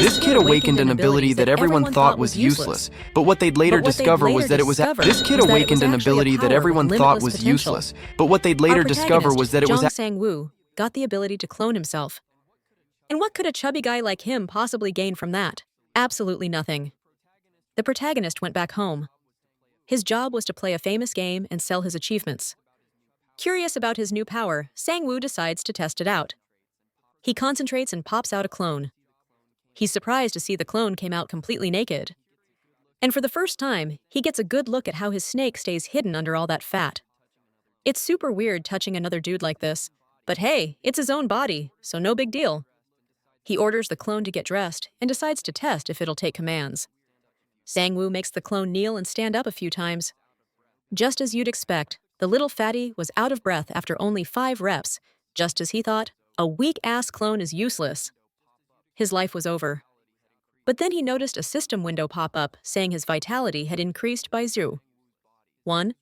This kid awakened an ability that everyone thought was useless, but what they'd later discover was that it was This kid awakened an ability that everyone thought was useless, but what they'd later discover was that it was Sang-woo got the ability to clone himself. And what could a chubby guy like him possibly gain from that? Absolutely nothing. The protagonist went back home. His job was to play a famous game and sell his achievements. Curious about his new power, Sang-woo decides to test it out. He concentrates and pops out a clone. He's surprised to see the clone came out completely naked. And for the first time, he gets a good look at how his snake stays hidden under all that fat. It's super weird touching another dude like this, but hey, it's his own body, so no big deal. He orders the clone to get dressed and decides to test if it'll take commands. Sang-woo makes the clone kneel and stand up a few times. Just as you'd expect, the little fatty was out of breath after only 5 reps, just as he thought, a weak-ass clone is useless. His life was over. But then he noticed a system window pop up saying his vitality had increased by 1.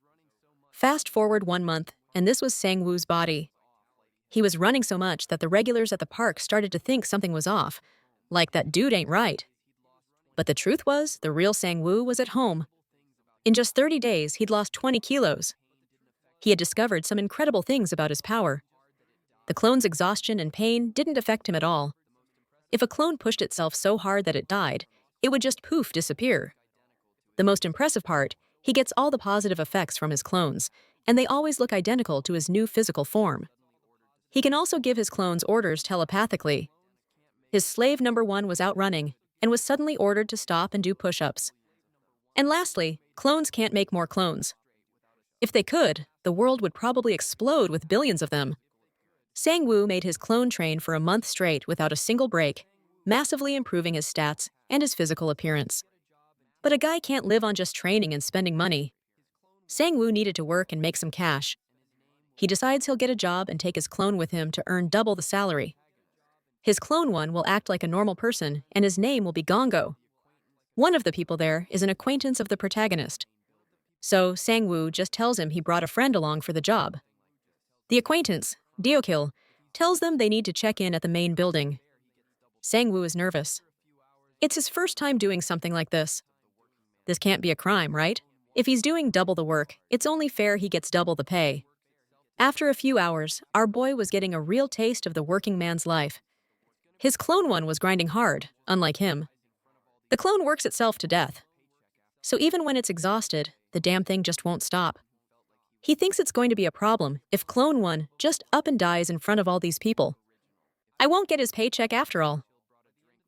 Fast forward 1 month, and this was Sang-woo's body. He was running so much that the regulars at the park started to think something was off, like that dude ain't right. But the truth was, the real Sang-woo was at home. In just 30 days, he'd lost 20 kilos. He had discovered some incredible things about his power. The clone's exhaustion and pain didn't affect him at all. If a clone pushed itself so hard that it died, it would just poof disappear. The most impressive part, he gets all the positive effects from his clones, and they always look identical to his new physical form. He can also give his clones orders telepathically. His slave number 1 was out running and was suddenly ordered to stop and do push-ups. And lastly, clones can't make more clones. If they could, the world would probably explode with billions of them. Sang-woo made his clone train for a month straight without a single break, massively improving his stats and his physical appearance. But a guy can't live on just training and spending money. Sang-woo needed to work and make some cash. He decides he'll get a job and take his clone with him to earn double the salary. His clone one will act like a normal person, and his name will be Gongo. One of the people there is an acquaintance of the protagonist. So Sang-woo just tells him he brought a friend along for the job. The acquaintance, Deokil, tells them they need to check in at the main building. Sang-woo is nervous. It's his first time doing something like this. This can't be a crime, right? If he's doing double the work, it's only fair he gets double the pay. After a few hours, our boy was getting a real taste of the working man's life. His clone one was grinding hard, unlike him. The clone works itself to death. So even when it's exhausted, the damn thing just won't stop. He thinks it's going to be a problem if clone one just up and dies in front of all these people. I won't get his paycheck after all.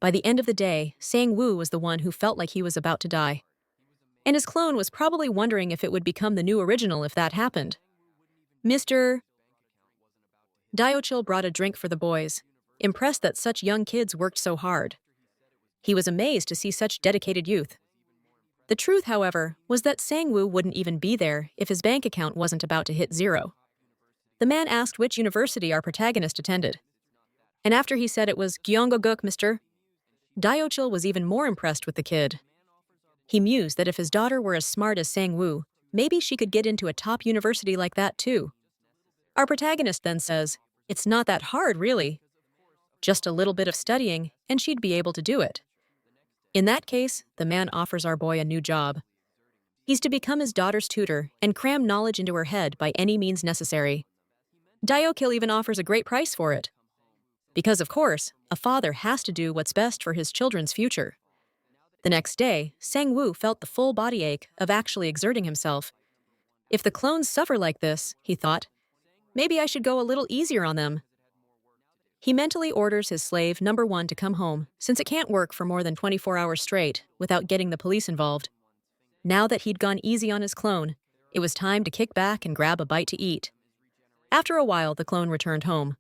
By the end of the day, Sang-woo was the one who felt like he was about to die. And his clone was probably wondering if it would become the new original if that happened. Mr. Diochil brought a drink for the boys, impressed that such young kids worked so hard. He was amazed to see such dedicated youth. The truth, however, was that Sang-woo wouldn't even be there if his bank account wasn't about to hit 0. The man asked which university our protagonist attended. And after he said it was Gyeongguk, Mr. Diochil was even more impressed with the kid. He mused that if his daughter were as smart as Sang-woo, maybe she could get into a top university like that too. Our protagonist then says, "It's not that hard, really. Just a little bit of studying, and she'd be able to do it." In that case, the man offers our boy a new job. He's to become his daughter's tutor and cram knowledge into her head by any means necessary. Diokil even offers a great price for it. Because, of course, a father has to do what's best for his children's future. The next day, Sang-woo felt the full body ache of actually exerting himself. If the clones suffer like this, he thought, maybe I should go a little easier on them. He mentally orders his slave number 1 to come home, since it can't work for more than 24 hours straight without getting the police involved. Now that he'd gone easy on his clone, it was time to kick back and grab a bite to eat. After a while, the clone returned home.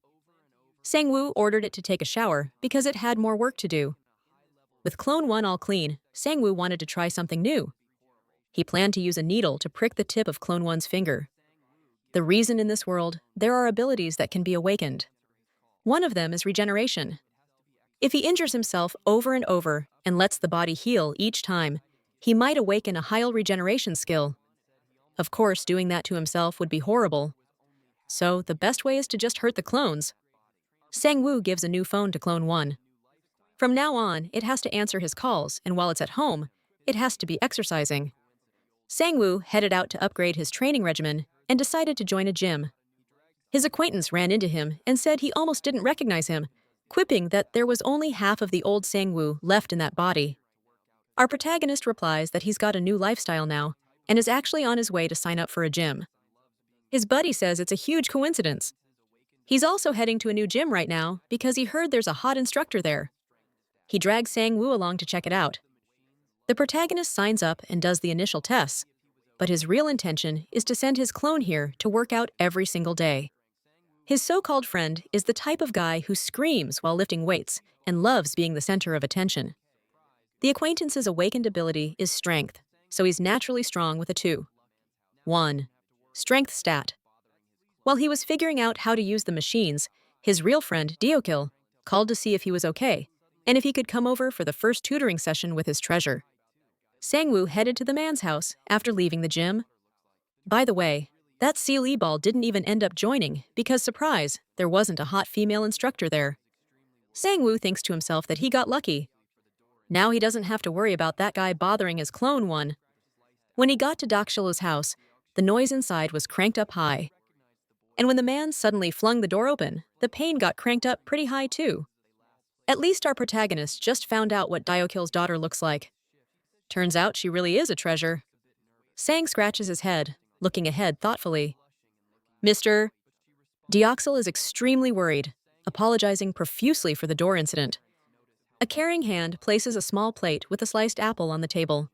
Sang-woo ordered it to take a shower because it had more work to do. With clone 1 all clean, Sang-woo wanted to try something new. He planned to use a needle to prick the tip of clone 1's finger. The reason in this world, there are abilities that can be awakened. One of them is regeneration. If he injures himself over and over and lets the body heal each time, he might awaken a high regeneration skill. Of course, doing that to himself would be horrible. So the best way is to just hurt the clones. Sang-woo gives a new phone to clone 1. From now on, it has to answer his calls, and while it's at home, it has to be exercising. Sang-woo headed out to upgrade his training regimen and decided to join a gym. His acquaintance ran into him and said he almost didn't recognize him, quipping that there was only half of the old Sang-woo left in that body. Our protagonist replies that he's got a new lifestyle now and is actually on his way to sign up for a gym. His buddy says it's a huge coincidence. He's also heading to a new gym right now because he heard there's a hot instructor there. He drags Sang-woo along to check it out. The protagonist signs up and does the initial tests, but his real intention is to send his clone here to work out every single day. His so-called friend is the type of guy who screams while lifting weights and loves being the center of attention. The acquaintance's awakened ability is strength, so he's naturally strong with a 2. 1. Strength stat. While he was figuring out how to use the machines, his real friend, Deokil, called to see if he was okay, and if he could come over for the first tutoring session with his treasure. Sang-woo headed to the man's house after leaving the gym. By the way, that CLE ball didn't even end up joining because, surprise, there wasn't a hot female instructor there. Sang-woo thinks to himself that he got lucky. Now he doesn't have to worry about that guy bothering his clone one. When he got to Deokil's house, the noise inside was cranked up high. And when the man suddenly flung the door open, the pain got cranked up pretty high too. At least our protagonist just found out what Deokil's daughter looks like. Turns out she really is a treasure. Sang scratches his head, looking ahead thoughtfully. Mr. Deokil is extremely worried, apologizing profusely for the door incident. A caring hand places a small plate with a sliced apple on the table.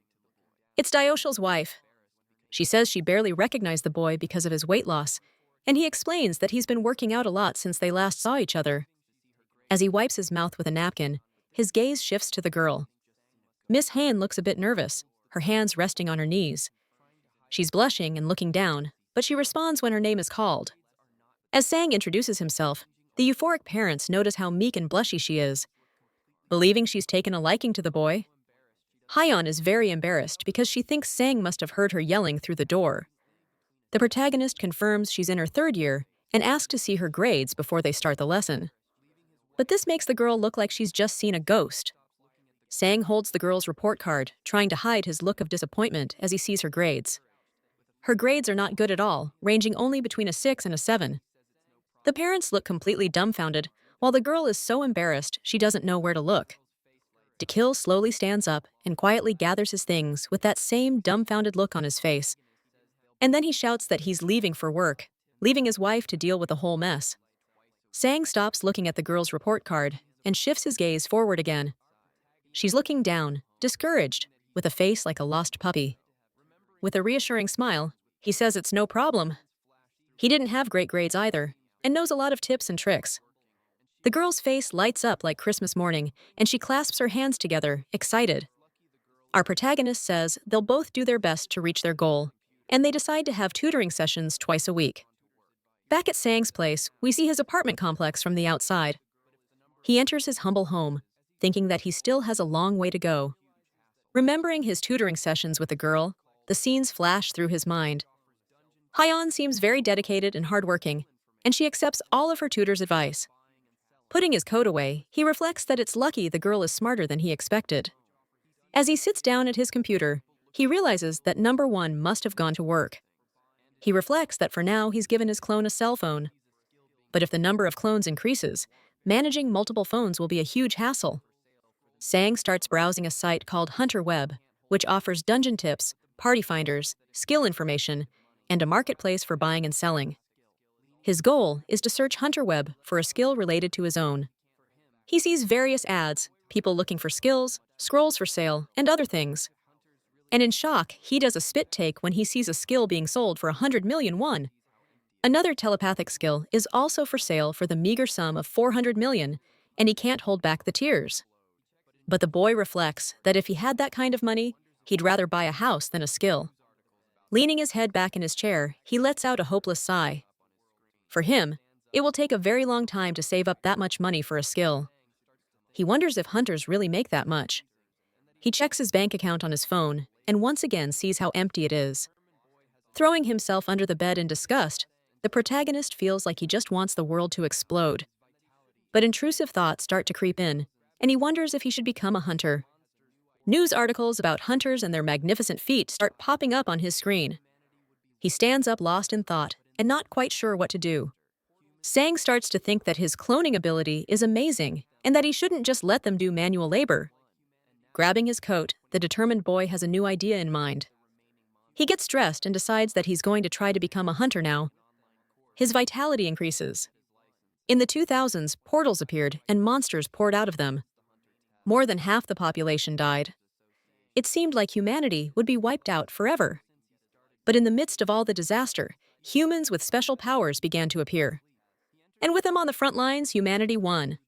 It's Deokil's wife. She says she barely recognized the boy because of his weight loss, and he explains that he's been working out a lot since they last saw each other. As he wipes his mouth with a napkin, his gaze shifts to the girl. Miss Han looks a bit nervous, her hands resting on her knees. She's blushing and looking down, but she responds when her name is called. As Sang introduces himself, the euphoric parents notice how meek and blushy she is. Believing she's taken a liking to the boy, Hyeon is very embarrassed because she thinks Sang must have heard her yelling through the door. The protagonist confirms she's in her 3rd year and asks to see her grades before they start the lesson. But this makes the girl look like she's just seen a ghost. Sang holds the girl's report card, trying to hide his look of disappointment as he sees her grades. Her grades are not good at all, ranging only between a 6 and a 7. The parents look completely dumbfounded, while the girl is so embarrassed she doesn't know where to look. Deokil slowly stands up and quietly gathers his things with that same dumbfounded look on his face. And then he shouts that he's leaving for work, leaving his wife to deal with the whole mess. Sang stops looking at the girl's report card and shifts his gaze forward again. She's looking down, discouraged, with a face like a lost puppy. With a reassuring smile, he says it's no problem. He didn't have great grades either, and knows a lot of tips and tricks. The girl's face lights up like Christmas morning, and she clasps her hands together, excited. Our protagonist says they'll both do their best to reach their goal, and they decide to have tutoring sessions twice a week. Back at Sang's place, we see his apartment complex from the outside. He enters his humble home, thinking that he still has a long way to go. Remembering his tutoring sessions with the girl, the scenes flash through his mind. Hyeon seems very dedicated and hardworking, and she accepts all of her tutor's advice. Putting his coat away, he reflects that it's lucky the girl is smarter than he expected. As he sits down at his computer, he realizes that number 1 must have gone to work. He reflects that for now he's given his clone a cell phone. But if the number of clones increases, managing multiple phones will be a huge hassle. Sang starts browsing a site called Hunter Web, which offers dungeon tips, party finders, skill information, and a marketplace for buying and selling. His goal is to search Hunter Web for a skill related to his own. He sees various ads, people looking for skills, scrolls for sale, and other things. And in shock, he does a spit take when he sees a skill being sold for 100 million won. Another telepathic skill is also for sale for the meager sum of 400 million, and he can't hold back the tears. But the boy reflects that if he had that kind of money, he'd rather buy a house than a skill. Leaning his head back in his chair, he lets out a hopeless sigh. For him, it will take a very long time to save up that much money for a skill. He wonders if hunters really make that much. He checks his bank account on his phone and once again sees how empty it is. Throwing himself under the bed in disgust, the protagonist feels like he just wants the world to explode. But intrusive thoughts start to creep in, and he wonders if he should become a hunter. News articles about hunters and their magnificent feat start popping up on his screen. He stands up lost in thought and not quite sure what to do. Sang starts to think that his cloning ability is amazing and that he shouldn't just let them do manual labor. Grabbing his coat, the determined boy has a new idea in mind. He gets dressed and decides that he's going to try to become a hunter now. His vitality increases. In the 2000s, portals appeared and monsters poured out of them. More than half the population died. It seemed like humanity would be wiped out forever. But in the midst of all the disaster, humans with special powers began to appear. And with them on the front lines, humanity won.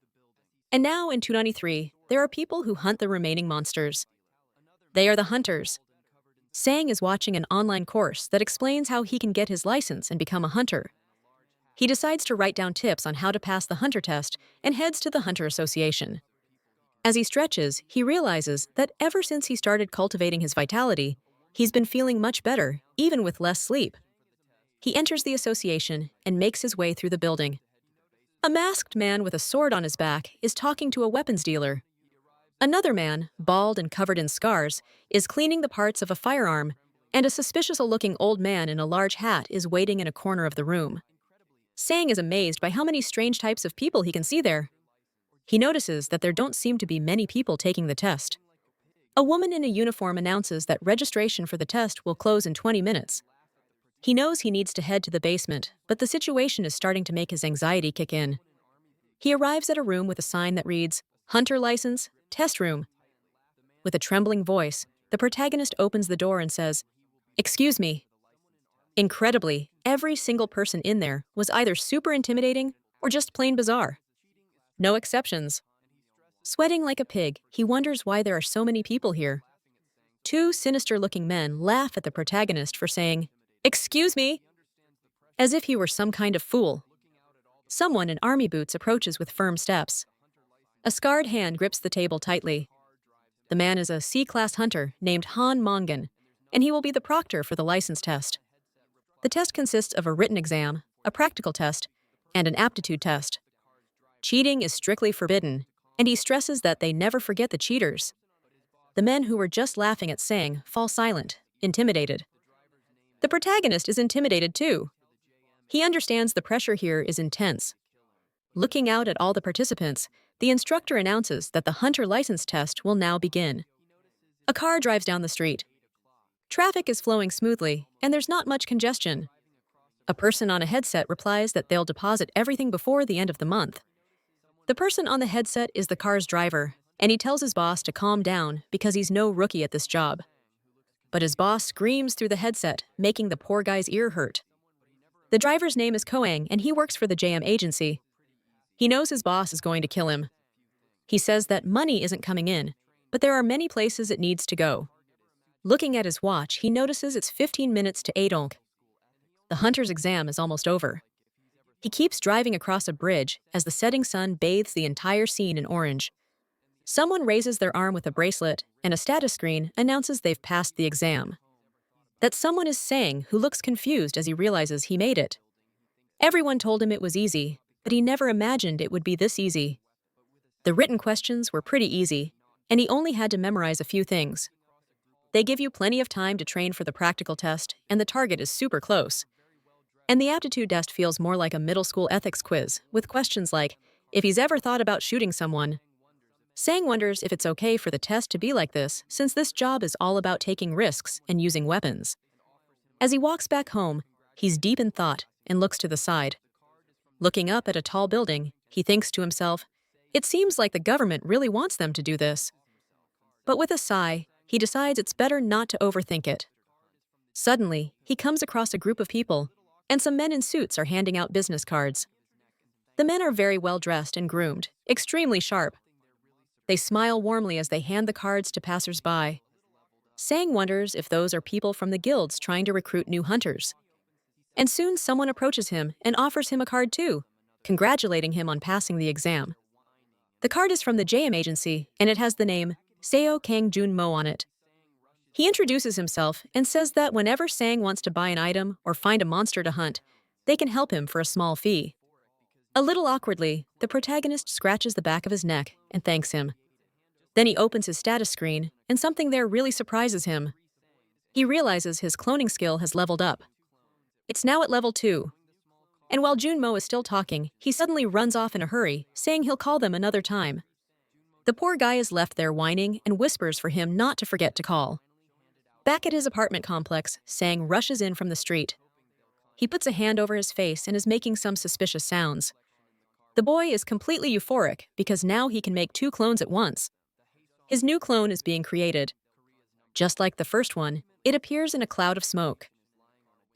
And now, in 293, there are people who hunt the remaining monsters. They are the hunters. Sang is watching an online course that explains how he can get his license and become a hunter. He decides to write down tips on how to pass the hunter test and heads to the Hunter Association. As he stretches, he realizes that ever since he started cultivating his vitality, he's been feeling much better, even with less sleep. He enters the association and makes his way through the building. A masked man with a sword on his back is talking to a weapons dealer. Another man, bald and covered in scars, is cleaning the parts of a firearm, and a suspicious-looking old man in a large hat is waiting in a corner of the room. Sang is amazed by how many strange types of people he can see there. He notices that there don't seem to be many people taking the test. A woman in a uniform announces that registration for the test will close in 20 minutes. He knows he needs to head to the basement, but the situation is starting to make his anxiety kick in. He arrives at a room with a sign that reads, "Hunter License, Test Room." With a trembling voice, the protagonist opens the door and says, "Excuse me." Incredibly, every single person in there was either super intimidating or just plain bizarre. No exceptions. Sweating like a pig, he wonders why there are so many people here. Two sinister-looking men laugh at the protagonist for saying, "Excuse me," as if he were some kind of fool. Someone in army boots approaches with firm steps. A scarred hand grips the table tightly. The man is a C-class hunter named Han Mongan, and he will be the proctor for the license test. The test consists of a written exam, a practical test, and an aptitude test. Cheating is strictly forbidden, and he stresses that they never forget the cheaters. The men who were just laughing at Sang fall silent, intimidated. The protagonist is intimidated too. He understands the pressure here is intense. Looking out at all the participants, the instructor announces that the hunter license test will now begin. A car drives down the street. Traffic is flowing smoothly, and there's not much congestion. A person on a headset replies that they'll deposit everything before the end of the month. The person on the headset is the car's driver, and he tells his boss to calm down because he's no rookie at this job. But his boss screams through the headset, making the poor guy's ear hurt. The driver's name is Koang, and he works for the JM agency. He knows his boss is going to kill him. He says that money isn't coming in, but there are many places it needs to go. Looking at his watch, he notices it's 15 minutes to 8 onk. The hunter's exam is almost over. He keeps driving across a bridge as the setting sun bathes the entire scene in orange. Someone raises their arm with a bracelet, and a status screen announces they've passed the exam. That someone is Sang, who looks confused as he realizes he made it. Everyone told him it was easy, but he never imagined it would be this easy. The written questions were pretty easy, and he only had to memorize a few things. They give you plenty of time to train for the practical test, and the target is super close. And the aptitude test feels more like a middle school ethics quiz, with questions like, if he's ever thought about shooting someone. Sang wonders if it's okay for the test to be like this, since this job is all about taking risks and using weapons. As he walks back home, he's deep in thought and looks to the side. Looking up at a tall building, he thinks to himself, it seems like the government really wants them to do this. But with a sigh, he decides it's better not to overthink it. Suddenly, he comes across a group of people, and some men in suits are handing out business cards. The men are very well dressed and groomed, extremely sharp. They smile warmly as they hand the cards to passers-by. Sang wonders if those are people from the guilds trying to recruit new hunters. And soon someone approaches him and offers him a card too, congratulating him on passing the exam. The card is from the JM agency, and it has the name Seo Kang Jun Mo on it. He introduces himself and says that whenever Sang wants to buy an item or find a monster to hunt, they can help him for a small fee. A little awkwardly, the protagonist scratches the back of his neck and thanks him. Then he opens his status screen, and something there really surprises him. He realizes his cloning skill has leveled up. It's now at level 2. And while Junmo is still talking, he suddenly runs off in a hurry, saying he'll call them another time. The poor guy is left there whining and whispers for him not to forget to call. Back at his apartment complex, Sang rushes in from the street. He puts a hand over his face and is making some suspicious sounds. The boy is completely euphoric because now he can make 2 clones at once. His new clone is being created. Just like the first one, it appears in a cloud of smoke.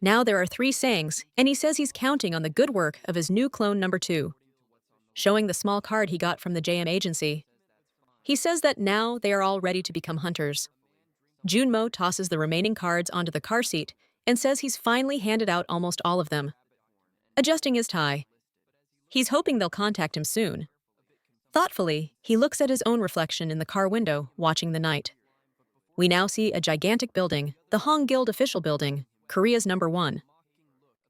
Now there are 3 Sangs, and he says he's counting on the good work of his new clone number 2, showing the small card he got from the JM agency. He says that now they are all ready to become hunters. Junmo tosses the remaining cards onto the car seat and says he's finally handed out almost all of them. Adjusting his tie, he's hoping they'll contact him soon. Thoughtfully, he looks at his own reflection in the car window, watching the night. We now see a gigantic building, the Hong Guild official building, Korea's number 1.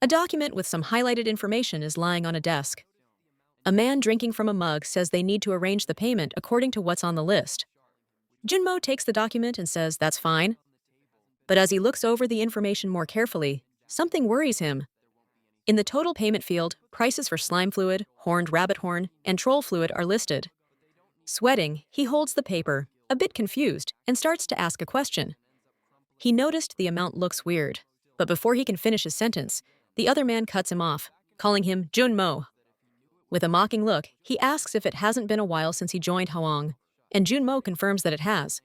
A document with some highlighted information is lying on a desk. A man drinking from a mug says they need to arrange the payment according to what's on the list. Junmo takes the document and says that's fine. But as he looks over the information more carefully, something worries him. In the total payment field, prices for slime fluid, horned rabbit horn, and troll fluid are listed. Sweating, he holds the paper, a bit confused, and starts to ask a question. He noticed the amount looks weird, but before he can finish his sentence, the other man cuts him off, calling him Junmo. With a mocking look, he asks if it hasn't been a while since he joined Hwang, and Junmo confirms that it has.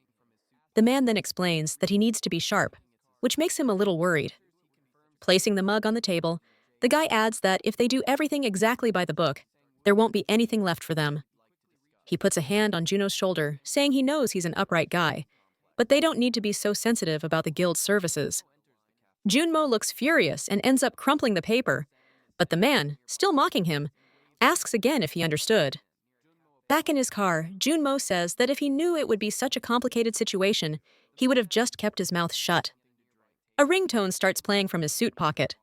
The man then explains that he needs to be sharp, which makes him a little worried. Placing the mug on the table, the guy adds that if they do everything exactly by the book, there won't be anything left for them. He puts a hand on Juno's shoulder, saying he knows he's an upright guy, but they don't need to be so sensitive about the guild's services. Junmo looks furious and ends up crumpling the paper, but the man, still mocking him, asks again if he understood. Back in his car, Junmo says that if he knew it would be such a complicated situation, he would have just kept his mouth shut. A ringtone starts playing from his suit pocket.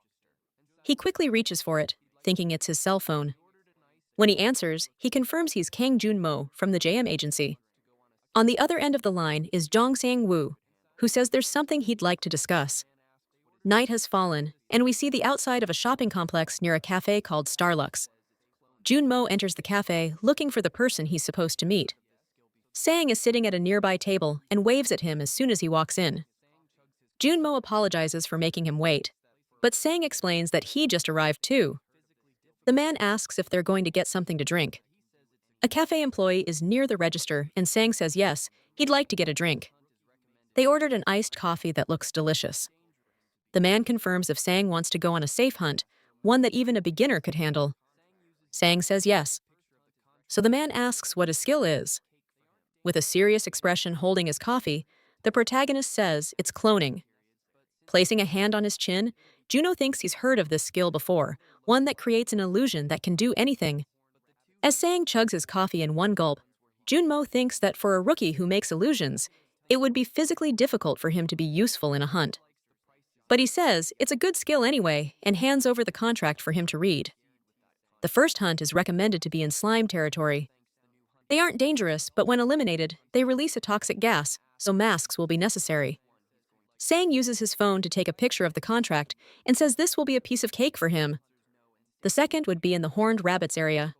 He quickly reaches for it, thinking it's his cell phone. When he answers, he confirms he's Kang Junmo from the JM agency. On the other end of the line is Jong Sang-woo, who says there's something he'd like to discuss. Night has fallen, and we see the outside of a shopping complex near a cafe called Starlux. Junmo enters the cafe looking for the person he's supposed to meet. Sang is sitting at a nearby table and waves at him as soon as he walks in. Junmo apologizes for making him wait, but Sang explains that he just arrived too. The man asks if they're going to get something to drink. A cafe employee is near the register, and Sang says yes, he'd like to get a drink. They ordered an iced coffee that looks delicious. The man confirms if Sang wants to go on a safe hunt, one that even a beginner could handle. Sang says yes. So the man asks what his skill is. With a serious expression holding his coffee, the protagonist says it's cloning. Placing a hand on his chin, Juno thinks he's heard of this skill before, one that creates an illusion that can do anything. As Sang chugs his coffee in one gulp, Junmo thinks that for a rookie who makes illusions, it would be physically difficult for him to be useful in a hunt. But he says it's a good skill anyway and hands over the contract for him to read. The first hunt is recommended to be in slime territory. They aren't dangerous, but when eliminated, they release a toxic gas, so masks will be necessary. Sang uses his phone to take a picture of the contract and says this will be a piece of cake for him. The second would be in the horned rabbits area.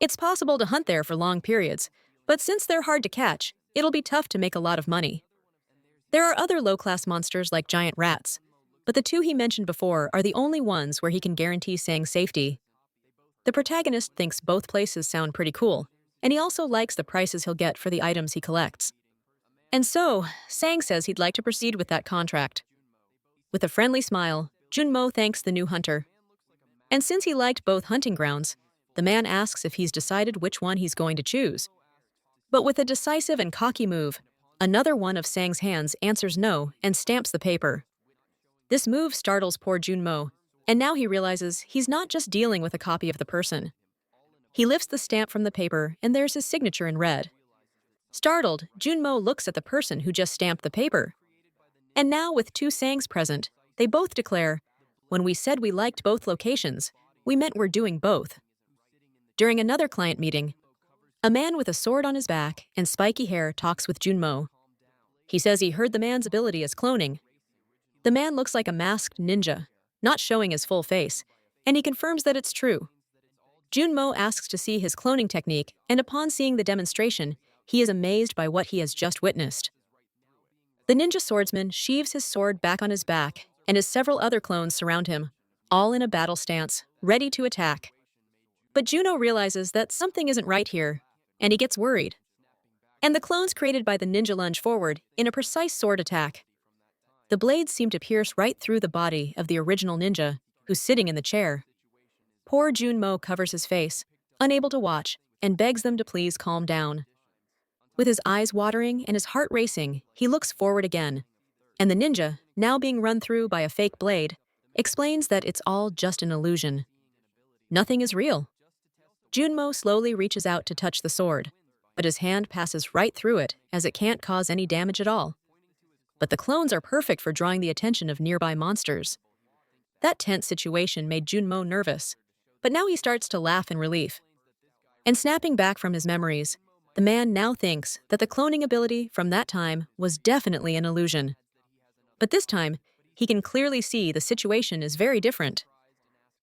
It's possible to hunt there for long periods, but since they're hard to catch, it'll be tough to make a lot of money. There are other low-class monsters like giant rats, but the 2 he mentioned before are the only ones where he can guarantee Sang's safety. The protagonist thinks both places sound pretty cool, and he also likes the prices he'll get for the items he collects. And so, Sang says he'd like to proceed with that contract. With a friendly smile, Junmo thanks the new hunter. And since he liked both hunting grounds, the man asks if he's decided which one he's going to choose. But with a decisive and cocky move, another one of Sang's hands answers no and stamps the paper. This move startles poor Junmo, and now he realizes he's not just dealing with a copy of the person. He lifts the stamp from the paper, and there's his signature in red. Startled, Junmo looks at the person who just stamped the paper. And now, with 2 Sangs present, they both declare, "When we said we liked both locations, we meant we're doing both." During another client meeting, A man with a sword on his back and spiky hair talks with Junmo. He says he heard the man's ability is cloning. The man looks like a masked ninja, not showing his full face, and he confirms that it's true. Junmo asks to see his cloning technique, and upon seeing the demonstration, he is amazed by what he has just witnessed. The ninja swordsman sheaves his sword back on his back, and his several other clones surround him, all in a battle stance, ready to attack. But Juno realizes that something isn't right here, and he gets worried. And the clones created by the ninja lunge forward in a precise sword attack. The blades seem to pierce right through the body of the original ninja, who's sitting in the chair. Poor Junmo covers his face, unable to watch, and begs them to please calm down. With his eyes watering and his heart racing, he looks forward again, and the ninja, now being run through by a fake blade, explains that it's all just an illusion. Nothing is real. Junmo slowly reaches out to touch the sword, but his hand passes right through it as it can't cause any damage at all. But the clones are perfect for drawing the attention of nearby monsters. That tense situation made Junmo nervous, but now he starts to laugh in relief. And snapping back from his memories, the man now thinks that the cloning ability from that time was definitely an illusion. But this time, he can clearly see the situation is very different.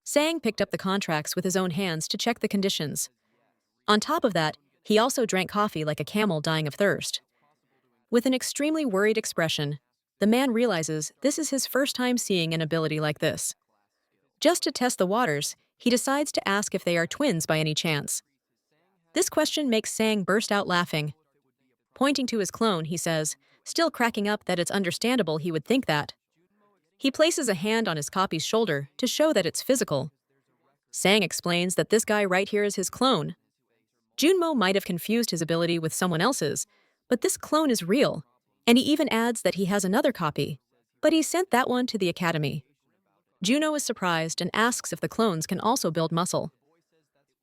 Sang picked up the contracts with his own hands to check the conditions. On top of that, he also drank coffee like a camel dying of thirst. With an extremely worried expression, the man realizes this is his first time seeing an ability like this. Just to test the waters, he decides to ask if they are twins by any chance. This question makes Sang burst out laughing. Pointing to his clone, he says, still cracking up that it's understandable he would think that. He places a hand on his copy's shoulder to show that it's physical. Sang explains that this guy right here is his clone. Junmo might have confused his ability with someone else's, but this clone is real, and he even adds that he has another copy, but he sent that one to the academy. Juno is surprised and asks if the clones can also build muscle.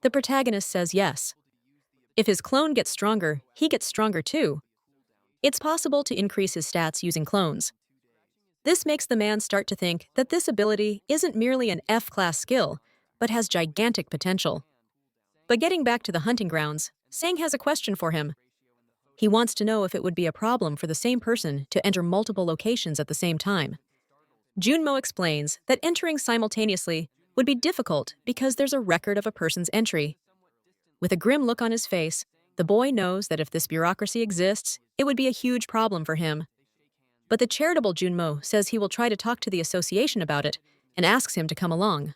The protagonist says yes. If his clone gets stronger, he gets stronger too. It's possible to increase his stats using clones. This makes the man start to think that this ability isn't merely an F-class skill, but has gigantic potential. But getting back to the hunting grounds, Sang has a question for him. He wants to know if it would be a problem for the same person to enter multiple locations at the same time. Junmo explains that entering simultaneously would be difficult because there's a record of a person's entry. With a grim look on his face, the boy knows that if this bureaucracy exists, it would be a huge problem for him. But the charitable Junmo says he will try to talk to the association about it and asks him to come along.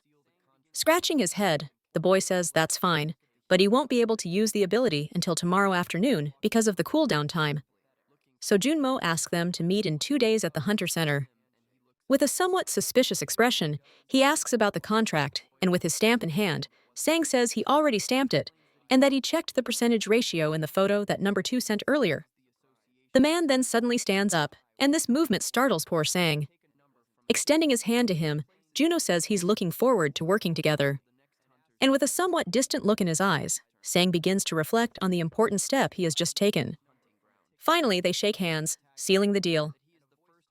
Scratching his head, the boy says that's fine, but he won't be able to use the ability until tomorrow afternoon because of the cooldown time. So Junmo asks them to meet in 2 days at the Hunter Center. With a somewhat suspicious expression, he asks about the contract, and with his stamp in hand, Sang says he already stamped it, and that he checked the percentage ratio in the photo that number 2 sent earlier. The man then suddenly stands up, and this movement startles poor Sang. Extending his hand to him, Juno says he's looking forward to working together. And with a somewhat distant look in his eyes, Sang begins to reflect on the important step he has just taken. Finally, they shake hands, sealing the deal.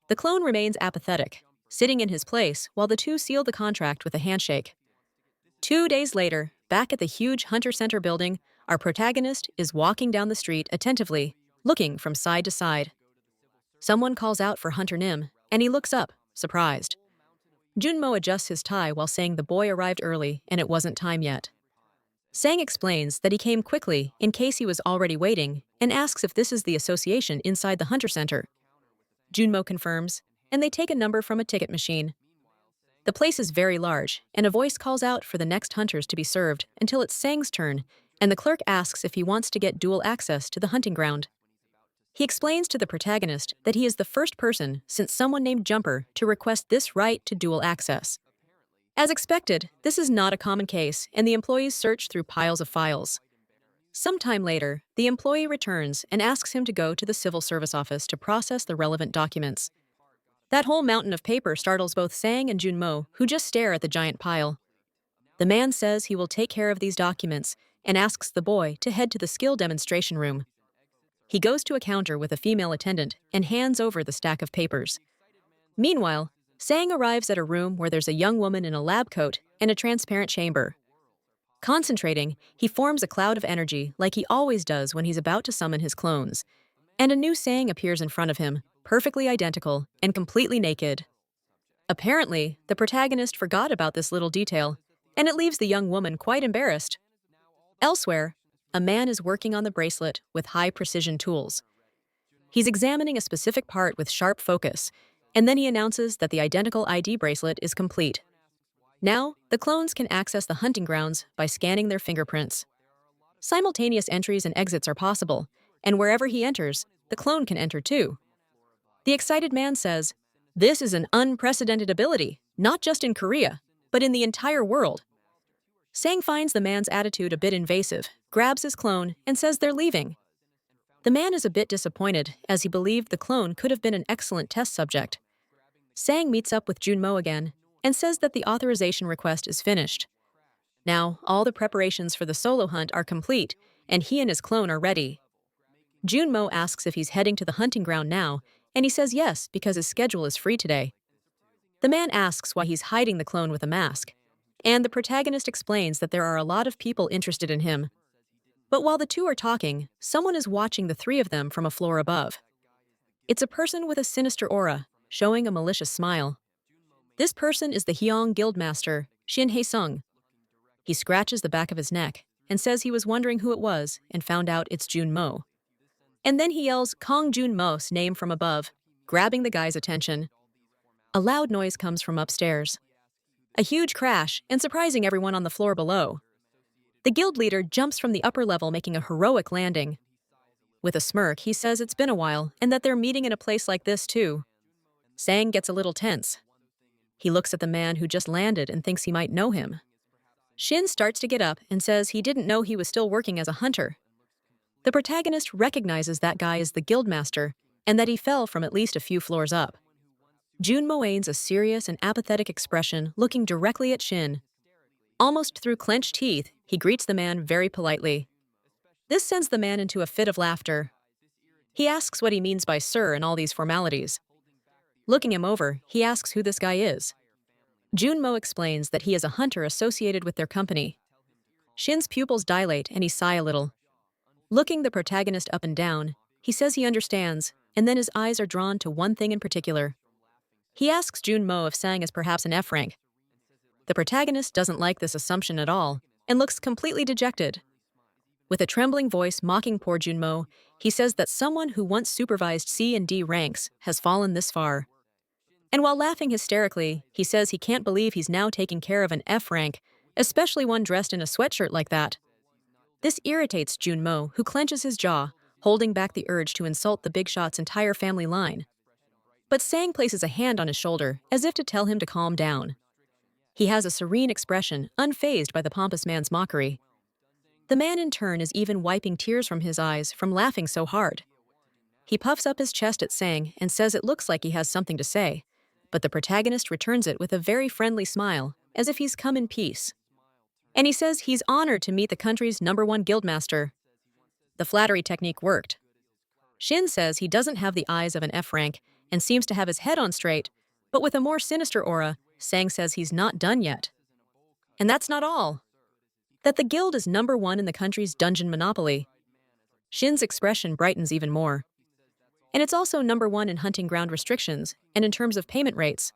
The clone remains apathetic, sitting in his place while the two seal the contract with a handshake. 2 days later, back at the huge Hunter Center building, our protagonist is walking down the street attentively, looking from side to side. Someone calls out for Hunter Nim, and he looks up, surprised. Junmo adjusts his tie while saying the boy arrived early and it wasn't time yet. Sang explains that he came quickly in case he was already waiting and asks if this is the association inside the Hunter Center. Junmo confirms, and they take a number from a ticket machine. The place is very large, and a voice calls out for the next hunters to be served until it's Sang's turn, and the clerk asks if he wants to get dual access to the hunting ground. He explains to the protagonist that he is the first person since someone named Jumper to request this right to dual access. As expected, this is not a common case, and the employees search through piles of files. Sometime later, the employee returns and asks him to go to the civil service office to process the relevant documents. That whole mountain of paper startles both Sang and Junmo, who just stare at the giant pile. The man says he will take care of these documents and asks the boy to head to the skill demonstration room. He goes to a counter with a female attendant and hands over the stack of papers. Meanwhile, Sang arrives at a room where there's a young woman in a lab coat and a transparent chamber. Concentrating, he forms a cloud of energy like he always does when he's about to summon his clones. And a new saying appears in front of him, perfectly identical and completely naked. Apparently, the protagonist forgot about this little detail, and it leaves the young woman quite embarrassed. Elsewhere, a man is working on the bracelet with high-precision tools. He's examining a specific part with sharp focus, and then he announces that the identical ID bracelet is complete. Now, the clones can access the hunting grounds by scanning their fingerprints. Simultaneous entries and exits are possible, and wherever he enters, the clone can enter too. The excited man says, "This is an unprecedented ability, not just in Korea, but in the entire world." Sang finds the man's attitude a bit invasive, grabs his clone, and says they're leaving. The man is a bit disappointed, as he believed the clone could have been an excellent test subject. Sang meets up with Junmo again, and says that the authorization request is finished. Now, all the preparations for the solo hunt are complete, and he and his clone are ready. Junmo asks if he's heading to the hunting ground now, and he says yes because his schedule is free today. The man asks why he's hiding the clone with a mask, and the protagonist explains that there are a lot of people interested in him. But while the two are talking, someone is watching the three of them from a floor above. It's a person with a sinister aura, showing a malicious smile. This person is the Hyong Guildmaster, Shin Hae-sung. He scratches the back of his neck and says he was wondering who it was and found out it's Junmo. And then he yells Kong Junmo's name from above, grabbing the guy's attention. A loud noise comes from upstairs. A huge crash and surprising everyone on the floor below. The guild leader jumps from the upper level, making a heroic landing. With a smirk, he says it's been a while and that they're meeting in a place like this too. Sang gets a little tense. He looks at the man who just landed and thinks he might know him. Shin starts to get up and says he didn't know he was still working as a hunter. The protagonist recognizes that guy as the guildmaster and that he fell from at least a few floors up. Junmo maintains a serious and apathetic expression, looking directly at Shin. Almost through clenched teeth, he greets the man very politely. This sends the man into a fit of laughter. He asks what he means by sir and all these formalities. Looking him over, he asks who this guy is. Junmo explains that he is a hunter associated with their company. Shin's pupils dilate and he sighs a little. Looking the protagonist up and down, he says he understands, and then his eyes are drawn to one thing in particular. He asks Junmo if Sang is perhaps an F rank. The protagonist doesn't like this assumption at all and looks completely dejected. With a trembling voice mocking poor Junmo, he says that someone who once supervised C and D ranks has fallen this far. And while laughing hysterically, he says he can't believe he's now taking care of an F rank, especially one dressed in a sweatshirt like that. This irritates Junmo, who clenches his jaw, holding back the urge to insult the big shot's entire family line. But Sang places a hand on his shoulder, as if to tell him to calm down. He has a serene expression, unfazed by the pompous man's mockery. The man in turn is even wiping tears from his eyes from laughing so hard. He puffs up his chest at Sang and says it looks like he has something to say, but the protagonist returns it with a very friendly smile, as if he's come in peace. And he says he's honored to meet the country's #1 guildmaster. The flattery technique worked. Shin says he doesn't have the eyes of an F rank and seems to have his head on straight, but with a more sinister aura, Sang says he's not done yet. And that's not all. That the guild is #1 in the country's dungeon monopoly. Shin's expression brightens even more. And it's also #1 in hunting ground restrictions and in terms of payment rates.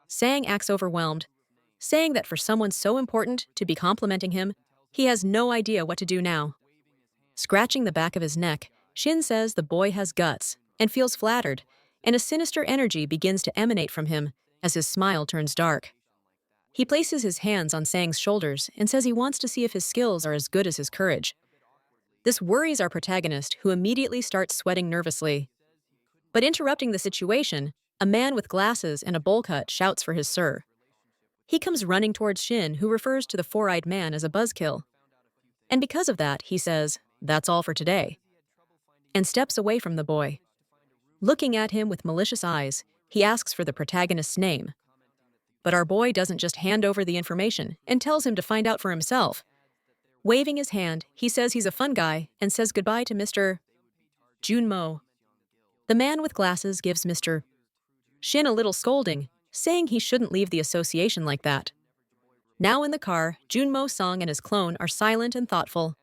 Sang acts overwhelmed, saying that for someone so important to be complimenting him, he has no idea what to do now. Scratching the back of his neck, Shin says the boy has guts and feels flattered, and a sinister energy begins to emanate from him as his smile turns dark. He places his hands on Sang's shoulders and says he wants to see if his skills are as good as his courage. This worries our protagonist, who immediately starts sweating nervously. But interrupting the situation, a man with glasses and a bowl cut shouts for his sir. He comes running towards Shin, who refers to the four-eyed man as a buzzkill. And because of that, he says, "That's all for today," and steps away from the boy. Looking at him with malicious eyes, he asks for the protagonist's name. But our boy doesn't just hand over the information and tells him to find out for himself. Waving his hand, he says he's a fun guy and says goodbye to Mr. Junmo. The man with glasses gives Mr. Shin a little scolding, saying he shouldn't leave the association like that. Now in the car, Junmo, Song, and his clone are silent and thoughtful.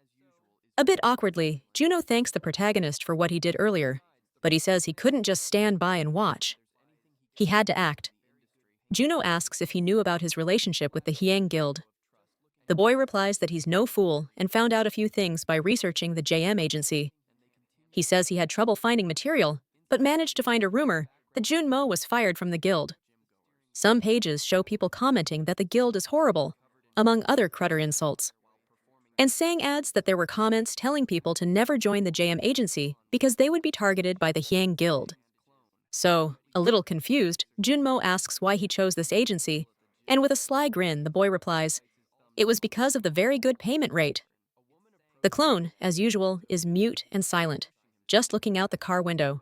A bit awkwardly, Juno thanks the protagonist for what he did earlier, but he says he couldn't just stand by and watch. He had to act. Juno asks if he knew about his relationship with the Hyang Guild. The boy replies that he's no fool and found out a few things by researching the JM agency. He says he had trouble finding material, but managed to find a rumor that Junmo was fired from the guild. Some pages show people commenting that the guild is horrible, among other crutter insults. And Sang adds that there were comments telling people to never join the JM agency because they would be targeted by the Hyang Guild. So, a little confused, Junmo asks why he chose this agency, and with a sly grin, the boy replies, "It was because of the very good payment rate." The clone, as usual, is mute and silent, just looking out the car window.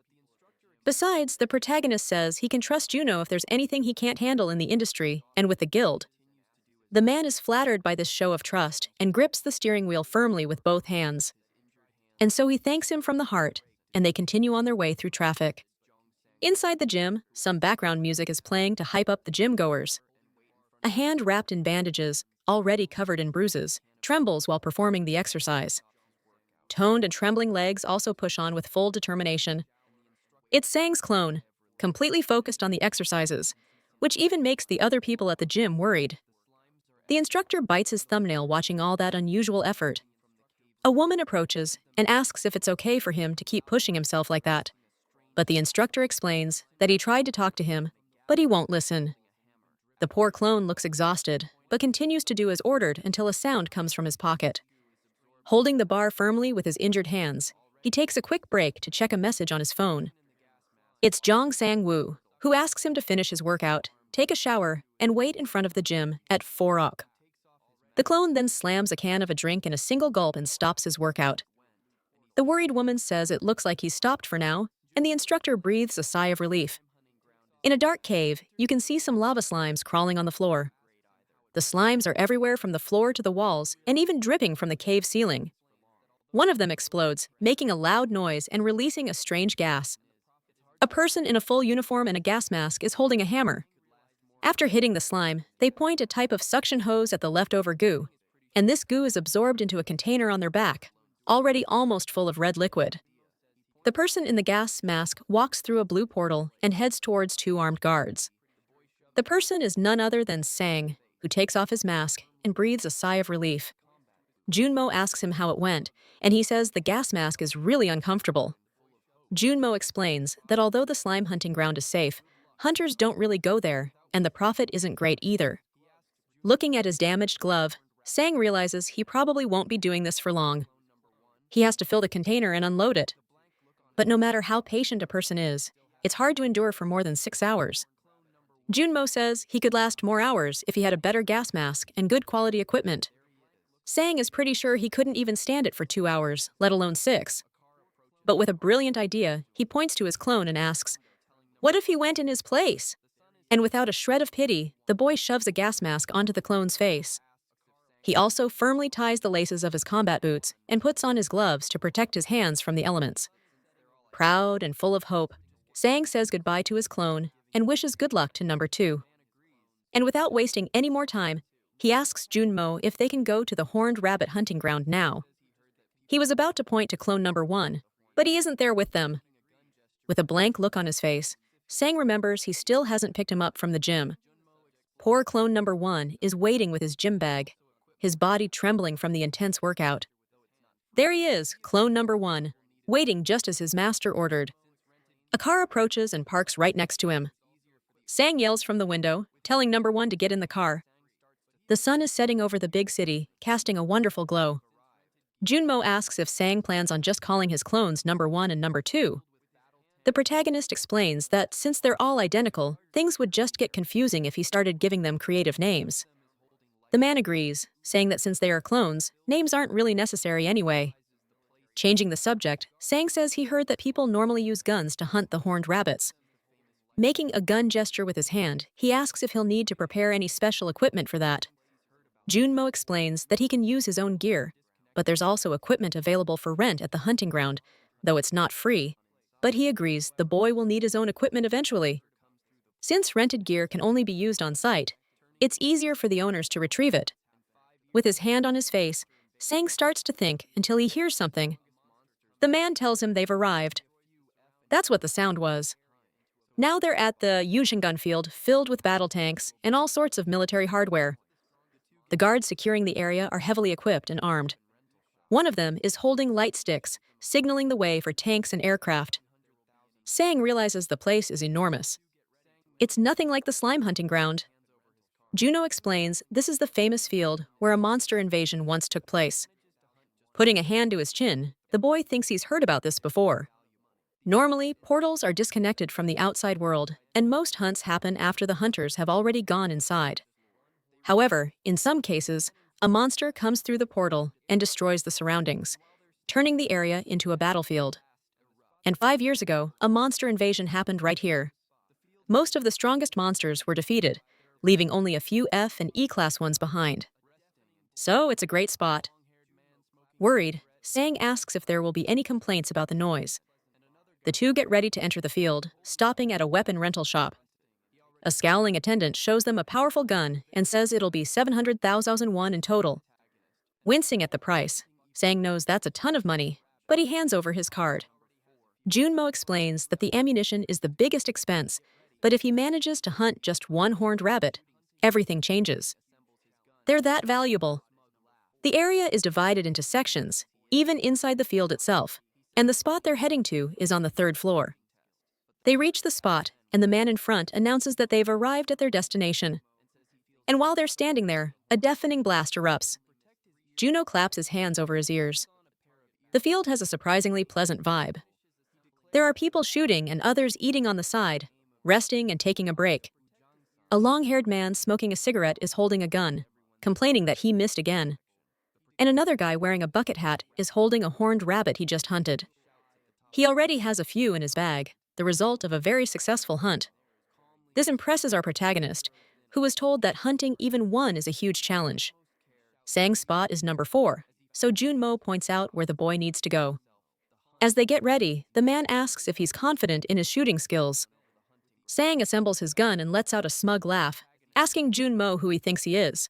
Besides, the protagonist says he can trust Juno if there's anything he can't handle in the industry and with the guild. The man is flattered by this show of trust and grips the steering wheel firmly with both hands. And so he thanks him from the heart, and they continue on their way through traffic. Inside the gym, some background music is playing to hype up the gym goers. A hand wrapped in bandages, already covered in bruises, trembles while performing the exercise. Toned and trembling legs also push on with full determination. It's Sang's clone, completely focused on the exercises, which even makes the other people at the gym worried. The instructor bites his thumbnail watching all that unusual effort. A woman approaches and asks if it's okay for him to keep pushing himself like that. But the instructor explains that he tried to talk to him, but he won't listen. The poor clone looks exhausted, but continues to do as ordered until a sound comes from his pocket. Holding the bar firmly with his injured hands, he takes a quick break to check a message on his phone. It's Jong Sang-woo, who asks him to finish his workout, take a shower, and wait in front of the gym at 4 o'clock. The clone then slams a can of a drink in a single gulp and stops his workout. The worried woman says it looks like he's stopped for now, and the instructor breathes a sigh of relief. In a dark cave, you can see some lava slimes crawling on the floor. The slimes are everywhere from the floor to the walls and even dripping from the cave ceiling. One of them explodes, making a loud noise and releasing a strange gas. A person in a full uniform and a gas mask is holding a hammer. After hitting the slime, they point a type of suction hose at the leftover goo, and this goo is absorbed into a container on their back, already almost full of red liquid. The person in the gas mask walks through a blue portal and heads towards 2 armed guards. The person is none other than Sang, who takes off his mask and breathes a sigh of relief. Junmo asks him how it went, and he says the gas mask is really uncomfortable. Junmo explains that although the slime hunting ground is safe, hunters don't really go there, and the profit isn't great either. Looking at his damaged glove, Sang realizes he probably won't be doing this for long. He has to fill the container and unload it. But no matter how patient a person is, it's hard to endure for more than 6 hours. Junmo says he could last more hours if he had a better gas mask and good quality equipment. Sang is pretty sure he couldn't even stand it for 2 hours, let alone 6. But with a brilliant idea, he points to his clone and asks, "What if he went in his place?" And without a shred of pity, the boy shoves a gas mask onto the clone's face. He also firmly ties the laces of his combat boots and puts on his gloves to protect his hands from the elements. Proud and full of hope, Sang says goodbye to his clone and wishes good luck to number 2. And without wasting any more time, he asks Junmo if they can go to the horned rabbit hunting ground now. He was about to point to clone number 1, but he isn't there with them. With a blank look on his face, Sang remembers he still hasn't picked him up from the gym. Poor clone number 1 is waiting with his gym bag, his body trembling from the intense workout. There he is, clone number 1, waiting just as his master ordered. A car approaches and parks right next to him. Sang yells from the window, telling number 1 to get in the car. The sun is setting over the big city, casting a wonderful glow. Junmo asks if Sang plans on just calling his clones number 1 and number 2. The protagonist explains that since they're all identical, things would just get confusing if he started giving them creative names. The man agrees, saying that since they are clones, names aren't really necessary anyway. Changing the subject, Sang says he heard that people normally use guns to hunt the horned rabbits. Making a gun gesture with his hand, he asks if he'll need to prepare any special equipment for that. Junmo explains that he can use his own gear, but there's also equipment available for rent at the hunting ground, though it's not free. But he agrees the boy will need his own equipment eventually. Since rented gear can only be used on site, It's easier for the owners to retrieve it. With his hand on his face, Sang starts to think until he hears something. The man tells him they've arrived. That's what the sound was. Now they're at the Yushingun field filled with battle tanks and all sorts of military hardware. The guards securing the area are heavily equipped and armed. One of them is holding light sticks, signaling the way for tanks and aircraft. Sang realizes the place is enormous. It's nothing like the slime hunting ground. Juno explains this is the famous field where a monster invasion once took place. Putting a hand to his chin, the boy thinks he's heard about this before. Normally, portals are disconnected from the outside world, and most hunts happen after the hunters have already gone inside. However, in some cases, a monster comes through the portal and destroys the surroundings, turning the area into a battlefield. And 5 years ago, a monster invasion happened right here. Most of the strongest monsters were defeated, leaving only a few F and E-class ones behind. So it's a great spot. Worried, Sang asks if there will be any complaints about the noise. The two get ready to enter the field, stopping at a weapon rental shop. A scowling attendant shows them a powerful gun and says it'll be 700,000 won in total. Wincing at the price, Sang knows that's a ton of money, but he hands over his card. Junmo explains that the ammunition is the biggest expense, but if he manages to hunt just one horned rabbit, everything changes. They're that valuable. The area is divided into sections, even inside the field itself, and the spot they're heading to is on the 3rd floor. They reach the spot, and the man in front announces that they've arrived at their destination. And while they're standing there, a deafening blast erupts. Juno claps his hands over his ears. The field has a surprisingly pleasant vibe. There are people shooting and others eating on the side, resting and taking a break. A long-haired man smoking a cigarette is holding a gun, complaining that he missed again. And another guy wearing a bucket hat is holding a horned rabbit he just hunted. He already has a few in his bag, the result of a very successful hunt. This impresses our protagonist, who was told that hunting even one is a huge challenge. Sang's spot is number 4, so Junmo points out where the boy needs to go. As they get ready, the man asks if he's confident in his shooting skills. Sang assembles his gun and lets out a smug laugh, asking Junmo who he thinks he is.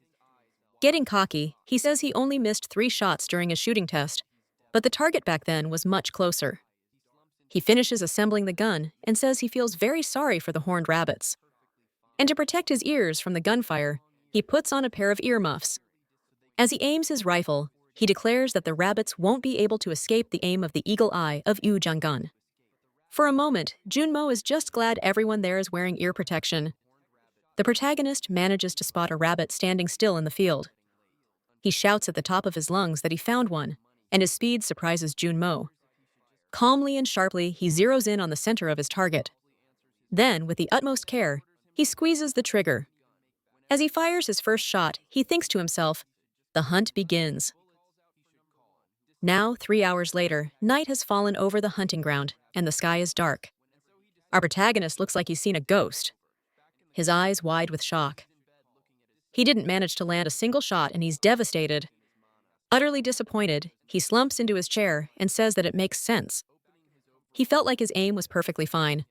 Getting cocky, he says he only missed 3 shots during his shooting test, but the target back then was much closer. He finishes assembling the gun and says he feels very sorry for the horned rabbits. And to protect his ears from the gunfire, he puts on a pair of earmuffs. As he aims his rifle, he declares that the rabbits won't be able to escape the aim of the eagle eye of Yu Jangan. For a moment, Junmo is just glad everyone there is wearing ear protection. The protagonist manages to spot a rabbit standing still in the field. He shouts at the top of his lungs that he found one, and his speed surprises Junmo. Calmly and sharply, he zeroes in on the center of his target. Then, with the utmost care, he squeezes the trigger. As he fires his first shot, he thinks to himself, the hunt begins. Now, 3 hours later, night has fallen over the hunting ground, and the sky is dark. Our protagonist looks like he's seen a ghost, his eyes wide with shock. He didn't manage to land a single shot, and he's devastated. Utterly disappointed, he slumps into his chair and says that it makes sense. He felt like his aim was perfectly fine.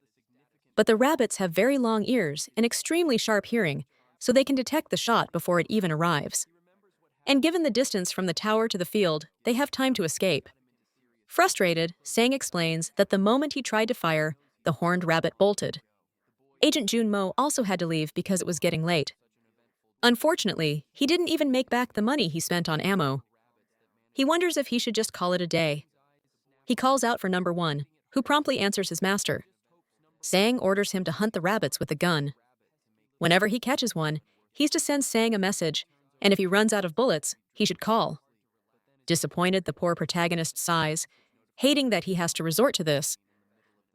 But the rabbits have very long ears and extremely sharp hearing, so they can detect the shot before it even arrives. And given the distance from the tower to the field, they have time to escape. Frustrated, Sang explains that the moment he tried to fire, the horned rabbit bolted. Agent Junmo also had to leave because it was getting late. Unfortunately, he didn't even make back the money he spent on ammo. He wonders if he should just call it a day. He calls out for number 1, who promptly answers his master. Sang orders him to hunt the rabbits with a gun. Whenever he catches one, he's to send Sang a message, and if he runs out of bullets, he should call. Disappointed, the poor protagonist sighs, hating that he has to resort to this.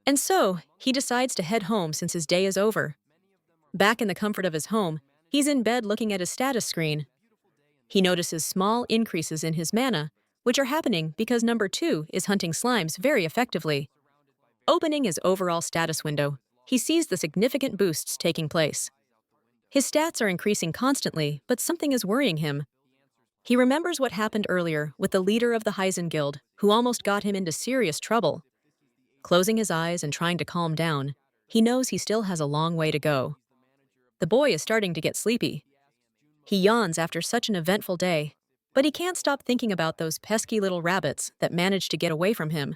And so, he decides to head home since his day is over. Back in the comfort of his home, he's in bed looking at his status screen. He notices small increases in his mana, which are happening because number 2 is hunting slimes very effectively. Opening his overall status window, he sees the significant boosts taking place. His stats are increasing constantly, but something is worrying him. He remembers what happened earlier with the leader of the Heisen Guild, who almost got him into serious trouble. Closing his eyes and trying to calm down, he knows he still has a long way to go. The boy is starting to get sleepy. He yawns after such an eventful day, but he can't stop thinking about those pesky little rabbits that managed to get away from him.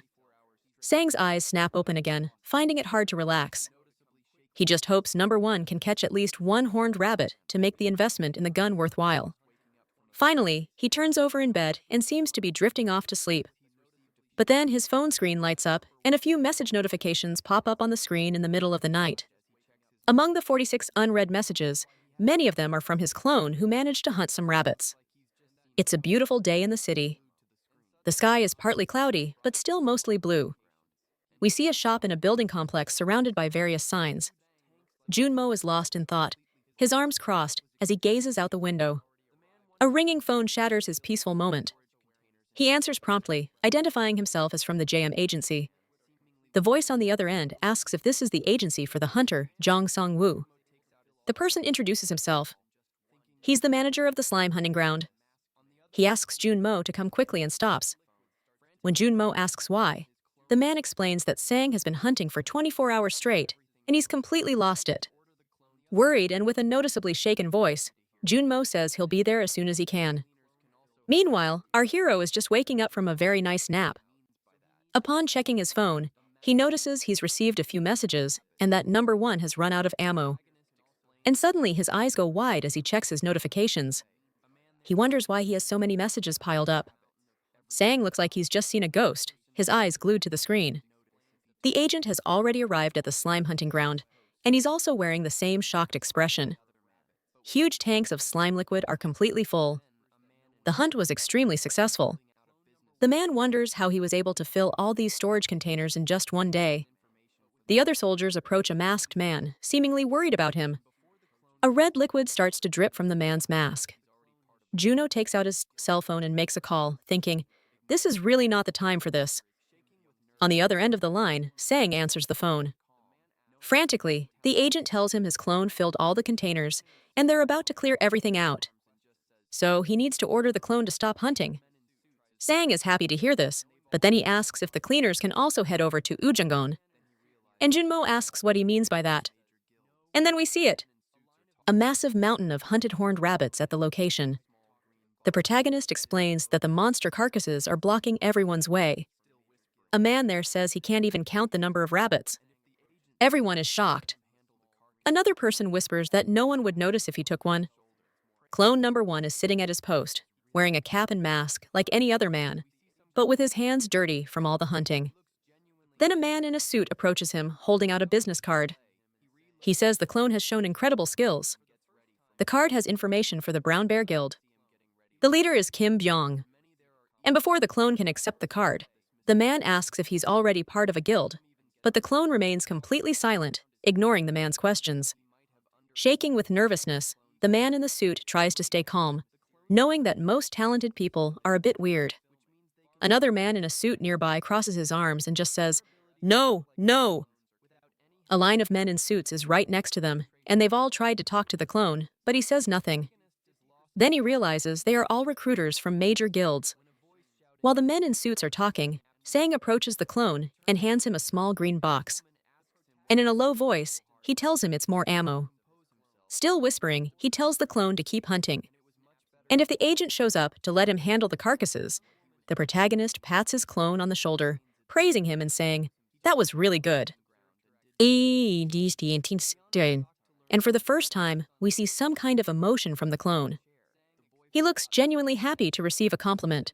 Sang's eyes snap open again, finding it hard to relax. He just hopes number 1 can catch at least one horned rabbit to make the investment in the gun worthwhile. Finally, he turns over in bed and seems to be drifting off to sleep. But then his phone screen lights up and a few message notifications pop up on the screen in the middle of the night. Among the 46 unread messages, many of them are from his clone who managed to hunt some rabbits. It's a beautiful day in the city. The sky is partly cloudy, but still mostly blue. We see a shop in a building complex surrounded by various signs. Junmo is lost in thought, his arms crossed as he gazes out the window. A ringing phone shatters his peaceful moment. He answers promptly, identifying himself as from the JM agency. The voice on the other end asks if this is the agency for the hunter, Jong Song-woo. The person introduces himself. He's the manager of the slime hunting ground. He asks Junmo to come quickly and stops. When Junmo asks why, the man explains that Sang has been hunting for 24 hours straight, and he's completely lost it. Worried and with a noticeably shaken voice, Junmo says he'll be there as soon as he can. Meanwhile, our hero is just waking up from a very nice nap. Upon checking his phone, he notices he's received a few messages and that number 1 has run out of ammo. And suddenly his eyes go wide as he checks his notifications. He wonders why he has so many messages piled up. Sang looks like he's just seen a ghost, his eyes glued to the screen. The agent has already arrived at the slime hunting ground, and he's also wearing the same shocked expression. Huge tanks of slime liquid are completely full. The hunt was extremely successful. The man wonders how he was able to fill all these storage containers in just one day. The other soldiers approach a masked man, seemingly worried about him. A red liquid starts to drip from the man's mask. Juno takes out his cell phone and makes a call, thinking, "This is really not the time for this." On the other end of the line, Sang answers the phone. Frantically, the agent tells him his clone filled all the containers, and they're about to clear everything out. So he needs to order the clone to stop hunting. Sang is happy to hear this, but then he asks if the cleaners can also head over to Ujangon. And Junmo asks what he means by that. And then we see it. A massive mountain of hunted horned rabbits at the location. The protagonist explains that the monster carcasses are blocking everyone's way. A man there says he can't even count the number of rabbits. Everyone is shocked. Another person whispers that no one would notice if he took one. Clone number 1 is sitting at his post, wearing a cap and mask like any other man, but with his hands dirty from all the hunting. Then a man in a suit approaches him, holding out a business card. He says the clone has shown incredible skills. The card has information for the Brown Bear Guild. The leader is Kim Byung. And before the clone can accept the card, the man asks if he's already part of a guild, but the clone remains completely silent, ignoring the man's questions. Shaking with nervousness, the man in the suit tries to stay calm, knowing that most talented people are a bit weird. Another man in a suit nearby crosses his arms and just says, "No, no!" A line of men in suits is right next to them, and they've all tried to talk to the clone, but he says nothing. Then he realizes they are all recruiters from major guilds. While the men in suits are talking, Sang approaches the clone and hands him a small green box. And in a low voice, he tells him it's more ammo. Still whispering, he tells the clone to keep hunting. And if the agent shows up to let him handle the carcasses, the protagonist pats his clone on the shoulder, praising him and saying, "That was really good." And for the first time, we see some kind of emotion from the clone. He looks genuinely happy to receive a compliment.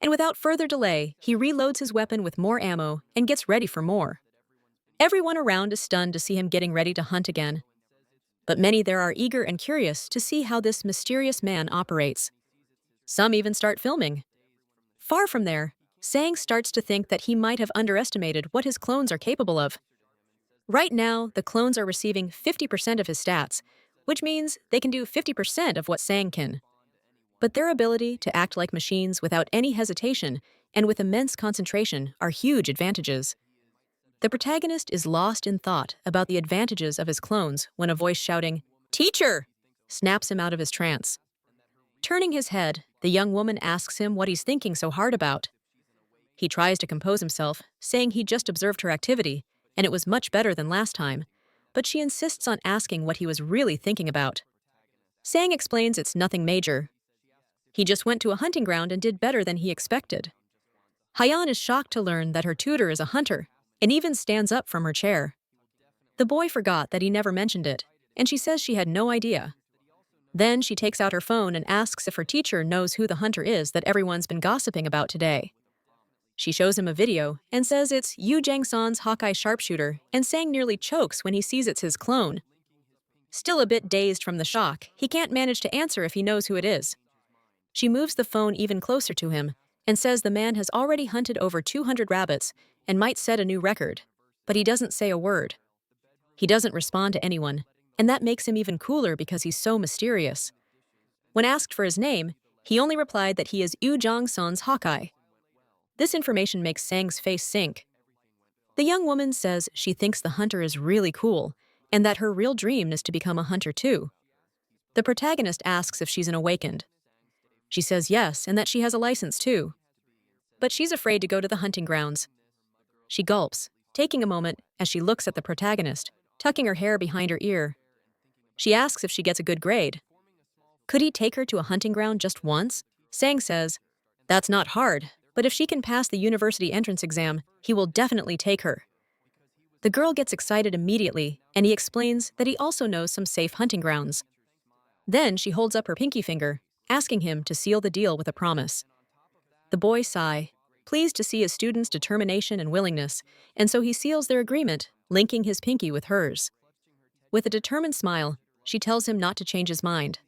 And without further delay, he reloads his weapon with more ammo and gets ready for more. Everyone around is stunned to see him getting ready to hunt again. But many there are eager and curious to see how this mysterious man operates. Some even start filming. Far from there, Sang starts to think that he might have underestimated what his clones are capable of. Right now, the clones are receiving 50% of his stats, which means they can do 50% of what Sang can. But their ability to act like machines without any hesitation and with immense concentration are huge advantages. The protagonist is lost in thought about the advantages of his clones when a voice shouting, "Teacher!" snaps him out of his trance. Turning his head, the young woman asks him what he's thinking so hard about. He tries to compose himself, saying he just observed her activity, and it was much better than last time, but she insists on asking what he was really thinking about. Sang explains it's nothing major. He just went to a hunting ground and did better than he expected. Hyeon is shocked to learn that her tutor is a hunter, and even stands up from her chair. The boy forgot that he never mentioned it, and she says she had no idea. Then she takes out her phone and asks if her teacher knows who the hunter is that everyone's been gossiping about today. She shows him a video and says it's Yoo Jang-son's Hawkeye sharpshooter, and Sang nearly chokes when he sees it's his clone. Still a bit dazed from the shock, he can't manage to answer if he knows who it is. She moves the phone even closer to him and says the man has already hunted over 200 rabbits and might set a new record, but he doesn't say a word. He doesn't respond to anyone, and that makes him even cooler because he's so mysterious. When asked for his name, he only replied that he is Yoo Jang-son's Hawkeye. This information makes Sang's face sink. The young woman says she thinks the hunter is really cool, and that her real dream is to become a hunter too. The protagonist asks if she's an Awakened. She says yes, and that she has a license too. But she's afraid to go to the hunting grounds. She gulps, taking a moment as she looks at the protagonist, tucking her hair behind her ear. She asks if she gets a good grade. Could he take her to a hunting ground just once? Sang says, that's not hard, but if she can pass the university entrance exam, he will definitely take her. The girl gets excited immediately, and he explains that he also knows some safe hunting grounds. Then she holds up her pinky finger, asking him to seal the deal with a promise. The boy sigh, pleased to see his student's determination and willingness, and so he seals their agreement, linking his pinky with hers. With a determined smile, she tells him not to change his mind.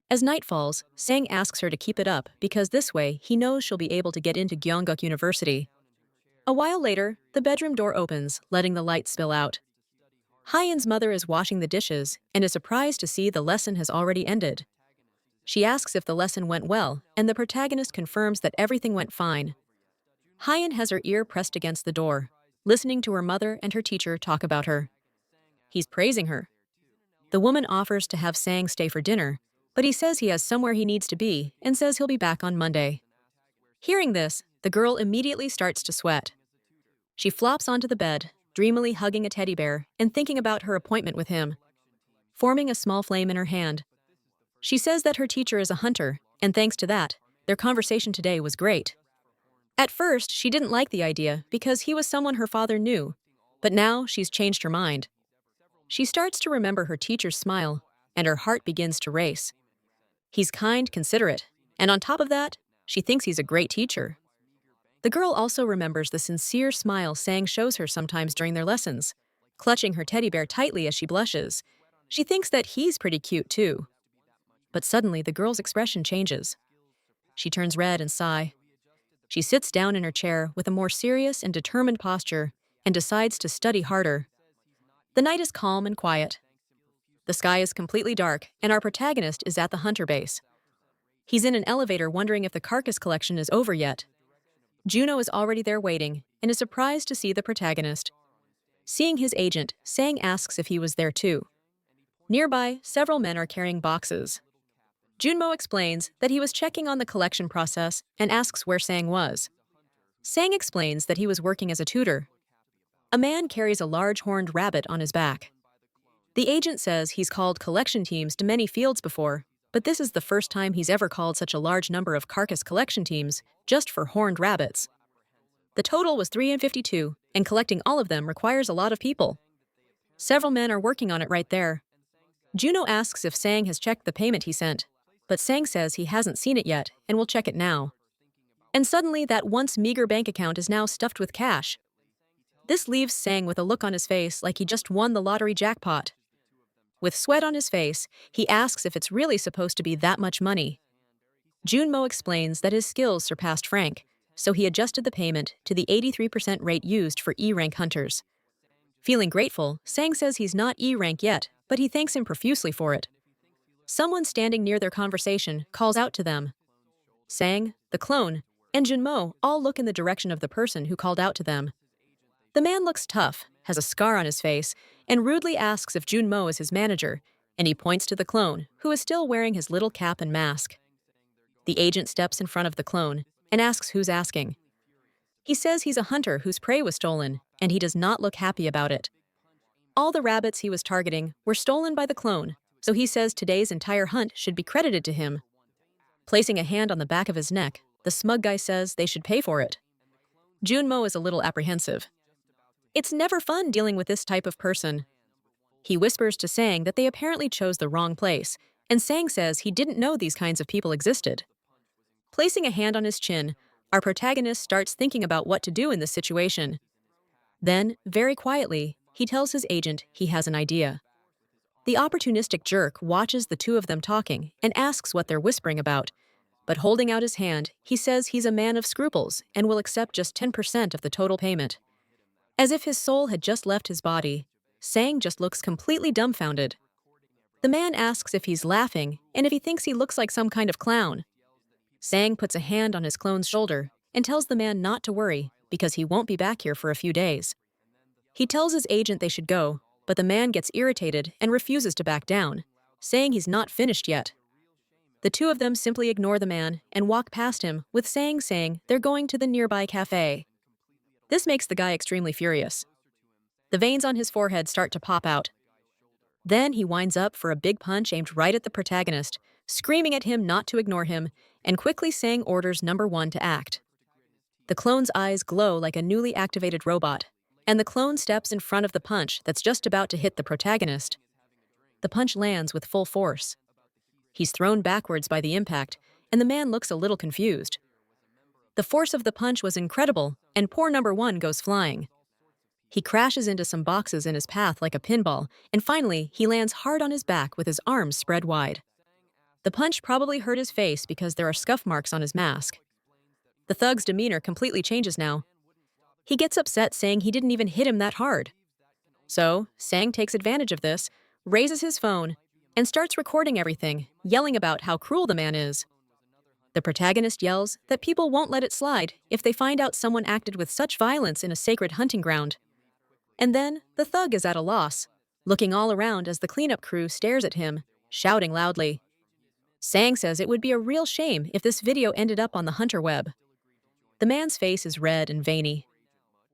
As night falls, Sang asks her to keep it up because this way he knows she'll be able to get into Gyeongguk University. A while later, the bedroom door opens, letting the light spill out. Hyeon's mother is washing the dishes and is surprised to see the lesson has already ended. She asks if the lesson went well, and the protagonist confirms that everything went fine. Hyeon has her ear pressed against the door, listening to her mother and her teacher talk about her. He's praising her. The woman offers to have Sang stay for dinner, but he says he has somewhere he needs to be and says he'll be back on Monday. Hearing this, the girl immediately starts to sweat. She flops onto the bed, dreamily hugging a teddy bear and thinking about her appointment with him, forming a small flame in her hand. She says that her teacher is a hunter, and thanks to that, their conversation today was great. At first, she didn't like the idea because he was someone her father knew, but now she's changed her mind. She starts to remember her teacher's smile, and her heart begins to race. He's kind, considerate, and on top of that, she thinks he's a great teacher. The girl also remembers the sincere smile Sang shows her sometimes during their lessons, clutching her teddy bear tightly as she blushes. She thinks that he's pretty cute too. But suddenly the girl's expression changes. She turns red and sigh. She sits down in her chair with a more serious and determined posture and decides to study harder. The night is calm and quiet. The sky is completely dark, and our protagonist is at the hunter base. He's in an elevator wondering if the carcass collection is over yet. Juno is already there waiting and is surprised to see the protagonist. Seeing his agent, Sang asks if he was there too. Nearby, several men are carrying boxes. Junmo explains that he was checking on the collection process and asks where Sang was. Sang explains that he was working as a tutor. A man carries a large horned rabbit on his back. The agent says he's called collection teams to many fields before, but this is the first time he's ever called such a large number of carcass collection teams just for horned rabbits. The total was 352, and collecting all of them requires a lot of people. Several men are working on it right there. Juno asks if Sang has checked the payment he sent, but Sang says he hasn't seen it yet and will check it now. And suddenly that once meager bank account is now stuffed with cash. This leaves Sang with a look on his face like he just won the lottery jackpot. With sweat on his face, he asks if it's really supposed to be that much money. Junmo explains that his skills surpassed Frank, so he adjusted the payment to the 83% rate used for E-rank hunters. Feeling grateful, Sang says he's not E-rank yet, but he thanks him profusely for it. Someone standing near their conversation calls out to them. Sang, the clone, and Junmo all look in the direction of the person who called out to them. The man looks tough, has a scar on his face, and rudely asks if Junmo is his manager, and he points to the clone, who is still wearing his little cap and mask. The agent steps in front of the clone and asks who's asking. He says he's a hunter whose prey was stolen, and he does not look happy about it. All the rabbits he was targeting were stolen by the clone, So he says today's entire hunt should be credited to him. Placing a hand on the back of his neck, the smug guy says they should pay for it. Junmo is a little apprehensive. It's never fun dealing with this type of person. He whispers to Sang that they apparently chose the wrong place, and Sang says he didn't know these kinds of people existed. Placing a hand on his chin, our protagonist starts thinking about what to do in this situation. Then, very quietly, he tells his agent he has an idea. The opportunistic jerk watches the two of them talking and asks what they're whispering about, but holding out his hand, he says he's a man of scruples and will accept just 10% of the total payment. As if his soul had just left his body, Sang just looks completely dumbfounded. The man asks if he's laughing and if he thinks he looks like some kind of clown. Sang puts a hand on his clone's shoulder and tells the man not to worry because he won't be back here for a few days. He tells his agent they should go, but the man gets irritated and refuses to back down, saying he's not finished yet. The two of them simply ignore the man and walk past him, with Sang saying they're going to the nearby cafe. This makes the guy extremely furious. The veins on his forehead start to pop out. Then he winds up for a big punch aimed right at the protagonist, screaming at him not to ignore him, and quickly Sang orders number 1 to act. The clone's eyes glow like a newly activated robot, and the clone steps in front of the punch that's just about to hit the protagonist. The punch lands with full force. He's thrown backwards by the impact, and the man looks a little confused. The force of the punch was incredible, and poor number 1 goes flying. He crashes into some boxes in his path like a pinball, and finally, he lands hard on his back with his arms spread wide. The punch probably hurt his face because there are scuff marks on his mask. The thug's demeanor completely changes now. He gets upset saying he didn't even hit him that hard. So, Sang takes advantage of this, raises his phone, and starts recording everything, yelling about how cruel the man is. The protagonist yells that people won't let it slide if they find out someone acted with such violence in a sacred hunting ground. And then, the thug is at a loss, looking all around as the cleanup crew stares at him, shouting loudly. Sang says it would be a real shame if this video ended up on the Hunter web. The man's face is red and veiny.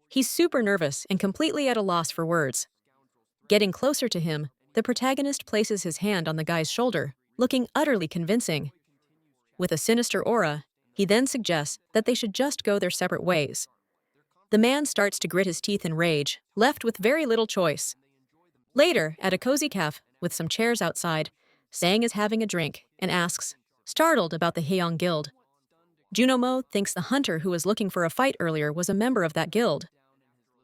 He's super nervous and completely at a loss for words. Getting closer to him, the protagonist places his hand on the guy's shoulder, looking utterly convincing. With a sinister aura, he then suggests that they should just go their separate ways. The man starts to grit his teeth in rage, left with very little choice. Later, at a cozy cafe with some chairs outside, Sang is having a drink and asks, startled about the Haeyoung Guild. Junomo thinks the hunter who was looking for a fight earlier was a member of that guild.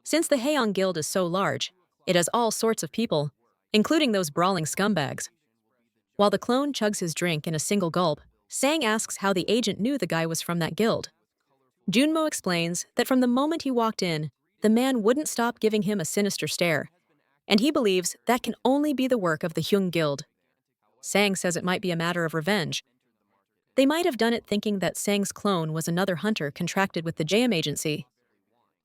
Since the Haeyoung Guild is so large, it has all sorts of people, including those brawling scumbags. While the clone chugs his drink in a single gulp, Sang asks how the agent knew the guy was from that guild. Junmo explains that from the moment he walked in, the man wouldn't stop giving him a sinister stare, and he believes that can only be the work of the Hyung Guild. Sang says it might be a matter of revenge. They might have done it thinking that Sang's clone was another hunter contracted with the JM agency.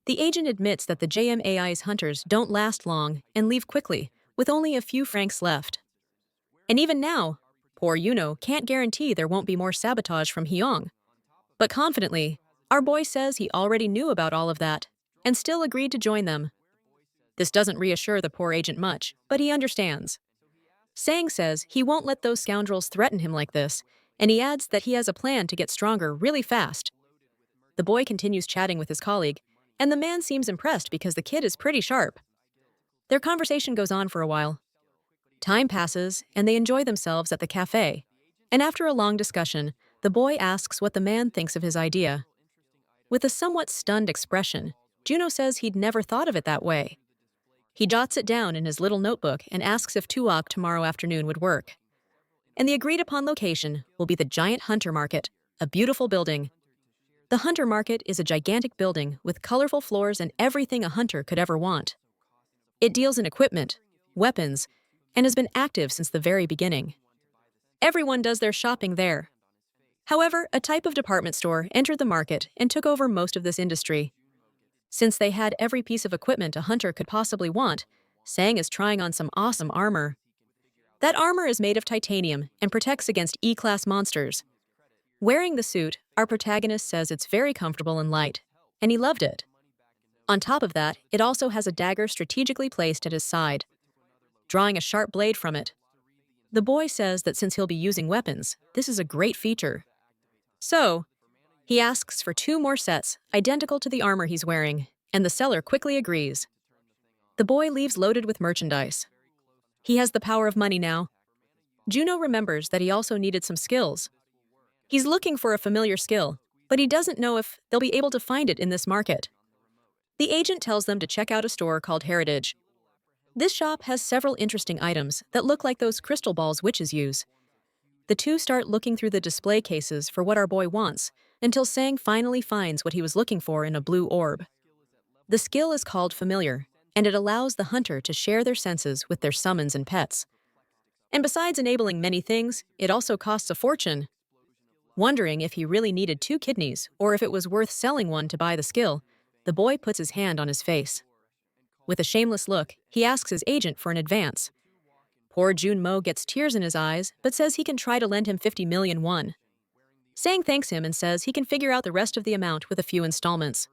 The agent admits that the JMAI's hunters don't last long and leave quickly, with only a few francs left. And even now, poor Yuno can't guarantee there won't be more sabotage from Hyung. But confidently, our boy says he already knew about all of that, and still agreed to join them. This doesn't reassure the poor agent much, but he understands. Sang says he won't let those scoundrels threaten him like this, and he adds that he has a plan to get stronger really fast. The boy continues chatting with his colleague, and the man seems impressed because the kid is pretty sharp. Their conversation goes on for a while. Time passes, and they enjoy themselves at the cafe. And after a long discussion, the boy asks what the man thinks of his idea. With a somewhat stunned expression, Juno says he'd never thought of it that way. He jots it down in his little notebook and asks if Tuok tomorrow afternoon would work. And the agreed-upon location will be the Giant Hunter Market, a beautiful building. The Hunter Market is a gigantic building with colorful floors and everything a hunter could ever want. It deals in equipment, weapons, and has been active since the very beginning. Everyone does their shopping there. However, a type of department store entered the market and took over most of this industry. Since they had every piece of equipment a hunter could possibly want, Sang is trying on some awesome armor. That armor is made of titanium and protects against E-class monsters. Wearing the suit, our protagonist says it's very comfortable and light, and he loved it. On top of that, it also has a dagger strategically placed at his side, drawing a sharp blade from it. The boy says that since he'll be using weapons, this is a great feature. So, he asks for 2 more sets, identical to the armor he's wearing, and the seller quickly agrees. The boy leaves loaded with merchandise. He has the power of money now. Juno remembers that he also needed some skills. He's looking for a familiar skill, but he doesn't know if they'll be able to find it in this market. The agent tells them to check out a store called Heritage. This shop has several interesting items that look like those crystal balls witches use. The two start looking through the display cases for what our boy wants, until Sang finally finds what he was looking for in a blue orb. The skill is called Familiar, and it allows the hunter to share their senses with their summons and pets. And besides enabling many things, it also costs a fortune. Wondering if he really needed 2 kidneys or if it was worth selling one to buy the skill, the boy puts his hand on his face. With a shameless look, he asks his agent for an advance. Poor Junmo gets tears in his eyes, but says he can try to lend him 50 million won. Sang thanks him and says he can figure out the rest of the amount with a few installments.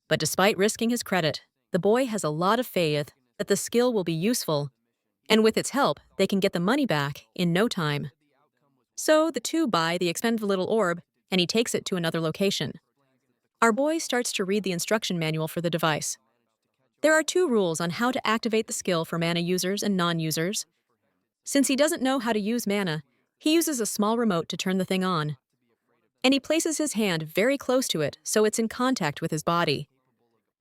But despite risking his credit, the boy has a lot of faith that the skill will be useful, and with its help, they can get the money back in no time. So the two buy the expendable little orb, and he takes it to another location. Our boy starts to read the instruction manual for the device. There are 2 rules on how to activate the skill for mana users and non-users. Since he doesn't know how to use mana, he uses a small remote to turn the thing on. And he places his hand very close to it so it's in contact with his body.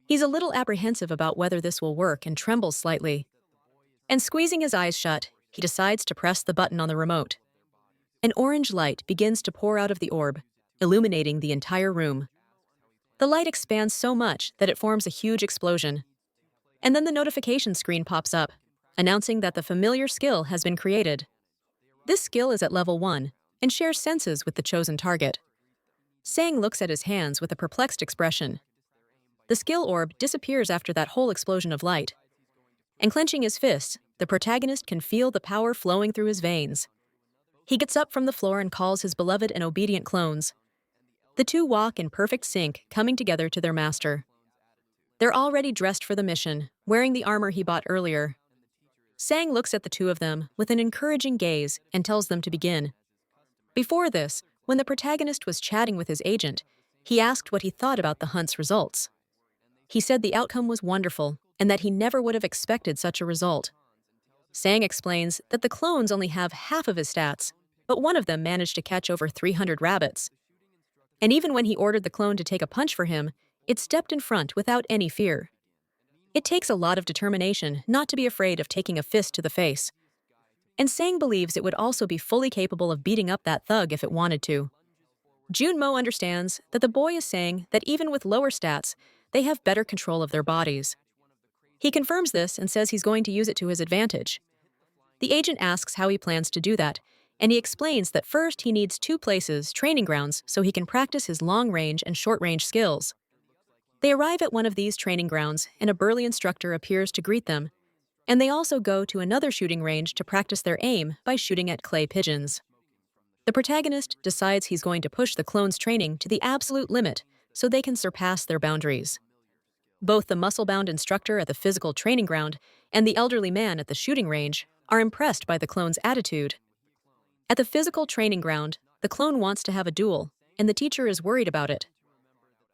He's a little apprehensive about whether this will work and trembles slightly. And squeezing his eyes shut, he decides to press the button on the remote. An orange light begins to pour out of the orb, illuminating the entire room. The light expands so much that it forms a huge explosion. And then the notification screen pops up, announcing that the familiar skill has been created. This skill is at level 1 and shares senses with the chosen target. Sang looks at his hands with a perplexed expression. The skill orb disappears after that whole explosion of light. And clenching his fists, the protagonist can feel the power flowing through his veins. He gets up from the floor and calls his beloved and obedient clones. The two walk in perfect sync, coming together to their master. They're already dressed for the mission, wearing the armor he bought earlier. Sang looks at the 2 of them with an encouraging gaze and tells them to begin. Before this, when the protagonist was chatting with his agent, he asked what he thought about the hunt's results. He said the outcome was wonderful and that he never would have expected such a result. Sang explains that the clones only have half of his stats, but one of them managed to catch over 300 rabbits. And even when he ordered the clone to take a punch for him, it stepped in front without any fear. It takes a lot of determination not to be afraid of taking a fist to the face. And Sang believes it would also be fully capable of beating up that thug if it wanted to. Junmo understands that the boy is saying that even with lower stats, they have better control of their bodies. He confirms this and says he's going to use it to his advantage. The agent asks how he plans to do that, and he explains that first he needs 2 places, training grounds, so he can practice his long-range and short-range skills. They arrive at one of these training grounds, and a burly instructor appears to greet them, and they also go to another shooting range to practice their aim by shooting at clay pigeons. The protagonist decides he's going to push the clones' training to the absolute limit so they can surpass their boundaries. Both the muscle-bound instructor at the physical training ground and the elderly man at the shooting range are impressed by the clone's attitude. At the physical training ground, the clone wants to have a duel, and the teacher is worried about it.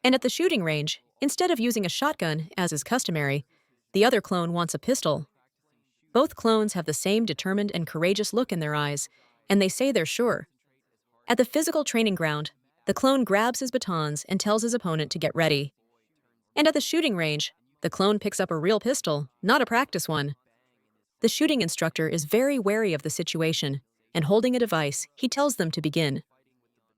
And at the shooting range, instead of using a shotgun, as is customary, the other clone wants a pistol. Both clones have the same determined and courageous look in their eyes, and they say they're sure. At the physical training ground, the clone grabs his batons and tells his opponent to get ready. And at the shooting range, the clone picks up a real pistol, not a practice one. The shooting instructor is very wary of the situation, and holding a device, he tells them to begin.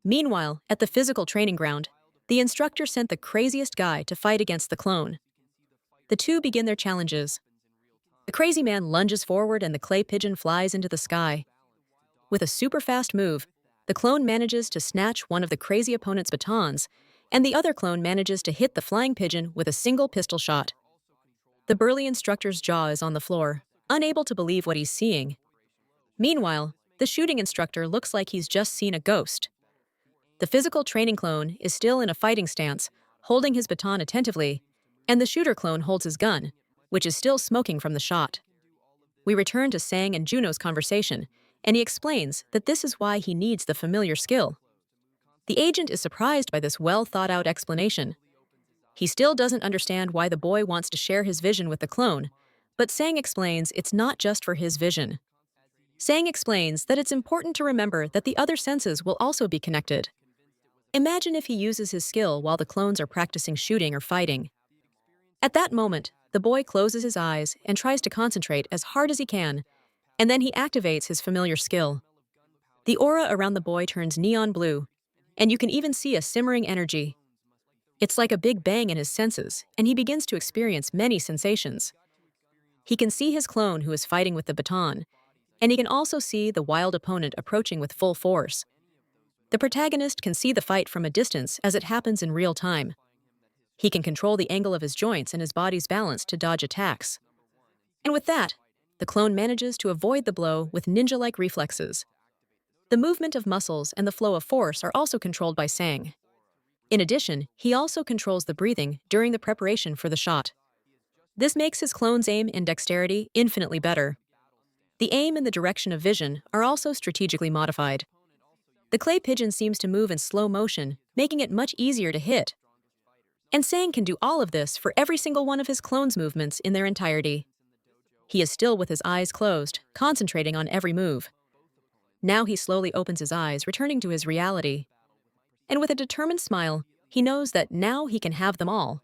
Meanwhile, at the physical training ground, the instructor sent the craziest guy to fight against the clone. The two begin their challenges. The crazy man lunges forward and the clay pigeon flies into the sky. With a super fast move, the clone manages to snatch one of the crazy opponent's batons, and the other clone manages to hit the flying pigeon with a single pistol shot. The burly instructor's jaw is on the floor, unable to believe what he's seeing. Meanwhile, the shooting instructor looks like he's just seen a ghost. The physical training clone is still in a fighting stance, holding his baton attentively, and the shooter clone holds his gun, which is still smoking from the shot. We return to Sang and Juno's conversation, and he explains that this is why he needs the familiar skill. The agent is surprised by this well-thought-out explanation. He still doesn't understand why the boy wants to share his vision with the clone, but Sang explains it's not just for his vision. Sang explains that it's important to remember that the other senses will also be connected. Imagine if he uses his skill while the clones are practicing shooting or fighting. At that moment, the boy closes his eyes and tries to concentrate as hard as he can, and then he activates his familiar skill. The aura around the boy turns neon blue, and you can even see a simmering energy. It's like a big bang in his senses, and he begins to experience many sensations. He can see his clone who is fighting with the baton, and he can also see the wild opponent approaching with full force. The protagonist can see the fight from a distance as it happens in real time. He can control the angle of his joints and his body's balance to dodge attacks. And with that, the clone manages to avoid the blow with ninja-like reflexes. The movement of muscles and the flow of force are also controlled by Sang. In addition, he also controls the breathing during the preparation for the shot. This makes his clone's aim and dexterity infinitely better. The aim and the direction of vision are also strategically modified. The clay pigeon seems to move in slow motion, making it much easier to hit. And Sang can do all of this for every single one of his clone's movements in their entirety. He is still with his eyes closed, concentrating on every move. Now he slowly opens his eyes, returning to his reality. And with a determined smile, he knows that now he can have them all.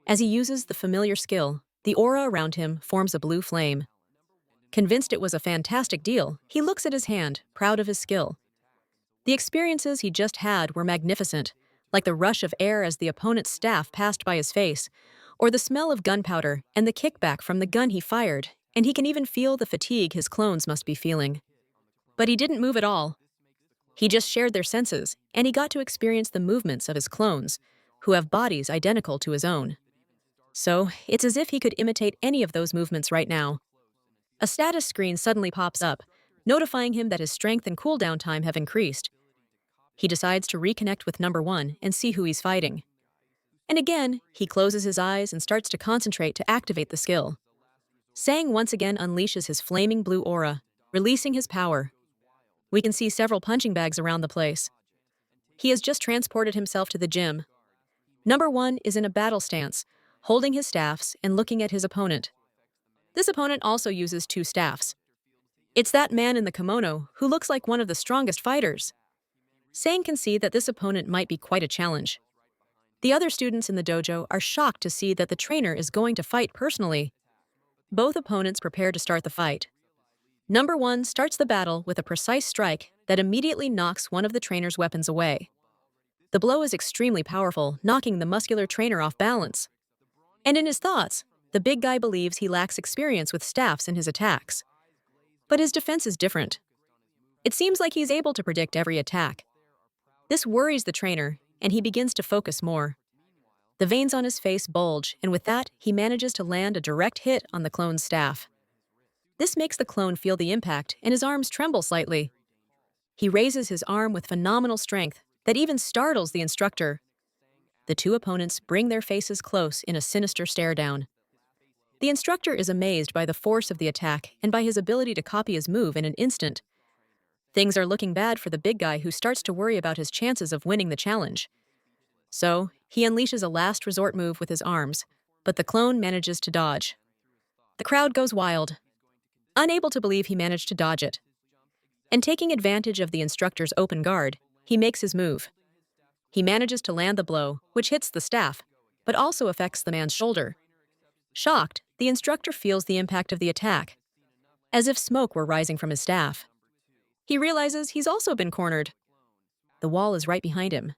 As he uses the familiar skill, the aura around him forms a blue flame. Convinced it was a fantastic deal, he looks at his hand, proud of his skill. The experiences he just had were magnificent, like the rush of air as the opponent's staff passed by his face, or the smell of gunpowder and the kickback from the gun he fired, and he can even feel the fatigue his clones must be feeling. But he didn't move at all. He just shared their senses, and he got to experience the movements of his clones, who have bodies identical to his own. So, it's as if he could imitate any of those movements right now. A status screen suddenly pops up, notifying him that his strength and cooldown time have increased. He decides to reconnect with number 1 and see who he's fighting. And again, he closes his eyes and starts to concentrate to activate the skill. Sang once again unleashes his flaming blue aura, releasing his power. We can see several punching bags around the place. He has just transported himself to the gym. Number 1 is in a battle stance, holding his staffs and looking at his opponent. This opponent also uses 2 staffs. It's that man in the kimono who looks like one of the strongest fighters. Sang can see that this opponent might be quite a challenge. The other students in the dojo are shocked to see that the trainer is going to fight personally. Both opponents prepare to start the fight. Number 1 starts the battle with a precise strike that immediately knocks one of the trainer's weapons away. The blow is extremely powerful, knocking the muscular trainer off balance. And in his thoughts, the big guy believes he lacks experience with staffs in his attacks. But his defense is different. It seems like he's able to predict every attack. This worries the trainer, and he begins to focus more. The veins on his face bulge, and with that, he manages to land a direct hit on the clone's staff. This makes the clone feel the impact, and his arms tremble slightly. He raises his arm with phenomenal strength that even startles the instructor. The 2 opponents bring their faces close in a sinister stare-down. The instructor is amazed by the force of the attack and by his ability to copy his move in an instant. Things are looking bad for the big guy, who starts to worry about his chances of winning the challenge. So, he unleashes a last resort move with his arms, but the clone manages to dodge. The crowd goes wild, unable to believe he managed to dodge it. And taking advantage of the instructor's open guard, he makes his move. He manages to land the blow, which hits the staff, but also affects the man's shoulder. Shocked, the instructor feels the impact of the attack, as if smoke were rising from his staff. He realizes he's also been cornered. The wall is right behind him.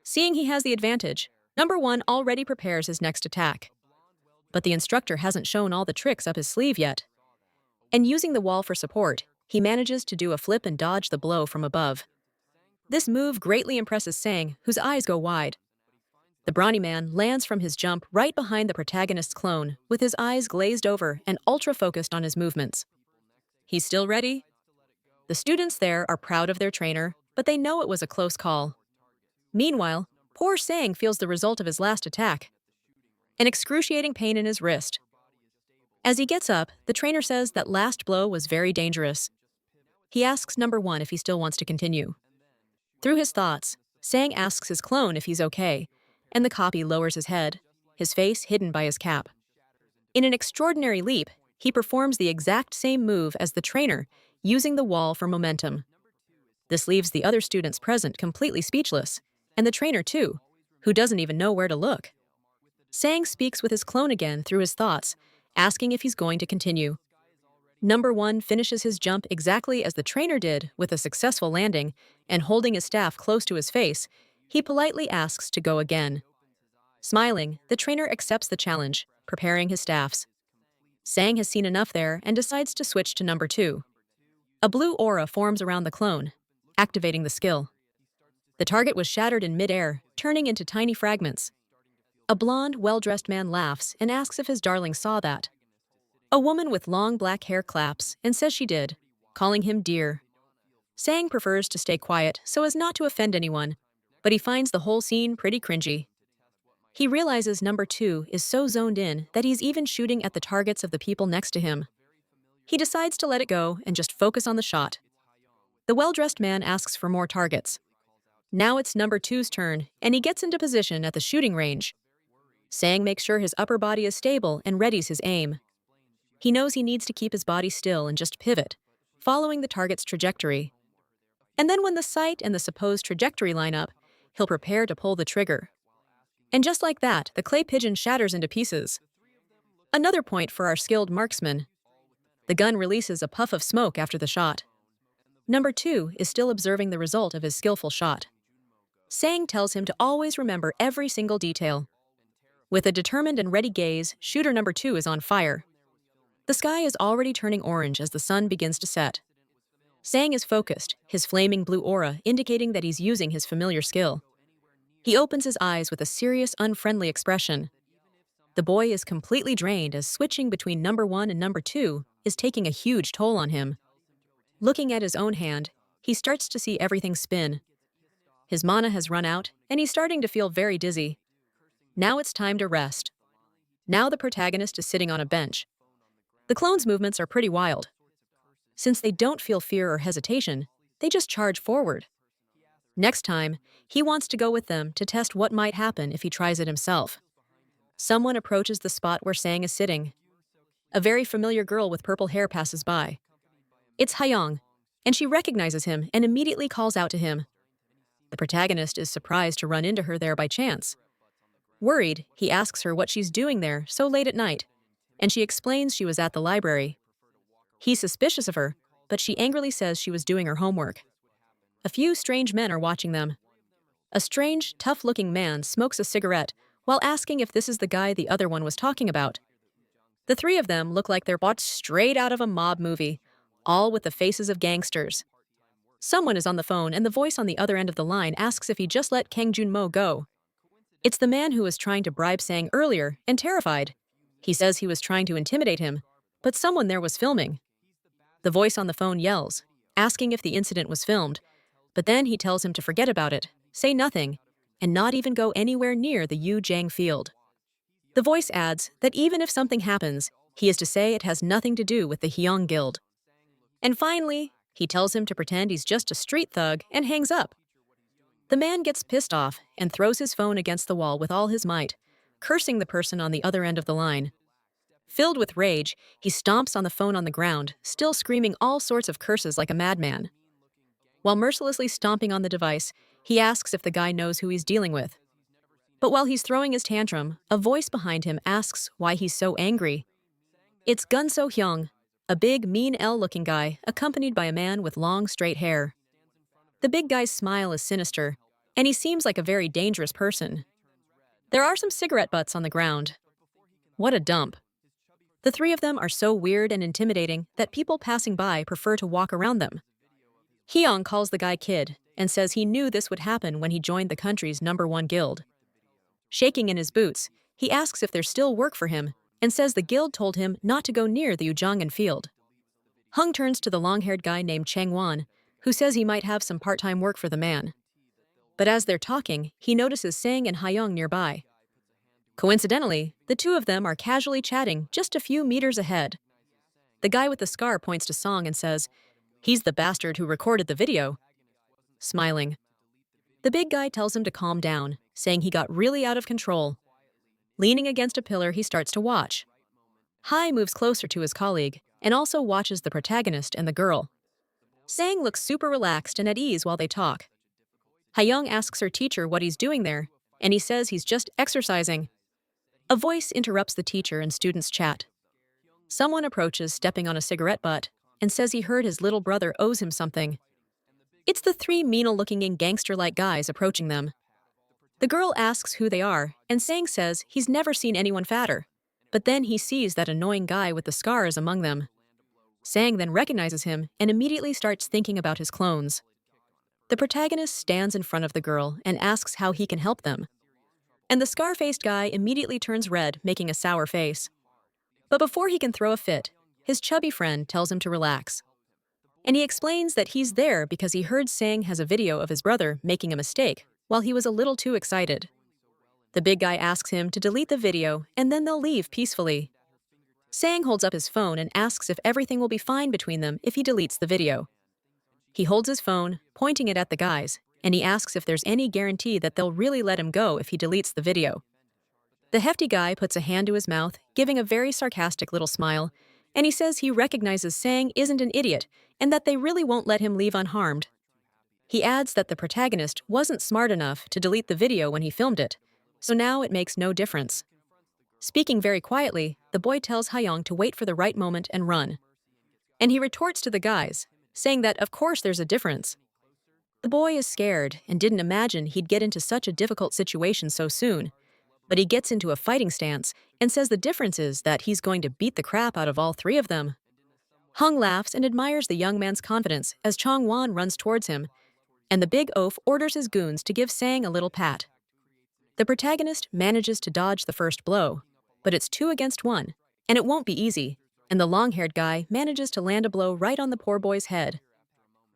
Seeing he has the advantage, number 1 already prepares his next attack. But the instructor hasn't shown all the tricks up his sleeve yet. And using the wall for support, he manages to do a flip and dodge the blow from above. This move greatly impresses Sang, whose eyes go wide. The brawny man lands from his jump right behind the protagonist's clone, with his eyes glazed over and ultra-focused on his movements. He's still ready? The students there are proud of their trainer, but they know it was a close call. Meanwhile, poor Sang feels the result of his last attack, an excruciating pain in his wrist. As he gets up, the trainer says that last blow was very dangerous. He asks number 1 if he still wants to continue. Through his thoughts, Sang asks his clone if he's okay, and the copy lowers his head, his face hidden by his cap. In an extraordinary leap, he performs the exact same move as the trainer, using the wall for momentum. This leaves the other students present completely speechless, and the trainer too, who doesn't even know where to look. Sang speaks with his clone again through his thoughts, asking if he's going to continue. Number 1 finishes his jump exactly as the trainer did, with a successful landing, and holding his staff close to his face, he politely asks to go again. Smiling, the trainer accepts the challenge, preparing his staffs. Sang has seen enough there and decides to switch to number 2. A blue aura forms around the clone, activating the skill. The target was shattered in midair, turning into tiny fragments. A blond, well-dressed man laughs and asks if his darling saw that. A woman with long black hair claps and says she did, calling him dear. Sang prefers to stay quiet so as not to offend anyone, but he finds the whole scene pretty cringy. He realizes number 2 is so zoned in that he's even shooting at the targets of the people next to him. He decides to let it go and just focus on the shot. The well-dressed man asks for more targets. Now it's number 2's turn, and he gets into position at the shooting range. Sang makes sure his upper body is stable and readies his aim. He knows he needs to keep his body still and just pivot, following the target's trajectory. And then when the sight and the supposed trajectory line up, he'll prepare to pull the trigger. And just like that, the clay pigeon shatters into pieces. Another point for our skilled marksman. The gun releases a puff of smoke after the shot. Number 2 is still observing the result of his skillful shot. Sang tells him to always remember every single detail. With a determined and ready gaze, shooter number 2 is on fire. The sky is already turning orange as the sun begins to set. Sang is focused, his flaming blue aura indicating that he's using his familiar skill. He opens his eyes with a serious, unfriendly expression. The boy is completely drained as switching between number 1 and number 2 is taking a huge toll on him. Looking at his own hand, he starts to see everything spin. His mana has run out, and he's starting to feel very dizzy. Now it's time to rest. Now the protagonist is sitting on a bench. The clone's movements are pretty wild. Since they don't feel fear or hesitation, they just charge forward. Next time, he wants to go with them to test what might happen if he tries it himself. Someone approaches the spot where Sang is sitting. A very familiar girl with purple hair passes by. It's Hyung, and she recognizes him and immediately calls out to him. The protagonist is surprised to run into her there by chance. Worried, he asks her what she's doing there so late at night, and she explains she was at the library. He's suspicious of her, but she angrily says she was doing her homework. A few strange men are watching them. A strange, tough-looking man smokes a cigarette while asking if this is the guy the other one was talking about. The 3 of them look like they're bought straight out of a mob movie, all with the faces of gangsters. Someone is on the phone, and the voice on the other end of the line asks if he just let Kang Jun-mo go. It's the man who was trying to bribe Sang earlier and terrified. He says he was trying to intimidate him, but someone there was filming. The voice on the phone yells, asking if the incident was filmed, but then he tells him to forget about it, say nothing, and not even go anywhere near the Yu Jiang field. The voice adds that even if something happens, he is to say it has nothing to do with the Hyung Guild. And finally, he tells him to pretend he's just a street thug and hangs up. The man gets pissed off and throws his phone against the wall with all his might, cursing the person on the other end of the line. Filled with rage, he stomps on the phone on the ground, still screaming all sorts of curses like a madman. While mercilessly stomping on the device, he asks if the guy knows who he's dealing with. But while he's throwing his tantrum, a voice behind him asks why he's so angry. It's Gunso Hyung, a big, mean L-looking guy, accompanied by a man with long, straight hair. The big guy's smile is sinister, and he seems like a very dangerous person. There are some cigarette butts on the ground. What a dump. The 3 of them are so weird and intimidating that people passing by prefer to walk around them. Hyung calls the guy kid and says he knew this would happen when he joined the country's number 1 guild. Shaking in his boots, he asks if there's still work for him and says the guild told him not to go near the Ujangan field. Hung turns to the long-haired guy named Chang Wan, who says he might have some part-time work for the man. But as they're talking, he notices Sang and Hyung nearby. Coincidentally, the 2 of them are casually chatting just a few meters ahead. The guy with the scar points to Song and says, He's the bastard who recorded the video. Smiling. The big guy tells him to calm down, saying he got really out of control. Leaning against a pillar, he starts to watch. Hai moves closer to his colleague and also watches the protagonist and the girl. Sang looks super relaxed and at ease while they talk. Hayoung asks her teacher what he's doing there, and he says he's just exercising. A voice interrupts the teacher and students' chat. Someone approaches, stepping on a cigarette butt, and says he heard his little brother owes him something. It's the three mean-looking and gangster-like guys approaching them. The girl asks who they are, and Sang says he's never seen anyone fatter. But then he sees that annoying guy with the scars among them. Sang then recognizes him and immediately starts thinking about his clones. The protagonist stands in front of the girl and asks how he can help them. And the scar-faced guy immediately turns red, making a sour face. But before he can throw a fit, his chubby friend tells him to relax. And he explains that he's there because he heard Sang has a video of his brother making a mistake while he was a little too excited. The big guy asks him to delete the video and then they'll leave peacefully. Sang holds up his phone and asks if everything will be fine between them if he deletes the video. He holds his phone, pointing it at the guys, and he asks if there's any guarantee that they'll really let him go if he deletes the video. The hefty guy puts a hand to his mouth, giving a very sarcastic little smile, and he says he recognizes Sang isn't an idiot and that they really won't let him leave unharmed. He adds that the protagonist wasn't smart enough to delete the video when he filmed it, so now it makes no difference. Speaking very quietly, the boy tells Hayoung to wait for the right moment and run. And he retorts to the guys, saying that of course there's a difference. The boy is scared and didn't imagine he'd get into such a difficult situation so soon, but he gets into a fighting stance and says the difference is that he's going to beat the crap out of all three of them. Hung laughs and admires the young man's confidence as Chong-won runs towards him, and the big oaf orders his goons to give Sang a little pat. The protagonist manages to dodge the first blow, but it's 2 against 1, and it won't be easy, and the long-haired guy manages to land a blow right on the poor boy's head.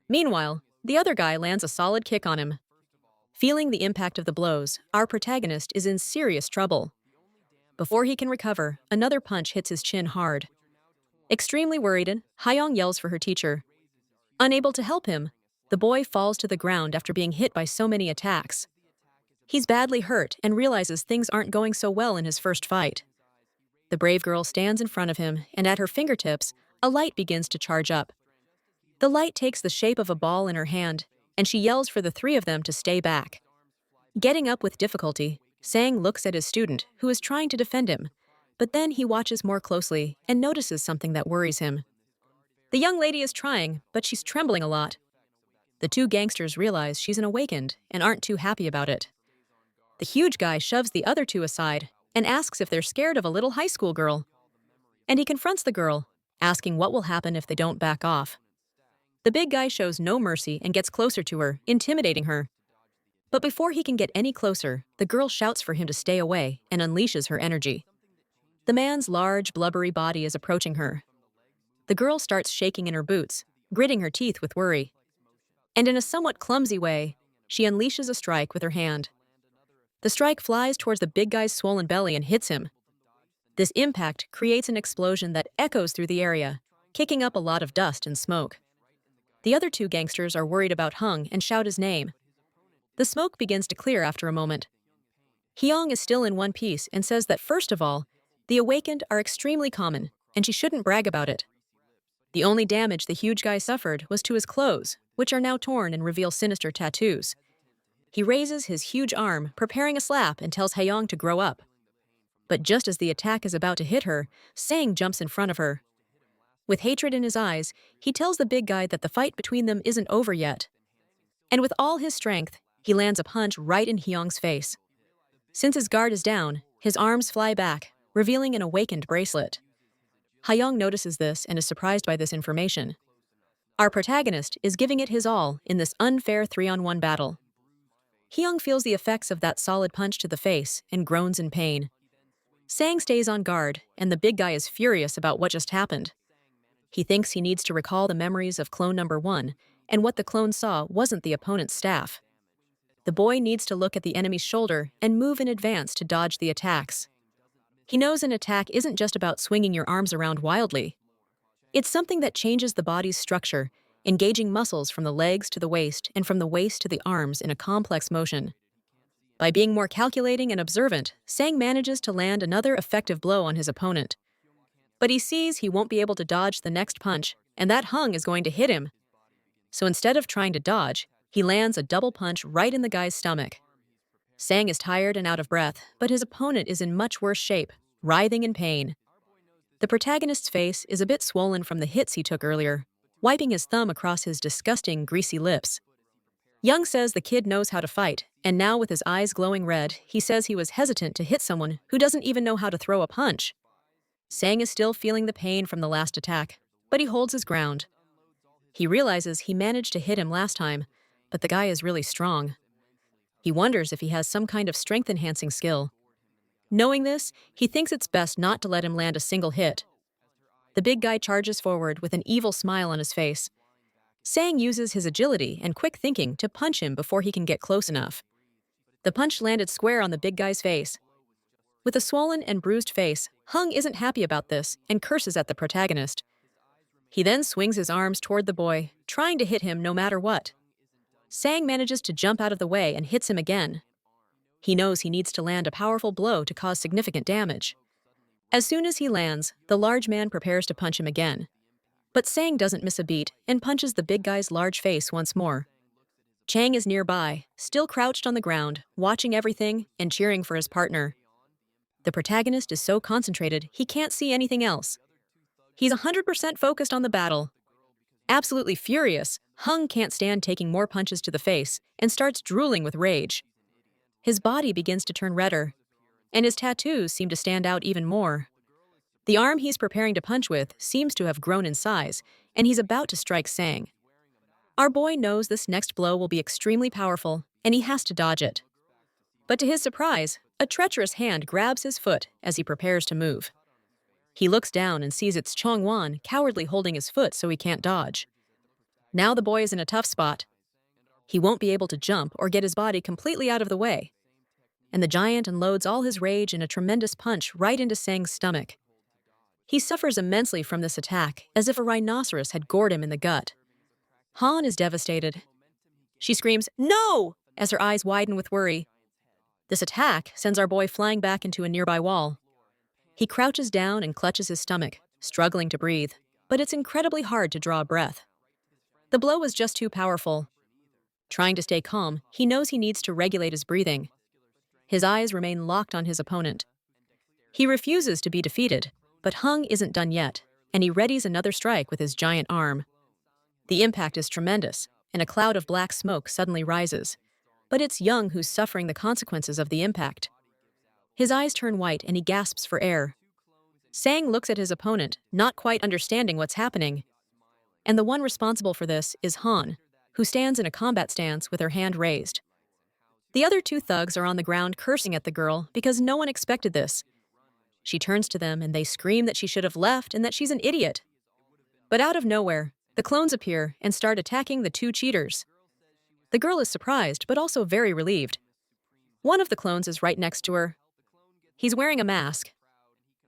Meanwhile, the other guy lands a solid kick on him. Feeling the impact of the blows, our protagonist is in serious trouble. Before he can recover, another punch hits his chin hard. Extremely worried, Hayoung yells for her teacher. Unable to help him, the boy falls to the ground after being hit by so many attacks. He's badly hurt and realizes things aren't going so well in his first fight. The brave girl stands in front of him, and at her fingertips, a light begins to charge up. The light takes the shape of a ball in her hand, and she yells for the three of them to stay back. Getting up with difficulty, Sang looks at his student, who is trying to defend him, but then he watches more closely and notices something that worries him. The young lady is trying, but she's trembling a lot. The two gangsters realize she's an awakened and aren't too happy about it. The huge guy shoves the other two aside and asks if they're scared of a little high school girl. And he confronts the girl, asking what will happen if they don't back off. The big guy shows no mercy and gets closer to her, intimidating her. But before he can get any closer, the girl shouts for him to stay away and unleashes her energy. The man's large, blubbery body is approaching her. The girl starts shaking in her boots, gritting her teeth with worry. And in a somewhat clumsy way, she unleashes a strike with her hand. The strike flies towards the big guy's swollen belly and hits him. This impact creates an explosion that echoes through the area, kicking up a lot of dust and smoke. The other two gangsters are worried about Hung and shout his name. The smoke begins to clear after a moment. Hyung is still in one piece and says that first of all, the awakened are extremely common, and she shouldn't brag about it. The only damage the huge guy suffered was to his clothes, which are now torn and reveal sinister tattoos. He raises his huge arm, preparing a slap, and tells Hayoung to grow up. But just as the attack is about to hit her, Sang jumps in front of her. With hatred in his eyes, he tells the big guy that the fight between them isn't over yet. And with all his strength, he lands a punch right in Hyung's face. Since his guard is down, his arms fly back, revealing an awakened bracelet. Hayoung notices this and is surprised by this information. Our protagonist is giving it his all in this unfair 3-on-1 battle. Hyung feels the effects of that solid punch to the face and groans in pain. Sang stays on guard, and the big guy is furious about what just happened. He thinks he needs to recall the memories of clone number 1, and what the clone saw wasn't the opponent's staff. The boy needs to look at the enemy's shoulder and move in advance to dodge the attacks. He knows an attack isn't just about swinging your arms around wildly. It's something that changes the body's structure engaging muscles from the legs to the waist and from the waist to the arms in a complex motion. By being more calculating and observant, Sang manages to land another effective blow on his opponent. But he sees he won't be able to dodge the next punch, and that Hung is going to hit him. So instead of trying to dodge, he lands a double punch right in the guy's stomach. Sang is tired and out of breath, but his opponent is in much worse shape, writhing in pain. The protagonist's face is a bit swollen from the hits he took earlier, wiping his thumb across his disgusting, greasy lips. Young says the kid knows how to fight, and now with his eyes glowing red, he says he was hesitant to hit someone who doesn't even know how to throw a punch. Sang is still feeling the pain from the last attack, but he holds his ground. He realizes he managed to hit him last time, but the guy is really strong. He wonders if he has some kind of strength-enhancing skill. Knowing this, he thinks it's best not to let him land a single hit. The big guy charges forward with an evil smile on his face. Sang uses his agility and quick thinking to punch him before he can get close enough. The punch landed square on the big guy's face. With a swollen and bruised face, Hung isn't happy about this and curses at the protagonist. He then swings his arms toward the boy, trying to hit him no matter what. Sang manages to jump out of the way and hits him again. He knows he needs to land a powerful blow to cause significant damage. As soon as he lands, the large man prepares to punch him again. But Sang doesn't miss a beat and punches the big guy's large face once more. Chang is nearby, still crouched on the ground, watching everything and cheering for his partner. The protagonist is so concentrated he can't see anything else. He's 100% focused on the battle. Absolutely furious, Hung can't stand taking more punches to the face and starts drooling with rage. His body begins to turn redder, and his tattoos seem to stand out even more. The arm he's preparing to punch with seems to have grown in size, and he's about to strike Sang. Our boy knows this next blow will be extremely powerful, and he has to dodge it. But to his surprise, a treacherous hand grabs his foot as he prepares to move. He looks down and sees it's Chong-Wan cowardly holding his foot so he can't dodge. Now the boy is in a tough spot. He won't be able to jump or get his body completely out of the way. And the giant unloads all his rage in a tremendous punch right into Sang's stomach. He suffers immensely from this attack, as if a rhinoceros had gored him in the gut. Han is devastated. She screams, "No!" as her eyes widen with worry. This attack sends our boy flying back into a nearby wall. He crouches down and clutches his stomach, struggling to breathe, but it's incredibly hard to draw a breath. The blow was just too powerful. Trying to stay calm, he knows he needs to regulate his breathing. His eyes remain locked on his opponent. He refuses to be defeated, but Hung isn't done yet, and he readies another strike with his giant arm. The impact is tremendous, and a cloud of black smoke suddenly rises. But it's Young who's suffering the consequences of the impact. His eyes turn white and he gasps for air. Sang looks at his opponent, not quite understanding what's happening. And the one responsible for this is Han, who stands in a combat stance with her hand raised. The other two thugs are on the ground cursing at the girl because no one expected this. She turns to them and they scream that she should have left and that she's an idiot. But out of nowhere, the clones appear and start attacking the two cheaters. The girl is surprised, but also very relieved. One of the clones is right next to her. He's wearing a mask.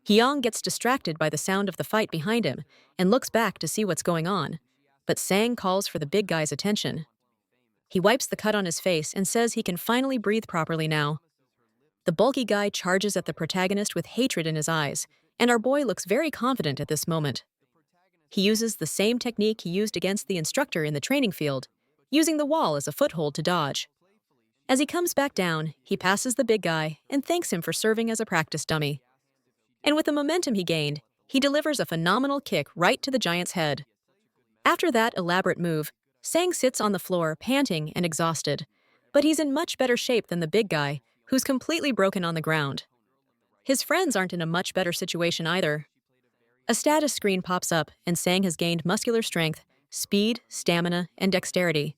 Hyung gets distracted by the sound of the fight behind him and looks back to see what's going on, but Sang calls for the big guy's attention. He wipes the cut on his face and says he can finally breathe properly now. The bulky guy charges at the protagonist with hatred in his eyes, and our boy looks very confident at this moment. He uses the same technique he used against the instructor in the training field, using the wall as a foothold to dodge. As he comes back down, he passes the big guy and thanks him for serving as a practice dummy. And with the momentum he gained, he delivers a phenomenal kick right to the giant's head. After that elaborate move, Sang sits on the floor, panting and exhausted, but he's in much better shape than the big guy, who's completely broken on the ground. His friends aren't in a much better situation either. A status screen pops up, and Sang has gained muscular strength, speed, stamina, and dexterity.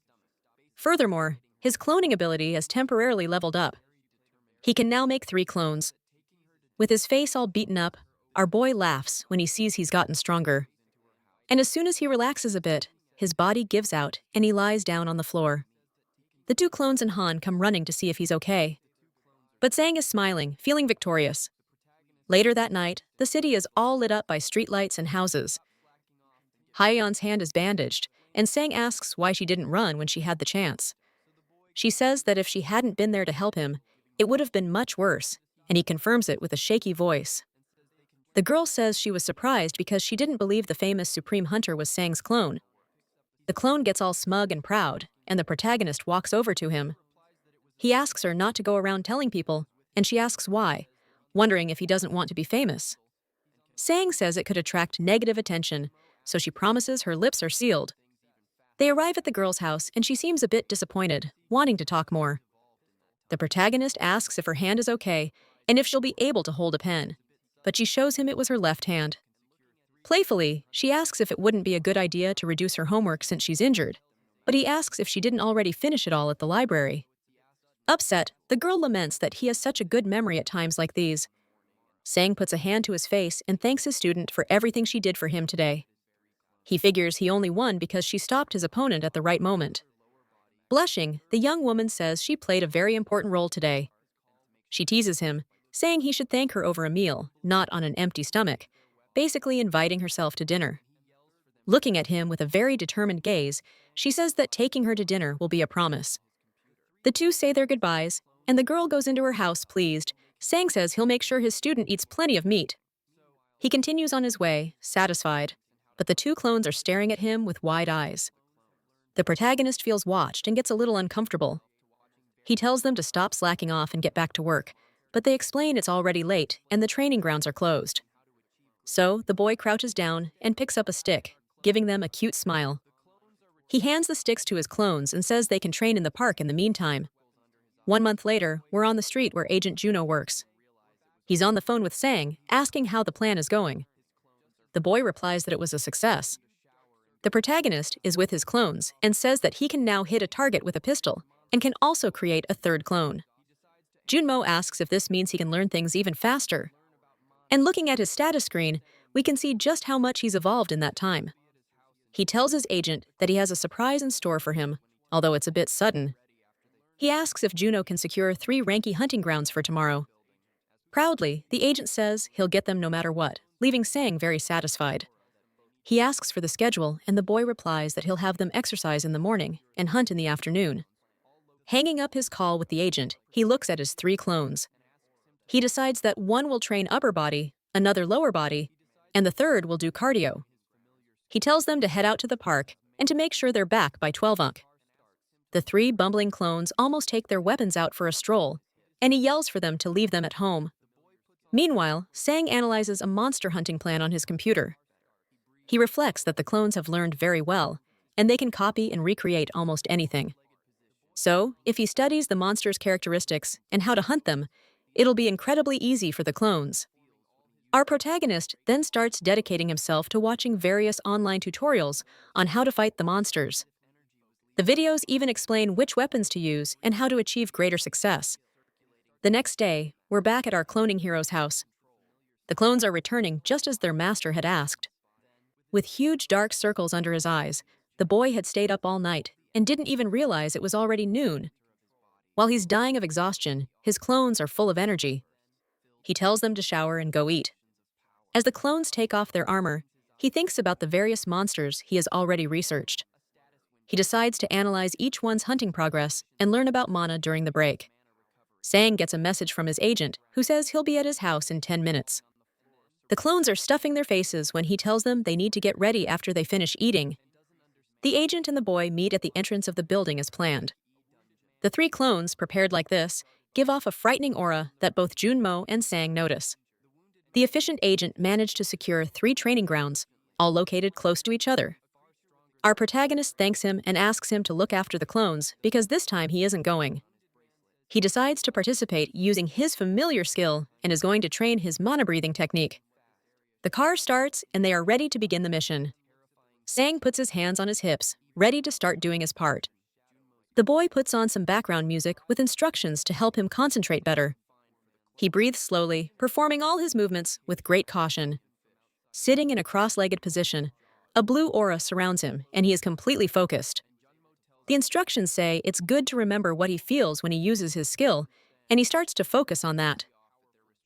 Furthermore, his cloning ability has temporarily leveled up. He can now make 3 clones. With his face all beaten up, our boy laughs when he sees he's gotten stronger. And as soon as he relaxes a bit, his body gives out and he lies down on the floor. The 2 clones and Han come running to see if he's okay. But Sang is smiling, feeling victorious. Later that night, the city is all lit up by streetlights and houses. Hyeon's hand is bandaged, and Sang asks why she didn't run when she had the chance. She says that if she hadn't been there to help him, it would have been much worse, and he confirms it with a shaky voice. The girl says she was surprised because she didn't believe the famous Supreme Hunter was Sang's clone. The clone gets all smug and proud, and the protagonist walks over to him. He asks her not to go around telling people, and she asks why, wondering if he doesn't want to be famous. Sang says it could attract negative attention, so she promises her lips are sealed. They arrive at the girl's house, and she seems a bit disappointed, wanting to talk more. The protagonist asks if her hand is okay and if she'll be able to hold a pen, but she shows him it was her left hand. Playfully, she asks if it wouldn't be a good idea to reduce her homework since she's injured, but he asks if she didn't already finish it all at the library. Upset, the girl laments that he has such a good memory at times like these. Sang puts a hand to his face and thanks his student for everything she did for him today. He figures he only won because she stopped his opponent at the right moment. Blushing, the young woman says she played a very important role today. She teases him, saying he should thank her over a meal, not on an empty stomach, basically inviting herself to dinner. Looking at him with a very determined gaze, she says that taking her to dinner will be a promise. The two say their goodbyes, and the girl goes into her house pleased. Sang says he'll make sure his student eats plenty of meat. He continues on his way, satisfied, but the two clones are staring at him with wide eyes. The protagonist feels watched and gets a little uncomfortable. He tells them to stop slacking off and get back to work, but they explain it's already late and the training grounds are closed. So the boy crouches down and picks up a stick, giving them a cute smile. He hands the sticks to his clones and says they can train in the park in the meantime. 1 month later, we're on the street where Agent Juno works. He's on the phone with Sang, asking how the plan is going. The boy replies that it was a success. The protagonist is with his clones and says that he can now hit a target with a pistol and can also create a third clone. Junmo asks if this means he can learn things even faster. And looking at his status screen, we can see just how much he's evolved in that time. He tells his agent that he has a surprise in store for him, although it's a bit sudden. He asks if Juno can secure 3 ranky hunting grounds for tomorrow. Proudly, the agent says he'll get them no matter what, leaving Sang very satisfied. He asks for the schedule, and the boy replies that he'll have them exercise in the morning and hunt in the afternoon. Hanging up his call with the agent, he looks at his 3 clones. He decides that one will train upper body, another lower body, and the third will do cardio. He tells them to head out to the park and to make sure they're back by 12 The 3 bumbling clones almost take their weapons out for a stroll, and he yells for them to leave them at home. Meanwhile, Sang analyzes a monster hunting plan on his computer. He reflects that the clones have learned very well, and they can copy and recreate almost anything. So, if he studies the monster's characteristics and how to hunt them, it'll be incredibly easy for the clones. Our protagonist then starts dedicating himself to watching various online tutorials on how to fight the monsters. The videos even explain which weapons to use and how to achieve greater success. The next day, we're back at our cloning hero's house. The clones are returning just as their master had asked. With huge dark circles under his eyes, the boy had stayed up all night and didn't even realize it was already noon. While he's dying of exhaustion, his clones are full of energy. He tells them to shower and go eat. As the clones take off their armor, he thinks about the various monsters he has already researched. He decides to analyze each one's hunting progress and learn about mana during the break. Sang gets a message from his agent, who says he'll be at his house in 10 minutes. The clones are stuffing their faces when he tells them they need to get ready after they finish eating. The agent and the boy meet at the entrance of the building as planned. The 3 clones, prepared like this, give off a frightening aura that both Junmo and Sang notice. The efficient agent managed to secure 3 training grounds, all located close to each other. Our protagonist thanks him and asks him to look after the clones because this time he isn't going. He decides to participate using his familiar skill and is going to train his mana-breathing technique. The car starts and they are ready to begin the mission. Sang puts his hands on his hips, ready to start doing his part. The boy puts on some background music with instructions to help him concentrate better. He breathes slowly, performing all his movements with great caution. Sitting in a cross-legged position, a blue aura surrounds him and he is completely focused. The instructions say it's good to remember what he feels when he uses his skill, and he starts to focus on that.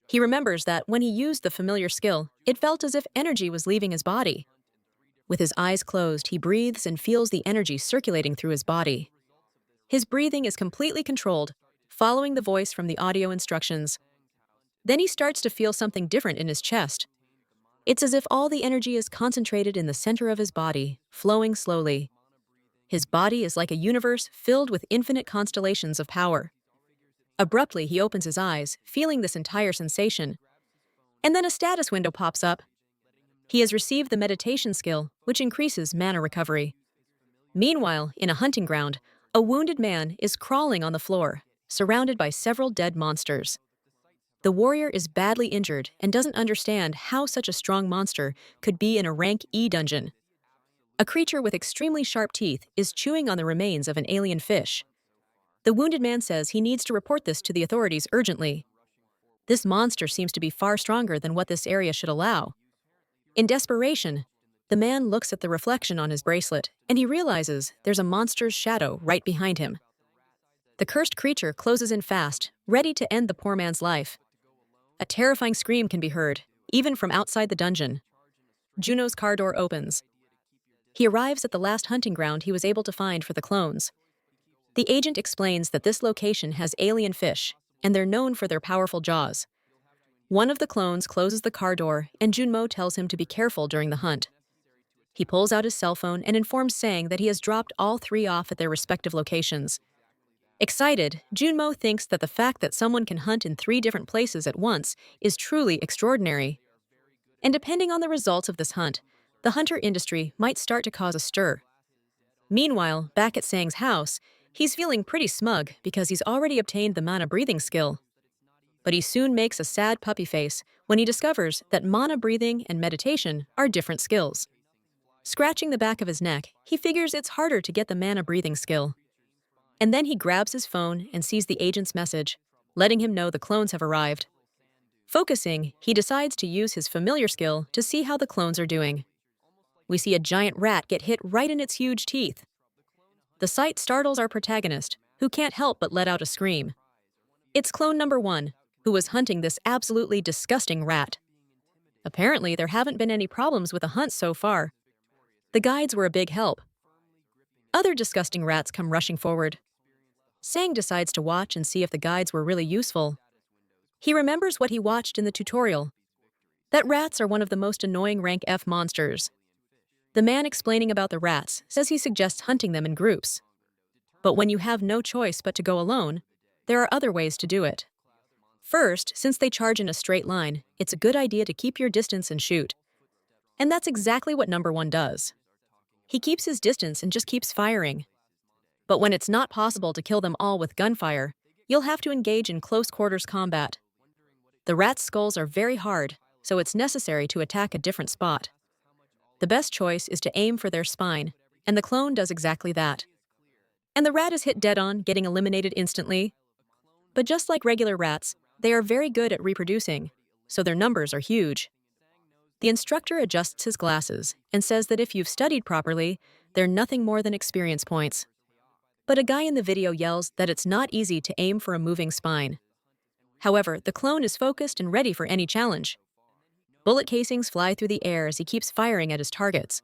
He remembers that when he used the familiar skill, it felt as if energy was leaving his body. With his eyes closed, he breathes and feels the energy circulating through his body. His breathing is completely controlled, following the voice from the audio instructions. Then he starts to feel something different in his chest. It's as if all the energy is concentrated in the center of his body, flowing slowly. His body is like a universe filled with infinite constellations of power. Abruptly, he opens his eyes, feeling this entire sensation. And then a status window pops up. He has received the meditation skill, which increases mana recovery. Meanwhile, in a hunting ground, a wounded man is crawling on the floor, surrounded by several dead monsters. The warrior is badly injured and doesn't understand how such a strong monster could be in a rank E dungeon. A creature with extremely sharp teeth is chewing on the remains of an alien fish. The wounded man says he needs to report this to the authorities urgently. This monster seems to be far stronger than what this area should allow. In desperation, the man looks at the reflection on his bracelet, and he realizes there's a monster's shadow right behind him. The cursed creature closes in fast, ready to end the poor man's life. A terrifying scream can be heard, even from outside the dungeon. Juno's car door opens. He arrives at the last hunting ground he was able to find for the clones. The agent explains that this location has alien fish, and they're known for their powerful jaws. One of the clones closes the car door, and Junmo tells him to be careful during the hunt. He pulls out his cell phone and informs Sang that he has dropped all three off at their respective locations. Excited, Junmo thinks that the fact that someone can hunt in 3 different places at once is truly extraordinary. And depending on the results of this hunt, the hunter industry might start to cause a stir. Meanwhile, back at Sang's house, he's feeling pretty smug because he's already obtained the mana breathing skill. But he soon makes a sad puppy face when he discovers that mana breathing and meditation are different skills. Scratching the back of his neck, he figures it's harder to get the mana breathing skill. And then he grabs his phone and sees the agent's message, letting him know the clones have arrived. Focusing, he decides to use his familiar skill to see how the clones are doing. We see a giant rat get hit right in its huge teeth. The sight startles our protagonist, who can't help but let out a scream. It's clone number 1, who was hunting this absolutely disgusting rat. Apparently, there haven't been any problems with the hunt so far. The guides were a big help. Other disgusting rats come rushing forward. Sang decides to watch and see if the guides were really useful. He remembers what he watched in the tutorial, that rats are one of the most annoying rank F monsters. The man explaining about the rats says he suggests hunting them in groups. But when you have no choice but to go alone, there are other ways to do it. First, since they charge in a straight line, it's a good idea to keep your distance and shoot. And that's exactly what number 1 does. He keeps his distance and just keeps firing. But when it's not possible to kill them all with gunfire, you'll have to engage in close quarters combat. The rats' skulls are very hard, so it's necessary to attack a different spot. The best choice is to aim for their spine, and the clone does exactly that. And the rat is hit dead on, getting eliminated instantly. But just like regular rats, they are very good at reproducing, so their numbers are huge. The instructor adjusts his glasses and says that if you've studied properly, they're nothing more than experience points. But a guy in the video yells that it's not easy to aim for a moving spine. However, the clone is focused and ready for any challenge. Bullet casings fly through the air as he keeps firing at his targets.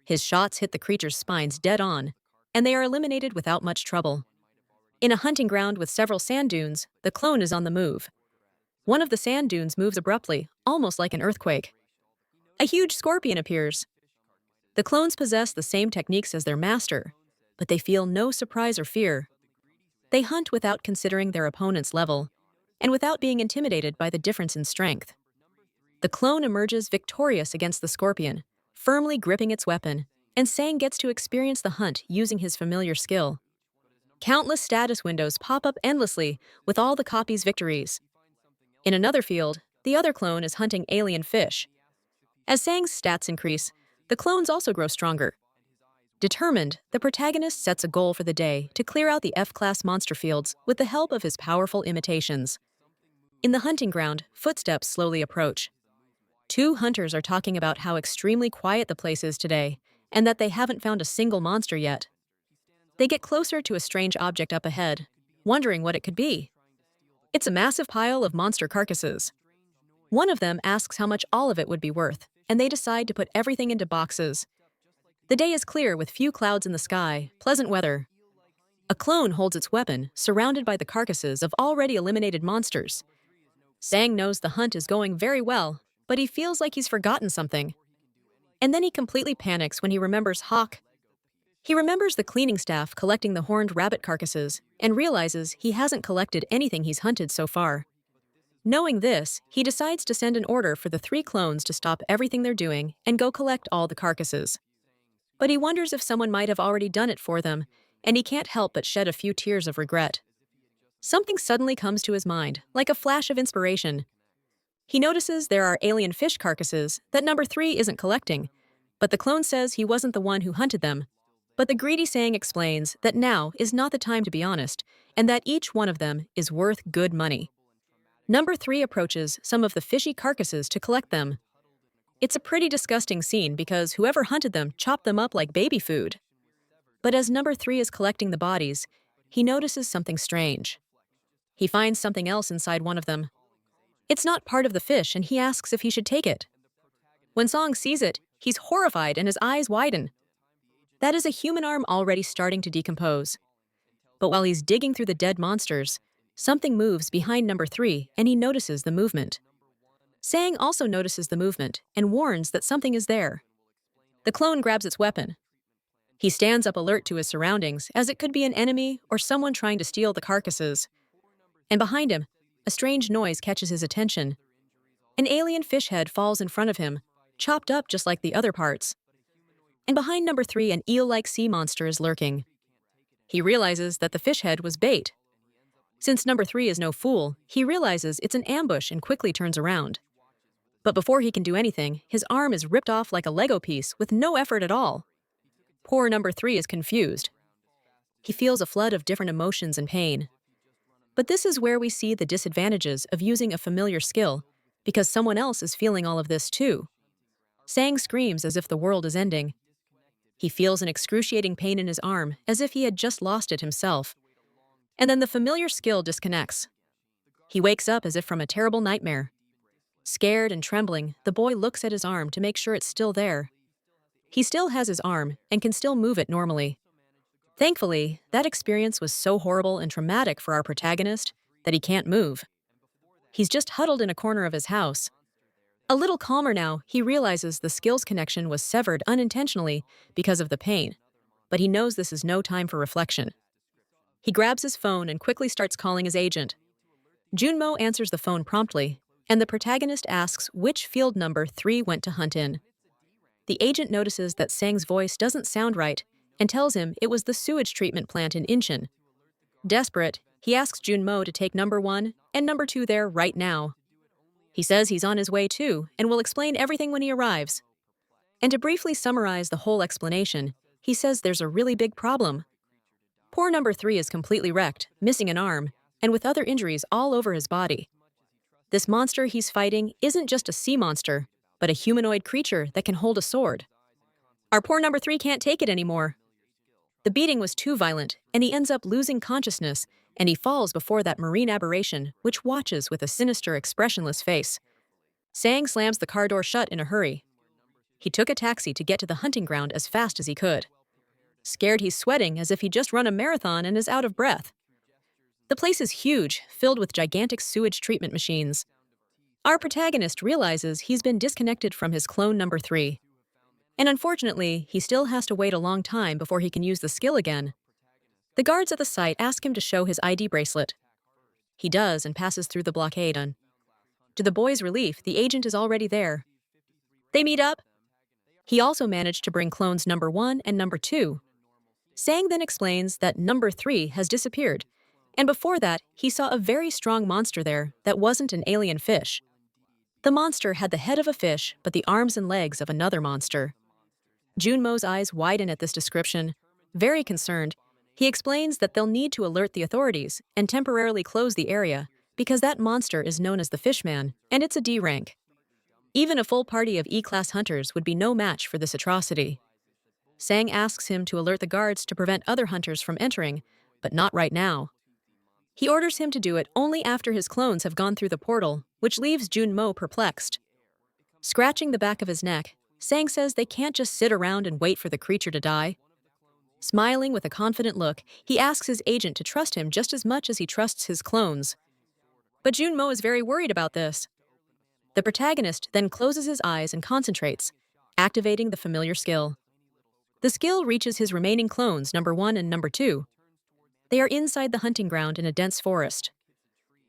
His shots hit the creature's spines dead on, and they are eliminated without much trouble. In a hunting ground with several sand dunes, the clone is on the move. One of the sand dunes moves abruptly, almost like an earthquake. A huge scorpion appears. The clones possess the same techniques as their master, but they feel no surprise or fear. They hunt without considering their opponent's level, and without being intimidated by the difference in strength. The clone emerges victorious against the scorpion, firmly gripping its weapon, and Sang gets to experience the hunt using his familiar skill. Countless status windows pop up endlessly with all the copies' victories. In another field, the other clone is hunting alien fish. As Sang's stats increase, the clones also grow stronger. Determined, the protagonist sets a goal for the day to clear out the F-class monster fields with the help of his powerful imitations. In the hunting ground, footsteps slowly approach. 2 hunters are talking about how extremely quiet the place is today, and that they haven't found a single monster yet. They get closer to a strange object up ahead, wondering what it could be. It's a massive pile of monster carcasses. One of them asks how much all of it would be worth, and they decide to put everything into boxes, The day is clear with few clouds in the sky, pleasant weather. A clone holds its weapon, surrounded by the carcasses of already eliminated monsters. Sang knows the hunt is going very well, but he feels like he's forgotten something. And then he completely panics when he remembers Hawk. He remembers the cleaning staff collecting the horned rabbit carcasses and realizes he hasn't collected anything he's hunted so far. Knowing this, he decides to send an order for the 3 clones to stop everything they're doing and go collect all the carcasses. But he wonders if someone might have already done it for them, and he can't help but shed a few tears of regret. Something suddenly comes to his mind, like a flash of inspiration. He notices there are alien fish carcasses that number 3 isn't collecting, but the clone says he wasn't the one who hunted them. But the greedy Sang explains that now is not the time to be honest, and that each one of them is worth good money. Number 3 approaches some of the fishy carcasses to collect them. It's a pretty disgusting scene because whoever hunted them chopped them up like baby food. But as number 3 is collecting the bodies, he notices something strange. He finds something else inside one of them. It's not part of the fish, and he asks if he should take it. When Song sees it, he's horrified and his eyes widen. That is a human arm already starting to decompose. But while he's digging through the dead monsters, something moves behind number 3, and he notices the movement. Sang also notices the movement and warns that something is there. The clone grabs its weapon. He stands up alert to his surroundings, as it could be an enemy or someone trying to steal the carcasses. And behind him, a strange noise catches his attention. An alien fish head falls in front of him, chopped up just like the other parts. And behind number 3, an eel-like sea monster is lurking. He realizes that the fish head was bait. Since number 3 is no fool, he realizes it's an ambush and quickly turns around. But before he can do anything, his arm is ripped off like a Lego piece with no effort at all. Poor number 3 is confused. He feels a flood of different emotions and pain. But this is where we see the disadvantages of using a familiar skill, because someone else is feeling all of this too. Sang screams as if the world is ending. He feels an excruciating pain in his arm, as if he had just lost it himself. And then the familiar skill disconnects. He wakes up as if from a terrible nightmare. Scared and trembling, the boy looks at his arm to make sure it's still there. He still has his arm and can still move it normally. Thankfully, that experience was so horrible and traumatic for our protagonist that he can't move. He's just huddled in a corner of his house. A little calmer now, he realizes the skills connection was severed unintentionally because of the pain, but he knows this is no time for reflection. He grabs his phone and quickly starts calling his agent. Junmo answers the phone promptly, and the protagonist asks which field number 3 went to hunt in. The agent notices that Sang's voice doesn't sound right and tells him it was the sewage treatment plant in Incheon. Desperate, he asks Junmo to take number 1 and number 2 there right now. He says he's on his way too and will explain everything when he arrives. And to briefly summarize the whole explanation, he says there's a really big problem. Poor number 3 is completely wrecked, missing an arm, and with other injuries all over his body. This monster he's fighting isn't just a sea monster, but a humanoid creature that can hold a sword. Our poor number 3 can't take it anymore. The beating was too violent, and he ends up losing consciousness, and he falls before that marine aberration, which watches with a sinister, expressionless face. Sang slams the car door shut in a hurry. He took a taxi to get to the hunting ground as fast as he could. Scared, he's sweating as if he'd just run a marathon and is out of breath. The place is huge, filled with gigantic sewage treatment machines. Our protagonist realizes he's been disconnected from his clone number 3. And unfortunately, he still has to wait a long time before he can use the skill again. The guards at the site ask him to show his ID bracelet. He does and passes through the blockade. To the boy's relief, the agent is already there. They meet up. He also managed to bring clones number 1 and number 2. Sang then explains that number 3 has disappeared, and before that, he saw a very strong monster there that wasn't an alien fish. The monster had the head of a fish, but the arms and legs of another monster. Junmo's eyes widen at this description. Very concerned, he explains that they'll need to alert the authorities and temporarily close the area because that monster is known as the Fishman, and it's a D rank. Even a full party of E-class hunters would be no match for this atrocity. Sang asks him to alert the guards to prevent other hunters from entering, but not right now. He orders him to do it only after his clones have gone through the portal, which leaves Junmo perplexed. Scratching the back of his neck, Sang says they can't just sit around and wait for the creature to die. Smiling with a confident look, he asks his agent to trust him just as much as he trusts his clones. But Junmo is very worried about this. The protagonist then closes his eyes and concentrates, activating the familiar skill. The skill reaches his remaining clones, number 1 and number 2. They are inside the hunting ground in a dense forest.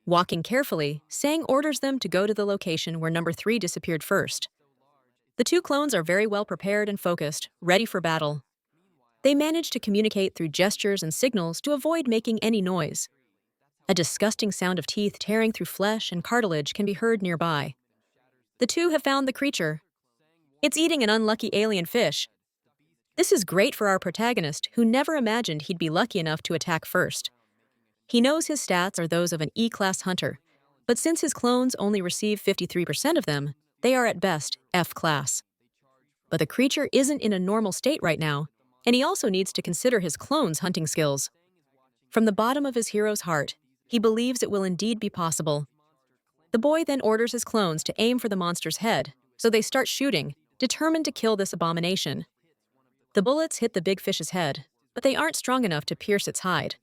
Walking carefully, Sang orders them to go to the location where number 3 disappeared first. The 2 clones are very well prepared and focused, ready for battle. They manage to communicate through gestures and signals to avoid making any noise. A disgusting sound of teeth tearing through flesh and cartilage can be heard nearby. The 2 have found the creature. It's eating an unlucky alien fish. This is great for our protagonist, who never imagined he'd be lucky enough to attack first. He knows his stats are those of an E-class hunter, but since his clones only receive 53% of them, they are at best F-class. But the creature isn't in a normal state right now, and he also needs to consider his clones' hunting skills. From the bottom of his hero's heart, he believes it will indeed be possible. The boy then orders his clones to aim for the monster's head, so they start shooting, determined to kill this abomination. The bullets hit the big fish's head, but they aren't strong enough to pierce its hide.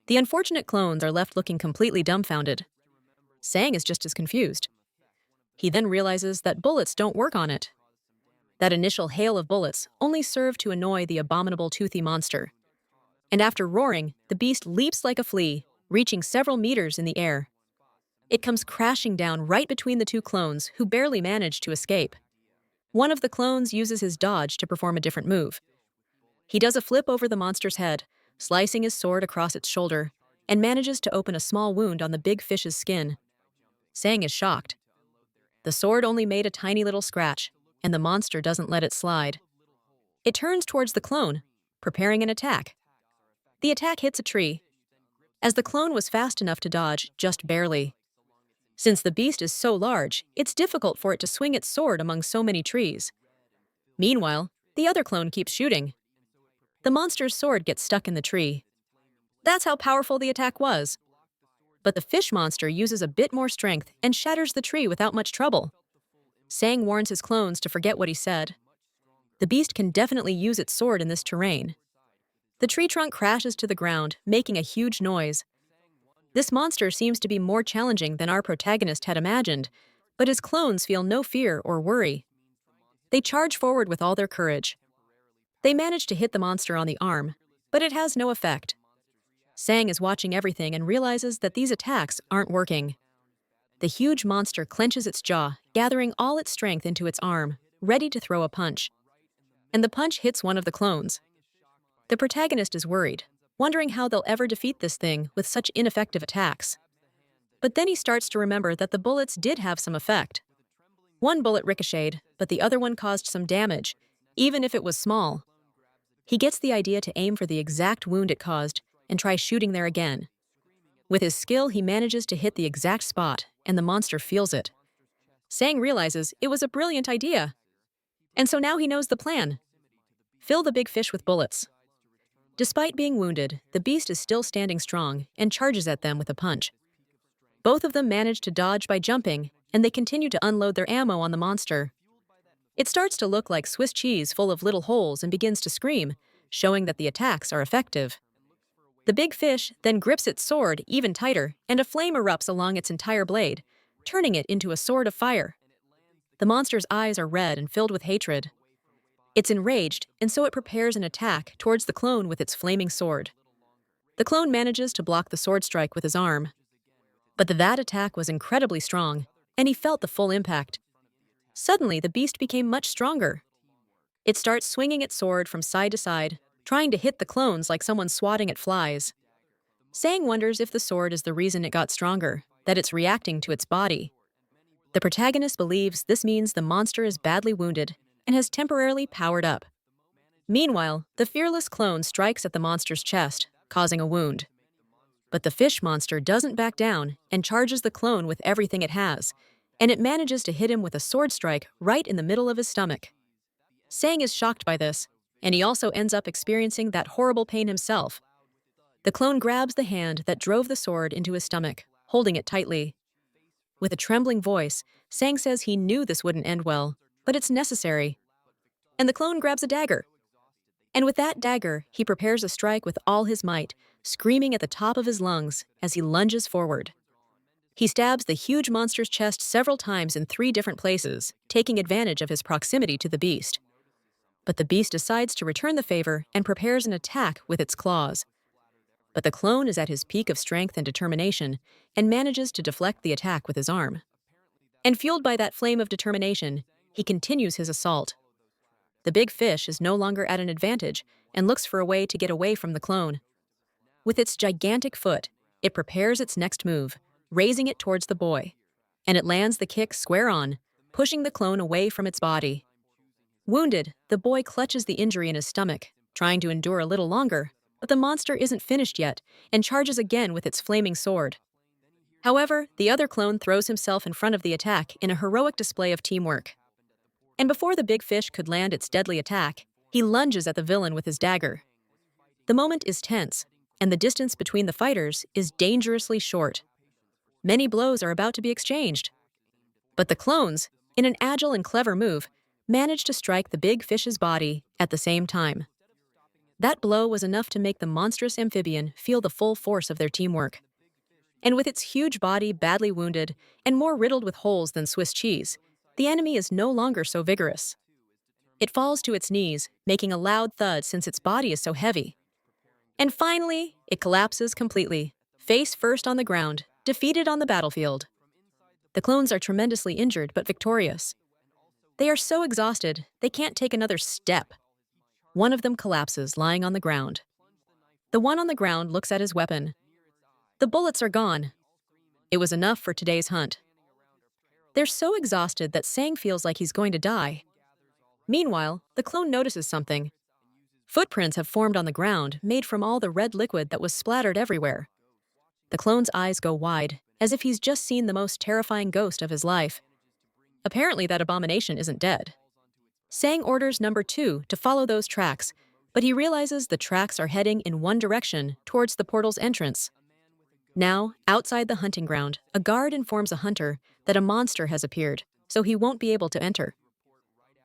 The unfortunate clones are left looking completely dumbfounded. Sang is just as confused. He then realizes that bullets don't work on it. That initial hail of bullets only served to annoy the abominable toothy monster. And after roaring, the beast leaps like a flea, reaching several meters in the air. It comes crashing down right between the 2 clones, who barely manage to escape. One of the clones uses his dodge to perform a different move. He does a flip over the monster's head, slicing his sword across its shoulder, and manages to open a small wound on the big fish's skin. Sang is shocked. The sword only made a tiny little scratch, and the monster doesn't let it slide. It turns towards the clone, preparing an attack. The attack hits a tree, as the clone was fast enough to dodge just barely. Since the beast is so large, it's difficult for it to swing its sword among so many trees. Meanwhile, the other clone keeps shooting. The monster's sword gets stuck in the tree. That's how powerful the attack was. But the fish monster uses a bit more strength and shatters the tree without much trouble. Sang warns his clones to forget what he said. The beast can definitely use its sword in this terrain. The tree trunk crashes to the ground, making a huge noise. This monster seems to be more challenging than our protagonist had imagined, but his clones feel no fear or worry. They charge forward with all their courage. They manage to hit the monster on the arm, but it has no effect. Sang is watching everything and realizes that these attacks aren't working. The huge monster clenches its jaw, gathering all its strength into its arm, ready to throw a punch. And the punch hits one of the clones. The protagonist is worried, wondering how they'll ever defeat this thing with such ineffective attacks. But then he starts to remember that the bullets did have some effect. One bullet ricocheted, but the other one caused some damage, even if it was small. He gets the idea to aim for the exact wound it caused and try shooting there again. With his skill, he manages to hit the exact spot, and the monster feels it. Sang realizes it was a brilliant idea. And so now he knows the plan. Fill the big fish with bullets. Despite being wounded, the beast is still standing strong and charges at them with a punch. Both of them manage to dodge by jumping, and they continue to unload their ammo on the monster. It starts to look like Swiss cheese full of little holes and begins to scream, showing that the attacks are effective. The big fish then grips its sword even tighter, and a flame erupts along its entire blade, turning it into a sword of fire. The monster's eyes are red and filled with hatred. It's enraged, and so it prepares an attack towards the clone with its flaming sword. The clone manages to block the sword strike with his arm. But that attack was incredibly strong, and he felt the full impact. Suddenly, the beast became much stronger. It starts swinging its sword from side to side, trying to hit the clones like someone swatting at flies. Sang wonders if the sword is the reason it got stronger, that it's reacting to its body. The protagonist believes this means the monster is badly wounded and has temporarily powered up. Meanwhile, the fearless clone strikes at the monster's chest, causing a wound. But the fish monster doesn't back down and charges the clone with everything it has, and it manages to hit him with a sword strike right in the middle of his stomach. Sang is shocked by this, and he also ends up experiencing that horrible pain himself. The clone grabs the hand that drove the sword into his stomach, holding it tightly. With a trembling voice, Sang says he knew this wouldn't end well, but it's necessary. and the clone grabs a dagger. And with that dagger, he prepares a strike with all his might, screaming at the top of his lungs as he lunges forward. He stabs the huge monster's chest several times in 3 different places, taking advantage of his proximity to the beast. But the beast decides to return the favor and prepares an attack with its claws. But the clone is at his peak of strength and determination and manages to deflect the attack with his arm. And fueled by that flame of determination, he continues his assault. The big fish is no longer at an advantage and looks for a way to get away from the clone. With its gigantic foot, it prepares its next move, raising it towards the boy, and it lands the kick square on, pushing the clone away from its body. Wounded, the boy clutches the injury in his stomach, trying to endure a little longer, but the monster isn't finished yet and charges again with its flaming sword. However, the other clone throws himself in front of the attack in a heroic display of teamwork. And before the big fish could land its deadly attack, he lunges at the villain with his dagger. The moment is tense, and the distance between the fighters is dangerously short. Many blows are about to be exchanged. But the clones, in an agile and clever move, manage to strike the big fish's body at the same time. That blow was enough to make the monstrous amphibian feel the full force of their teamwork. And with its huge body badly wounded and more riddled with holes than Swiss cheese, the enemy is no longer so vigorous. It falls to its knees, making a loud thud since its body is so heavy. And finally, it collapses completely, face first on the ground, defeated on the battlefield. The clones are tremendously injured but victorious. They are so exhausted, they can't take another step. One of them collapses, lying on the ground. The one on the ground looks at his weapon. The bullets are gone. It was enough for today's hunt. They're so exhausted that Sang feels like he's going to die. Meanwhile, the clone notices something. Footprints have formed on the ground, made from all the red liquid that was splattered everywhere. The clone's eyes go wide, as if he's just seen the most terrifying ghost of his life. Apparently, that abomination isn't dead. Sang orders number 2 to follow those tracks, but he realizes the tracks are heading in one direction towards the portal's entrance. Now, outside the hunting ground, a guard informs a hunter that a monster has appeared, so he won't be able to enter.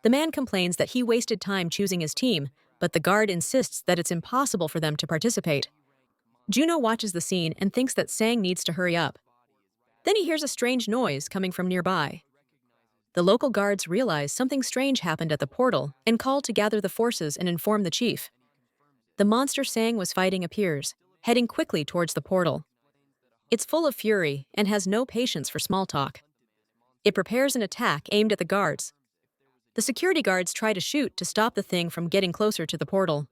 The man complains that he wasted time choosing his team, but the guard insists that it's impossible for them to participate. Juno watches the scene and thinks that Sang needs to hurry up. Then he hears a strange noise coming from nearby. The local guards realize something strange happened at the portal and call to gather the forces and inform the chief. The monster Sang was fighting appears, heading quickly towards the portal. It's full of fury and has no patience for small talk. It prepares an attack aimed at the guards. The security guards try to shoot to stop the thing from getting closer to the portal.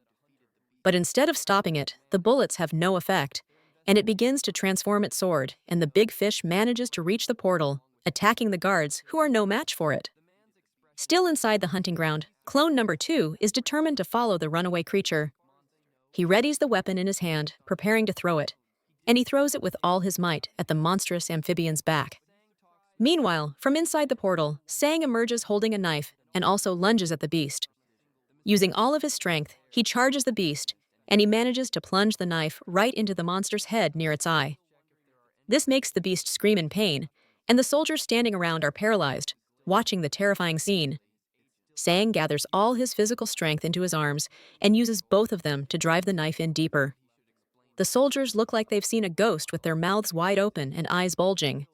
But instead of stopping it, the bullets have no effect, and it begins to transform its sword, and the big fish manages to reach the portal, attacking the guards, who are no match for it. Still inside the hunting ground, clone number 2 is determined to follow the runaway creature. He readies the weapon in his hand, preparing to throw it, and he throws it with all his might at the monstrous amphibian's back. Meanwhile, from inside the portal, Sang emerges holding a knife and also lunges at the beast. Using all of his strength, he charges the beast, and he manages to plunge the knife right into the monster's head near its eye. This makes the beast scream in pain, and the soldiers standing around are paralyzed, watching the terrifying scene. Sang gathers all his physical strength into his arms and uses both of them to drive the knife in deeper. The soldiers look like they've seen a ghost with their mouths wide open and eyes bulging.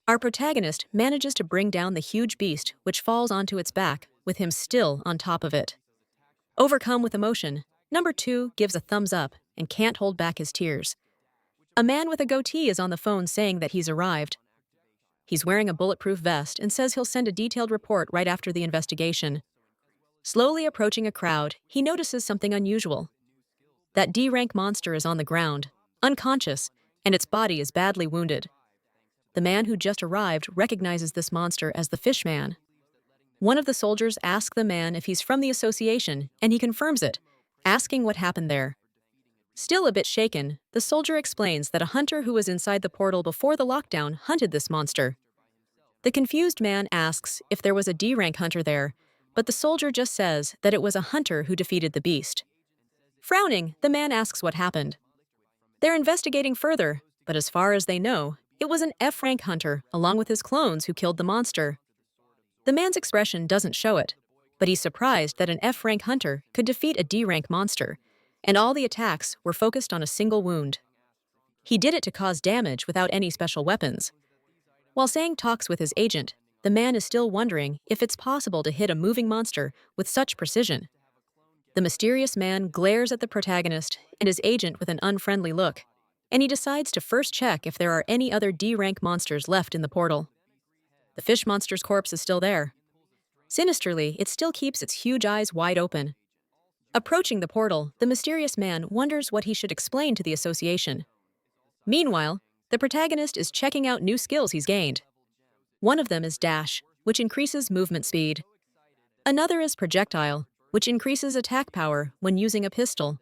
Our protagonist manages to bring down the huge beast, which falls onto its back, with him still on top of it. Overcome with emotion, number 2 gives a thumbs up and can't hold back his tears. A man with a goatee is on the phone saying that he's arrived. He's wearing a bulletproof vest and says he'll send a detailed report right after the investigation. Slowly approaching a crowd, he notices something unusual. That D-rank monster is on the ground, unconscious, and its body is badly wounded. The man who just arrived recognizes this monster as the Fishman. One of the soldiers asks the man if he's from the association, and he confirms it, asking what happened there. Still a bit shaken, the soldier explains that a hunter who was inside the portal before the lockdown hunted this monster. The confused man asks if there was a D-rank hunter there, but the soldier just says that it was a hunter who defeated the beast. Frowning, the man asks what happened. They're investigating further, but as far as they know, it was an F-rank hunter along with his clones who killed the monster. The man's expression doesn't show it. but he's surprised that an F-rank hunter could defeat a D-rank monster, and all the attacks were focused on a single wound. He did it to cause damage without any special weapons. While Sang talks with his agent, the man is still wondering if it's possible to hit a moving monster with such precision. The mysterious man glares at the protagonist and his agent with an unfriendly look, and he decides to first check if there are any other D-rank monsters left in the portal. The fish monster's corpse is still there. Sinisterly, it still keeps its huge eyes wide open. Approaching the portal, the mysterious man wonders what he should explain to the association. Meanwhile, the protagonist is checking out new skills he's gained. One of them is Dash, which increases movement speed. Another is Projectile, which increases attack power when using a pistol.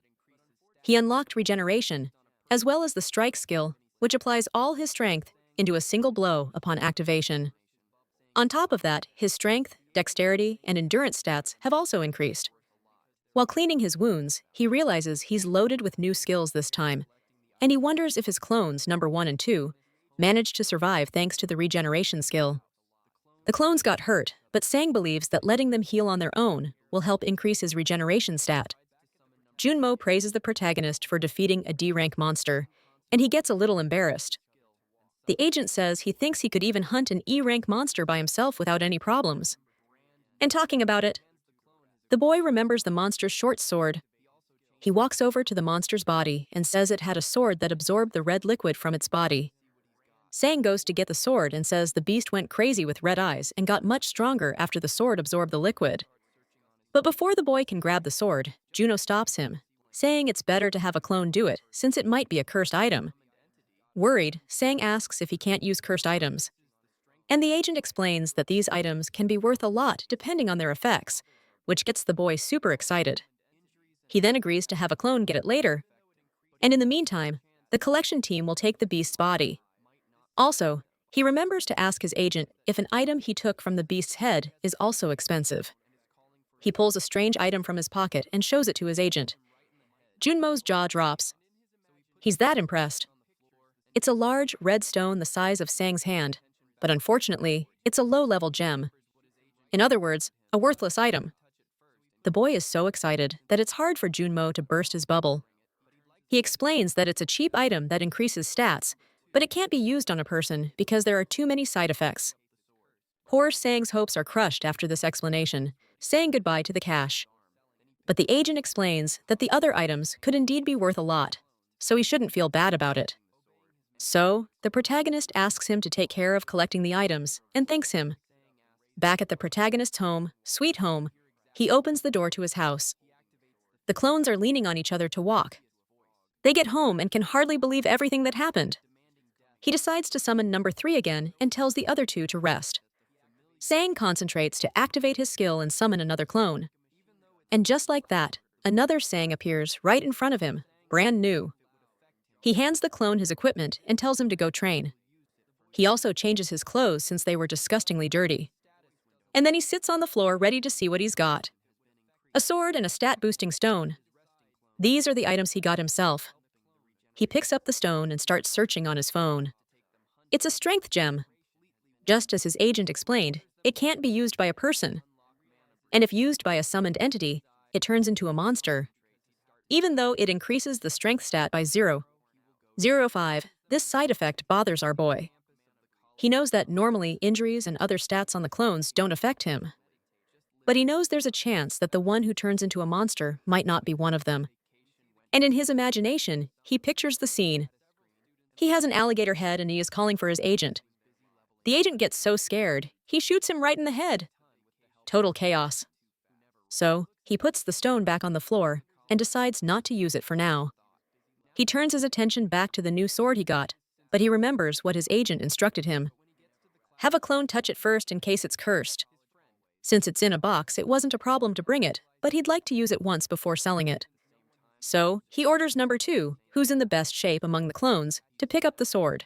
He unlocked Regeneration, as well as the Strike skill, which applies all his strength into a single blow upon activation. On top of that, his strength, dexterity, and endurance stats have also increased. While cleaning his wounds, he realizes he's loaded with new skills this time, and he wonders if his clones, number 1 and 2, managed to survive thanks to the regeneration skill. The clones got hurt, but Sang believes that letting them heal on their own will help increase his regeneration stat. Junmo praises the protagonist for defeating a D-rank monster, and he gets a little embarrassed. The agent says he thinks he could even hunt an E-rank monster by himself without any problems. And talking about it, the boy remembers the monster's short sword. He walks over to the monster's body and says it had a sword that absorbed the red liquid from its body. Sang goes to get the sword and says the beast went crazy with red eyes and got much stronger after the sword absorbed the liquid. But before the boy can grab the sword, Juno stops him, saying it's better to have a clone do it since it might be a cursed item. Worried, Sang asks if he can't use cursed items. And the agent explains that these items can be worth a lot depending on their effects, which gets the boy super excited. He then agrees to have a clone get it later. And in the meantime, the collection team will take the beast's body. Also, he remembers to ask his agent if an item he took from the beast's head is also expensive. He pulls a strange item from his pocket and shows it to his agent. Junmo's jaw drops. He's that impressed. It's a large red stone the size of Sang's hand, but unfortunately, it's a low-level gem. In other words, a worthless item. The boy is so excited that it's hard for Junmo to burst his bubble. He explains that it's a cheap item that increases stats, but it can't be used on a person because there are too many side effects. Poor Sang's hopes are crushed after this explanation, saying goodbye to the cash. But the agent explains that the other items could indeed be worth a lot, so he shouldn't feel bad about it. So, the protagonist asks him to take care of collecting the items and thanks him. Back at the protagonist's home, Sweet Home, he opens the door to his house. The clones are leaning on each other to walk. They get home and can hardly believe everything that happened. He decides to summon number 3 again and tells the other 2 to rest. Sang concentrates to activate his skill and summon another clone. And just like that, another Sang appears right in front of him, brand new. He hands the clone his equipment and tells him to go train. He also changes his clothes since they were disgustingly dirty. And then he sits on the floor ready to see what he's got. A sword and a stat-boosting stone. These are the items he got himself. He picks up the stone and starts searching on his phone. It's a strength gem. Just as his agent explained, it can't be used by a person. And if used by a summoned entity, it turns into a monster. Even though it increases the strength stat by 0.05, this side effect bothers our boy. He knows that normally injuries and other stats on the clones don't affect him. But he knows there's a chance that the one who turns into a monster might not be one of them. And in his imagination, he pictures the scene. He has an alligator head and he is calling for his agent. The agent gets so scared, he shoots him right in the head. Total chaos. So, he puts the stone back on the floor and decides not to use it for now. He turns his attention back to the new sword he got, but he remembers what his agent instructed him. Have a clone touch it first in case it's cursed. Since it's in a box, it wasn't a problem to bring it, but he'd like to use it once before selling it. So, he orders number 2, who's in the best shape among the clones, to pick up the sword.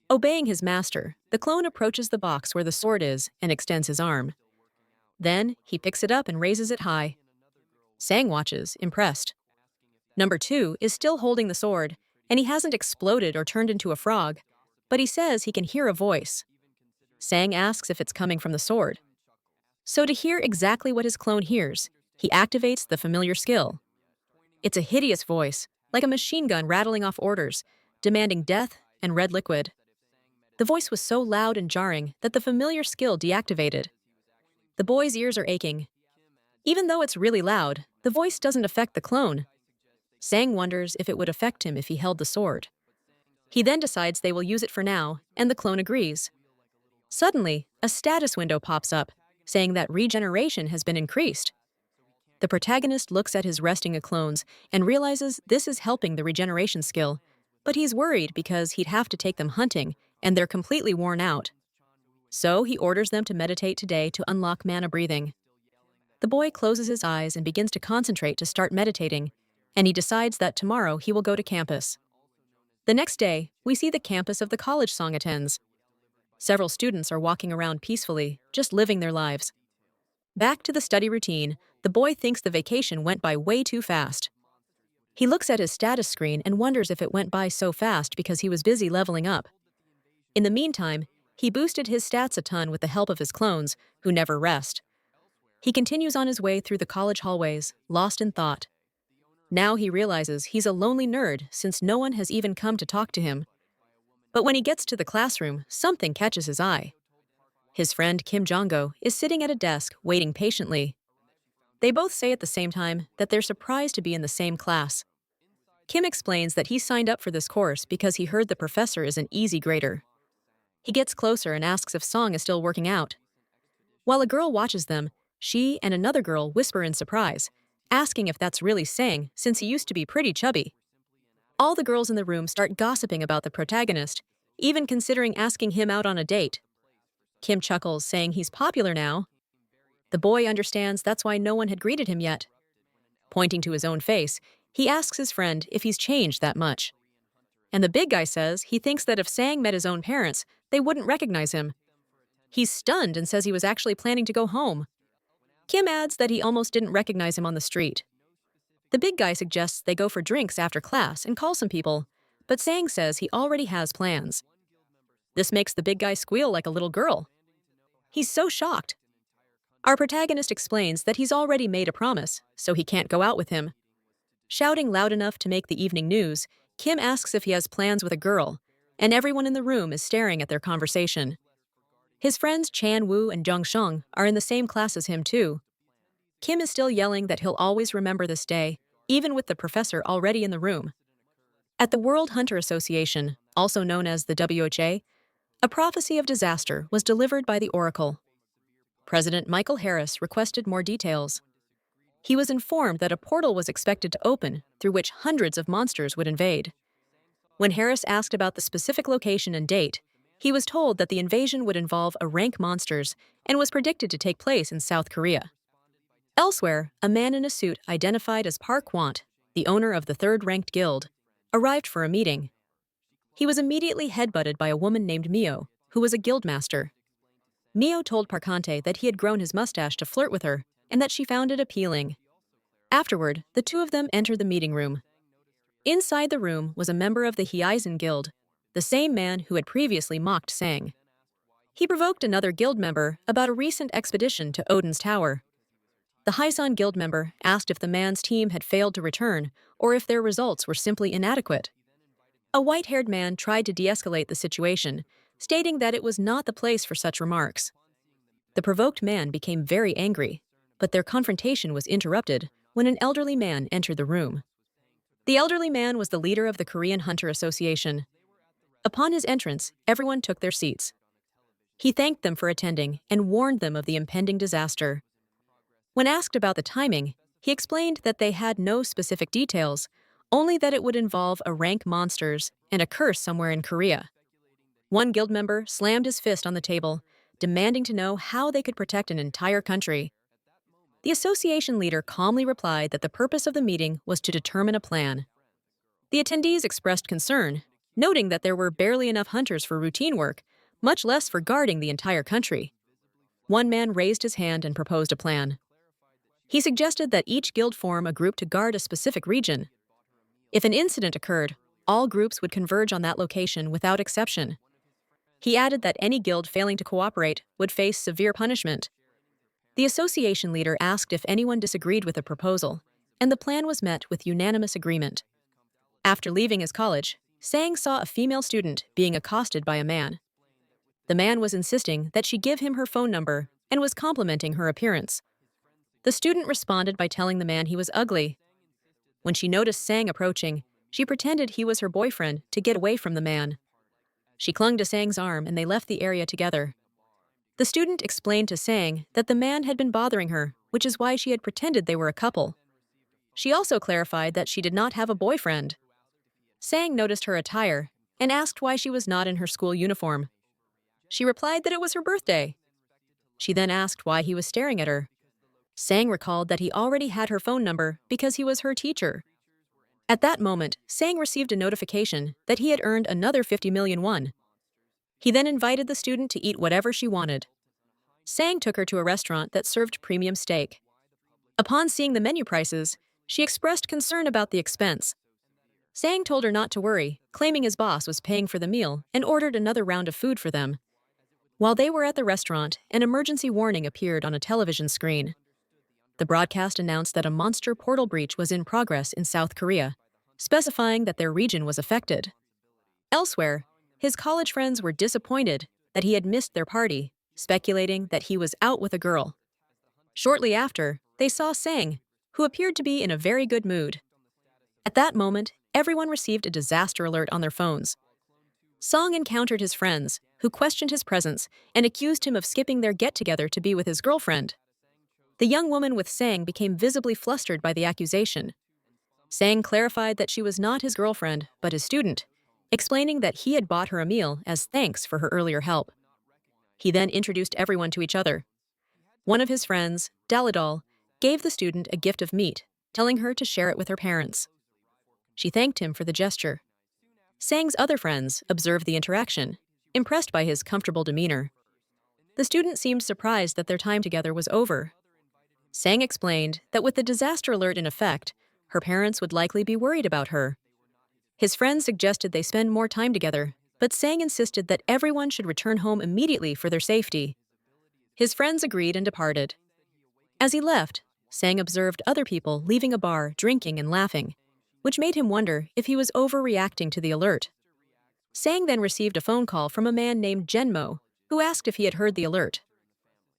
Obeying his master, the clone approaches the box where the sword is and extends his arm. Then, he picks it up and raises it high. Sang watches, impressed. Number 2 is still holding the sword, and he hasn't exploded or turned into a frog, but he says he can hear a voice. Sang asks if it's coming from the sword. So to hear exactly what his clone hears, he activates the familiar skill. It's a hideous voice, like a machine gun rattling off orders, demanding death and red liquid. The voice was so loud and jarring that the familiar skill deactivated. The boy's ears are aching. Even though it's really loud, the voice doesn't affect the clone. Sang wonders if it would affect him if he held the sword. He then decides they will use it for now, and the clone agrees. Suddenly, a status window pops up, saying that regeneration has been increased. The protagonist looks at his resting clones and realizes this is helping the regeneration skill, but he's worried because he'd have to take them hunting, and they're completely worn out. So he orders them to meditate today to unlock mana breathing. The boy closes his eyes and begins to concentrate to start meditating, and he decides that tomorrow he will go to campus. The next day, we see the campus of the college Song attends. Several students are walking around peacefully, just living their lives. Back to the study routine, the boy thinks the vacation went by way too fast. He looks at his status screen and wonders if it went by so fast because he was busy leveling up. In the meantime, he boosted his stats a ton with the help of his clones, who never rest. He continues on his way through the college hallways, lost in thought. Now he realizes he's a lonely nerd since no one has even come to talk to him. But when he gets to the classroom, something catches his eye. His friend Kim Jong-go is sitting at a desk, waiting patiently. They both say at the same time that they're surprised to be in the same class. Kim explains that he signed up for this course because he heard the professor is an easy grader. He gets closer and asks if Song is still working out. While a girl watches them, she and another girl whisper in surprise, asking if that's really Sang since he used to be pretty chubby. All the girls in the room start gossiping about the protagonist, even considering asking him out on a date. Kim chuckles, saying he's popular now. The boy understands that's why no one had greeted him yet. Pointing to his own face, he asks his friend if he's changed that much. And the big guy says he thinks that if Sang met his own parents, they wouldn't recognize him. He's stunned and says he was actually planning to go home. Kim adds that he almost didn't recognize him on the street. The big guy suggests they go for drinks after class and call some people, but Sang says he already has plans. This makes the big guy squeal like a little girl. He's so shocked. Our protagonist explains that he's already made a promise, so he can't go out with him. Shouting loud enough to make the evening news, Kim asks if he has plans with a girl, and everyone in the room is staring at their conversation. His friends Chan Woo and Jung Shung are in the same class as him too. Kim is still yelling that he'll always remember this day, even with the professor already in the room. At the World Hunter Association, also known as the WHA, a prophecy of disaster was delivered by the Oracle. President Michael Harris requested more details. He was informed that a portal was expected to open through which hundreds of monsters would invade. When Harris asked about the specific location and date, he was told that the invasion would involve a rank monsters and was predicted to take place in South Korea. Elsewhere, a man in a suit identified as Park Want, the owner of the third-ranked guild, arrived for a meeting. He was immediately headbutted by a woman named Mio, who was a guildmaster. Mio told Parkante that he had grown his mustache to flirt with her and that she found it appealing. Afterward, the two of them entered the meeting room. Inside the room was a member of the Hyeisen Guild, the same man who had previously mocked Sang. He provoked another guild member about a recent expedition to Odin's Tower. The Hyesan Guild member asked if the man's team had failed to return or if their results were simply inadequate. A white-haired man tried to de-escalate the situation, stating that it was not the place for such remarks. The provoked man became very angry, but their confrontation was interrupted when an elderly man entered the room. The elderly man was the leader of the Korean Hunter Association. Upon his entrance, everyone took their seats. He thanked them for attending and warned them of the impending disaster. When asked about the timing, he explained that they had no specific details, only that it would involve a rank monsters and a curse somewhere in Korea. One guild member slammed his fist on the table, demanding to know how they could protect an entire country. The association leader calmly replied that the purpose of the meeting was to determine a plan. The attendees expressed concern, noting that there were barely enough hunters for routine work, much less for guarding the entire country. One man raised his hand and proposed a plan. He suggested that each guild form a group to guard a specific region. If an incident occurred, all groups would converge on that location without exception. He added that any guild failing to cooperate would face severe punishment. The association leader asked if anyone disagreed with the proposal, and the plan was met with unanimous agreement. After leaving his college, Sang saw a female student being accosted by a man. The man was insisting that she give him her phone number and was complimenting her appearance. The student responded by telling the man he was ugly. When she noticed Sang approaching, she pretended he was her boyfriend to get away from the man. She clung to Sang's arm and they left the area together. The student explained to Sang that the man had been bothering her, which is why she had pretended they were a couple. She also clarified that she did not have a boyfriend. Sang noticed her attire and asked why she was not in her school uniform. She replied that it was her birthday. She then asked why he was staring at her. Sang recalled that he already had her phone number because he was her teacher. At that moment, Sang received a notification that he had earned another 50 million won. He then invited the student to eat whatever she wanted. Sang took her to a restaurant that served premium steak. Upon seeing the menu prices, she expressed concern about the expense. Sang told her not to worry, claiming his boss was paying for the meal and ordered another round of food for them. While they were at the restaurant, an emergency warning appeared on a television screen. The broadcast announced that a monster portal breach was in progress in South Korea, specifying that their region was affected. Elsewhere, his college friends were disappointed that he had missed their party, speculating that he was out with a girl. Shortly after, they saw Sang, who appeared to be in a very good mood. At that moment, everyone received a disaster alert on their phones. Sang encountered his friends, who questioned his presence and accused him of skipping their get-together to be with his girlfriend. The young woman with Sang became visibly flustered by the accusation. Sang clarified that she was not his girlfriend, but his student, explaining that he had bought her a meal as thanks for her earlier help. He then introduced everyone to each other. One of his friends, Daladol, gave the student a gift of meat, telling her to share it with her parents. She thanked him for the gesture. Sang's other friends observed the interaction, impressed by his comfortable demeanor. The student seemed surprised that their time together was over. Sang explained that with the disaster alert in effect, her parents would likely be worried about her. His friends suggested they spend more time together, but Sang insisted that everyone should return home immediately for their safety. His friends agreed and departed. As he left, Sang observed other people leaving a bar, drinking and laughing, which made him wonder if he was overreacting to the alert. Sang then received a phone call from a man named Genmo, who asked if he had heard the alert.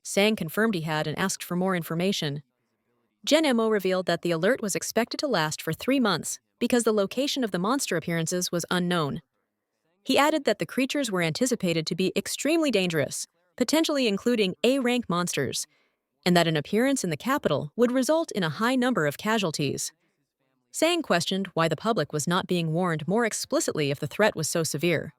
Sang confirmed he had and asked for more information. Genmo revealed that the alert was expected to last for 3 months because the location of the monster appearances was unknown. He added that the creatures were anticipated to be extremely dangerous, potentially including A-rank monsters, and that an appearance in the capital would result in a high number of casualties. Sang questioned why the public was not being warned more explicitly if the threat was so severe.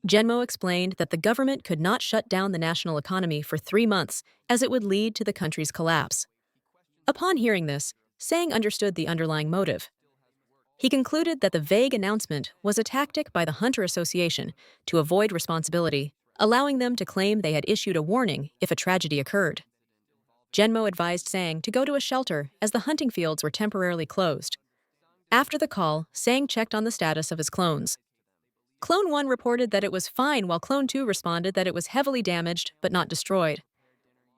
Genmo explained that the government could not shut down the national economy for 3 months as it would lead to the country's collapse. Upon hearing this, Sang understood the underlying motive. He concluded that the vague announcement was a tactic by the Hunter Association to avoid responsibility, allowing them to claim they had issued a warning if a tragedy occurred. Genmo advised Sang to go to a shelter as the hunting fields were temporarily closed. After the call, Sang checked on the status of his clones. Clone 1 reported that it was fine, while Clone 2 responded that it was heavily damaged but not destroyed.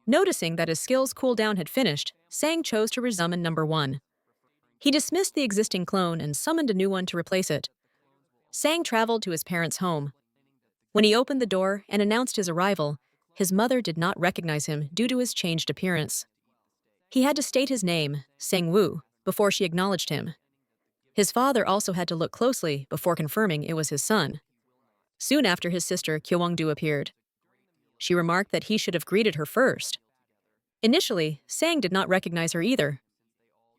Noticing that his skills cooldown had finished, Sang chose to resummon number 1. He dismissed the existing clone and summoned a new one to replace it. Sang traveled to his parents' home. When he opened the door and announced his arrival, his mother did not recognize him due to his changed appearance. He had to state his name, Sang-woo, before she acknowledged him. His father also had to look closely before confirming it was his son. Soon after, his sister, Kyo-won-do, appeared. She remarked that he should have greeted her first. Initially, Sang did not recognize her either.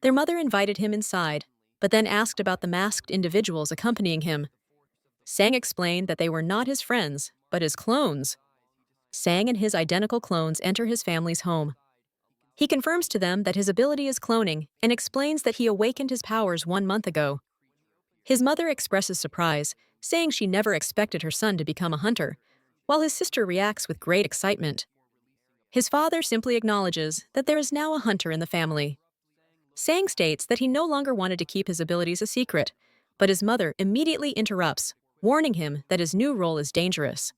Their mother invited him inside, but then asked about the masked individuals accompanying him. Sang explained that they were not his friends, but his clones. Sang and his identical clones enter his family's home. He confirms to them that his ability is cloning and explains that he awakened his powers 1 month ago. His mother expresses surprise, saying she never expected her son to become a hunter, while his sister reacts with great excitement. His father simply acknowledges that there is now a hunter in the family. Sang states that he no longer wanted to keep his abilities a secret, but his mother immediately interrupts, warning him that his new role is dangerous.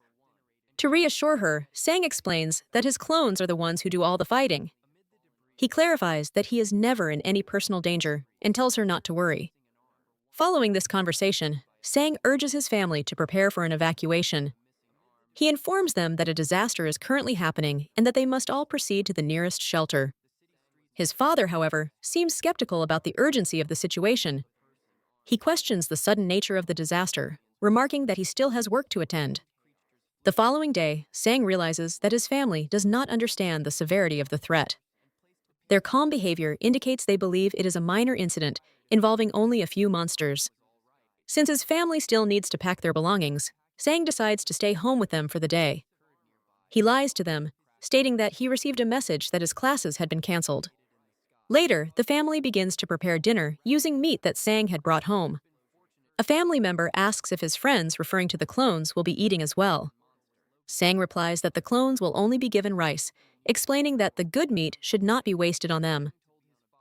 To reassure her, Sang explains that his clones are the ones who do all the fighting, He clarifies that he is never in any personal danger and tells her not to worry. Following this conversation, Sang urges his family to prepare for an evacuation. He informs them that a disaster is currently happening and that they must all proceed to the nearest shelter. His father, however, seems skeptical about the urgency of the situation. He questions the sudden nature of the disaster, remarking that he still has work to attend. The following day, Sang realizes that his family does not understand the severity of the threat. Their calm behavior indicates they believe it is a minor incident involving only a few monsters. Since his family still needs to pack their belongings, Sang decides to stay home with them for the day. He lies to them, stating that he received a message that his classes had been canceled. Later, the family begins to prepare dinner using meat that Sang had brought home. A family member asks if his friends, referring to the clones, will be eating as well. Sang replies that the clones will only be given rice, explaining that the good meat should not be wasted on them.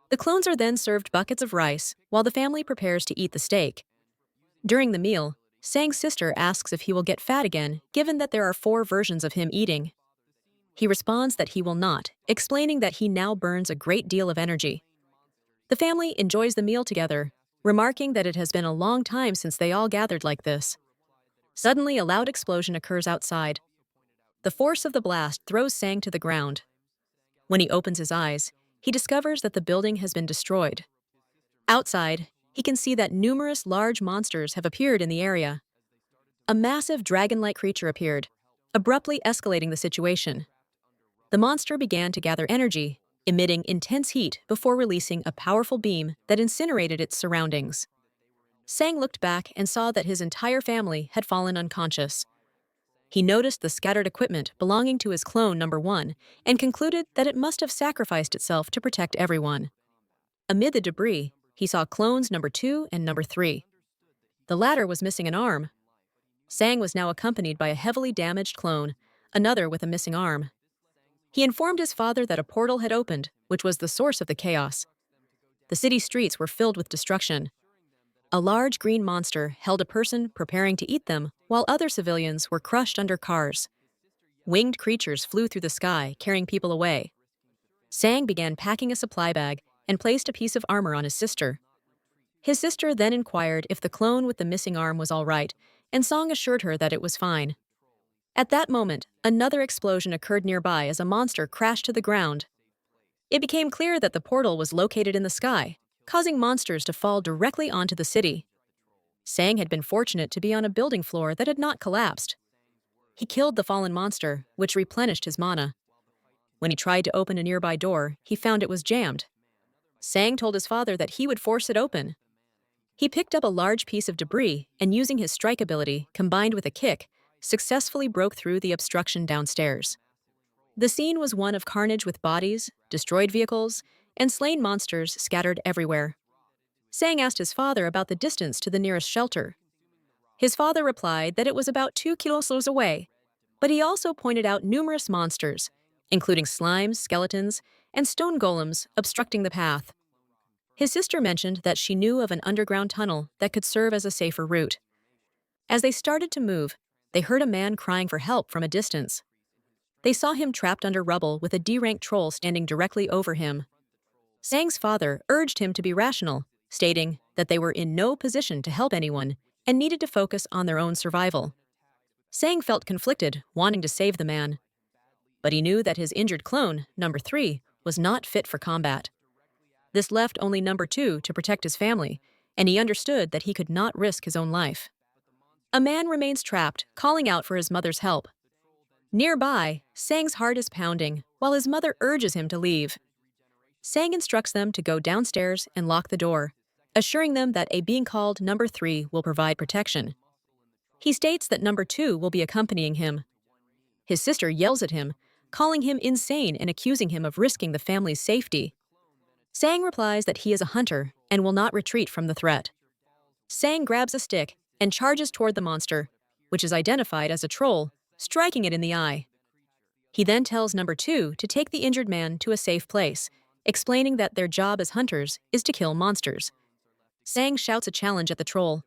The clones are then served buckets of rice, while the family prepares to eat the steak. During the meal, Sang's sister asks if he will get fat again, given that there are 4 versions of him eating. He responds that he will not, explaining that he now burns a great deal of energy. The family enjoys the meal together, remarking that it has been a long time since they all gathered like this. Suddenly, a loud explosion occurs outside. The force of the blast throws Sang to the ground. When he opens his eyes, he discovers that the building has been destroyed. Outside, he can see that numerous large monsters have appeared in the area. A massive dragon-like creature appeared, abruptly escalating the situation. The monster began to gather energy, emitting intense heat before releasing a powerful beam that incinerated its surroundings. Sang looked back and saw that his entire family had fallen unconscious. He noticed the scattered equipment belonging to his clone number 1 and concluded that it must have sacrificed itself to protect everyone. Amid the debris, he saw clones number 2 and number 3. The latter was missing an arm. Sang was now accompanied by a heavily damaged clone, another with a missing arm. He informed his father that a portal had opened, which was the source of the chaos. The city streets were filled with destruction. A large green monster held a person preparing to eat them, while other civilians were crushed under cars. Winged creatures flew through the sky, carrying people away. Sang began packing a supply bag and placed a piece of armor on his sister. His sister then inquired if the clone with the missing arm was all right, and Sang assured her that it was fine. At that moment, another explosion occurred nearby as a monster crashed to the ground. It became clear that the portal was located in the sky, causing monsters to fall directly onto the city. Sang had been fortunate to be on a building floor that had not collapsed. He killed the fallen monster, which replenished his mana. When he tried to open a nearby door, he found it was jammed. Sang told his father that he would force it open. He picked up a large piece of debris and, using his strike ability, combined with a kick, successfully broke through the obstruction downstairs. The scene was one of carnage with bodies, destroyed vehicles, and slain monsters scattered everywhere. Sang asked his father about the distance to the nearest shelter. His father replied that it was about 2 kilometers away, but he also pointed out numerous monsters, including slimes, skeletons, and stone golems obstructing the path. His sister mentioned that she knew of an underground tunnel that could serve as a safer route. As they started to move, they heard a man crying for help from a distance. They saw him trapped under rubble with a D-rank troll standing directly over him. Sang's father urged him to be rational, stating that they were in no position to help anyone and needed to focus on their own survival. Sang felt conflicted, wanting to save the man. But he knew that his injured clone, number 3, was not fit for combat. This left only number 2 to protect his family, and he understood that he could not risk his own life. A man remains trapped, calling out for his mother's help. Nearby, Sang's heart is pounding, while his mother urges him to leave. Sang instructs them to go downstairs and lock the door, assuring them that a being called number 3 will provide protection. He states that number 2 will be accompanying him. His sister yells at him, calling him insane and accusing him of risking the family's safety. Sang replies that he is a hunter and will not retreat from the threat. Sang grabs a stick and charges toward the monster, which is identified as a troll, striking it in the eye. He then tells number 2 to take the injured man to a safe place, explaining that their job as hunters is to kill monsters. Sang shouts a challenge at the troll.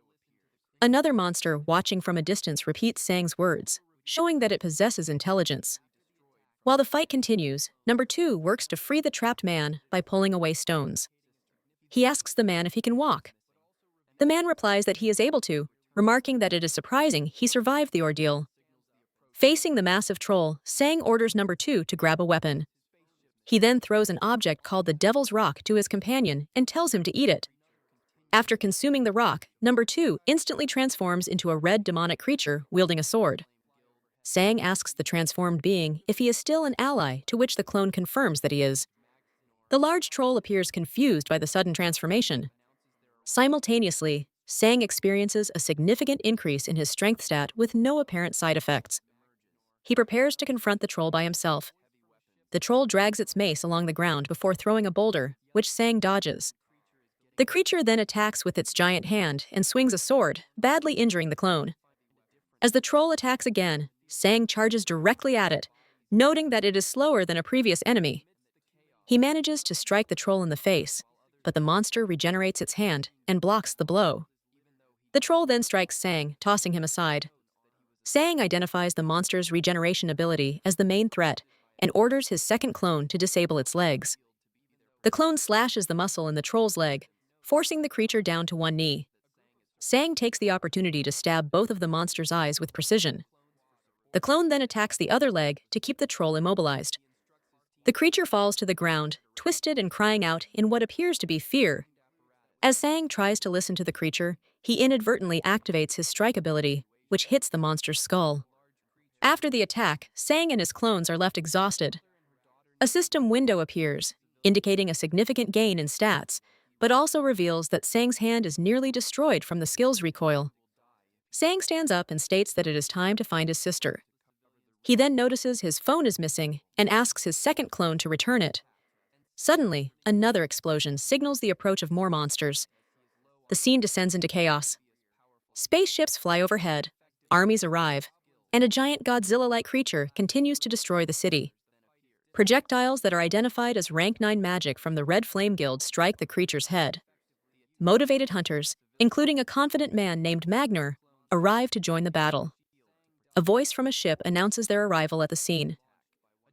Another monster watching from a distance repeats Sang's words, showing that it possesses intelligence. While the fight continues, number 2 works to free the trapped man by pulling away stones. He asks the man if he can walk. The man replies that he is able to, remarking that it is surprising he survived the ordeal. Facing the massive troll, Sang orders number 2 to grab a weapon. He then throws an object called the Devil's Rock to his companion and tells him to eat it. After consuming the rock, number 2 instantly transforms into a red demonic creature wielding a sword. Sang asks the transformed being if he is still an ally, to which the clone confirms that he is. The large troll appears confused by the sudden transformation. Simultaneously, Sang experiences a significant increase in his strength stat with no apparent side effects. He prepares to confront the troll by himself. The troll drags its mace along the ground before throwing a boulder, which Sang dodges. The creature then attacks with its giant hand and swings a sword, badly injuring the clone. As the troll attacks again, Sang charges directly at it, noting that it is slower than a previous enemy. He manages to strike the troll in the face, but the monster regenerates its hand and blocks the blow. The troll then strikes Sang, tossing him aside. Sang identifies the monster's regeneration ability as the main threat and orders his second clone to disable its legs. The clone slashes the muscle in the troll's leg, forcing the creature down to one knee. Sang takes the opportunity to stab both of the monster's eyes with precision. The clone then attacks the other leg to keep the troll immobilized. The creature falls to the ground, twisted and crying out in what appears to be fear. As Sang tries to listen to the creature, he inadvertently activates his strike ability, which hits the monster's skull. After the attack, Sang and his clones are left exhausted. A system window appears, indicating a significant gain in stats, but also reveals that Sang's hand is nearly destroyed from the skills recoil. Sang stands up and states that it is time to find his sister. He then notices his phone is missing and asks his second clone to return it. Suddenly, another explosion signals the approach of more monsters. The scene descends into chaos. Spaceships fly overhead, armies arrive, and a giant Godzilla-like creature continues to destroy the city. Projectiles that are identified as Rank 9 magic from the Red Flame Guild strike the creature's head. Motivated hunters, including a confident man named Magner, arrive to join the battle. A voice from a ship announces their arrival at the scene.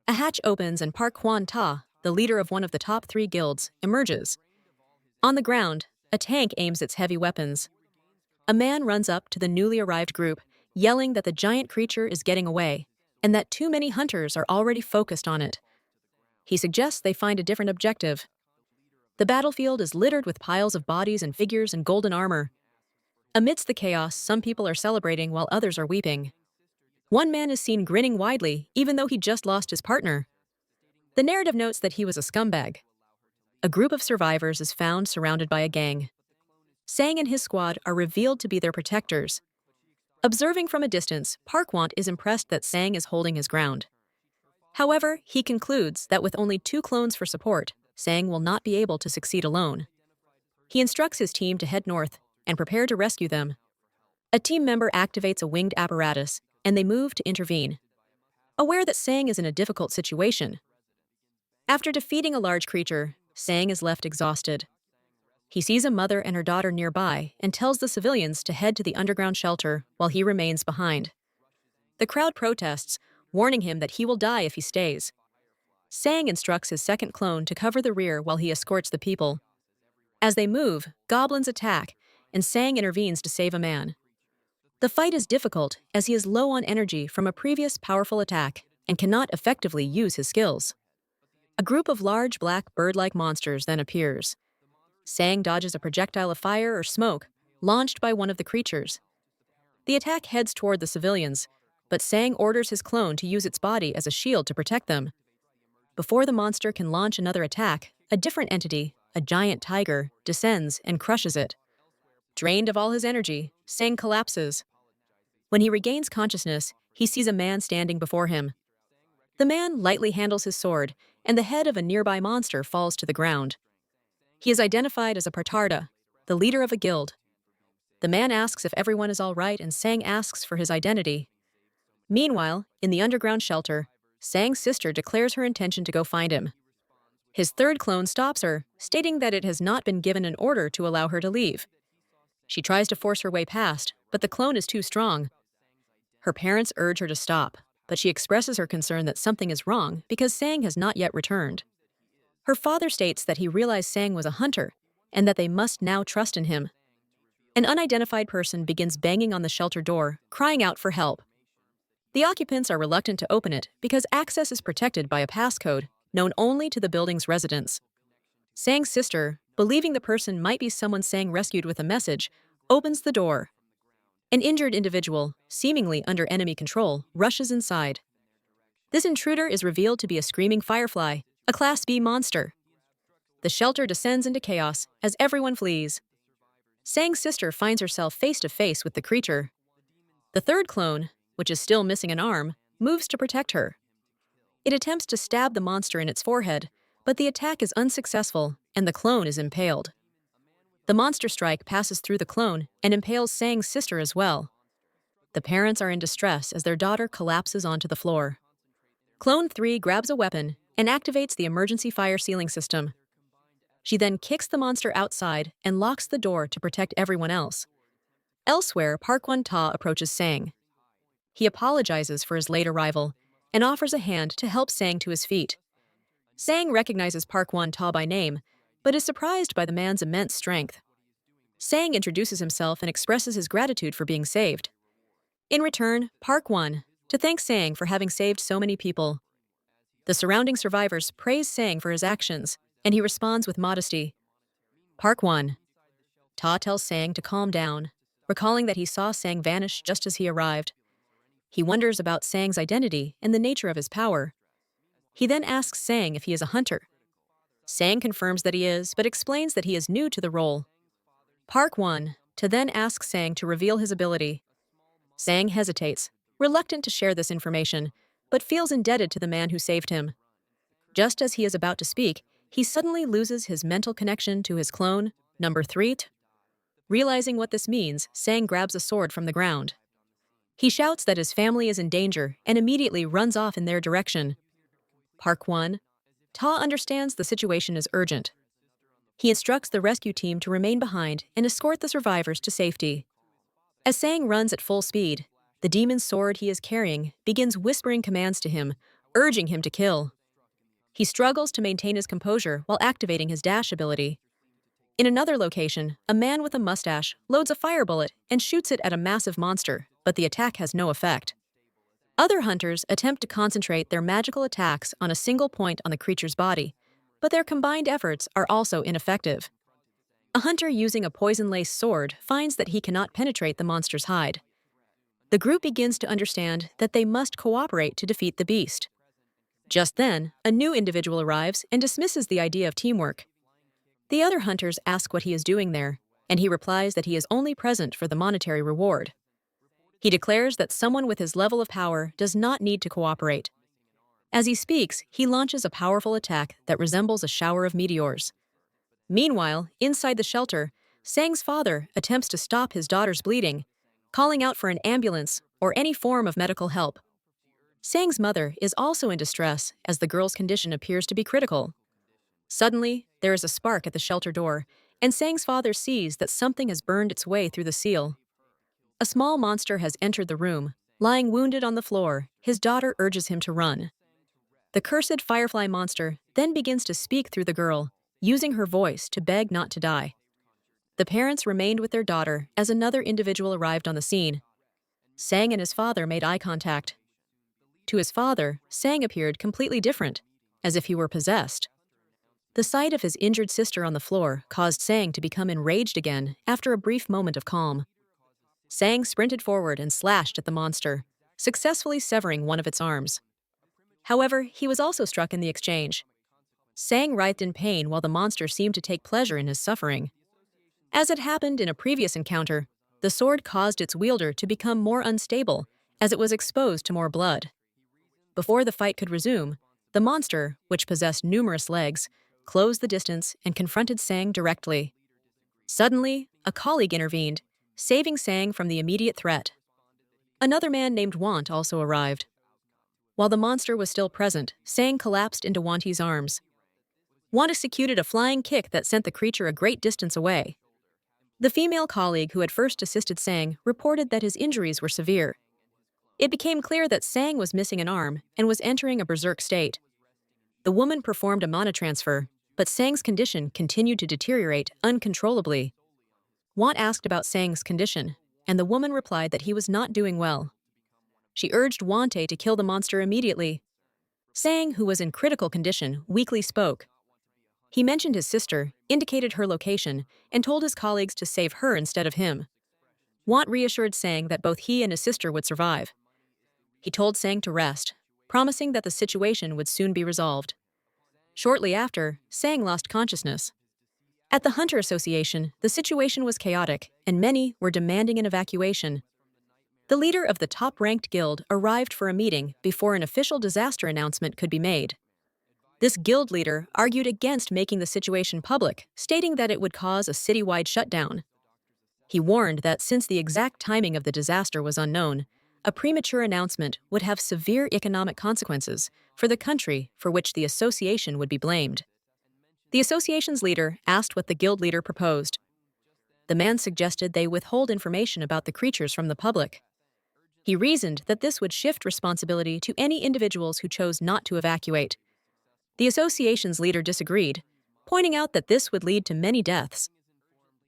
A hatch opens and Park Hwan-ta, the leader of one of the top 3 guilds, emerges. On the ground, a tank aims its heavy weapons. A man runs up to the newly arrived group, yelling that the giant creature is getting away, and that too many hunters are already focused on it. He suggests they find a different objective. The battlefield is littered with piles of bodies and figures in golden armor. Amidst the chaos, some people are celebrating while others are weeping. One man is seen grinning widely, even though he just lost his partner. The narrative notes that he was a scumbag. A group of survivors is found surrounded by a gang. Sang and his squad are revealed to be their protectors. Observing from a distance, Parkwant is impressed that Sang is holding his ground. However, he concludes that with only 2 clones for support, Sang will not be able to succeed alone. He instructs his team to head north and prepare to rescue them. A team member activates a winged apparatus, and they move to intervene. Aware that Sang is in a difficult situation. After defeating a large creature, Sang is left exhausted. He sees a mother and her daughter nearby and tells the civilians to head to the underground shelter while he remains behind. The crowd protests, warning him that he will die if he stays. Sang instructs his second clone to cover the rear while he escorts the people. As they move, goblins attack, and Sang intervenes to save a man. The fight is difficult as he is low on energy from a previous powerful attack and cannot effectively use his skills. A group of large black bird-like monsters then appears. Sang dodges a projectile of fire or smoke launched by one of the creatures. The attack heads toward the civilians, but Sang orders his clone to use its body as a shield to protect them. Before the monster can launch another attack, a different entity, a giant tiger, descends and crushes it. Drained of all his energy, Sang collapses. When he regains consciousness, he sees a man standing before him. The man lightly handles his sword, and the head of a nearby monster falls to the ground. He is identified as a Partarda, the leader of a guild. The man asks if everyone is all right, and Sang asks for his identity. Meanwhile, in the underground shelter, Sang's sister declares her intention to go find him. His third clone stops her, stating that it has not been given an order to allow her to leave. She tries to force her way past, but the clone is too strong. Her parents urge her to stop, but she expresses her concern that something is wrong because Sang has not yet returned. Her father states that he realized Sang was a hunter and that they must now trust in him. An unidentified person begins banging on the shelter door, crying out for help. The occupants are reluctant to open it because access is protected by a passcode known only to the building's residents. Sang's sister, believing the person might be someone Sang rescued with a message, opens the door. An injured individual, seemingly under enemy control, rushes inside. This intruder is revealed to be a screaming firefly, a Class B monster. The shelter descends into chaos as everyone flees. Sang's sister finds herself face to face with the creature. The third clone, which is still missing an arm, moves to protect her. It attempts to stab the monster in its forehead, but the attack is unsuccessful and the clone is impaled. The monster strike passes through the clone and impales Sang's sister as well. The parents are in distress as their daughter collapses onto the floor. Clone 3 grabs a weapon and activates the emergency fire sealing system. She then kicks the monster outside and locks the door to protect everyone else. Elsewhere, Park Won-ta approaches Sang. He apologizes for his late arrival and offers a hand to help Sang to his feet. Sang recognizes Park Won-ta by name, but is surprised by the man's immense strength. Sang introduces himself and expresses his gratitude for being saved. In return, Park Won to thank Sang for having saved so many people. The surrounding survivors praise Sang for his actions, and he responds with modesty. Park Won Ta tells Sang to calm down, recalling that he saw Sang vanish just as he arrived. He wonders about Sang's identity and the nature of his power. He then asks Sang if he is a hunter. Sang confirms that he is, but explains that he is new to the role. Park Won to then asks Sang to reveal his ability. Sang hesitates, reluctant to share this information, but feels indebted to the man who saved him. Just as he is about to speak, he suddenly loses his mental connection to his clone, number 3. Realizing what this means, Sang grabs a sword from the ground. He shouts that his family is in danger and immediately runs off in their direction. Park Won Ta understands the situation is urgent. He instructs the rescue team to remain behind and escort the survivors to safety. As Sang runs at full speed, the demon's sword he is carrying begins whispering commands to him, urging him to kill. He struggles to maintain his composure while activating his dash ability. In another location, a man with a mustache loads a fire bullet and shoots it at a massive monster, but the attack has no effect. Other hunters attempt to concentrate their magical attacks on a single point on the creature's body, but their combined efforts are also ineffective. A hunter using a poison-laced sword finds that he cannot penetrate the monster's hide. The group begins to understand that they must cooperate to defeat the beast. Just then, a new individual arrives and dismisses the idea of teamwork. The other hunters ask what he is doing there, and he replies that he is only present for the monetary reward. He declares that someone with his level of power does not need to cooperate. As he speaks, he launches a powerful attack that resembles a shower of meteors. Meanwhile, inside the shelter, Sang's father attempts to stop his daughter's bleeding, calling out for an ambulance or any form of medical help. Sang's mother is also in distress as the girl's condition appears to be critical. Suddenly, there is a spark at the shelter door, and Sang's father sees that something has burned its way through the seal. A small monster has entered the room. Lying wounded on the floor, his daughter urges him to run. The cursed firefly monster then begins to speak through the girl, using her voice to beg not to die. The parents remained with their daughter as another individual arrived on the scene. Sang and his father made eye contact. To his father, Sang appeared completely different, as if he were possessed. The sight of his injured sister on the floor caused Sang to become enraged again after a brief moment of calm. Sang sprinted forward and slashed at the monster, successfully severing one of its arms. However, he was also struck in the exchange. Sang writhed in pain while the monster seemed to take pleasure in his suffering. As had happened in a previous encounter, the sword caused its wielder to become more unstable as it was exposed to more blood. Before the fight could resume, the monster, which possessed numerous legs, closed the distance and confronted Sang directly. Suddenly, a colleague intervened, saving Sang from the immediate threat. Another man named Want also arrived. While the monster was still present, Sang collapsed into Wanti's arms. Want executed a flying kick that sent the creature a great distance away. The female colleague who had first assisted Sang reported that his injuries were severe. It became clear that Sang was missing an arm and was entering a berserk state. The woman performed a monotransfer, but Sang's condition continued to deteriorate uncontrollably. Want asked about Sang's condition, and the woman replied that he was not doing well. She urged Wante to kill the monster immediately. Sang, who was in critical condition, weakly spoke. He mentioned his sister, indicated her location, and told his colleagues to save her instead of him. Want reassured Sang that both he and his sister would survive. He told Sang to rest, promising that the situation would soon be resolved. Shortly after, Sang lost consciousness. At the Hunter Association, the situation was chaotic, and many were demanding an evacuation. The leader of the top-ranked guild arrived for a meeting before an official disaster announcement could be made. This guild leader argued against making the situation public, stating that it would cause a citywide shutdown. He warned that since the exact timing of the disaster was unknown, a premature announcement would have severe economic consequences for the country for which the association would be blamed. The association's leader asked what the guild leader proposed. The man suggested they withhold information about the creatures from the public. He reasoned that this would shift responsibility to any individuals who chose not to evacuate. The association's leader disagreed, pointing out that this would lead to many deaths.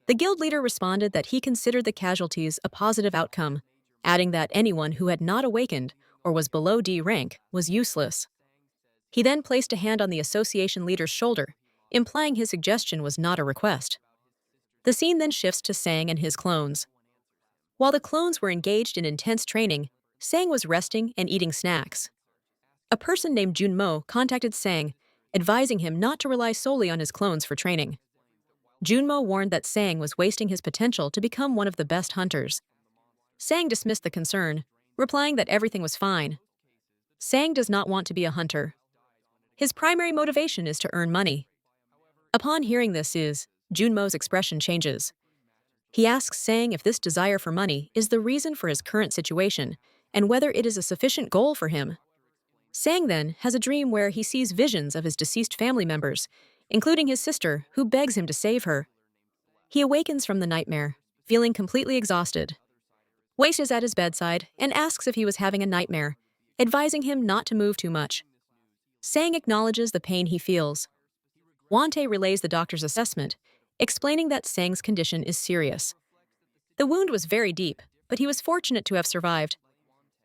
The guild leader responded that he considered the casualties a positive outcome, adding that anyone who had not awakened or was below D rank was useless. He then placed a hand on the association leader's shoulder, implying his suggestion was not a request. The scene then shifts to Sang and his clones. While the clones were engaged in intense training, Sang was resting and eating snacks. A person named Junmo contacted Sang, advising him not to rely solely on his clones for training. Junmo warned that Sang was wasting his potential to become one of the best hunters. Sang dismissed the concern, replying that everything was fine. Sang does not want to be a hunter. His primary motivation is to earn money. Upon hearing this, Junmo's expression changes. He asks Sang if this desire for money is the reason for his current situation and whether it is a sufficient goal for him. Sang then has a dream where he sees visions of his deceased family members, including his sister, who begs him to save her. He awakens from the nightmare, feeling completely exhausted. Waste is at his bedside and asks if he was having a nightmare, advising him not to move too much. Sang acknowledges the pain he feels. Wante relays the doctor's assessment, explaining that Sang's condition is serious. The wound was very deep, but he was fortunate to have survived.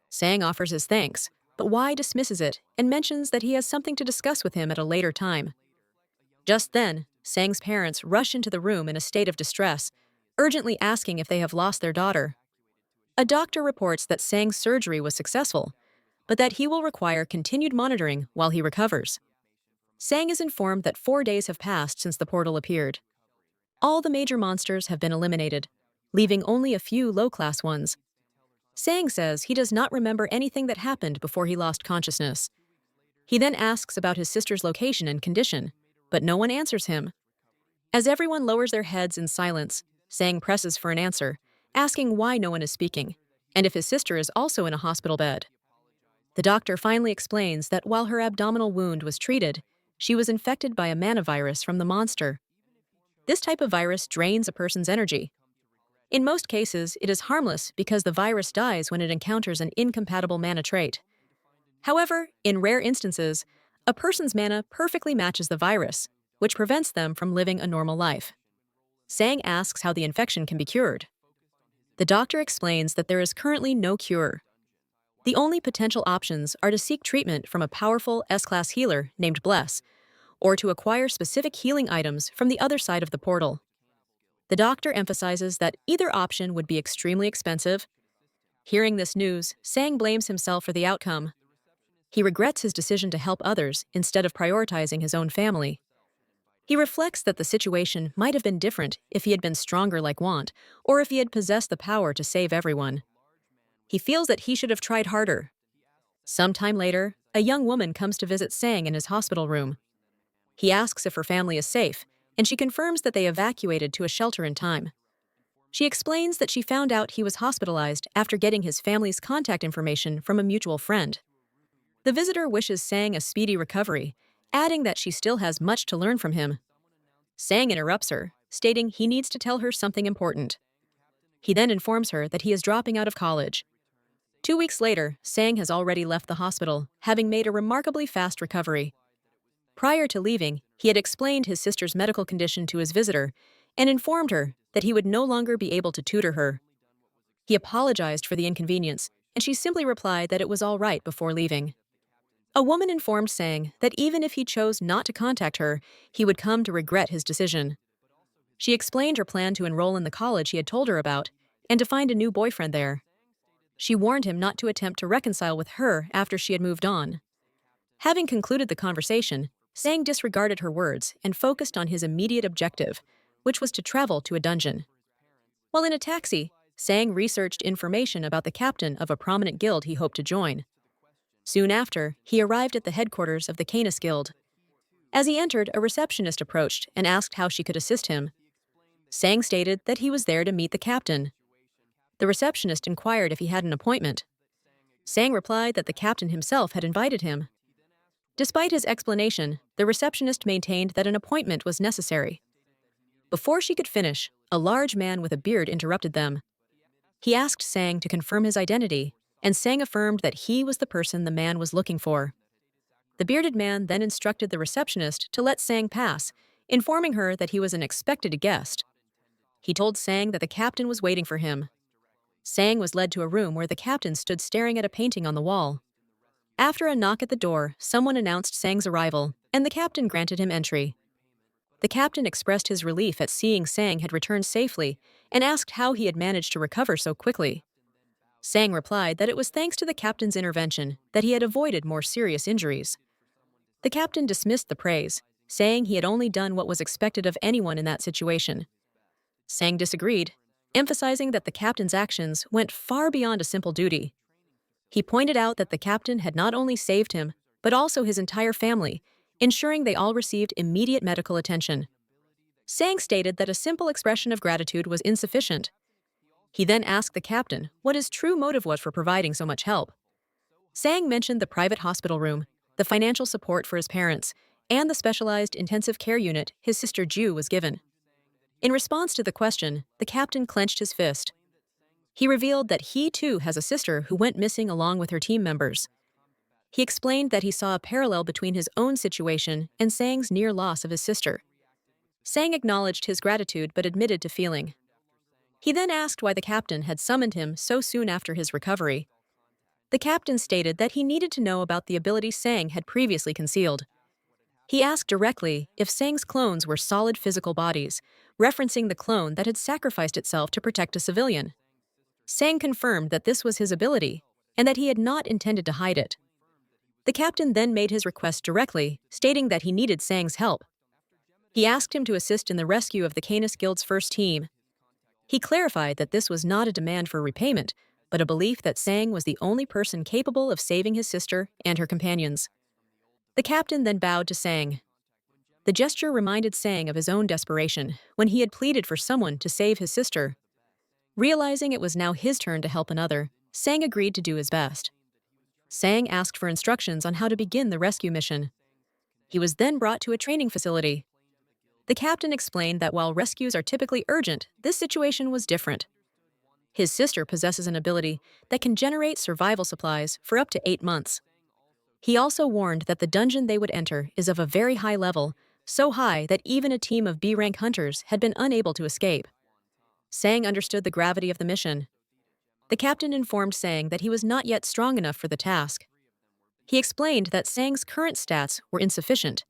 Sang offers his thanks, but Wai dismisses it and mentions that he has something to discuss with him at a later time. Just then, Sang's parents rush into the room in a state of distress, urgently asking if they have lost their daughter. A doctor reports that Sang's surgery was successful, but that he will require continued monitoring while he recovers. Sang is informed that 4 days have passed since the portal appeared. All the major monsters have been eliminated, leaving only a few low-class ones. Sang says he does not remember anything that happened before he lost consciousness. He then asks about his sister's location and condition, but no one answers him. As everyone lowers their heads in silence, Sang presses for an answer, asking why no one is speaking, and if his sister is also in a hospital bed. The doctor finally explains that while her abdominal wound was treated, she was infected by a manavirus from the monster. This type of virus drains a person's energy. In most cases, it is harmless because the virus dies when it encounters an incompatible mana trait. However, in rare instances, a person's mana perfectly matches the virus, which prevents them from living a normal life. Sang asks how the infection can be cured. The doctor explains that there is currently no cure. The only potential options are to seek treatment from a powerful S-class healer named Bless, or to acquire specific healing items from the other side of the portal. The doctor emphasizes that either option would be extremely expensive. Hearing this news, Sang blames himself for the outcome. He regrets his decision to help others instead of prioritizing his own family. He reflects that the situation might have been different if he had been stronger like Want, or if he had possessed the power to save everyone. He feels that he should have tried harder. Sometime later, a young woman comes to visit Sang in his hospital room. He asks if her family is safe, and she confirms that they evacuated to a shelter in time. She explains that she found out he was hospitalized after getting his family's contact information from a mutual friend. The visitor wishes Sang a speedy recovery, adding that she still has much to learn from him. Sang interrupts her, stating he needs to tell her something important. He then informs her that he is dropping out of college. 2 weeks later, Sang has already left the hospital, having made a remarkably fast recovery. Prior to leaving, he had explained his sister's medical condition to his visitor and informed her that he would no longer be able to tutor her. He apologized for the inconvenience, and she simply replied that it was all right before leaving. A woman informed Sang that even if he chose not to contact her, he would come to regret his decision. She explained her plan to enroll in the college he had told her about and to find a new boyfriend there. She warned him not to attempt to reconcile with her after she had moved on. Having concluded the conversation, Sang disregarded her words and focused on his immediate objective, which was to travel to a dungeon. While in a taxi, Sang researched information about the captain of a prominent guild he hoped to join. Soon after, he arrived at the headquarters of the Canis Guild. As he entered, a receptionist approached and asked how she could assist him. Sang stated that he was there to meet the captain. The receptionist inquired if he had an appointment. Sang replied that the captain himself had invited him. Despite his explanation, the receptionist maintained that an appointment was necessary. Before she could finish, a large man with a beard interrupted them. He asked Sang to confirm his identity, and Sang affirmed that he was the person the man was looking for. The bearded man then instructed the receptionist to let Sang pass, informing her that he was an expected guest. He told Sang that the captain was waiting for him. Sang was led to a room where the captain stood staring at a painting on the wall. After a knock at the door, someone announced Sang's arrival, and the captain granted him entry. The captain expressed his relief at seeing Sang had returned safely and asked how he had managed to recover so quickly. Sang replied that it was thanks to the captain's intervention that he had avoided more serious injuries. The captain dismissed the praise, saying he had only done what was expected of anyone in that situation. Sang disagreed, emphasizing that the captain's actions went far beyond a simple duty. He pointed out that the captain had not only saved him, but also his entire family, ensuring they all received immediate medical attention. Sang stated that a simple expression of gratitude was insufficient. He then asked the captain what his true motive was for providing so much help. Sang mentioned the private hospital room, the financial support for his parents, and the specialized intensive care unit his sister Ju was given. In response to the question, the captain clenched his fist. He revealed that he too has a sister who went missing along with her team members. He explained that he saw a parallel between his own situation and Sang's near loss of his sister. Sang acknowledged his gratitude but admitted to feeling. He then asked why the captain had summoned him so soon after his recovery. The captain stated that he needed to know about the ability Sang had previously concealed. He asked directly if Sang's clones were solid physical bodies, referencing the clone that had sacrificed itself to protect a civilian. Sang confirmed that this was his ability, and that he had not intended to hide it. The captain then made his request directly, stating that he needed Sang's help. He asked him to assist in the rescue of the Canis Guild's first team. He clarified that this was not a demand for repayment, but a belief that Sang was the only person capable of saving his sister and her companions. The captain then bowed to Sang. The gesture reminded Sang of his own desperation when he had pleaded for someone to save his sister. Realizing it was now his turn to help another, Sang agreed to do his best. Sang asked for instructions on how to begin the rescue mission. He was then brought to a training facility. The captain explained that while rescues are typically urgent, this situation was different. His sister possesses an ability that can generate survival supplies for up to 8 months. He also warned that the dungeon they would enter is of a very high level, so high that even a team of B-rank hunters had been unable to escape. Sang understood the gravity of the mission. The captain informed Sang that he was not yet strong enough for the task. He explained that Sang's current stats were insufficient,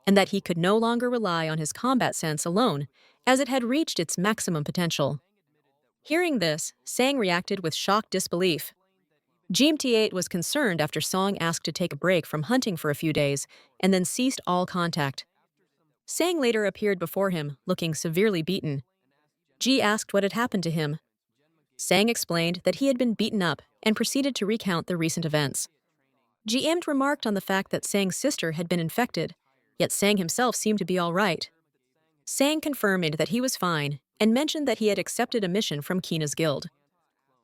and that he could no longer rely on his combat sense alone, as it had reached its maximum potential. Hearing this, Sang reacted with shocked disbelief. GMT8 was concerned after Sang asked to take a break from hunting for a few days, and then ceased all contact. Sang later appeared before him, looking severely beaten. G asked what had happened to him. Sang explained that he had been beaten up and proceeded to recount the recent events. GM remarked on the fact that Sang's sister had been infected, yet Sang himself seemed to be all right. Sang confirmed that he was fine and mentioned that he had accepted a mission from Kina's guild.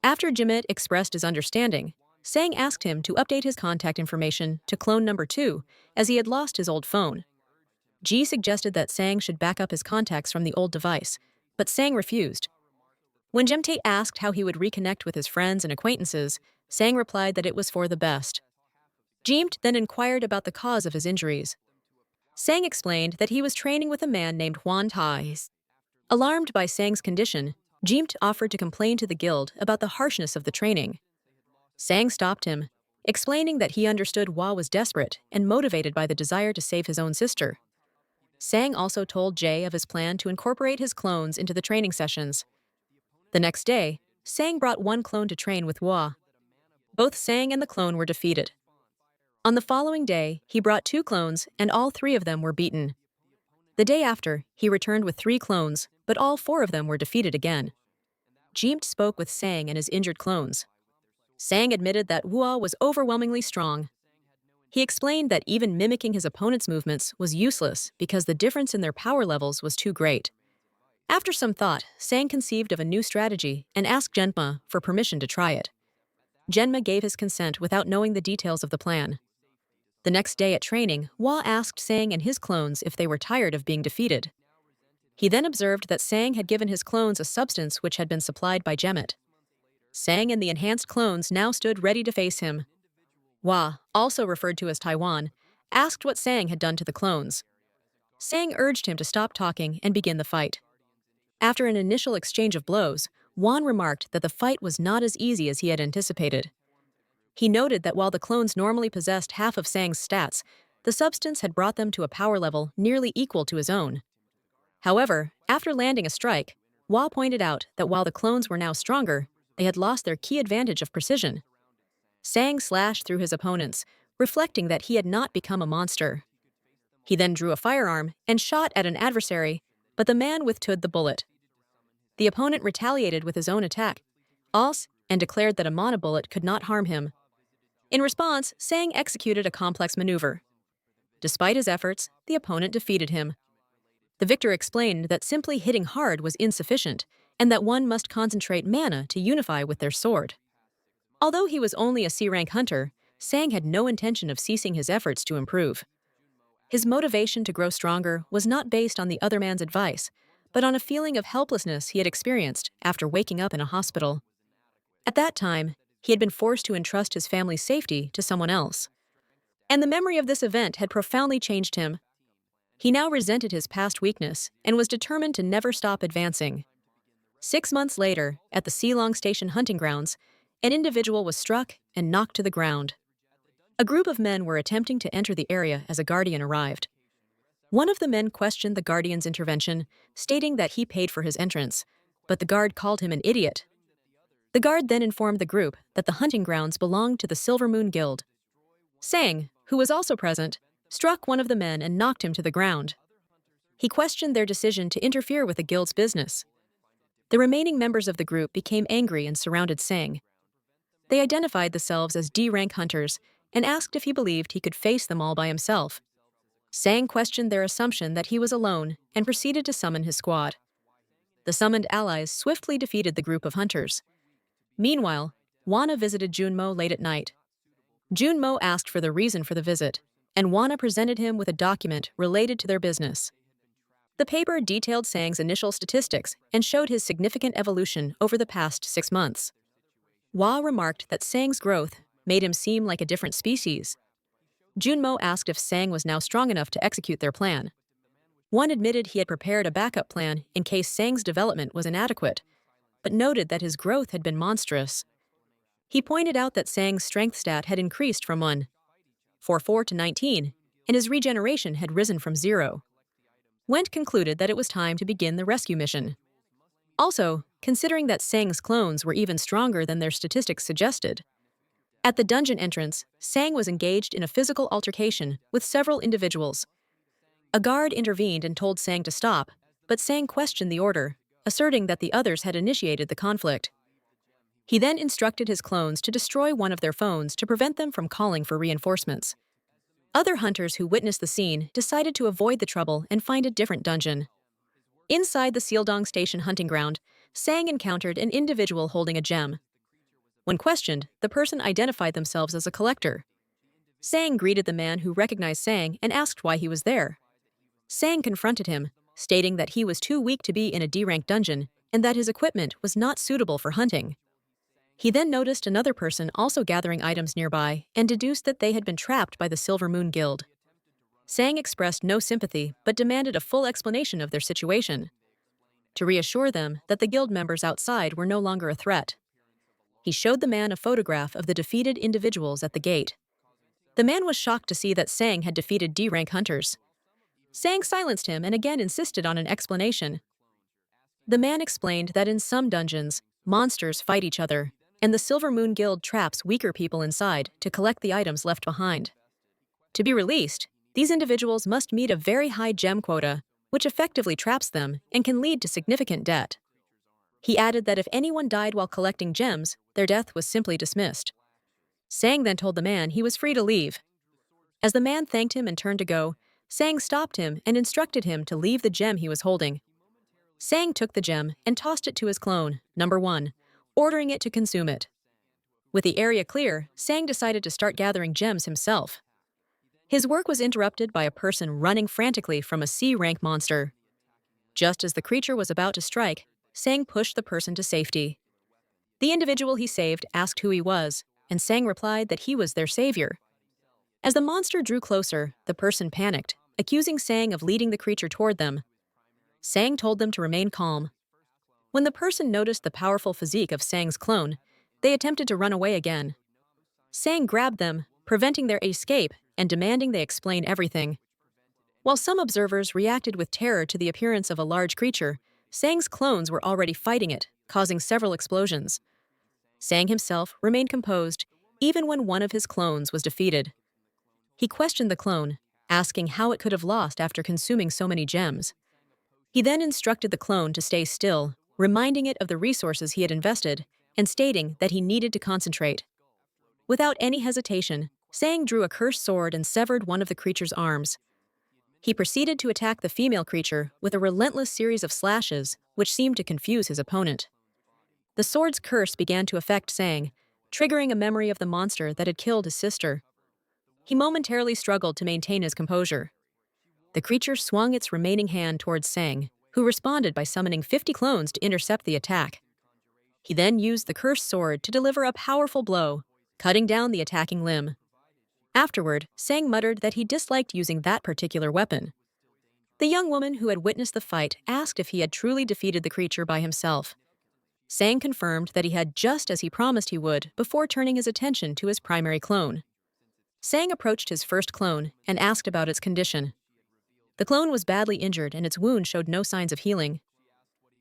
After Jimit expressed his understanding, Sang asked him to update his contact information to clone number 2, as he had lost his old phone. G suggested that Sang should back up his contacts from the old device, but Sang refused. When Jemtate asked how he would reconnect with his friends and acquaintances, Sang replied that it was for the best. Jeemt then inquired about the cause of his injuries. Sang explained that he was training with a man named Huan Tai. Alarmed by Sang's condition, Jeemt offered to complain to the guild about the harshness of the training. Sang stopped him, explaining that he understood Hua was desperate and motivated by the desire to save his own sister. Sang also told Jay of his plan to incorporate his clones into the training sessions. The next day, Sang brought one clone to train with Hua. Both Sang and the clone were defeated. On the following day, he brought 2 clones, and all 3 of them were beaten. The day after, he returned with 3 clones, but all 4 of them were defeated again. Jeemt spoke with Sang and his injured clones. Sang admitted that Hua was overwhelmingly strong. He explained that even mimicking his opponent's movements was useless because the difference in their power levels was too great. After some thought, Sang conceived of a new strategy and asked Genma for permission to try it. Genma gave his consent without knowing the details of the plan. The next day at training, Hua asked Sang and his clones if they were tired of being defeated. He then observed that Sang had given his clones a substance which had been supplied by Gemet. Sang and the enhanced clones now stood ready to face him. Hua, also referred to as Taiwan, asked what Sang had done to the clones. Sang urged him to stop talking and begin the fight. After an initial exchange of blows, Wan remarked that the fight was not as easy as he had anticipated. He noted that while the clones normally possessed half of Sang's stats, the substance had brought them to a power level nearly equal to his own. However, after landing a strike, Hua pointed out that while the clones were now stronger, they had lost their key advantage of precision. Sang slashed through his opponents, reflecting that he had not become a monster. He then drew a firearm and shot at an adversary, but the man withstood the bullet. The opponent retaliated with his own attack, and declared that a mana bullet could not harm him. In response, Sang executed a complex maneuver. Despite his efforts, the opponent defeated him. The victor explained that simply hitting hard was insufficient, and that one must concentrate mana to unify with their sword. Although he was only a C-rank hunter, Sang had no intention of ceasing his efforts to improve. His motivation to grow stronger was not based on the other man's advice, but on a feeling of helplessness he had experienced after waking up in a hospital. At that time, he had been forced to entrust his family's safety to someone else. And the memory of this event had profoundly changed him. He now resented his past weakness and was determined to never stop advancing. 6 months later, at the Silong Station hunting grounds, an individual was struck and knocked to the ground. A group of men were attempting to enter the area as a guardian arrived. One of the men questioned the guardian's intervention, stating that he paid for his entrance, but the guard called him an idiot. The guard then informed the group that the hunting grounds belonged to the Silver Moon Guild. Sang, who was also present, struck one of the men and knocked him to the ground. He questioned their decision to interfere with the guild's business. The remaining members of the group became angry and surrounded Sang. They identified themselves as D-rank hunters and asked if he believed he could face them all by himself. Sang questioned their assumption that he was alone and proceeded to summon his squad. The summoned allies swiftly defeated the group of hunters. Meanwhile, Wana visited Junmo late at night. Junmo asked for the reason for the visit, and Wana presented him with a document related to their business. The paper detailed Sang's initial statistics and showed his significant evolution over the past 6 months. Hua remarked that Sang's growth made him seem like a different species. Junmo asked if Sang was now strong enough to execute their plan. One admitted he had prepared a backup plan in case Sang's development was inadequate, but noted that his growth had been monstrous. He pointed out that Sang's strength stat had increased from 1.44 to 19, and his regeneration had risen from 0. Wendt concluded that it was time to begin the rescue mission. Also, considering that Sang's clones were even stronger than their statistics suggested. At the dungeon entrance, Sang was engaged in a physical altercation with several individuals. A guard intervened and told Sang to stop, but Sang questioned the order, asserting that the others had initiated the conflict. He then instructed his clones to destroy one of their phones to prevent them from calling for reinforcements. Other hunters who witnessed the scene decided to avoid the trouble and find a different dungeon. Inside the Sealdong Station hunting ground, Sang encountered an individual holding a gem. When questioned, the person identified themselves as a collector. Sang greeted the man who recognized Sang and asked why he was there. Sang confronted him, stating that he was too weak to be in a D-rank dungeon and that his equipment was not suitable for hunting. He then noticed another person also gathering items nearby and deduced that they had been trapped by the Silver Moon Guild. Sang expressed no sympathy but demanded a full explanation of their situation, to reassure them that the guild members outside were no longer a threat. He showed the man a photograph of the defeated individuals at the gate. The man was shocked to see that Sang had defeated D-rank hunters. Sang silenced him and again insisted on an explanation. The man explained that in some dungeons, monsters fight each other, and the Silver Moon Guild traps weaker people inside to collect the items left behind. To be released, these individuals must meet a very high gem quota, which effectively traps them and can lead to significant debt. He added that if anyone died while collecting gems, their death was simply dismissed. Sang then told the man he was free to leave. As the man thanked him and turned to go, Sang stopped him and instructed him to leave the gem he was holding. Sang took the gem and tossed it to his clone, number 1, ordering it to consume it. With the area clear, Sang decided to start gathering gems himself. His work was interrupted by a person running frantically from a C-rank monster. Just as the creature was about to strike, Sang pushed the person to safety. The individual he saved asked who he was, and Sang replied that he was their savior. As the monster drew closer, the person panicked, accusing Sang of leading the creature toward them. Sang told them to remain calm. When the person noticed the powerful physique of Sang's clone, they attempted to run away again. Sang grabbed them, preventing their escape and demanding they explain everything. While some observers reacted with terror to the appearance of a large creature, Sang's clones were already fighting it, causing several explosions. Sang himself remained composed even when one of his clones was defeated. He questioned the clone, asking how it could have lost after consuming so many gems. He then instructed the clone to stay still, reminding it of the resources he had invested and stating that he needed to concentrate. Without any hesitation, Sang drew a cursed sword and severed one of the creature's arms. He proceeded to attack the female creature with a relentless series of slashes, which seemed to confuse his opponent. The sword's curse began to affect Sang, triggering a memory of the monster that had killed his sister. He momentarily struggled to maintain his composure. The creature swung its remaining hand towards Sang, who responded by summoning 50 clones to intercept the attack. He then used the cursed sword to deliver a powerful blow, cutting down the attacking limb. Afterward, Sang muttered that he disliked using that particular weapon. The young woman who had witnessed the fight asked if he had truly defeated the creature by himself. Sang confirmed that he had just as he promised he would before turning his attention to his primary clone. Sang approached his first clone and asked about its condition. The clone was badly injured and its wound showed no signs of healing.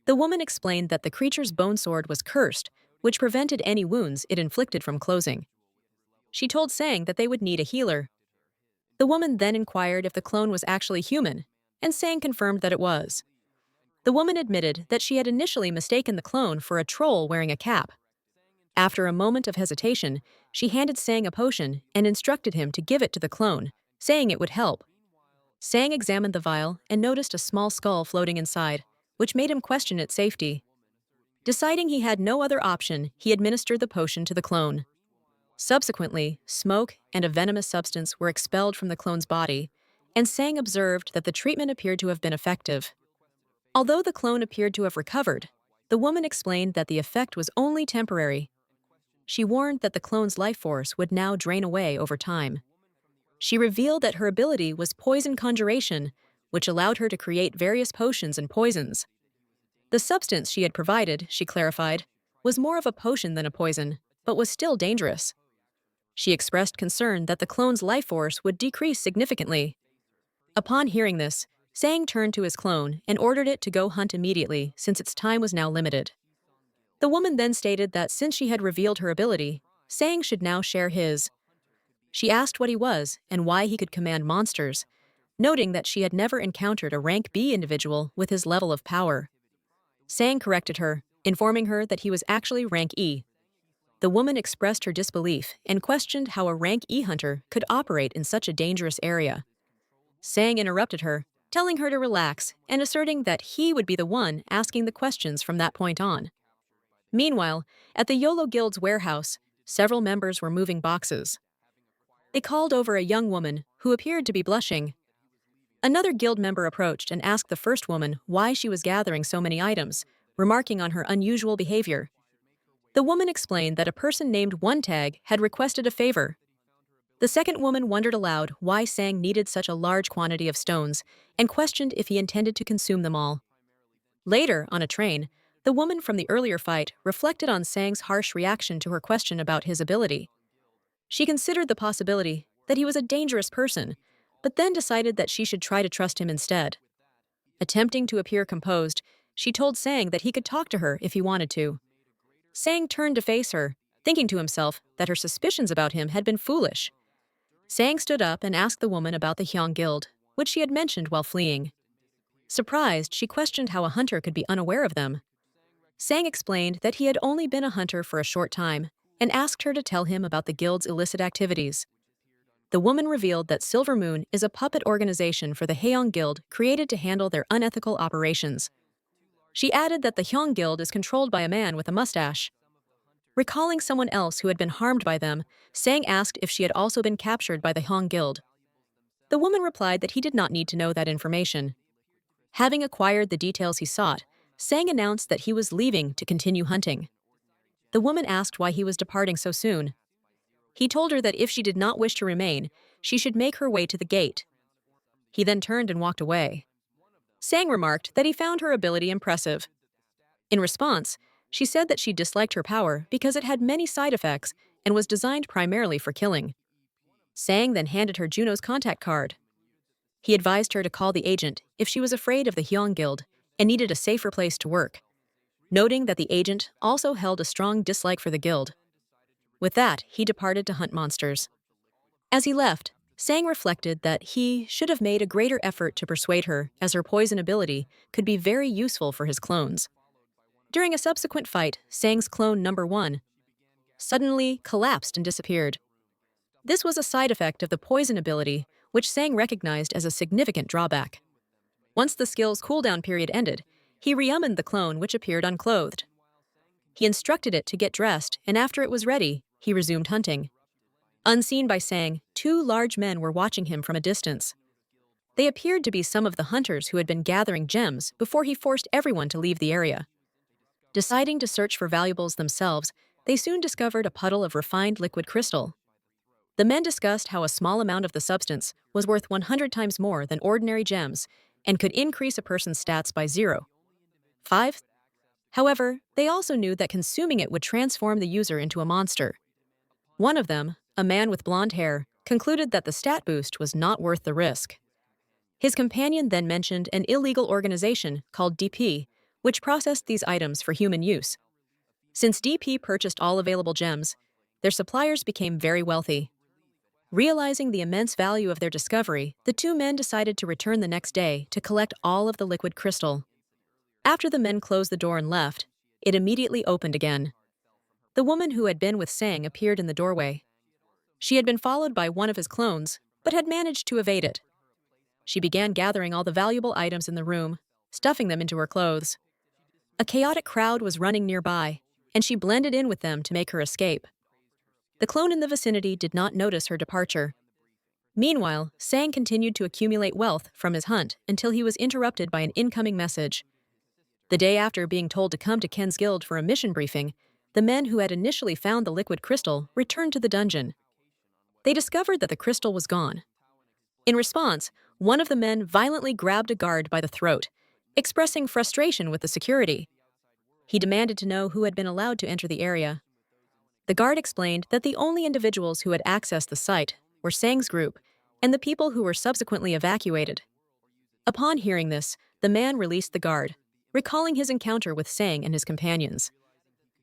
The woman explained that the creature's bone sword was cursed, which prevented any wounds it inflicted from closing. She told Sang that they would need a healer. The woman then inquired if the clone was actually human, and Sang confirmed that it was. The woman admitted that she had initially mistaken the clone for a troll wearing a cap. After a moment of hesitation, she handed Sang a potion and instructed him to give it to the clone, saying it would help. Sang examined the vial and noticed a small skull floating inside, which made him question its safety. Deciding he had no other option, he administered the potion to the clone. Subsequently, smoke and a venomous substance were expelled from the clone's body, and Sang observed that the treatment appeared to have been effective. Although the clone appeared to have recovered, the woman explained that the effect was only temporary. She warned that the clone's life force would now drain away over time. She revealed that her ability was poison conjuration, which allowed her to create various potions and poisons. The substance she had provided, she clarified, was more of a potion than a poison, but was still dangerous. She expressed concern that the clone's life force would decrease significantly. Upon hearing this, Sang turned to his clone and ordered it to go hunt immediately since its time was now limited. The woman then stated that since she had revealed her ability, Sang should now share his. She asked what he was and why he could command monsters, noting that she had never encountered a rank B individual with his level of power. Sang corrected her, informing her that he was actually rank E. The woman expressed her disbelief and questioned how a rank E hunter could operate in such a dangerous area. Sang interrupted her, telling her to relax and asserting that he would be the one asking the questions from that point on. Meanwhile, at the YOLO Guild's warehouse, several members were moving boxes. They called over a young woman who appeared to be blushing. Another guild member approached and asked the first woman why she was gathering so many items, remarking on her unusual behavior. The woman explained that a person named One Tag had requested a favor. The second woman wondered aloud why Sang needed such a large quantity of stones and questioned if he intended to consume them all. Later, on a train, the woman from the earlier fight reflected on Sang's harsh reaction to her question about his ability. She considered the possibility that he was a dangerous person, but then decided that she should try to trust him instead. Attempting to appear composed, she told Sang that he could talk to her if he wanted to. Sang turned to face her, thinking to himself that her suspicions about him had been foolish. Sang stood up and asked the woman about the Hyang Guild, which she had mentioned while fleeing. Surprised, she questioned how a hunter could be unaware of them. Sang explained that he had only been a hunter for a short time and asked her to tell him about the guild's illicit activities. The woman revealed that Silver Moon is a puppet organization for the Hyang Guild created to handle their unethical operations. She added that the Hyang Guild is controlled by a man with a mustache. Recalling someone else who had been harmed by them, Sang asked if she had also been captured by the Hyang Guild. The woman replied that he did not need to know that information. Having acquired the details he sought, Sang announced that he was leaving to continue hunting. The woman asked why he was departing so soon. He told her that if she did not wish to remain, she should make her way to the gate. He then turned and walked away. Sang remarked that he found her ability impressive. In response, she said that she disliked her power because it had many side effects and was designed primarily for killing. Sang then handed her Juno's contact card. He advised her to call the agent if she was afraid of the Hyang Guild and needed a safer place to work, noting that the agent also held a strong dislike for the guild. With that, he departed to hunt monsters. As he left, Sang reflected that he should have made a greater effort to persuade her, as her poison ability could be very useful for his clones. During a subsequent fight, Sang's clone number 1 suddenly collapsed and disappeared. This was a side effect of the poison ability, which Sang recognized as a significant drawback. Once the skill's cooldown period ended, he re-summoned the clone, which appeared unclothed. He instructed it to get dressed, and after it was ready, he resumed hunting. Unseen by Sang, 2 large men were watching him from a distance. They appeared to be some of the hunters who had been gathering gems before he forced everyone to leave the area. Deciding to search for valuables themselves, they soon discovered a puddle of refined liquid crystal. The men discussed how a small amount of the substance was worth 100 times more than ordinary gems and could increase a person's stats by 0.5. However, they also knew that consuming it would transform the user into a monster. One of them, a man with blonde hair, concluded that the stat boost was not worth the risk. His companion then mentioned an illegal organization called DP, which processed these items for human use. Since DP purchased all available gems, their suppliers became very wealthy. Realizing the immense value of their discovery, the 2 men decided to return the next day to collect all of the liquid crystal. After the men closed the door and left, it immediately opened again. The woman who had been with Sang appeared in the doorway. She had been followed by one of his clones, but had managed to evade it. She began gathering all the valuable items in the room, stuffing them into her clothes. A chaotic crowd was running nearby, and she blended in with them to make her escape. The clone in the vicinity did not notice her departure. Meanwhile, Sang continued to accumulate wealth from his hunt until he was interrupted by an incoming message. The day after being told to come to Ken's guild for a mission briefing, the men who had initially found the liquid crystal returned to the dungeon. They discovered that the crystal was gone. In response, one of the men violently grabbed a guard by the throat, expressing frustration with the security. He demanded to know who had been allowed to enter the area. The guard explained that the only individuals who had accessed the site were Sang's group and the people who were subsequently evacuated. Upon hearing this, the man released the guard, recalling his encounter with Sang and his companions.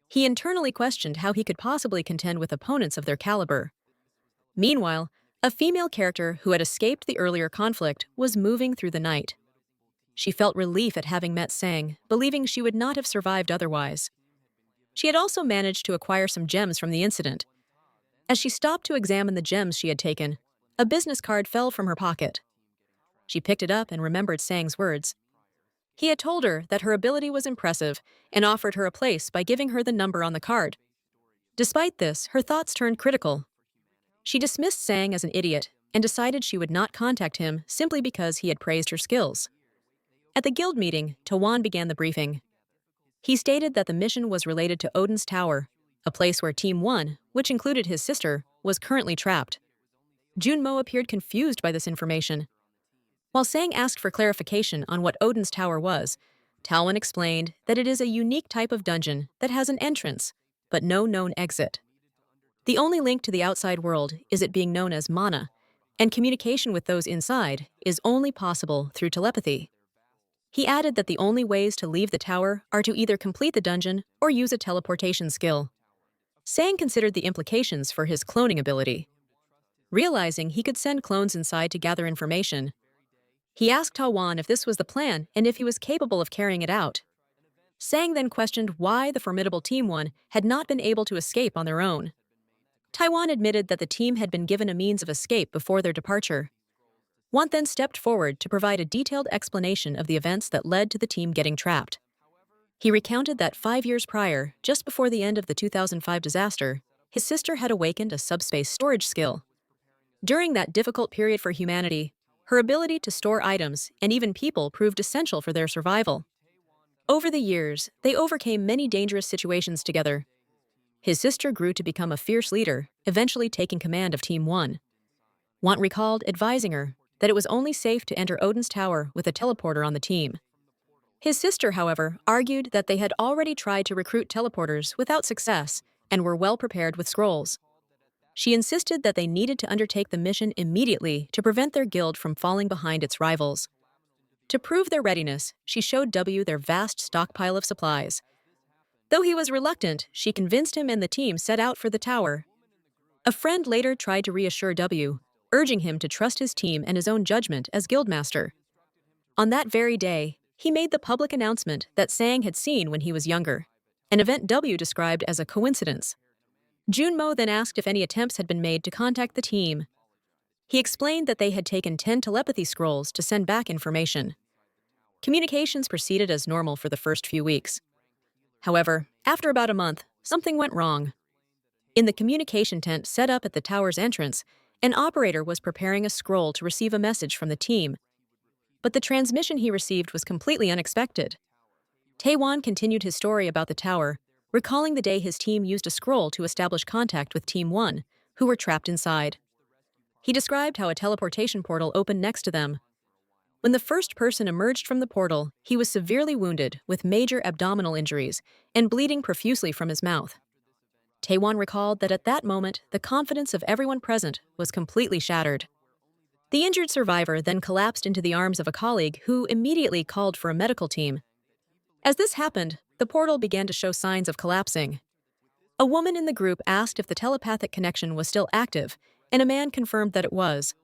He internally questioned how he could possibly contend with opponents of their caliber. Meanwhile, a female character who had escaped the earlier conflict was moving through the night. She felt relief at having met Sang, believing she would not have survived otherwise. She had also managed to acquire some gems from the incident. As she stopped to examine the gems she had taken, a business card fell from her pocket. She picked it up and remembered Sang's words. He had told her that her ability was impressive and offered her a place by giving her the number on the card. Despite this, her thoughts turned critical. She dismissed Sang as an idiot and decided she would not contact him simply because he had praised her skills. At the guild meeting, Tawan began the briefing. He stated that the mission was related to Odin's Tower, a place where Team 1, which included his sister, was currently trapped. Junmo appeared confused by this information. While Sang asked for clarification on what Odin's Tower was, Talwyn explained that it is a unique type of dungeon that has an entrance, but no known exit. The only link to the outside world is it being known as mana, and communication with those inside is only possible through telepathy. He added that the only ways to leave the tower are to either complete the dungeon or use a teleportation skill. Sang considered the implications for his cloning ability. Realizing he could send clones inside to gather information, he asked Tawan if this was the plan and if he was capable of carrying it out. Sang then questioned why the formidable Team 1 had not been able to escape on their own. Taiwan admitted that the team had been given a means of escape before their departure. Wan then stepped forward to provide a detailed explanation of the events that led to the team getting trapped. He recounted that 5 years prior, just before the end of the 2005 disaster, his sister had awakened a subspace storage skill. During that difficult period for humanity, her ability to store items and even people proved essential for their survival. Over the years, they overcame many dangerous situations together. His sister grew to become a fierce leader, eventually taking command of Team 1. Want recalled advising her that it was only safe to enter Odin's Tower with a teleporter on the team. His sister, however, argued that they had already tried to recruit teleporters without success and were well prepared with scrolls. She insisted that they needed to undertake the mission immediately to prevent their guild from falling behind its rivals. To prove their readiness, she showed W their vast stockpile of supplies. Though he was reluctant, she convinced him and the team set out for the tower. A friend later tried to reassure W, urging him to trust his team and his own judgment as guildmaster. On that very day, he made the public announcement that Sang had seen when he was younger, an event W described as a coincidence. Junmo then asked if any attempts had been made to contact the team. He explained that they had taken 10 telepathy scrolls to send back information. Communications proceeded as normal for the first few weeks. However, after about a month, something went wrong. In the communication tent set up at the tower's entrance, an operator was preparing a scroll to receive a message from the team. But the transmission he received was completely unexpected. Taewan continued his story about the tower, recalling the day his team used a scroll to establish contact with Team 1, who were trapped inside. He described how a teleportation portal opened next to them. When the first person emerged from the portal, he was severely wounded with major abdominal injuries and bleeding profusely from his mouth. Taewan recalled that at that moment, the confidence of everyone present was completely shattered. The injured survivor then collapsed into the arms of a colleague who immediately called for a medical team. As this happened, the portal began to show signs of collapsing. A woman in the group asked if the telepathic connection was still active, and a man confirmed that it was.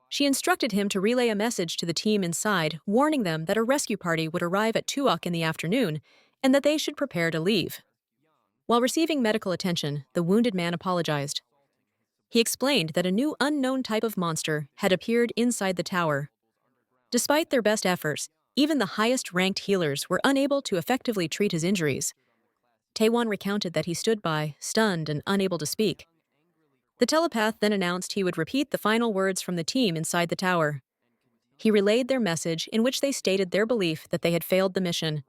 She instructed him to relay a message to the team inside, warning them that a rescue party would arrive at 2 in the afternoon and that they should prepare to leave. While receiving medical attention, the wounded man apologized. He explained that a new unknown type of monster had appeared inside the tower. Despite their best efforts, even the highest-ranked healers were unable to effectively treat his injuries. Taewan recounted that he stood by, stunned and unable to speak. The telepath then announced he would repeat the final words from the team inside the tower. He relayed their message in which they stated their belief that they had failed the mission.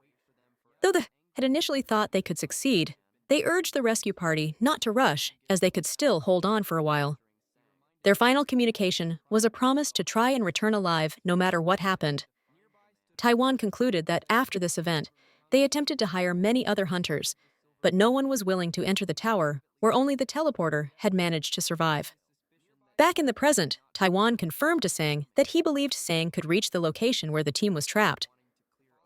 Though they had initially thought they could succeed, they urged the rescue party not to rush, as they could still hold on for a while. Their final communication was a promise to try and return alive no matter what happened. Taiwan concluded that after this event, they attempted to hire many other hunters, but no one was willing to enter the tower, where only the teleporter had managed to survive. Back in the present, Taiwan confirmed to Sang that he believed Sang could reach the location where the team was trapped.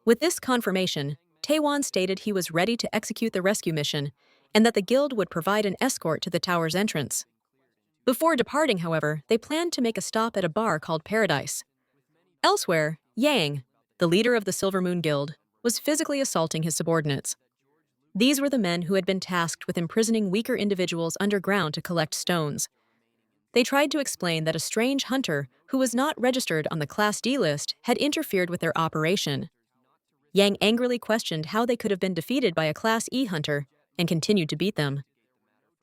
With this confirmation, Taiwan stated he was ready to execute the rescue mission and that the guild would provide an escort to the tower's entrance. Before departing, however, they planned to make a stop at a bar called Paradise. Elsewhere, Yang, the leader of the Silver Moon Guild, was physically assaulting his subordinates. These were the men who had been tasked with imprisoning weaker individuals underground to collect stones. They tried to explain that a strange hunter who was not registered on the Class D list had interfered with their operation. Yang angrily questioned how they could have been defeated by a Class E hunter and continued to beat them.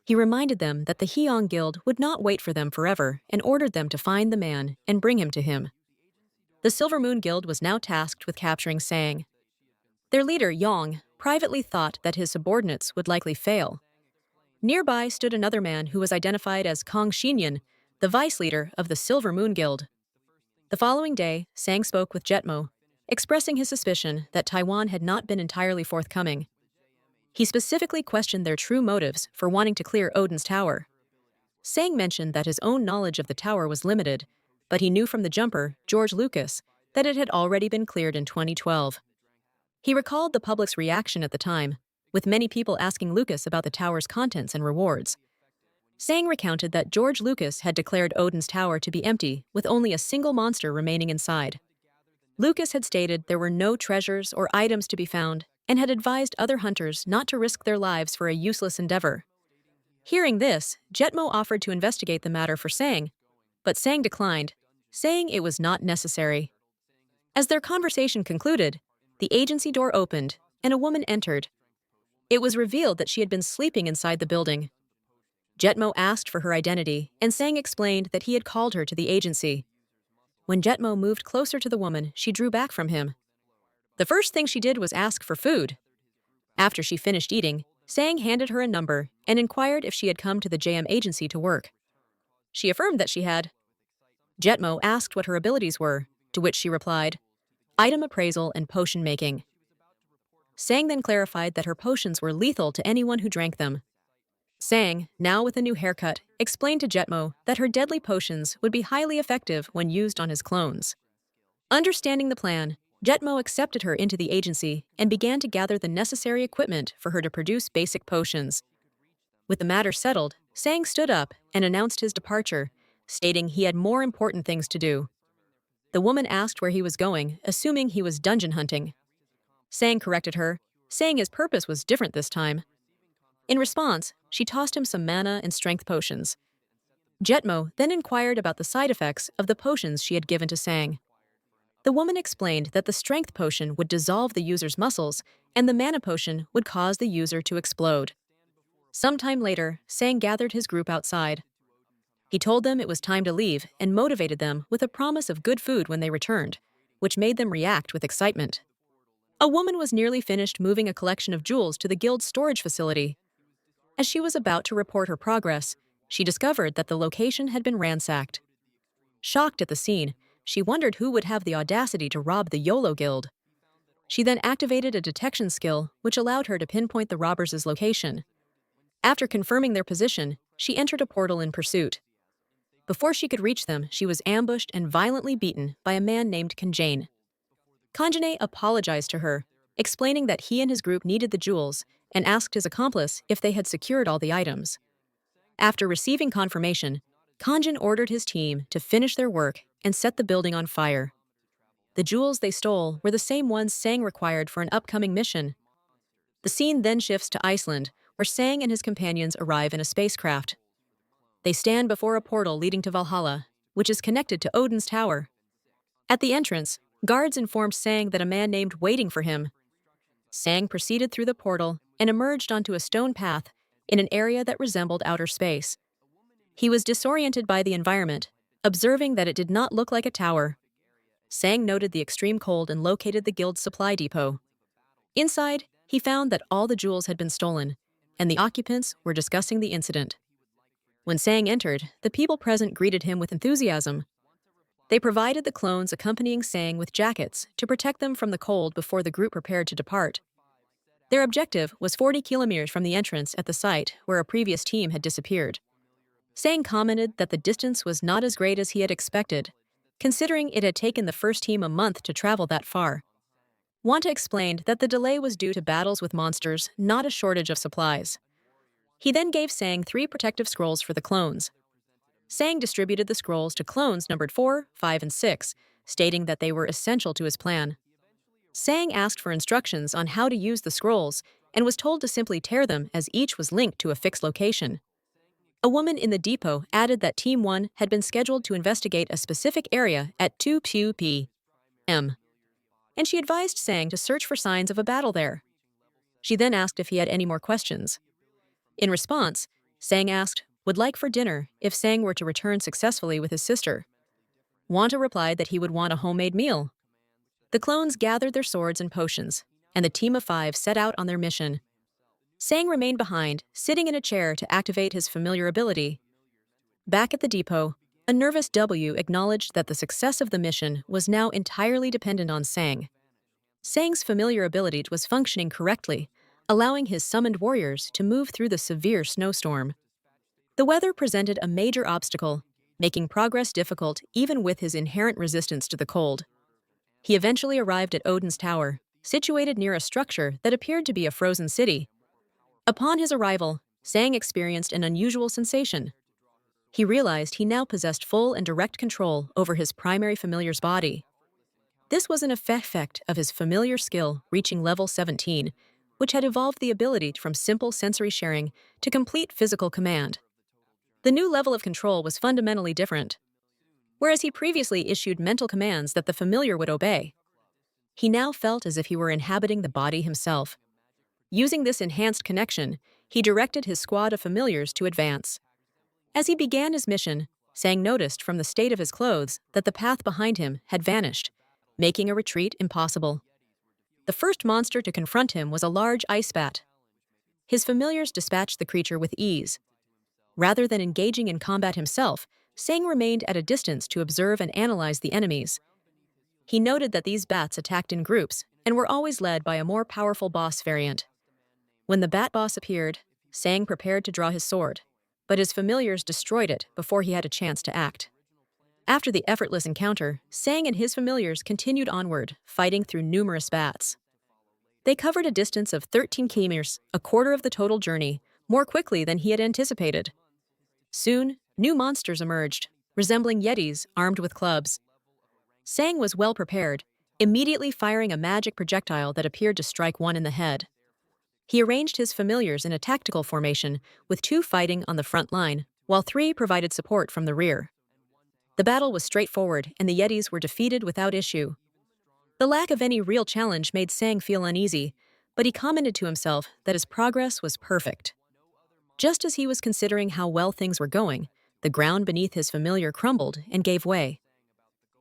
He reminded them that the Hyong Guild would not wait for them forever and ordered them to find the man and bring him to him. The Silver Moon Guild was now tasked with capturing Sang. Their leader, Yong, privately thought that his subordinates would likely fail. Nearby stood another man who was identified as Kong Shinyan, the vice leader of the Silver Moon Guild. The following day, Sang spoke with Jetmo, expressing his suspicion that Taiwan had not been entirely forthcoming. He specifically questioned their true motives for wanting to clear Odin's tower. Sang mentioned that his own knowledge of the tower was limited, but he knew from the jumper, George Lucas, that it had already been cleared in 2012. He recalled the public's reaction at the time, with many people asking Lucas about the tower's contents and rewards. Sang recounted that George Lucas had declared Odin's tower to be empty, with only a single monster remaining inside. Lucas had stated there were no treasures or items to be found, and had advised other hunters not to risk their lives for a useless endeavor. Hearing this, Jetmo offered to investigate the matter for Sang, but Sang declined, saying it was not necessary. As their conversation concluded, the agency door opened, and a woman entered. It was revealed that she had been sleeping inside the building. Jetmo asked for her identity, and Sang explained that he had called her to the agency. When Jetmo moved closer to the woman, she drew back from him. The first thing she did was ask for food. After she finished eating, Sang handed her a number and inquired if she had come to the JM agency to work. She affirmed that she had. Jetmo asked what her abilities were, to which she replied, item appraisal and potion making. Sang then clarified that her potions were lethal to anyone who drank them. Sang, now with a new haircut, explained to Jetmo that her deadly potions would be highly effective when used on his clones. Understanding the plan, Jetmo accepted her into the agency and began to gather the necessary equipment for her to produce basic potions. With the matter settled, Sang stood up and announced his departure, stating he had more important things to do. The woman asked where he was going, assuming he was dungeon hunting. Sang corrected her, saying his purpose was different this time. In response, she tossed him some mana and strength potions. Jetmo then inquired about the side effects of the potions she had given to Sang. The woman explained that the strength potion would dissolve the user's muscles, and the mana potion would cause the user to explode. Sometime later, Sang gathered his group outside. He told them it was time to leave and motivated them with a promise of good food when they returned, which made them react with excitement. A woman was nearly finished moving a collection of jewels to the guild's storage facility. As she was about to report her progress, she discovered that the location had been ransacked. Shocked at the scene, she wondered who would have the audacity to rob the YOLO Guild. She then activated a detection skill, which allowed her to pinpoint the robbers' location. After confirming their position, she entered a portal in pursuit. Before she could reach them, she was ambushed and violently beaten by a man named Kanjane. Kanjane apologized to her, explaining that he and his group needed the jewels, and asked his accomplice if they had secured all the items. After receiving confirmation, Kanjin ordered his team to finish their work and set the building on fire. The jewels they stole were the same ones Sang required for an upcoming mission. The scene then shifts to Iceland, where Sang and his companions arrive in a spacecraft. They stand before a portal leading to Valhalla, which is connected to Odin's tower. At the entrance, guards informed Sang that a man named waiting for him. Sang proceeded through the portal and emerged onto a stone path in an area that resembled outer space. He was disoriented by the environment, observing that it did not look like a tower. Sang noted the extreme cold and located the guild's supply depot. Inside, he found that all the jewels had been stolen, and the occupants were discussing the incident. When Sang entered, the people present greeted him with enthusiasm. They provided the clones accompanying Sang with jackets to protect them from the cold before the group prepared to depart. Their objective was 40 kilometers from the entrance at the site where a previous team had disappeared. Sang commented that the distance was not as great as he had expected, considering it had taken the first team a month to travel that far. Wanta explained that the delay was due to battles with monsters, not a shortage of supplies. He then gave Sang 3 protective scrolls for the clones. Sang distributed the scrolls to clones numbered 4, 5, and 6, stating that they were essential to his plan. Sang asked for instructions on how to use the scrolls and was told to simply tear them as each was linked to a fixed location. A woman in the depot added that Team 1 had been scheduled to investigate a specific area at 2 p.m., and she advised Sang to search for signs of a battle there. She then asked if he had any more questions. In response, Sang asked, would like for dinner if Sang were to return successfully with his sister. Wanta replied that he would want a homemade meal. The clones gathered their swords and potions, and the team of 5 set out on their mission. Sang remained behind, sitting in a chair to activate his familiar ability. Back at the depot, a nervous W acknowledged that the success of the mission was now entirely dependent on Sang. Sang's familiar ability was functioning correctly, allowing his summoned warriors to move through the severe snowstorm. The weather presented a major obstacle, making progress difficult even with his inherent resistance to the cold. He eventually arrived at Odin's Tower, situated near a structure that appeared to be a frozen city. Upon his arrival, Sang experienced an unusual sensation. He realized he now possessed full and direct control over his primary familiar's body. This was an effect of his familiar skill reaching level 17, which had evolved the ability from simple sensory sharing to complete physical command. The new level of control was fundamentally different. Whereas he previously issued mental commands that the familiar would obey, he now felt as if he were inhabiting the body himself. Using this enhanced connection, he directed his squad of familiars to advance. As he began his mission, Sang noticed from the state of his clothes that the path behind him had vanished, making a retreat impossible. The first monster to confront him was a large ice bat. His familiars dispatched the creature with ease. Rather than engaging in combat himself, Sang remained at a distance to observe and analyze the enemies. He noted that these bats attacked in groups and were always led by a more powerful boss variant. When the bat boss appeared, Sang prepared to draw his sword, but his familiars destroyed it before he had a chance to act. After the effortless encounter, Sang and his familiars continued onward, fighting through numerous bats. They covered a distance of 13 kilometers, a quarter of the total journey, more quickly than he had anticipated. Soon, new monsters emerged, resembling yetis armed with clubs. Sang was well prepared, immediately firing a magic projectile that appeared to strike one in the head. He arranged his familiars in a tactical formation, with 2 fighting on the front line, while 3 provided support from the rear. The battle was straightforward, and the Yetis were defeated without issue. The lack of any real challenge made Sang feel uneasy, but he commented to himself that his progress was perfect. Just as he was considering how well things were going, the ground beneath his familiar crumbled and gave way.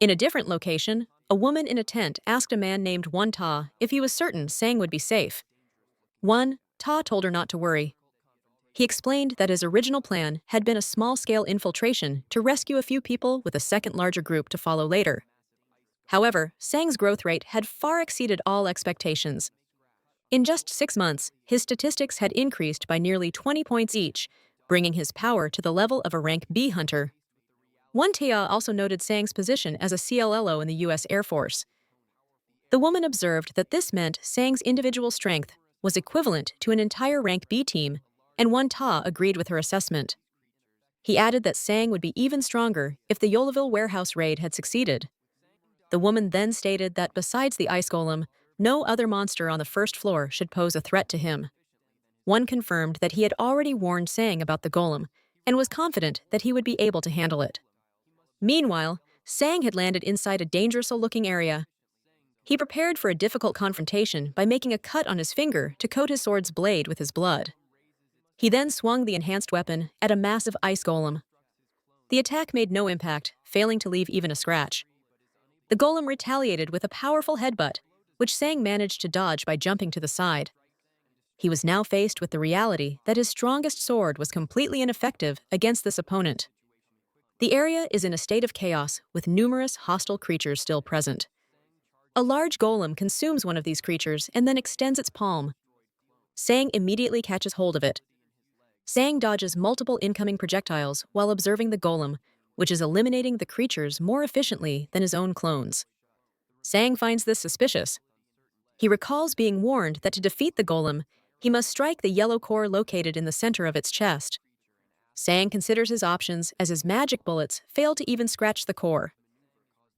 In a different location, a woman in a tent asked a man named One Ta if he was certain Sang would be safe. One Ta told her not to worry. He explained that his original plan had been a small-scale infiltration to rescue a few people with a second larger group to follow later. However, Sang's growth rate had far exceeded all expectations. In just 6 months, his statistics had increased by nearly 20 points each, bringing his power to the level of a rank B hunter. One Ta also noted Sang's position as a CLLO in the U.S. Air Force. The woman observed that this meant Sang's individual strength was equivalent to an entire rank B team, and One Ta agreed with her assessment. He added that Sang would be even stronger if the Yolaville warehouse raid had succeeded. The woman then stated that besides the ice golem, no other monster on the first floor should pose a threat to him. One confirmed that he had already warned Sang about the golem and was confident that he would be able to handle it. Meanwhile, Sang had landed inside a dangerous-looking area. He prepared for a difficult confrontation by making a cut on his finger to coat his sword's blade with his blood. He then swung the enhanced weapon at a massive ice golem. The attack made no impact, failing to leave even a scratch. The golem retaliated with a powerful headbutt, which Sang managed to dodge by jumping to the side. He was now faced with the reality that his strongest sword was completely ineffective against this opponent. The area is in a state of chaos, with numerous hostile creatures still present. A large golem consumes one of these creatures and then extends its palm. Sang immediately catches hold of it. Sang dodges multiple incoming projectiles while observing the golem, which is eliminating the creatures more efficiently than his own clones. Sang finds this suspicious. He recalls being warned that to defeat the golem, he must strike the yellow core located in the center of its chest. Sang considers his options as his magic bullets fail to even scratch the core.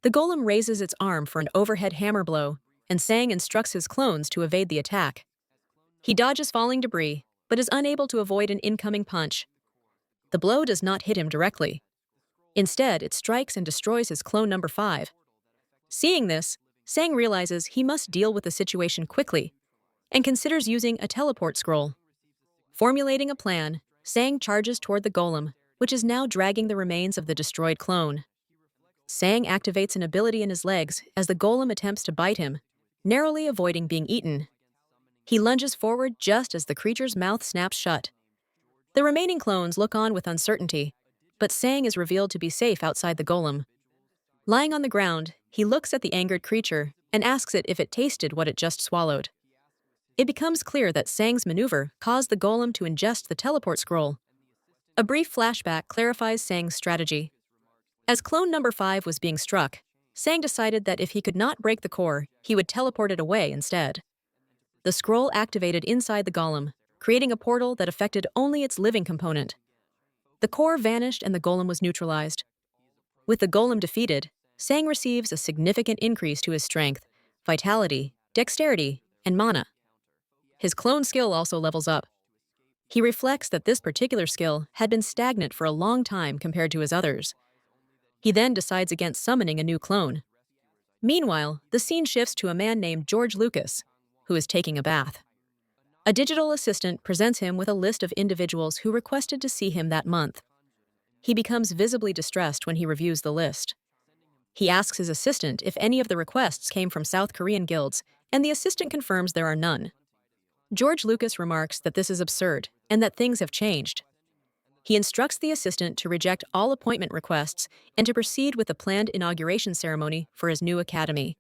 The golem raises its arm for an overhead hammer blow, and Sang instructs his clones to evade the attack. He dodges falling debris, but is unable to avoid an incoming punch. The blow does not hit him directly. Instead, it strikes and destroys his clone number 5. Seeing this, Sang realizes he must deal with the situation quickly, and considers using a teleport scroll. Formulating a plan, Sang charges toward the golem, which is now dragging the remains of the destroyed clone. Sang activates an ability in his legs as the golem attempts to bite him, narrowly avoiding being eaten. He lunges forward just as the creature's mouth snaps shut. The remaining clones look on with uncertainty, but Sang is revealed to be safe outside the golem. Lying on the ground, he looks at the angered creature and asks it if it tasted what it just swallowed. It becomes clear that Sang's maneuver caused the golem to ingest the teleport scroll. A brief flashback clarifies Sang's strategy. As clone number 5 was being struck, Sang decided that if he could not break the core, he would teleport it away instead. The scroll activated inside the golem, creating a portal that affected only its living component. The core vanished and the golem was neutralized. With the golem defeated, Sang receives a significant increase to his strength, vitality, dexterity, and mana. His clone skill also levels up. He reflects that this particular skill had been stagnant for a long time compared to his others. He then decides against summoning a new clone. Meanwhile, the scene shifts to a man named George Lucas, who is taking a bath. A digital assistant presents him with a list of individuals who requested to see him that month. He becomes visibly distressed when he reviews the list. He asks his assistant if any of the requests came from South Korean guilds, and the assistant confirms there are none. George Lucas remarks that this is absurd and that things have changed. He instructs the assistant to reject all appointment requests and to proceed with the planned inauguration ceremony for his new academy.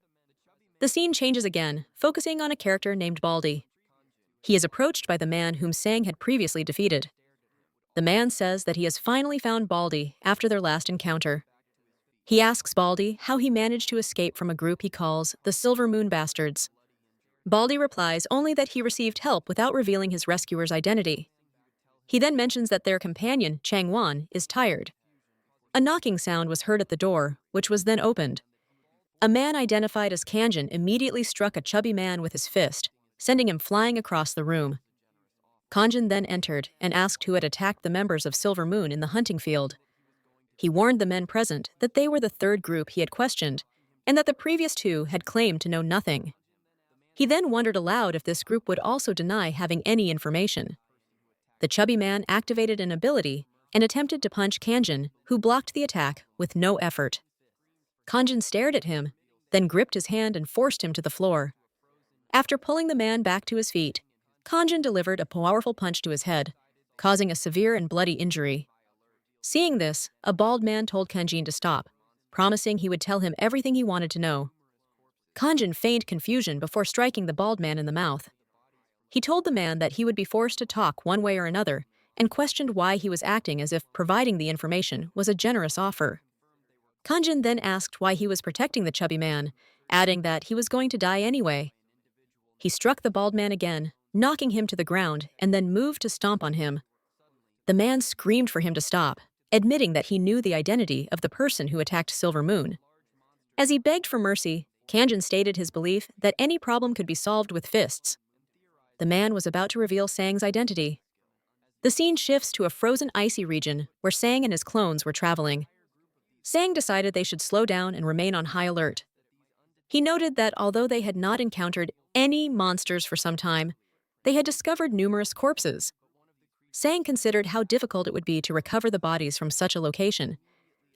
The scene changes again, focusing on a character named Baldy. He is approached by the man whom Sang had previously defeated. The man says that he has finally found Baldy after their last encounter. He asks Baldy how he managed to escape from a group he calls the Silver Moon Bastards. Baldy replies only that he received help without revealing his rescuer's identity. He then mentions that their companion, Changwon, is tired. A knocking sound was heard at the door, which was then opened. A man identified as Kanjin immediately struck a chubby man with his fist, sending him flying across the room. Kanjin then entered and asked who had attacked the members of Silver Moon in the hunting field. He warned the men present that they were the third group he had questioned, and that the previous two had claimed to know nothing. He then wondered aloud if this group would also deny having any information. The chubby man activated an ability and attempted to punch Kanjin, who blocked the attack with no effort. Kanjin stared at him, then gripped his hand and forced him to the floor. After pulling the man back to his feet, Kanjin delivered a powerful punch to his head, causing a severe and bloody injury. Seeing this, a bald man told Kanjin to stop, promising he would tell him everything he wanted to know. Kanjin feigned confusion before striking the bald man in the mouth. He told the man that he would be forced to talk one way or another, and questioned why he was acting as if providing the information was a generous offer. Kanjin then asked why he was protecting the chubby man, adding that he was going to die anyway. He struck the bald man again, knocking him to the ground, and then moved to stomp on him. The man screamed for him to stop, admitting that he knew the identity of the person who attacked Silver Moon. As he begged for mercy, Kanjin stated his belief that any problem could be solved with fists. The man was about to reveal Sang's identity. The scene shifts to a frozen icy region where Sang and his clones were traveling. Sang decided they should slow down and remain on high alert. He noted that although they had not encountered any monsters for some time, they had discovered numerous corpses. Sang considered how difficult it would be to recover the bodies from such a location,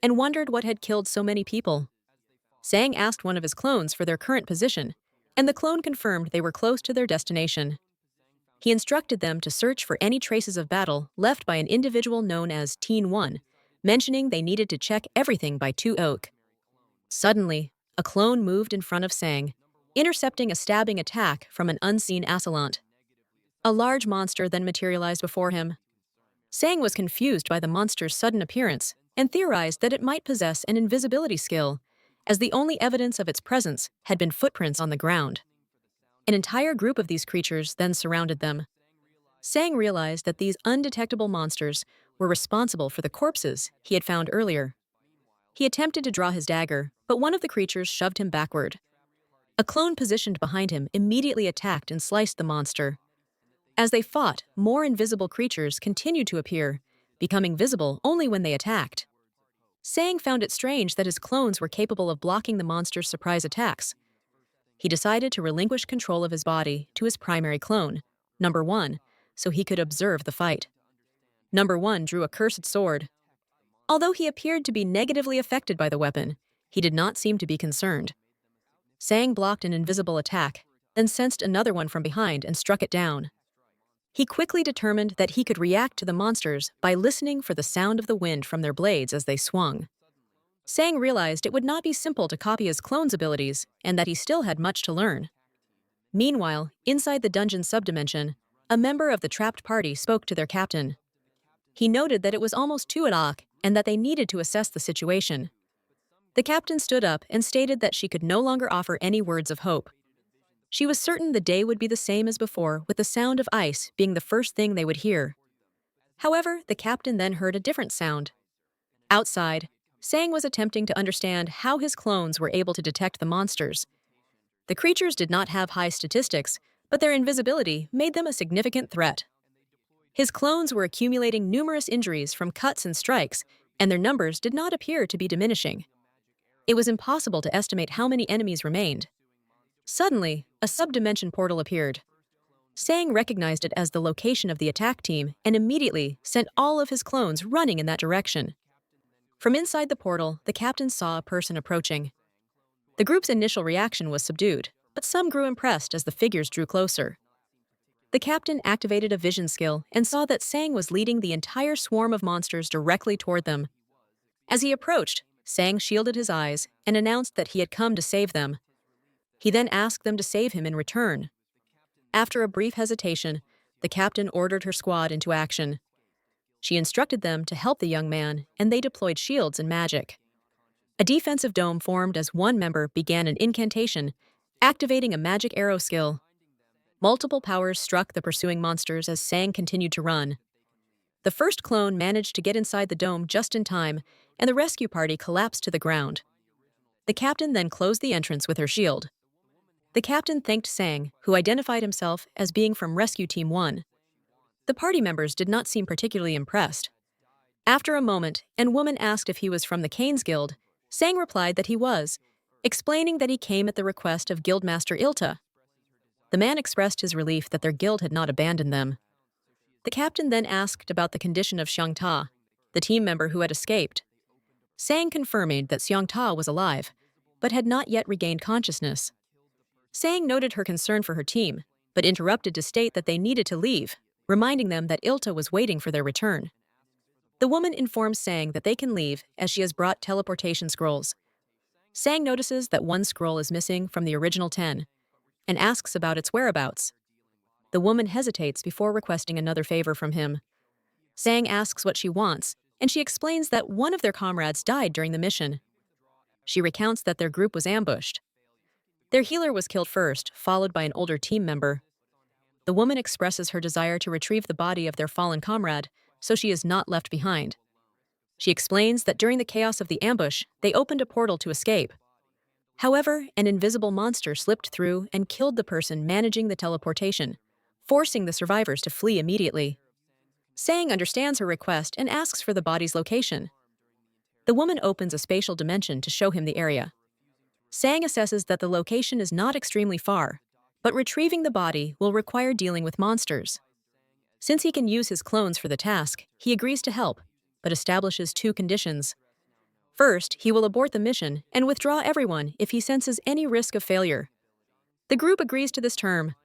and wondered what had killed so many people. Sang asked one of his clones for their current position, and the clone confirmed they were close to their destination. He instructed them to search for any traces of battle left by an individual known as Teen 1, mentioning they needed to check everything by 2 Oak. Suddenly, a clone moved in front of Sang, intercepting a stabbing attack from an unseen assailant. A large monster then materialized before him. Sang was confused by the monster's sudden appearance and theorized that it might possess an invisibility skill, as the only evidence of its presence had been footprints on the ground. An entire group of these creatures then surrounded them. Sang realized that these undetectable monsters were responsible for the corpses he had found earlier. He attempted to draw his dagger, but one of the creatures shoved him backward. A clone positioned behind him immediately attacked and sliced the monster. As they fought, more invisible creatures continued to appear, becoming visible only when they attacked. Sang found it strange that his clones were capable of blocking the monster's surprise attacks. He decided to relinquish control of his body to his primary clone, Number 1, so he could observe the fight. Number 1 drew a cursed sword. Although he appeared to be negatively affected by the weapon, he did not seem to be concerned. Sang blocked an invisible attack, then sensed another one from behind and struck it down. He quickly determined that he could react to the monsters by listening for the sound of the wind from their blades as they swung. Sang realized it would not be simple to copy his clone's abilities and that he still had much to learn. Meanwhile, inside the dungeon subdimension, a member of the trapped party spoke to their captain. He noted that it was almost 2 o'clock and that they needed to assess the situation. The captain stood up and stated that she could no longer offer any words of hope. She was certain the day would be the same as before, with the sound of ice being the first thing they would hear. However, the captain then heard a different sound. Outside, Sang was attempting to understand how his clones were able to detect the monsters. The creatures did not have high statistics, but their invisibility made them a significant threat. His clones were accumulating numerous injuries from cuts and strikes, and their numbers did not appear to be diminishing. It was impossible to estimate how many enemies remained. Suddenly, a subdimension portal appeared. Sang recognized it as the location of the attack team and immediately sent all of his clones running in that direction. From inside the portal, the captain saw a person approaching. The group's initial reaction was subdued, but some grew impressed as the figures drew closer. The captain activated a vision skill and saw that Sang was leading the entire swarm of monsters directly toward them. As he approached, Sang shielded his eyes and announced that he had come to save them. He then asked them to save him in return. After a brief hesitation, the captain ordered her squad into action. She instructed them to help the young man, and they deployed shields and magic. A defensive dome formed as one member began an incantation, activating a magic arrow skill. Multiple powers struck the pursuing monsters as Sang continued to run. The first clone managed to get inside the dome just in time, and the rescue party collapsed to the ground. The captain then closed the entrance with her shield. The captain thanked Sang, who identified himself as being from Rescue Team 1. The party members did not seem particularly impressed. After a moment, and woman asked if he was from the Cain's Guild, Sang replied that he was, explaining that he came at the request of Guildmaster Ilta. The man expressed his relief that their guild had not abandoned them. The captain then asked about the condition of Xiang Ta, the team member who had escaped. Sang confirmed that Xiang Ta was alive, but had not yet regained consciousness. Sang noted her concern for her team, but interrupted to state that they needed to leave, reminding them that Ilta was waiting for their return. The woman informs Sang that they can leave as she has brought teleportation scrolls. Sang notices that one scroll is missing from the original 10, and asks about its whereabouts. The woman hesitates before requesting another favor from him. Sang asks what she wants, and she explains that one of their comrades died during the mission. She recounts that their group was ambushed. Their healer was killed first, followed by an older team member. The woman expresses her desire to retrieve the body of their fallen comrade, so she is not left behind. She explains that during the chaos of the ambush, they opened a portal to escape. However, an invisible monster slipped through and killed the person managing the teleportation, forcing the survivors to flee immediately. Sang understands her request and asks for the body's location. The woman opens a spatial dimension to show him the area. Sang assesses that the location is not extremely far, but retrieving the body will require dealing with monsters. Since he can use his clones for the task, he agrees to help, but establishes 2 conditions. First, he will abort the mission and withdraw everyone if he senses any risk of failure. The group agrees to this term.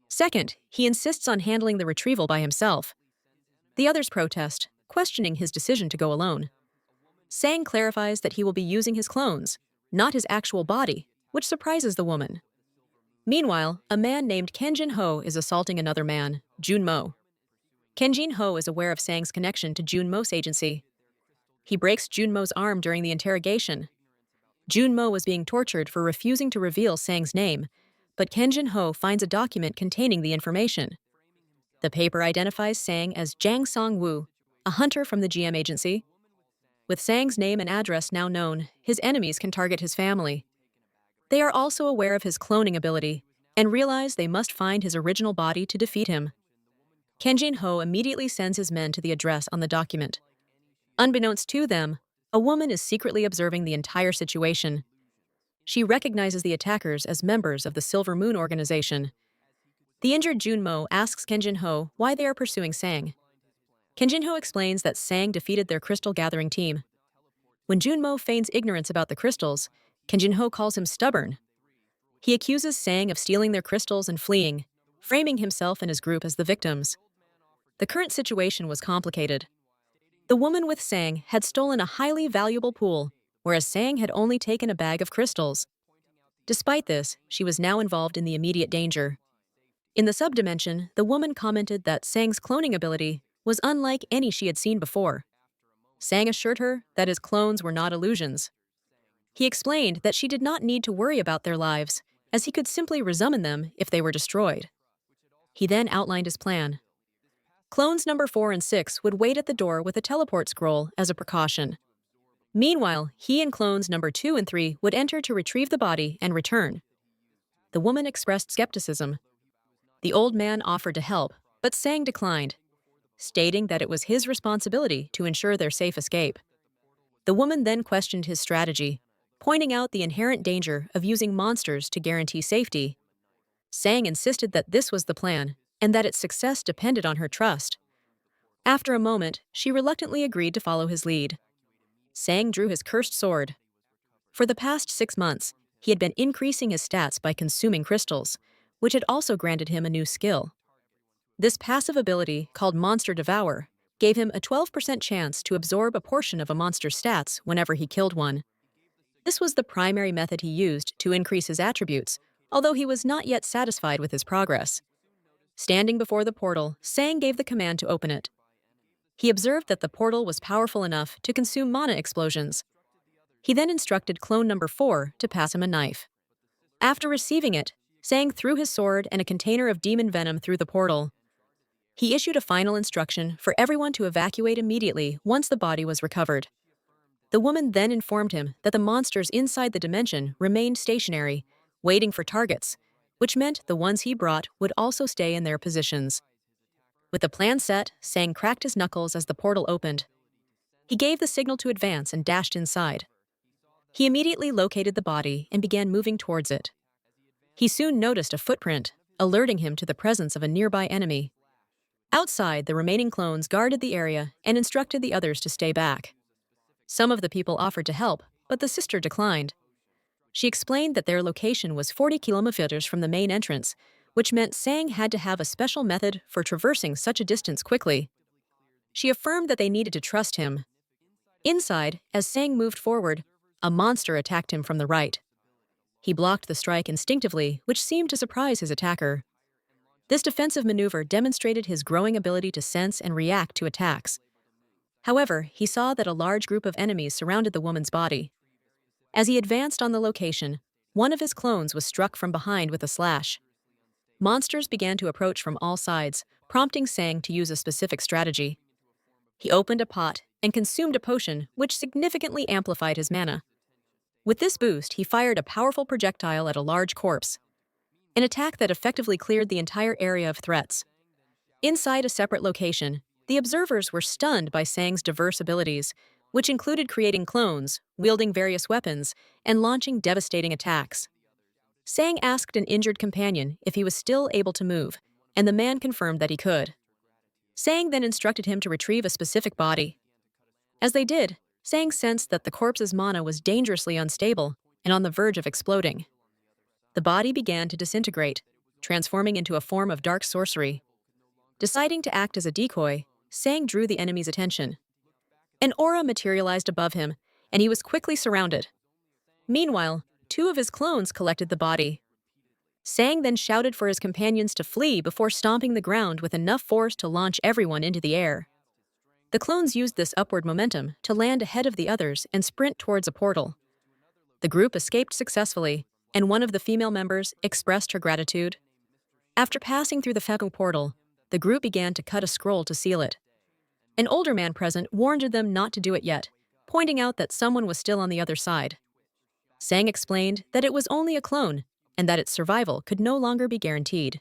Second, he insists on handling the retrieval by himself. The others protest, questioning his decision to go alone. Sang clarifies that he will be using his clones, not his actual body, which surprises the woman. Meanwhile, a man named Kenjin Ho is assaulting another man, Jun Mo. Kenjin Ho is aware of Sang's connection to Jun Mo's agency. He breaks Jun Mo's arm during the interrogation. Jun Mo was being tortured for refusing to reveal Sang's name, but Kenjin Ho finds a document containing the information. The paper identifies Sang as Jang Song-woo, a hunter from the GM agency. With Sang's name and address now known, his enemies can target his family. They are also aware of his cloning ability and realize they must find his original body to defeat him. Kenjin Ho immediately sends his men to the address on the document. Unbeknownst to them, a woman is secretly observing the entire situation. She recognizes the attackers as members of the Silver Moon organization. The injured Jun Mo asks Kenjin Ho why they are pursuing Sang. Kenjin Ho explains that Sang defeated their crystal gathering team. When Jun Mo feigns ignorance about the crystals, Kenjin Ho calls him stubborn. He accuses Sang of stealing their crystals and fleeing, framing himself and his group as the victims. The current situation was complicated. The woman with Sang had stolen a highly valuable pool, whereas Sang had only taken a bag of crystals. Despite this, she was now involved in the immediate danger. In the subdimension, the woman commented that Sang's cloning ability was unlike any she had seen before. Sang assured her that his clones were not illusions. He explained that she did not need to worry about their lives, as he could simply resummon them if they were destroyed. He then outlined his plan. Clones number 4 and 6 would wait at the door with a teleport scroll as a precaution. Meanwhile, he and clones number 2 and 3 would enter to retrieve the body and return. The woman expressed skepticism. The old man offered to help, but Sang declined, stating that it was his responsibility to ensure their safe escape. The woman then questioned his strategy, pointing out the inherent danger of using monsters to guarantee safety. Sang insisted that this was the plan, and that its success depended on her trust. After a moment, she reluctantly agreed to follow his lead. Sang drew his cursed sword. For the past 6 months, he had been increasing his stats by consuming crystals, which had also granted him a new skill. This passive ability, called Monster Devour, gave him a 12% chance to absorb a portion of a monster's stats whenever he killed one. This was the primary method he used to increase his attributes, although he was not yet satisfied with his progress. Standing before the portal, Sang gave the command to open it. He observed that the portal was powerful enough to consume mana explosions. He then instructed clone number 4 to pass him a knife. After receiving it, Sang threw his sword and a container of demon venom through the portal. He issued a final instruction for everyone to evacuate immediately once the body was recovered. The woman then informed him that the monsters inside the dimension remained stationary, waiting for targets, which meant the ones he brought would also stay in their positions. With the plan set, Sang cracked his knuckles as the portal opened. He gave the signal to advance and dashed inside. He immediately located the body and began moving towards it. He soon noticed a footprint, alerting him to the presence of a nearby enemy. Outside, the remaining clones guarded the area and instructed the others to stay back. Some of the people offered to help, but the sister declined. She explained that their location was 40 kilometers from the main entrance, which meant Sang had to have a special method for traversing such a distance quickly. She affirmed that they needed to trust him. Inside, as Sang moved forward, a monster attacked him from the right. He blocked the strike instinctively, which seemed to surprise his attacker. This defensive maneuver demonstrated his growing ability to sense and react to attacks. However, he saw that a large group of enemies surrounded the woman's body. As he advanced on the location, one of his clones was struck from behind with a slash. Monsters began to approach from all sides, prompting Sang to use a specific strategy. He opened a pot and consumed a potion, which significantly amplified his mana. With this boost, he fired a powerful projectile at a large corpse, an attack that effectively cleared the entire area of threats. Inside a separate location, the observers were stunned by Sang's diverse abilities, which included creating clones, wielding various weapons, and launching devastating attacks. Sang asked an injured companion if he was still able to move, and the man confirmed that he could. Sang then instructed him to retrieve a specific body. As they did, Sang sensed that the corpse's mana was dangerously unstable and on the verge of exploding. The body began to disintegrate, transforming into a form of dark sorcery. Deciding to act as a decoy, Sang drew the enemy's attention. An aura materialized above him, and he was quickly surrounded. Meanwhile, 2 of his clones collected the body. Sang then shouted for his companions to flee before stomping the ground with enough force to launch everyone into the air. The clones used this upward momentum to land ahead of the others and sprint towards a portal. The group escaped successfully, and one of the female members expressed her gratitude. After passing through the Feku portal, the group began to cut a scroll to seal it. An older man present warned them not to do it yet, pointing out that someone was still on the other side. Sang explained that it was only a clone, and that its survival could no longer be guaranteed.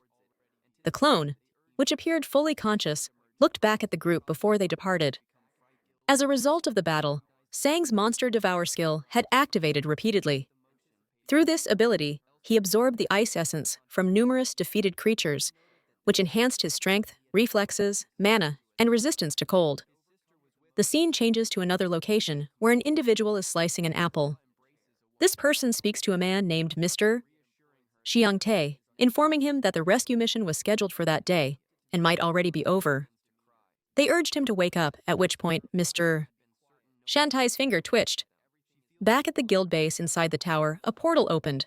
The clone, which appeared fully conscious, looked back at the group before they departed. As a result of the battle, Sang's Monster Devour skill had activated repeatedly. Through this ability, he absorbed the ice essence from numerous defeated creatures, which enhanced his strength, reflexes, mana, and resistance to cold. The scene changes to another location where an individual is slicing an apple. This person speaks to a man named Mr. Xiang, informing him that the rescue mission was scheduled for that day and might already be over. They urged him to wake up, at which point Mr. Shantai's finger twitched. Back at the guild base inside the tower, a portal opened.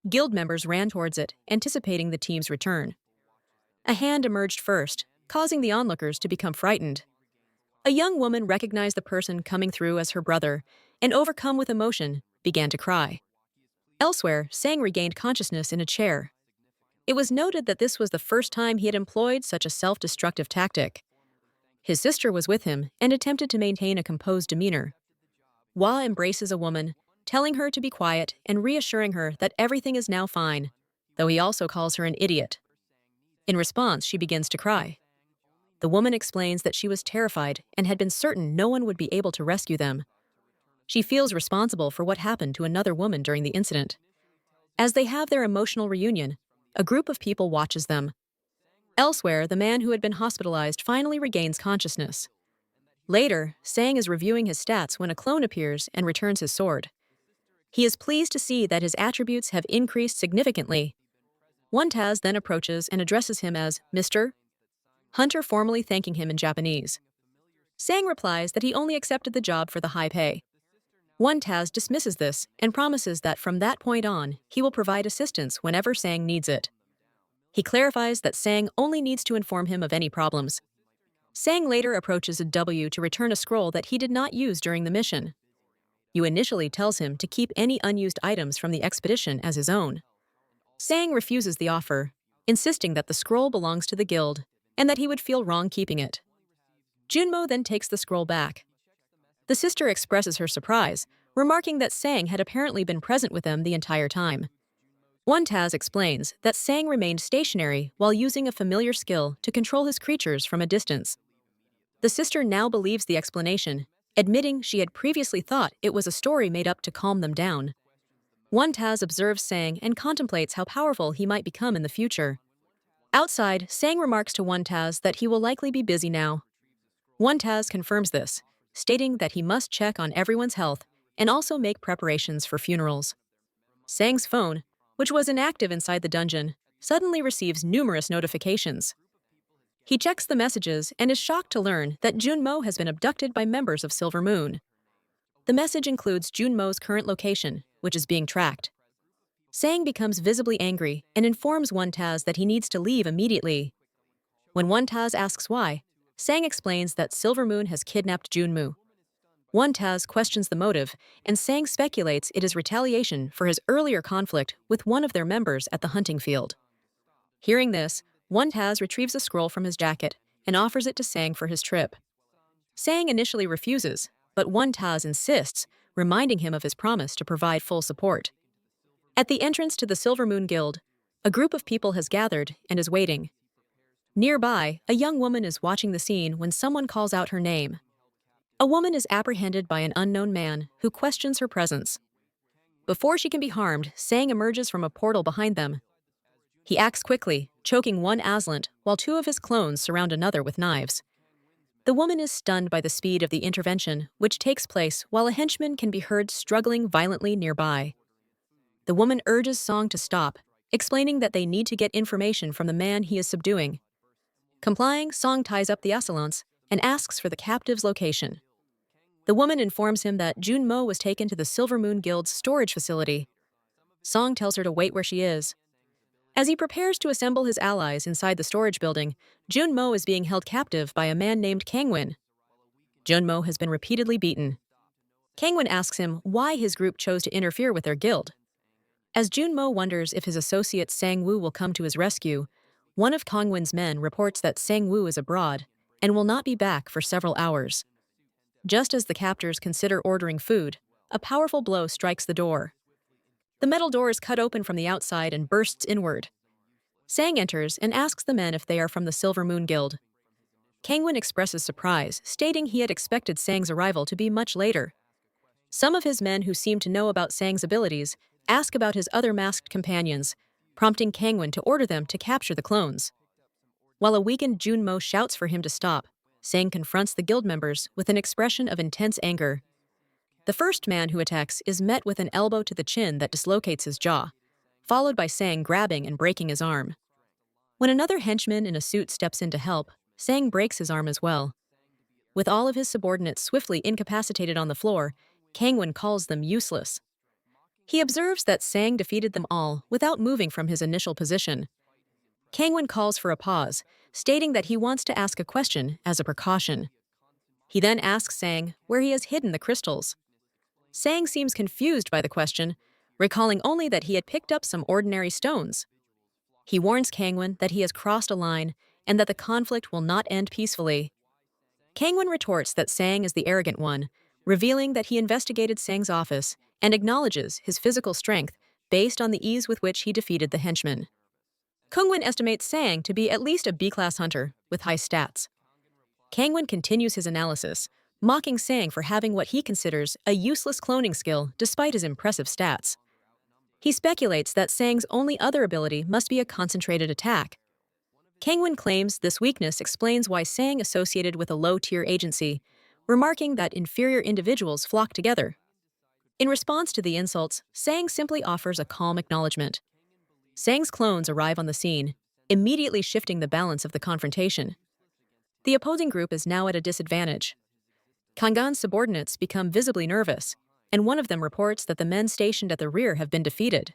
Guild members ran towards it, anticipating the team's return. A hand emerged first, causing the onlookers to become frightened. A young woman recognized the person coming through as her brother and, overcome with emotion, began to cry. Elsewhere, Sang regained consciousness in a chair. It was noted that this was the first time he had employed such a self-destructive tactic. His sister was with him and attempted to maintain a composed demeanor. Hua embraces a woman, telling her to be quiet and reassuring her that everything is now fine, though he also calls her an idiot. In response, she begins to cry. The woman explains that she was terrified and had been certain no one would be able to rescue them. She feels responsible for what happened to another woman during the incident. As they have their emotional reunion, a group of people watches them. Elsewhere, the man who had been hospitalized finally regains consciousness. Later, Sang is reviewing his stats when a clone appears and returns his sword. He is pleased to see that his attributes have increased significantly. One Taz then approaches and addresses him as Mr. Hunter, formally thanking him in Japanese. Sang replies that he only accepted the job for the high pay. One Taz dismisses this and promises that from that point on, he will provide assistance whenever Sang needs it. He clarifies that Sang only needs to inform him of any problems. Sang later approaches a W to return a scroll that he did not use during the mission. Yu initially tells him to keep any unused items from the expedition as his own. Sang refuses the offer, insisting that the scroll belongs to the guild and that he would feel wrong keeping it. Junmo then takes the scroll back. The sister expresses her surprise, remarking that Sang had apparently been present with them the entire time. One Taz explains that Sang remained stationary while using a familiar skill to control his creatures from a distance. The sister now believes the explanation, admitting she had previously thought it was a story made up to calm them down. One Taz observes Sang and contemplates how powerful he might become in the future. Outside, Sang remarks to One Taz that he will likely be busy now. One Taz confirms this, stating that he must check on everyone's health and also make preparations for funerals. Sang's phone, which was inactive inside the dungeon, suddenly receives numerous notifications. He checks the messages and is shocked to learn that Junmo has been abducted by members of Silver Moon. The message includes Junmo's current location, which is being tracked. Sang becomes visibly angry and informs One Taz that he needs to leave immediately. When One Taz asks why, Sang explains that Silver Moon has kidnapped Junmu. One Taz questions the motive, and Sang speculates it is retaliation for his earlier conflict with one of their members at the hunting field. Hearing this, One Taz retrieves a scroll from his jacket and offers it to Sang for his trip. Sang initially refuses, but One Taz insists, reminding him of his promise to provide full support. At the entrance to the Silver Moon Guild, a group of people has gathered and is waiting. Nearby, a young woman is watching the scene when someone calls out her name. A woman is apprehended by an unknown man who questions her presence. Before she can be harmed, Sang emerges from a portal behind them. He acts quickly, choking one Aslant while two of his clones surround another with knives. The woman is stunned by the speed of the intervention, which takes place while a henchman can be heard struggling violently nearby. The woman urges Song to stop, explaining that they need to get information from the man he is subduing. Complying, Song ties up the Assailants and asks for the captive's location. The woman informs him that Junmo was taken to the Silver Moon Guild's storage facility. Song tells her to wait where she is. As he prepares to assemble his allies inside the storage building, Junmo is being held captive by a man named Kangwin. Junmo has been repeatedly beaten. Kangwin asks him why his group chose to interfere with their guild. As Junmo wonders if his associate Sang Woo will come to his rescue, one of Kangwin's men reports that Sang Woo is abroad and will not be back for several hours. Just as the captors consider ordering food, a powerful blow strikes the door. The metal door is cut open from the outside and bursts inward. Sang enters and asks the men if they are from the Silver Moon Guild. Kangwin expresses surprise, stating he had expected Sang's arrival to be much later. Some of his men who seem to know about Sang's abilities ask about his other masked companions, prompting Kangwin to order them to capture the clones. While a weakened Junmo shouts for him to stop, Sang confronts the guild members with an expression of intense anger. The first man who attacks is met with an elbow to the chin that dislocates his jaw. followed by Sang grabbing and breaking his arm. When another henchman in a suit steps in to help, Sang breaks his arm as well. With all of his subordinates swiftly incapacitated on the floor, Kangwon calls them useless. He observes that Sang defeated them all without moving from his initial position. Kangwon calls for a pause, stating that he wants to ask a question as a precaution. He then asks Sang where he has hidden the crystals. Sang seems confused by the question, recalling only that he had picked up some ordinary stones. He warns Kangwon that he has crossed a line and that the conflict will not end peacefully. Kangwon retorts that Sang is the arrogant one, revealing that he investigated Sang's office and acknowledges his physical strength based on the ease with which he defeated the henchman. Kangwon estimates Sang to be at least a B-class hunter with high stats. Kangwon continues his analysis, mocking Sang for having what he considers a useless cloning skill despite his impressive stats. He speculates that Sang's only other ability must be a concentrated attack. Kangwon claims this weakness explains why Sang associated with a low-tier agency, remarking that inferior individuals flock together. In response to the insults, Sang simply offers a calm acknowledgement. Sang's clones arrive on the scene, immediately shifting the balance of the confrontation. The opposing group is now at a disadvantage. Kangwon's subordinates become visibly nervous, and one of them reports that the men stationed at the rear have been defeated.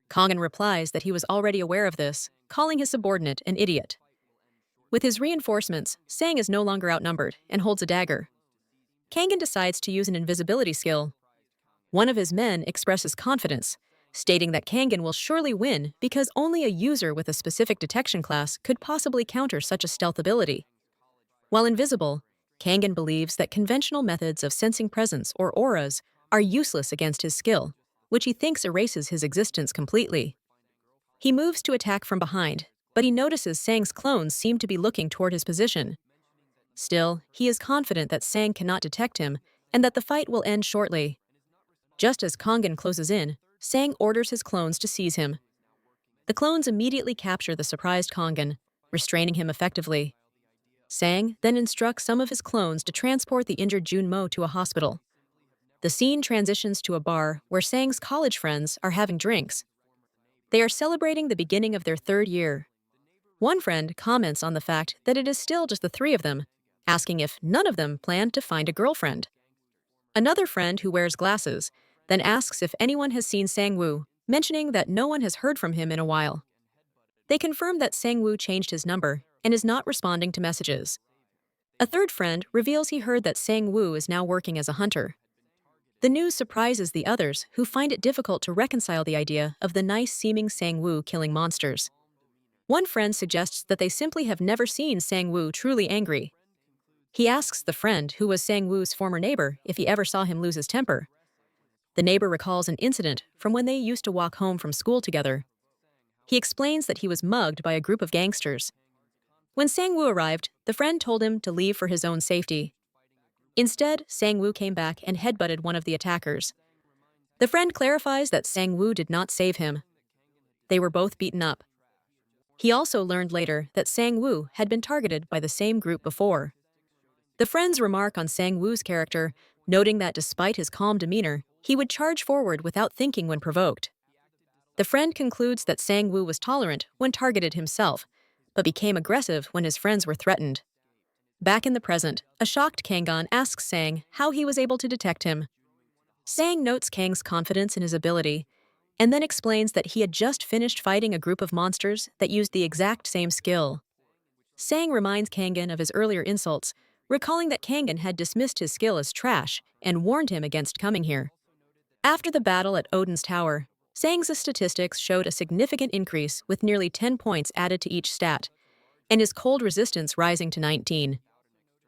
Kangwon replies that he was already aware of this, calling his subordinate an idiot. With his reinforcements, Sang is no longer outnumbered and holds a dagger. Kangwon decides to use an invisibility skill. One of his men expresses confidence, stating that Kangwon will surely win because only a user with a specific detection class could possibly counter such a stealth ability. While invisible, Kangwon believes that conventional methods of sensing presence or auras are useless against his skill, which he thinks erases his existence completely. He moves to attack from behind, but he notices Sang's clones seem to be looking toward his position. Still, he is confident that Sang cannot detect him and that the fight will end shortly. Just as Kangwon closes in, Sang orders his clones to seize him. The clones immediately capture the surprised Kangwon, restraining him effectively. Sang then instructs some of his clones to transport the injured Junmo to a hospital. The scene transitions to a bar where Sang's college friends are having drinks. They are celebrating the beginning of their third year. One friend comments on the fact that it is still just the three of them, asking if none of them plan to find a girlfriend. Another friend who wears glasses then asks if anyone has seen Sang-woo, mentioning that no one has heard from him in a while. They confirm that Sang-woo changed his number and is not responding to messages. A third friend reveals he heard that Sang-woo is now working as a hunter. The news surprises the others, who find it difficult to reconcile the idea of the nice-seeming Sang-woo killing monsters. One friend suggests that they simply have never seen Sang-woo truly angry. He asks the friend, who was Sang-woo's former neighbor, if he ever saw him lose his temper. The neighbor recalls an incident from when they used to walk home from school together. He explains that he was mugged by a group of gangsters. When Sang-woo arrived, the friend told him to leave for his own safety. Instead, Sang-woo came back and headbutted one of the attackers. The friend clarifies that Sang-woo did not save him. They were both beaten up. He also learned later that Sang-woo had been targeted by the same group before. The friends remark on Sang-woo's character, noting that despite his calm demeanor, he would charge forward without thinking when provoked. The friend concludes that Sang-woo was tolerant when targeted himself, but became aggressive when his friends were threatened. Back in the present, a shocked Kangwon asks Sang how he was able to detect him. Sang notes Kang's confidence in his ability, and then explains that he had just finished fighting a group of monsters that used the exact same skill. Sang reminds Kangwon of his earlier insults, recalling that Kangwon had dismissed his skill as trash and warned him against coming here. After the battle at Odin's Tower, Sang's statistics showed a significant increase with nearly 10 points added to each stat, and his cold resistance rising to 19.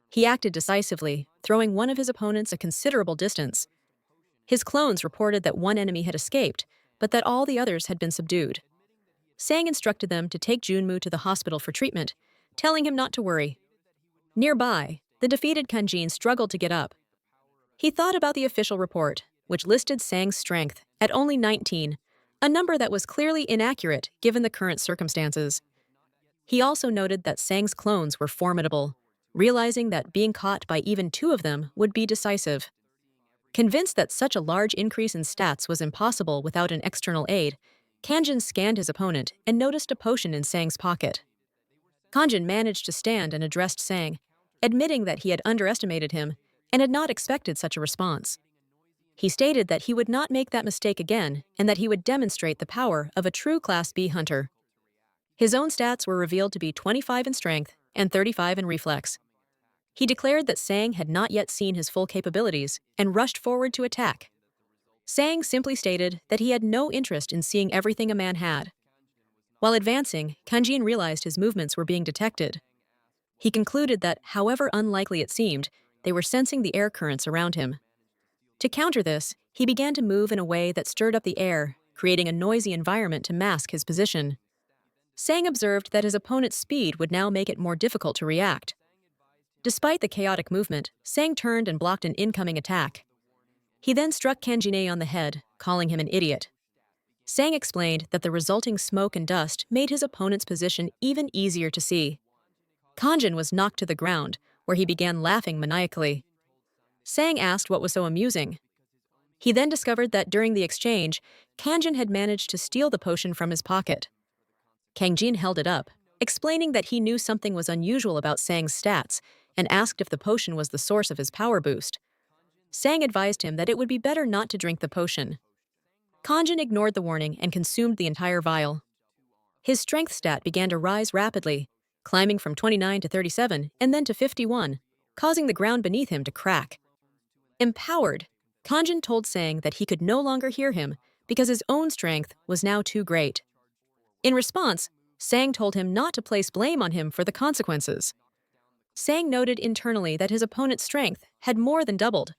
He acted decisively, throwing one of his opponents a considerable distance. His clones reported that one enemy had escaped, but that all the others had been subdued. Sang instructed them to take Junmu to the hospital for treatment, telling him not to worry. Nearby, the defeated Kanjin struggled to get up. He thought about the official report, which listed Sang's strength at only 19, a number that was clearly inaccurate given the current circumstances. He also noted that Sang's clones were formidable, realizing that being caught by even two of them would be decisive. Convinced that such a large increase in stats was impossible without an external aid, Kanjin scanned his opponent and noticed a potion in Sang's pocket. Kanjin managed to stand and addressed Sang, admitting that he had underestimated him and had not expected such a response. He stated that he would not make that mistake again and that he would demonstrate the power of a true Class B hunter. His own stats were revealed to be 25 in strength and 35 in reflex. He declared that Sang had not yet seen his full capabilities and rushed forward to attack. Sang simply stated that he had no interest in seeing everything a man had. While advancing, Kanjin realized his movements were being detected. He concluded that, however unlikely it seemed, they were sensing the air currents around him. To counter this, he began to move in a way that stirred up the air, creating a noisy environment to mask his position. Sang observed that his opponent's speed would now make it more difficult to react. Despite the chaotic movement, Sang turned and blocked an incoming attack. He then struck Kanjin on the head, calling him an idiot. Sang explained that the resulting smoke and dust made his opponent's position even easier to see. Kanjin was knocked to the ground, where he began laughing maniacally. Sang asked what was so amusing. He then discovered that during the exchange, Kanjin had managed to steal the potion from his pocket. Kanjin held it up, explaining that he knew something was unusual about Sang's stats and asked if the potion was the source of his power boost. Sang advised him that it would be better not to drink the potion. Kanjin ignored the warning and consumed the entire vial. His strength stat began to rise rapidly, climbing from 29 to 37 and then to 51, causing the ground beneath him to crack. Empowered, Kanjin told Sang that he could no longer hear him because his own strength was now too great. In response, Sang told him not to place blame on him for the consequences. Sang noted internally that his opponent's strength had more than doubled,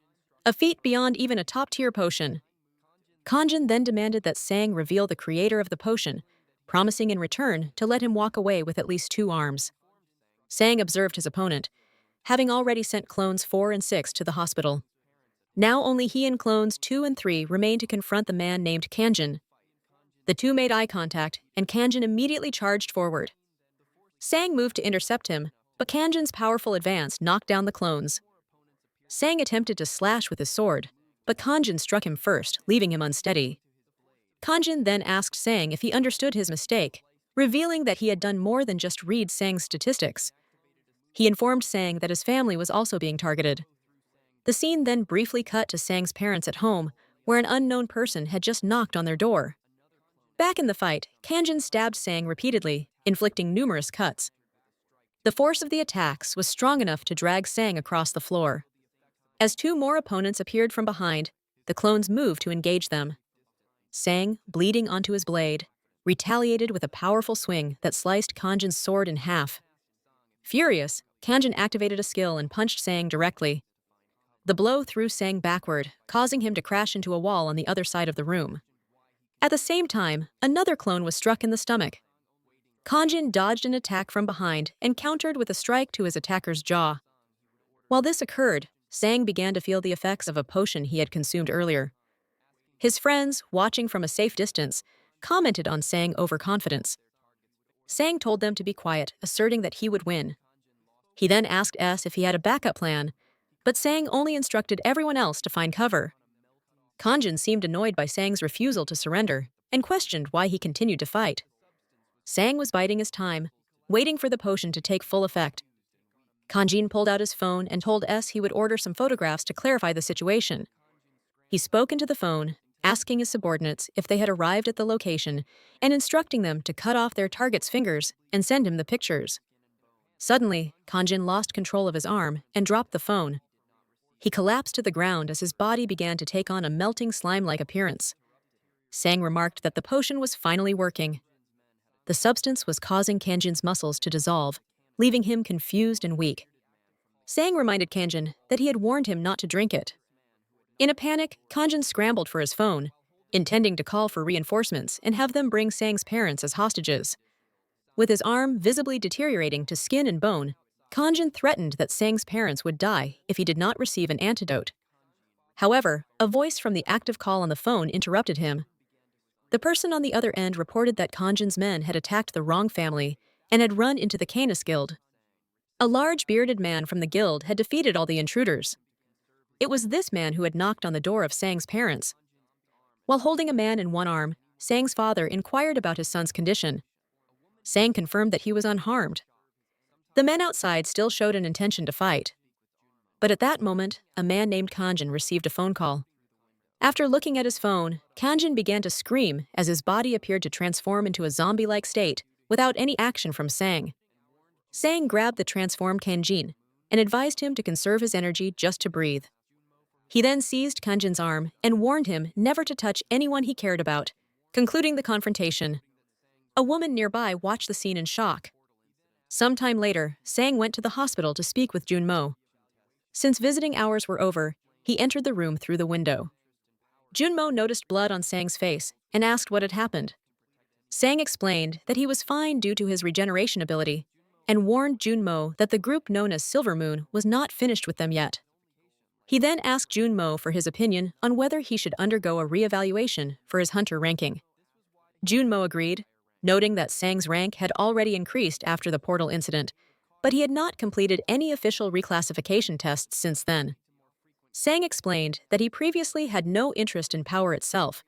a feat beyond even a top-tier potion. Kanjin then demanded that Sang reveal the creator of the potion, promising in return to let him walk away with at least 2 arms. Sang observed his opponent, having already sent clones 4 and 6 to the hospital. Now only he and clones 2 and 3 remained to confront the man named Kanjin. The two made eye contact, and Kanjin immediately charged forward. Sang moved to intercept him, but Kanjin's powerful advance knocked down the clones. Sang attempted to slash with his sword, but Kanjin struck him first, leaving him unsteady. Kanjin then asked Sang if he understood his mistake, revealing that he had done more than just read Sang's statistics. He informed Sang that his family was also being targeted. The scene then briefly cut to Sang's parents at home, where an unknown person had just knocked on their door. Back in the fight, Kanjin stabbed Sang repeatedly, inflicting numerous cuts. The force of the attacks was strong enough to drag Sang across the floor. As 2 more opponents appeared from behind, the clones moved to engage them. Sang, bleeding onto his blade, retaliated with a powerful swing that sliced Kanjin's sword in half. Furious, Kanjin activated a skill and punched Sang directly. The blow threw Sang backward, causing him to crash into a wall on the other side of the room. At the same time, another clone was struck in the stomach. Kanjin dodged an attack from behind and countered with a strike to his attacker's jaw. While this occurred, Sang began to feel the effects of a potion he had consumed earlier. His friends, watching from a safe distance, commented on Sang's overconfidence. Sang told them to be quiet, asserting that he would win. He then asked S if he had a backup plan, but Sang only instructed everyone else to find cover. Kanjin seemed annoyed by Sang's refusal to surrender and questioned why he continued to fight. Sang was biding his time, waiting for the potion to take full effect. Kanjin pulled out his phone and told S he would order some photographs to clarify the situation. He spoke into the phone, asking his subordinates if they had arrived at the location and instructing them to cut off their target's fingers and send him the pictures. Suddenly, Kanjin lost control of his arm and dropped the phone. He collapsed to the ground as his body began to take on a melting slime-like appearance. Sang remarked that the potion was finally working. The substance was causing Kanjin's muscles to dissolve, leaving him confused and weak. Sang reminded Kanjin that he had warned him not to drink it. In a panic, Kanjin scrambled for his phone, intending to call for reinforcements and have them bring Sang's parents as hostages. With his arm visibly deteriorating to skin and bone, Kanjin threatened that Sang's parents would die if he did not receive an antidote. However, a voice from the active call on the phone interrupted him. The person on the other end reported that Kanjin's men had attacked the wrong family and had run into the Canis Guild. A large bearded man from the guild had defeated all the intruders. It was this man who had knocked on the door of Sang's parents. While holding a man in one arm, Sang's father inquired about his son's condition. Sang confirmed that he was unharmed. The men outside still showed an intention to fight. But at that moment, a man named Kanjin received a phone call. After looking at his phone, Kanjin began to scream as his body appeared to transform into a zombie-like state without any action from Sang. Sang grabbed the transformed Kanjin and advised him to conserve his energy just to breathe. He then seized Kanjin's arm and warned him never to touch anyone he cared about, concluding the confrontation. A woman nearby watched the scene in shock. Sometime later, Sang went to the hospital to speak with Junmo. Since visiting hours were over, he entered the room through the window. Junmo noticed blood on Sang's face and asked what had happened. Sang explained that he was fine due to his regeneration ability and warned Junmo that the group known as Silver Moon was not finished with them yet. He then asked Junmo for his opinion on whether he should undergo a re-evaluation for his hunter ranking. Junmo agreed, noting that Sang's rank had already increased after the portal incident, but he had not completed any official reclassification tests since then. Sang explained that he previously had no interest in power itself,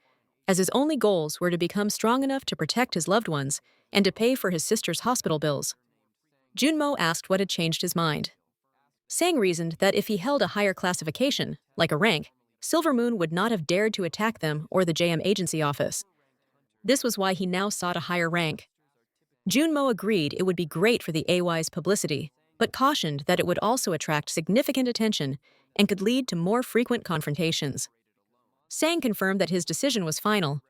as his only goals were to become strong enough to protect his loved ones and to pay for his sister's hospital bills. Junmo asked what had changed his mind. Sang reasoned that if he held a higher classification, like a rank, Silver Moon would not have dared to attack them or the JM agency office. This was why he now sought a higher rank. Junmo agreed it would be great for the AY's publicity, but cautioned that it would also attract significant attention and could lead to more frequent confrontations. Sang confirmed that his decision was final.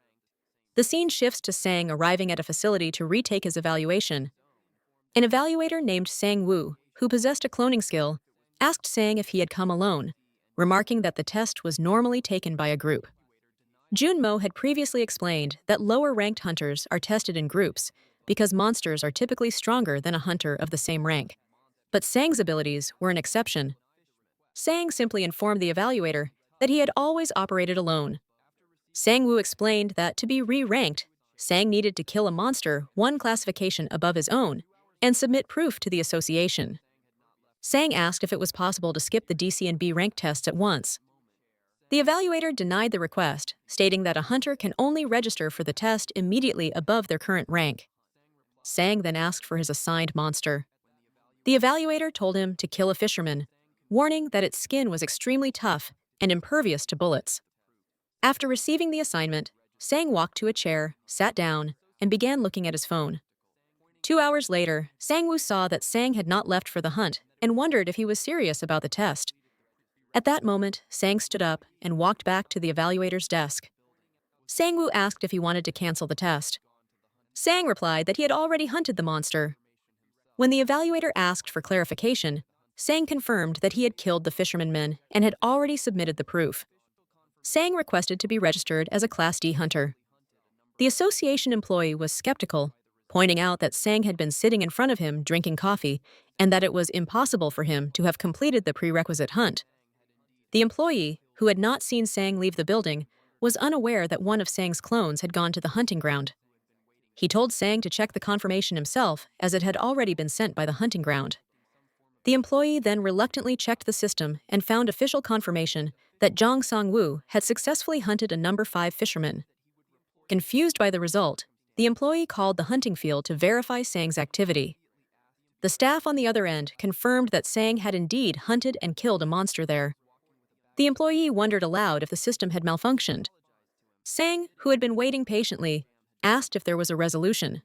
The scene shifts to Sang arriving at a facility to retake his evaluation. An evaluator named Sang Woo, who possessed a cloning skill, asked Sang if he had come alone, remarking that the test was normally taken by a group. Junmo had previously explained that lower-ranked hunters are tested in groups because monsters are typically stronger than a hunter of the same rank. But Sang's abilities were an exception. Sang simply informed the evaluator that he had always operated alone. Sang Woo explained that to be re-ranked, Sang needed to kill a monster one classification above his own and submit proof to the association. Sang asked if it was possible to skip the DC and B rank tests at once. The evaluator denied the request, stating that a hunter can only register for the test immediately above their current rank. Sang then asked for his assigned monster. The evaluator told him to kill a fisherman, warning that its skin was extremely tough and impervious to bullets. After receiving the assignment, Sang walked to a chair, sat down, and began looking at his phone. 2 hours later, Sang Woo saw that Sang had not left for the hunt and wondered if he was serious about the test. At that moment, Sang stood up and walked back to the evaluator's desk. Sang Woo asked if he wanted to cancel the test. Sang replied that he had already hunted the monster. When the evaluator asked for clarification, Sang confirmed that he had killed the fisherman men and had already submitted the proof. Sang requested to be registered as a Class D hunter. The association employee was skeptical, pointing out that Sang had been sitting in front of him drinking coffee and that it was impossible for him to have completed the prerequisite hunt. The employee, who had not seen Sang leave the building, was unaware that one of Sang's clones had gone to the hunting ground. He told Sang to check the confirmation himself, as it had already been sent by the hunting ground. The employee then reluctantly checked the system and found official confirmation that Jong Sang-woo had successfully hunted a number 5 fisherman. Confused by the result, the employee called the hunting field to verify Sang's activity. The staff on the other end confirmed that Sang had indeed hunted and killed a monster there. The employee wondered aloud if the system had malfunctioned. Sang, who had been waiting patiently, asked if there was a resolution.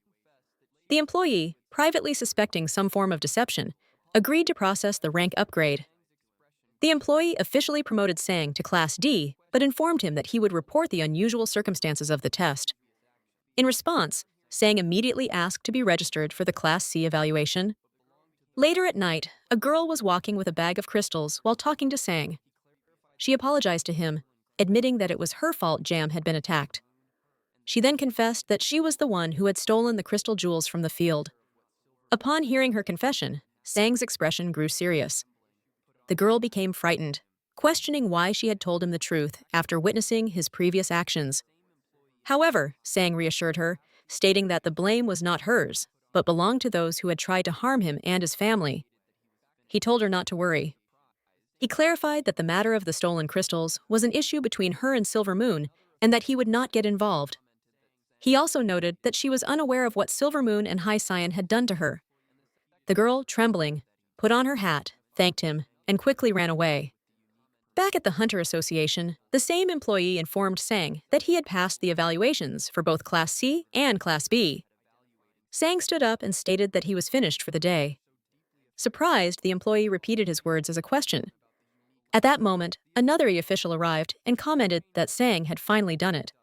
The employee, privately suspecting some form of deception, agreed to process the rank upgrade. The employee officially promoted Sang to Class D, but informed him that he would report the unusual circumstances of the test. In response, Sang immediately asked to be registered for the Class C evaluation. Later at night, a girl was walking with a bag of crystals while talking to Sang. She apologized to him, admitting that it was her fault Jam had been attacked. She then confessed that she was the one who had stolen the crystal jewels from the field. Upon hearing her confession, Sang's expression grew serious. The girl became frightened, questioning why she had told him the truth after witnessing his previous actions. However, Sang reassured her, stating that the blame was not hers, but belonged to those who had tried to harm him and his family. He told her not to worry. He clarified that the matter of the stolen crystals was an issue between her and Silver Moon and that he would not get involved. He also noted that she was unaware of what Silver Moon and High Cyan had done to her. The girl, trembling, put on her hat, thanked him, and quickly ran away. Back at the Hunter Association, the same employee informed Sang that he had passed the evaluations for both Class C and Class B. Sang stood up and stated that he was finished for the day. Surprised, the employee repeated his words as a question. At that moment, another official arrived and commented that Sang had finally done it.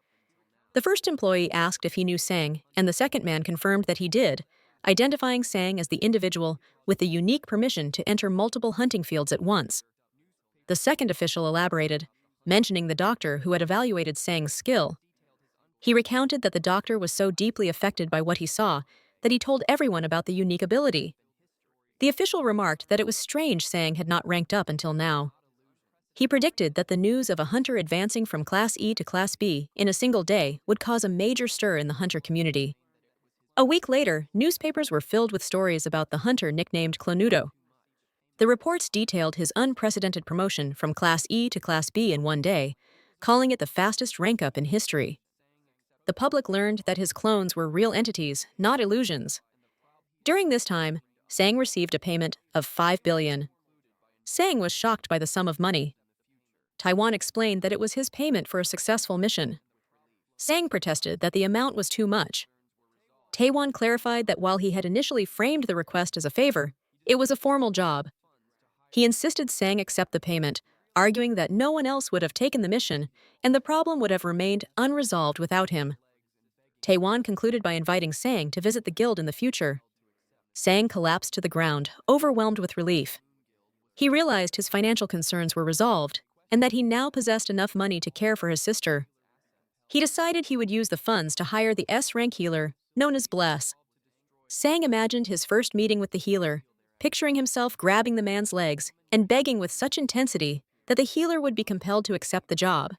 The first employee asked if he knew Sang, and the second man confirmed that he did, identifying Sang as the individual with the unique permission to enter multiple hunting fields at once. The second official elaborated, mentioning the doctor who had evaluated Sang's skill. He recounted that the doctor was so deeply affected by what he saw that he told everyone about the unique ability. The official remarked that it was strange Sang had not ranked up until now. He predicted that the news of a hunter advancing from Class E to Class B in a single day would cause a major stir in the hunter community. A week later, newspapers were filled with stories about the hunter nicknamed Clonudo. The reports detailed his unprecedented promotion from Class E to Class B in one day, calling it the fastest rank-up in history. The public learned that his clones were real entities, not illusions. During this time, Sang received a payment of $5 billion. Sang was shocked by the sum of money. Taiwan explained that it was his payment for a successful mission. Sang protested that the amount was too much. Taiwan clarified that while he had initially framed the request as a favor, it was a formal job. He insisted Sang accept the payment, arguing that no one else would have taken the mission and the problem would have remained unresolved without him. Taiwan concluded by inviting Sang to visit the guild in the future. Sang collapsed to the ground, overwhelmed with relief. He realized his financial concerns were resolved and that he now possessed enough money to care for his sister. He decided he would use the funds to hire the S-rank healer, known as Bless. Sang imagined his first meeting with the healer, picturing himself grabbing the man's legs and begging with such intensity that the healer would be compelled to accept the job.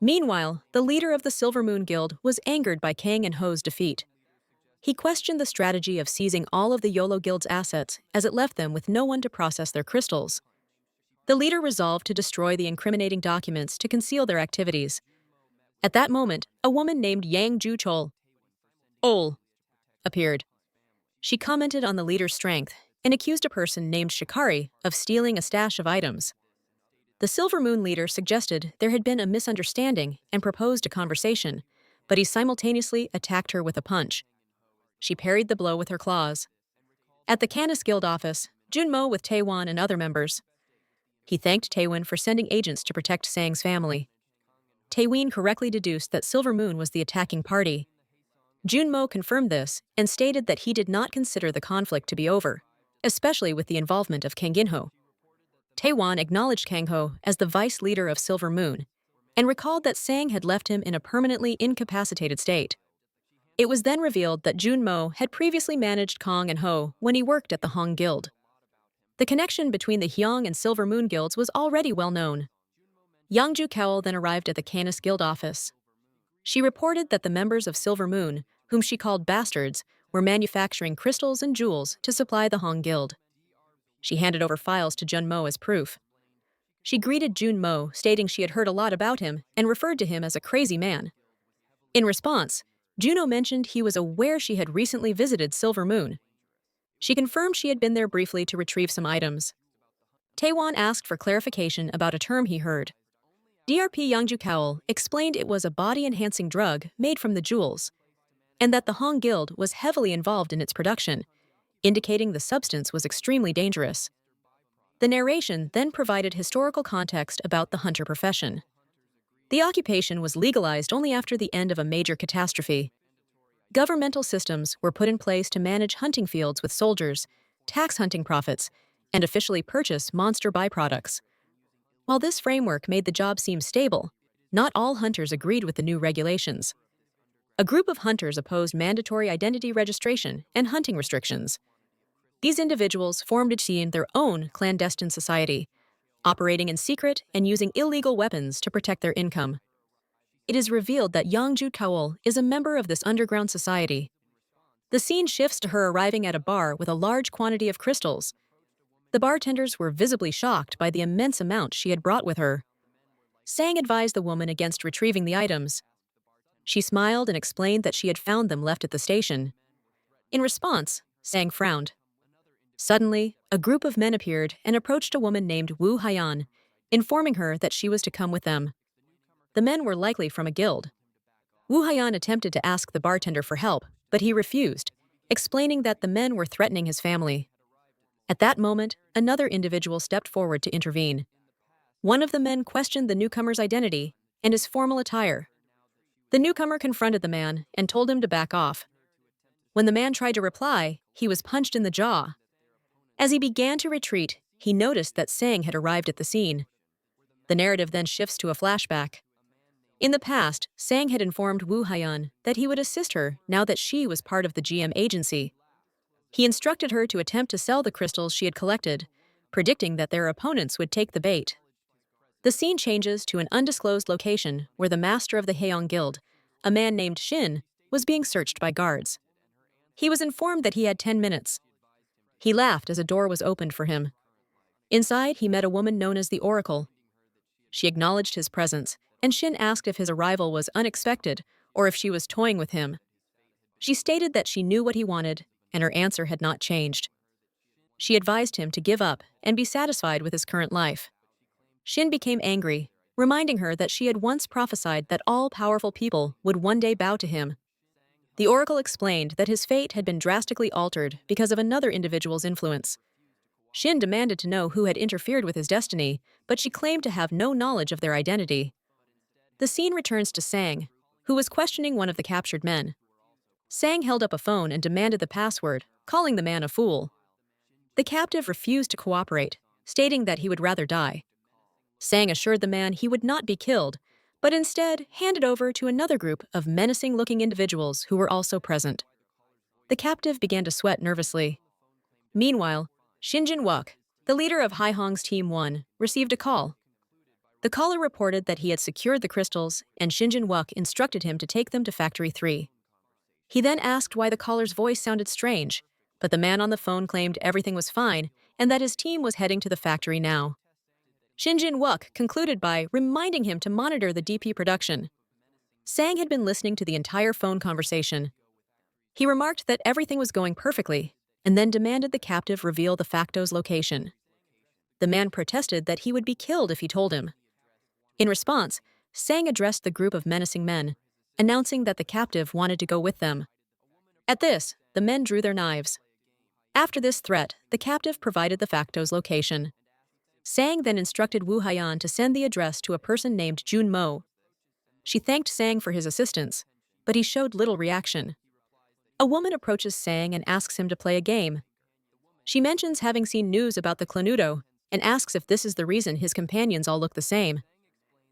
Meanwhile, the leader of the Silver Moon Guild was angered by Kang and Ho's defeat. He questioned the strategy of seizing all of the YOLO Guild's assets as it left them with no one to process their crystals. The leader resolved to destroy the incriminating documents to conceal their activities. At that moment, a woman named Yang Ju-chol appeared. She commented on the leader's strength and accused a person named Shikari of stealing a stash of items. The Silver Moon leader suggested there had been a misunderstanding and proposed a conversation, but he simultaneously attacked her with a punch. She parried the blow with her claws. At the Canis Guild office, Junmo with Taewon and other members. He thanked Taewon for sending agents to protect Sang's family. Taewon correctly deduced that Silver Moon was the attacking party. Junmo confirmed this and stated that he did not consider the conflict to be over, especially with the involvement of Kang In-ho. Taewon acknowledged Kang Ho as the vice leader of Silver Moon and recalled that Sang had left him in a permanently incapacitated state. It was then revealed that Junmo had previously managed Kang and Ho when he worked at the Hong Guild. The connection between the Hyang and Silver Moon guilds was already well known. Yang Ju-kaol then arrived at the Canis Guild office. She reported that the members of Silver Moon, whom she called bastards, were manufacturing crystals and jewels to supply the Hong Guild. She handed over files to Junmo as proof. She greeted Junmo, stating she had heard a lot about him and referred to him as a crazy man. In response, Juno mentioned he was aware she had recently visited Silver Moon. She confirmed she had been there briefly to retrieve some items. Taewon asked for clarification about a term he heard. DRP Yang Ju-kaol explained it was a body-enhancing drug made from the jewels, and that the Hong Guild was heavily involved in its production, indicating the substance was extremely dangerous. The narration then provided historical context about the hunter profession. The occupation was legalized only after the end of a major catastrophe. Governmental systems were put in place to manage hunting fields with soldiers, tax hunting profits, and officially purchase monster byproducts. While this framework made the job seem stable, not all hunters agreed with the new regulations. A group of hunters opposed mandatory identity registration and hunting restrictions. These individuals formed their own clandestine society, operating in secret and using illegal weapons to protect their income. It is revealed that Yang Ju-kaol is a member of this underground society. The scene shifts to her arriving at a bar with a large quantity of crystals. The bartenders were visibly shocked by the immense amount she had brought with her. Sang advised the woman against retrieving the items. She smiled and explained that she had found them left at the station. In response, Sang frowned. Suddenly, a group of men appeared and approached a woman named Wu Haiyan, informing her that she was to come with them. The men were likely from a guild. Wu Haiyan attempted to ask the bartender for help, but he refused, explaining that the men were threatening his family. At that moment, another individual stepped forward to intervene. One of the men questioned the newcomer's identity and his formal attire. The newcomer confronted the man and told him to back off. When the man tried to reply, he was punched in the jaw. As he began to retreat, he noticed that Sang had arrived at the scene. The narrative then shifts to a flashback. In the past, Sang had informed Wu Haiyan that he would assist her now that she was part of the GM agency. He instructed her to attempt to sell the crystals she had collected, predicting that their opponents would take the bait. The scene changes to an undisclosed location where the master of the Haeong Guild, a man named Shin, was being searched by guards. He was informed that he had 10 minutes. He laughed as a door was opened for him. Inside, he met a woman known as the Oracle. She acknowledged his presence, and Shin asked if his arrival was unexpected or if she was toying with him. She stated that she knew what he wanted, and her answer had not changed. She advised him to give up and be satisfied with his current life. Shin became angry, reminding her that she had once prophesied that all powerful people would one day bow to him. The Oracle explained that his fate had been drastically altered because of another individual's influence. Shin demanded to know who had interfered with his destiny, but she claimed to have no knowledge of their identity. The scene returns to Sang, who was questioning one of the captured men. Sang held up a phone and demanded the password, calling the man a fool. The captive refused to cooperate, stating that he would rather die. Sang assured the man he would not be killed, but instead handed over to another group of menacing-looking individuals who were also present. The captive began to sweat nervously. Meanwhile, Shinjin Wook, the leader of Haihong's Team 1, received a call. The caller reported that he had secured the crystals, and Shinjin Wook instructed him to take them to Factory 3. He then asked why the caller's voice sounded strange, but the man on the phone claimed everything was fine and that his team was heading to the factory now. Shinjin Wook concluded by reminding him to monitor the DP production. Sang had been listening to the entire phone conversation. He remarked that everything was going perfectly, and then demanded the captive reveal the Facto's location. The man protested that he would be killed if he told him. In response, Sang addressed the group of menacing men, announcing that the captive wanted to go with them. At this, the men drew their knives. After this threat, the captive provided the Facto's location. Sang then instructed Wu Haiyan to send the address to a person named Jun Mo. She thanked Sang for his assistance, but he showed little reaction. A woman approaches Sang and asks him to play a game. She mentions having seen news about the Clanudo and asks if this is the reason his companions all look the same.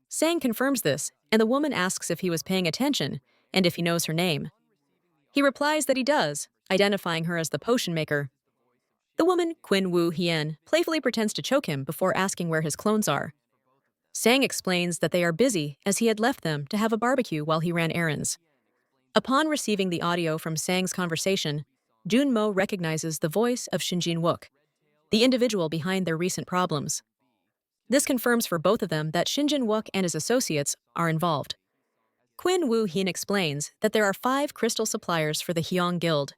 Sang confirms this, and the woman asks if he was paying attention and if he knows her name. He replies that he does, identifying her as the potion maker. The woman, Qin Wu Hien, playfully pretends to choke him before asking where his clones are. Sang explains that they are busy as he had left them to have a barbecue while he ran errands. Upon receiving the audio from Sang's conversation, Jun Mo recognizes the voice of Shinjin Wook, the individual behind their recent problems. This confirms for both of them that Shinjin Wook and his associates are involved. Qin Wu Hien explains that there are 5 crystal suppliers for the Haeong Guild.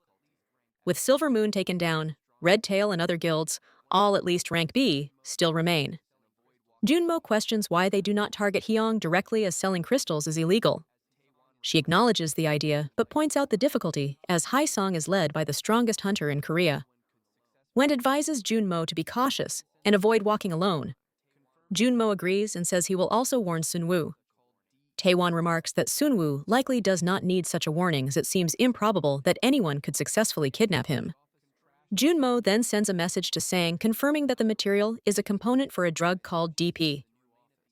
With Silver Moon taken down, Red Tail and other guilds, all at least rank B, still remain. Junmo questions why they do not target Haeong directly as selling crystals is illegal. She acknowledges the idea, but points out the difficulty as Haesong is led by the strongest hunter in Korea. Wen advises Junmo to be cautious and avoid walking alone. Junmo agrees and says he will also warn Sunwoo. Taewon remarks that Sunwoo likely does not need such a warning as it seems improbable that anyone could successfully kidnap him. Junmo then sends a message to Sang confirming that the material is a component for a drug called DP.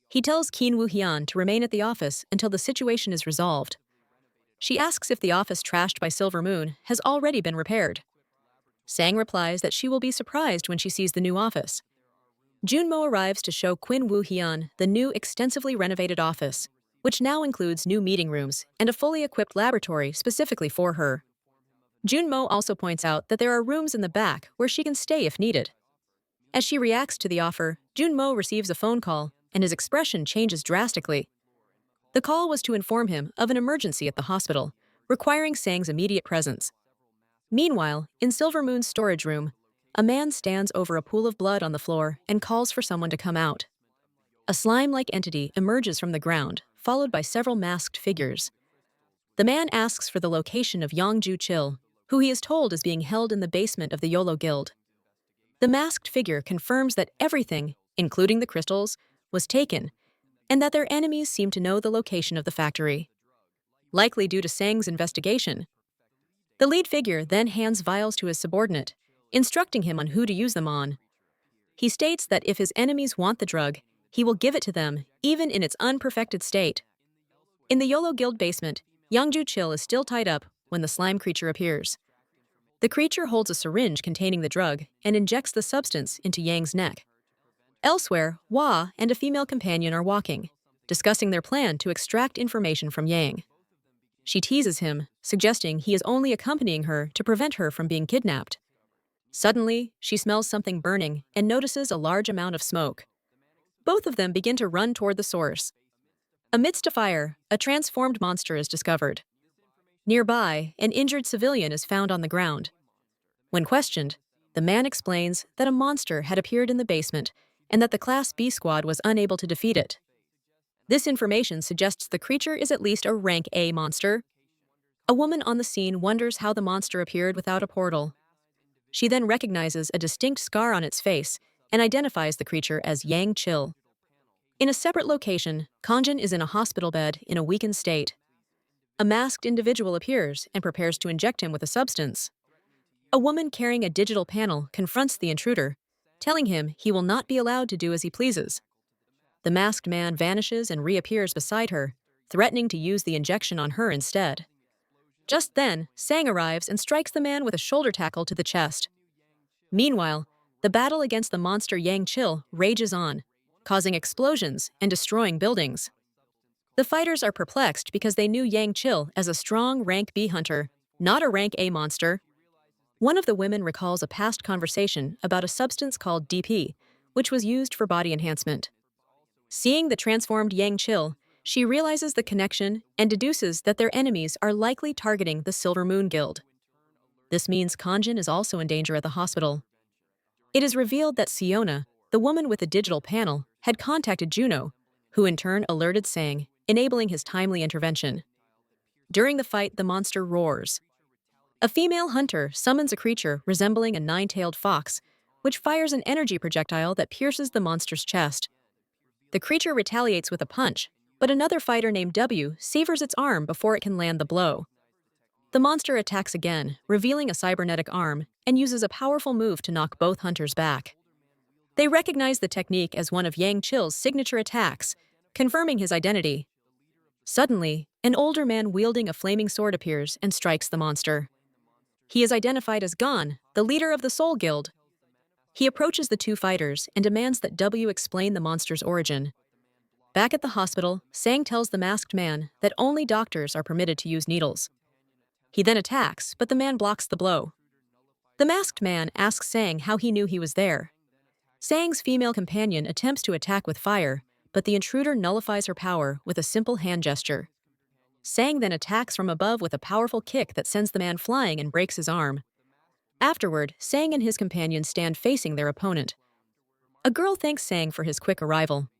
He tells Qin Wu Hien to remain at the office until the situation is resolved. She asks if the office trashed by Silver Moon has already been repaired. Sang replies that she will be surprised when she sees the new office. Junmo arrives to show Qin Wu Hien the new extensively renovated office, which now includes new meeting rooms and a fully equipped laboratory specifically for her. Junmo also points out that there are rooms in the back where she can stay if needed. As she reacts to the offer, Junmo receives a phone call, and his expression changes drastically. The call was to inform him of an emergency at the hospital, requiring Sang's immediate presence. Meanwhile, in Silver Moon's storage room, a man stands over a pool of blood on the floor and calls for someone to come out. A slime-like entity emerges from the ground, followed by several masked figures. The man asks for the location of Yongju Chil, who he is told is being held in the basement of the YOLO Guild. The masked figure confirms that everything, including the crystals, was taken, and that their enemies seem to know the location of the factory. Likely due to Sang's investigation, the lead figure then hands vials to his subordinate, instructing him on who to use them on. He states that if his enemies want the drug, he will give it to them, even in its unperfected state. In the YOLO Guild basement, Yongju Chil is still tied up when the slime creature appears. The creature holds a syringe containing the drug and injects the substance into Yang's neck. Elsewhere, Hua and a female companion are walking, discussing their plan to extract information from Yang. She teases him, suggesting he is only accompanying her to prevent her from being kidnapped. Suddenly, she smells something burning and notices a large amount of smoke. Both of them begin to run toward the source. Amidst a fire, a transformed monster is discovered. Nearby, an injured civilian is found on the ground. When questioned, the man explains that a monster had appeared in the basement and that the Class B squad was unable to defeat it. This information suggests the creature is at least a rank A monster. A woman on the scene wonders how the monster appeared without a portal. She then recognizes a distinct scar on its face and identifies the creature as Yang Chil. In a separate location, Kanjin is in a hospital bed in a weakened state. A masked individual appears and prepares to inject him with a substance. A woman carrying a digital panel confronts the intruder, telling him he will not be allowed to do as he pleases. The masked man vanishes and reappears beside her, threatening to use the injection on her instead. Just then, Sang arrives and strikes the man with a shoulder tackle to the chest. Meanwhile, the battle against the monster Yang Chil rages on, causing explosions and destroying buildings. The fighters are perplexed because they knew Yang Chil as a strong rank B hunter, not a rank A monster. One of the women recalls a past conversation about a substance called DP, which was used for body enhancement. Seeing the transformed Yang Chil, she realizes the connection and deduces that their enemies are likely targeting the Silver Moon Guild. This means Kanjin is also in danger at the hospital. It is revealed that Siona, the woman with the digital panel, had contacted Juno, who in turn alerted Sang, enabling his timely intervention. During the fight, the monster roars. A female hunter summons a creature resembling a nine-tailed fox, which fires an energy projectile that pierces the monster's chest. The creature retaliates with a punch, but another fighter named W severs its arm before it can land the blow. The monster attacks again, revealing a cybernetic arm, and uses a powerful move to knock both hunters back. They recognize the technique as one of Yang Chil's signature attacks, confirming his identity. Suddenly, an older man wielding a flaming sword appears and strikes the monster. He is identified as Gon, the leader of the Soul Guild. He approaches the two fighters and demands that W explain the monster's origin. Back at the hospital, Sang tells the masked man that only doctors are permitted to use needles. He then attacks, but the man blocks the blow. The masked man asks Sang how he knew he was there. Sang's female companion attempts to attack with fire, but the intruder nullifies her power with a simple hand gesture. Sang then attacks from above with a powerful kick that sends the man flying and breaks his arm. Afterward, Sang and his companion stand facing their opponent. A girl thanks Sang for his quick arrival.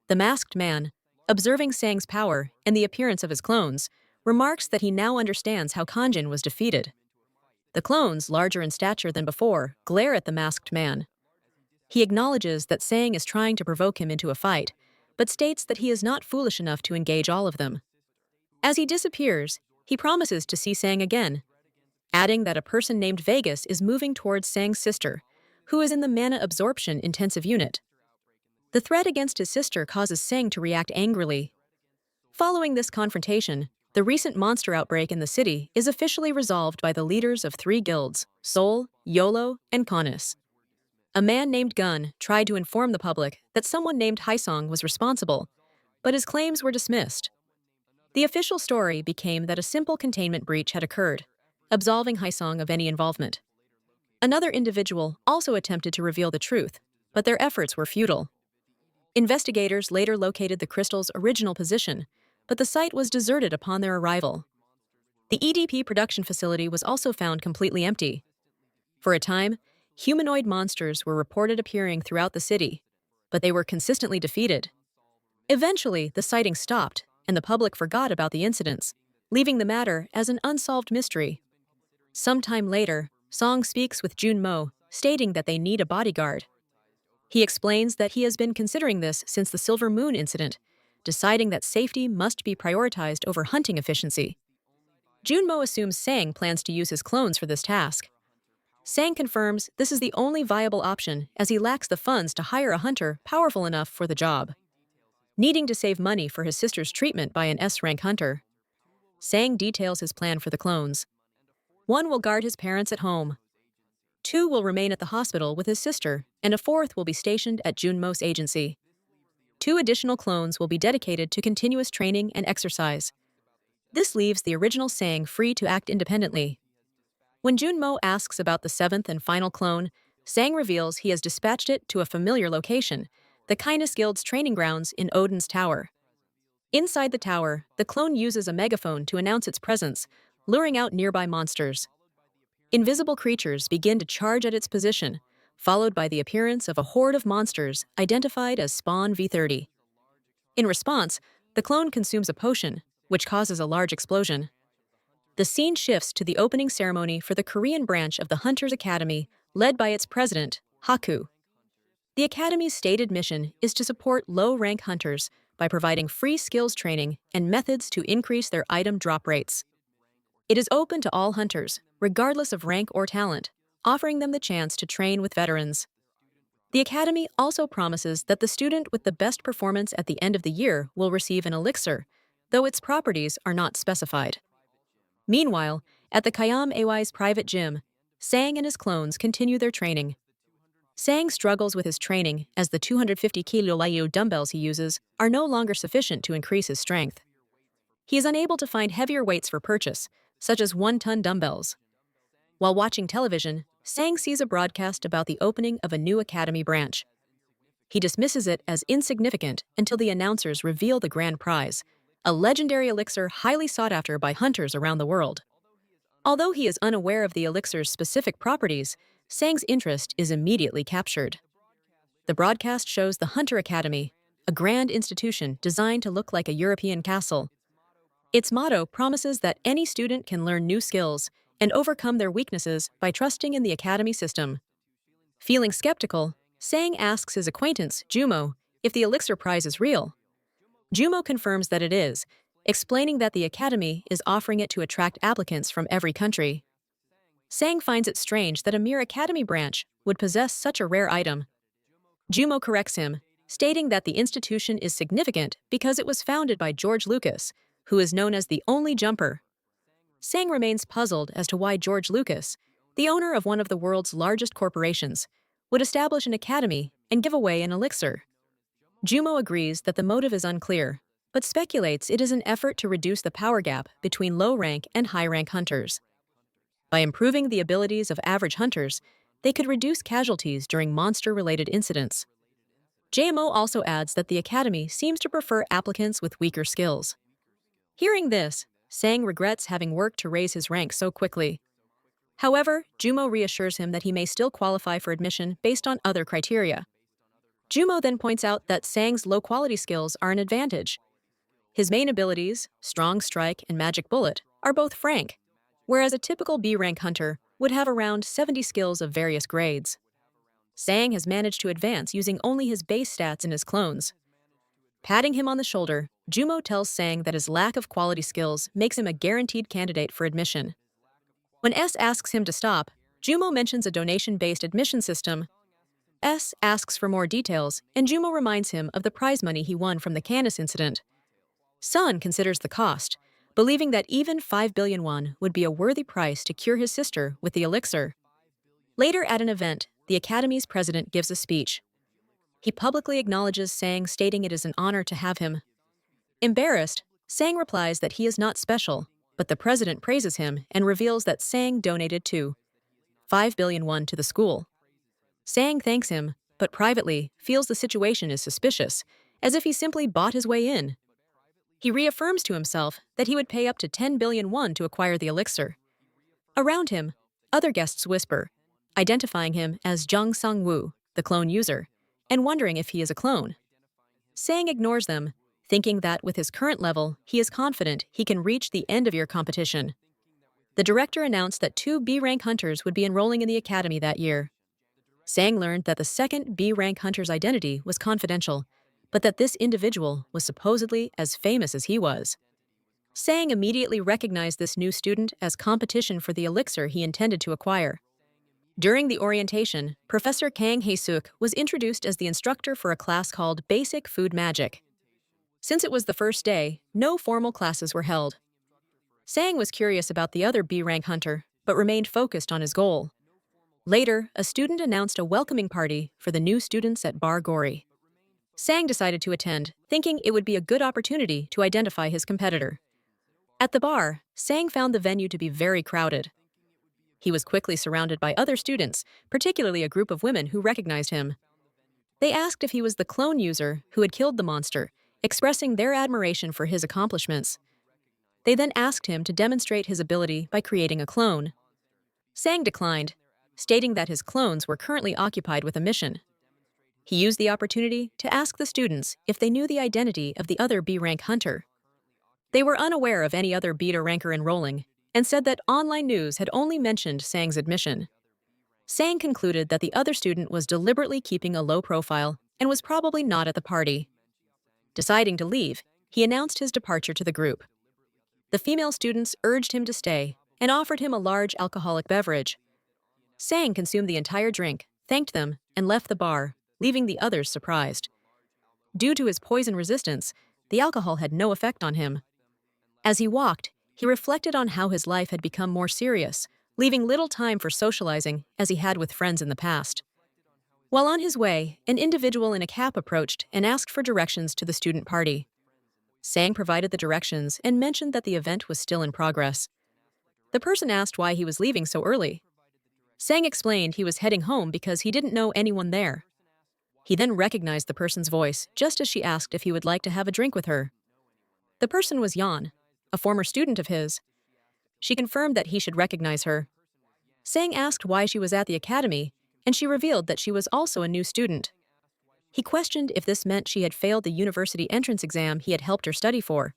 The masked man, observing Sang's power and the appearance of his clones, remarks that he now understands how Kanjin was defeated. The clones, larger in stature than before, glare at the masked man. He acknowledges that Sang is trying to provoke him into a fight, but states that he is not foolish enough to engage all of them. As he disappears, he promises to see Sang again, adding that a person named Vegas is moving towards Sang's sister, who is in the mana absorption intensive unit. The threat against his sister causes Sang to react angrily. Following this confrontation, the recent monster outbreak in the city is officially resolved by the leaders of 3 guilds, Soul, YOLO, and Konis. A man named Gun tried to inform the public that someone named Haisong was responsible, but his claims were dismissed. The official story became that a simple containment breach had occurred, absolving Haisong of any involvement. Another individual also attempted to reveal the truth, but their efforts were futile. Investigators later located the crystal's original position, but the site was deserted upon their arrival. The EDP production facility was also found completely empty. For a time, humanoid monsters were reported appearing throughout the city, but they were consistently defeated. Eventually, the sighting stopped, and the public forgot about the incidents, leaving the matter as an unsolved mystery. Sometime later, Song speaks with Junmo, stating that they need a bodyguard. He explains that he has been considering this since the Silver Moon incident, deciding that safety must be prioritized over hunting efficiency. Junmo assumes Sang plans to use his clones for this task. Sang confirms this is the only viable option as he lacks the funds to hire a hunter powerful enough for the job. Needing to save money for his sister's treatment by an S-rank hunter, Sang details his plan for the clones. One will guard his parents at home. Two will remain at the hospital with his sister, and a fourth will be stationed at Junmo's agency. Two additional clones will be dedicated to continuous training and exercise. This leaves the original Sang free to act independently. When Junmo asks about the seventh and final clone, Sang reveals he has dispatched it to a familiar location, the Kindness Guild's training grounds in Odin's Tower. Inside the tower, the clone uses a megaphone to announce its presence, luring out nearby monsters. Invisible creatures begin to charge at its position, followed by the appearance of a horde of monsters identified as Spawn V30. In response, the clone consumes a potion, which causes a large explosion. The scene shifts to the opening ceremony for the Korean branch of the Hunters Academy, led by its president, Haku. The Academy's stated mission is to support low-rank hunters by providing free skills training and methods to increase their item drop rates. It is open to all hunters, regardless of rank or talent, offering them the chance to train with veterans. The Academy also promises that the student with the best performance at the end of the year will receive an elixir, though its properties are not specified. Meanwhile, at the Kayam Awai's private gym, Sang and his clones continue their training. Sang struggles with his training as the 250 kilo dumbbells he uses are no longer sufficient to increase his strength. He is unable to find heavier weights for purchase, such as 1-ton dumbbells. While watching television, Sang sees a broadcast about the opening of a new academy branch. He dismisses it as insignificant until the announcers reveal the grand prize, a legendary elixir highly sought after by hunters around the world. Although he is unaware of the elixir's specific properties, Sang's interest is immediately captured. The broadcast shows the Hunter Academy, a grand institution designed to look like a European castle. Its motto promises that any student can learn new skills and overcome their weaknesses by trusting in the academy system. Feeling skeptical, Sang asks his acquaintance, Junmo, if the elixir prize is real. Junmo confirms that it is, explaining that the academy is offering it to attract applicants from every country. Sang finds it strange that a mere academy branch would possess such a rare item. Junmo corrects him, stating that the institution is significant because it was founded by George Lucas, who is known as the only jumper. Sang remains puzzled as to why George Lucas, the owner of one of the world's largest corporations, would establish an academy and give away an elixir. Junmo agrees that the motive is unclear, but speculates it is an effort to reduce the power gap between low-rank and high-rank hunters. By improving the abilities of average hunters, they could reduce casualties during monster-related incidents. JMO also adds that the academy seems to prefer applicants with weaker skills. Hearing this, Sang regrets having worked to raise his rank so quickly. However, Junmo reassures him that he may still qualify for admission based on other criteria. Junmo then points out that Sang's low-quality skills are an advantage. His main abilities, Strong Strike and Magic Bullet, are both frank, whereas a typical B-rank hunter would have around 70 skills of various grades. Sang has managed to advance using only his base stats in his clones. Patting him on the shoulder, Junmo tells Sang that his lack of quality skills makes him a guaranteed candidate for admission. When S asks him to stop, Junmo mentions a donation-based admission system. S asks for more details, and Junmo reminds him of the prize money he won from the Canis incident. Sun considers the cost, believing that even 5 billion won would be a worthy price to cure his sister with the elixir. Later at an event, the Academy's president gives a speech. He publicly acknowledges Sang, stating it is an honor to have him. Embarrassed, Sang replies that he is not special, but the president praises him and reveals that Sang donated 5 billion won to the school. Sang thanks him, but privately feels the situation is suspicious, as if he simply bought his way in. He reaffirms to himself that he would pay up to 10 billion won to acquire the elixir. Around him, other guests whisper, identifying him as Jung Sang-woo, the clone user, and wondering if he is a clone. Sang ignores them, thinking that with his current level, he is confident he can reach the end-of-year competition. The director announced that 2 B-rank hunters would be enrolling in the academy that year. Sang learned that the second B-rank hunter's identity was confidential, but that this individual was supposedly as famous as he was. Sang immediately recognized this new student as competition for the elixir he intended to acquire. During the orientation, Professor Kang Hae-suk was introduced as the instructor for a class called Basic Food Magic. Since it was the first day, no formal classes were held. Sang was curious about the other B-rank hunter, but remained focused on his goal. Later, a student announced a welcoming party for the new students at Bar Gori. Sang decided to attend, thinking it would be a good opportunity to identify his competitor. At the bar, Sang found the venue to be very crowded. He was quickly surrounded by other students, particularly a group of women who recognized him. They asked if he was the clone user who had killed the monster, expressing their admiration for his accomplishments. They then asked him to demonstrate his ability by creating a clone. Sang declined, stating that his clones were currently occupied with a mission. He used the opportunity to ask the students if they knew the identity of the other B-rank hunter. They were unaware of any other beta ranker enrolling, and said that online news had only mentioned Sang's admission. Sang concluded that the other student was deliberately keeping a low profile and was probably not at the party. Deciding to leave, he announced his departure to the group. The female students urged him to stay and offered him a large alcoholic beverage. Sang consumed the entire drink, thanked them, and left the bar, leaving the others surprised. Due to his poison resistance, the alcohol had no effect on him. As he walked, he reflected on how his life had become more serious, leaving little time for socializing as he had with friends in the past. While on his way, an individual in a cap approached and asked for directions to the student party. Sang provided the directions and mentioned that the event was still in progress. The person asked why he was leaving so early. Sang explained he was heading home because he didn't know anyone there. He then recognized the person's voice just as she asked if he would like to have a drink with her. The person was Yan, a former student of his. She confirmed that he should recognize her. Sang asked why she was at the academy, and she revealed that she was also a new student. He questioned if this meant she had failed the university entrance exam he had helped her study for.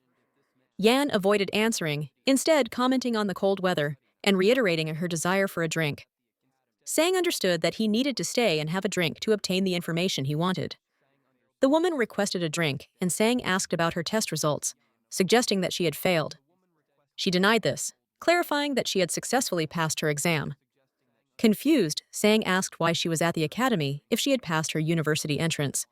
Yan avoided answering, instead commenting on the cold weather and reiterating her desire for a drink. Sang understood that he needed to stay and have a drink to obtain the information he wanted. The woman requested a drink, and Sang asked about her test results, suggesting that she had failed. She denied this, clarifying that she had successfully passed her exam. Confused, Sang asked why she was at the academy if she had passed her university entrance.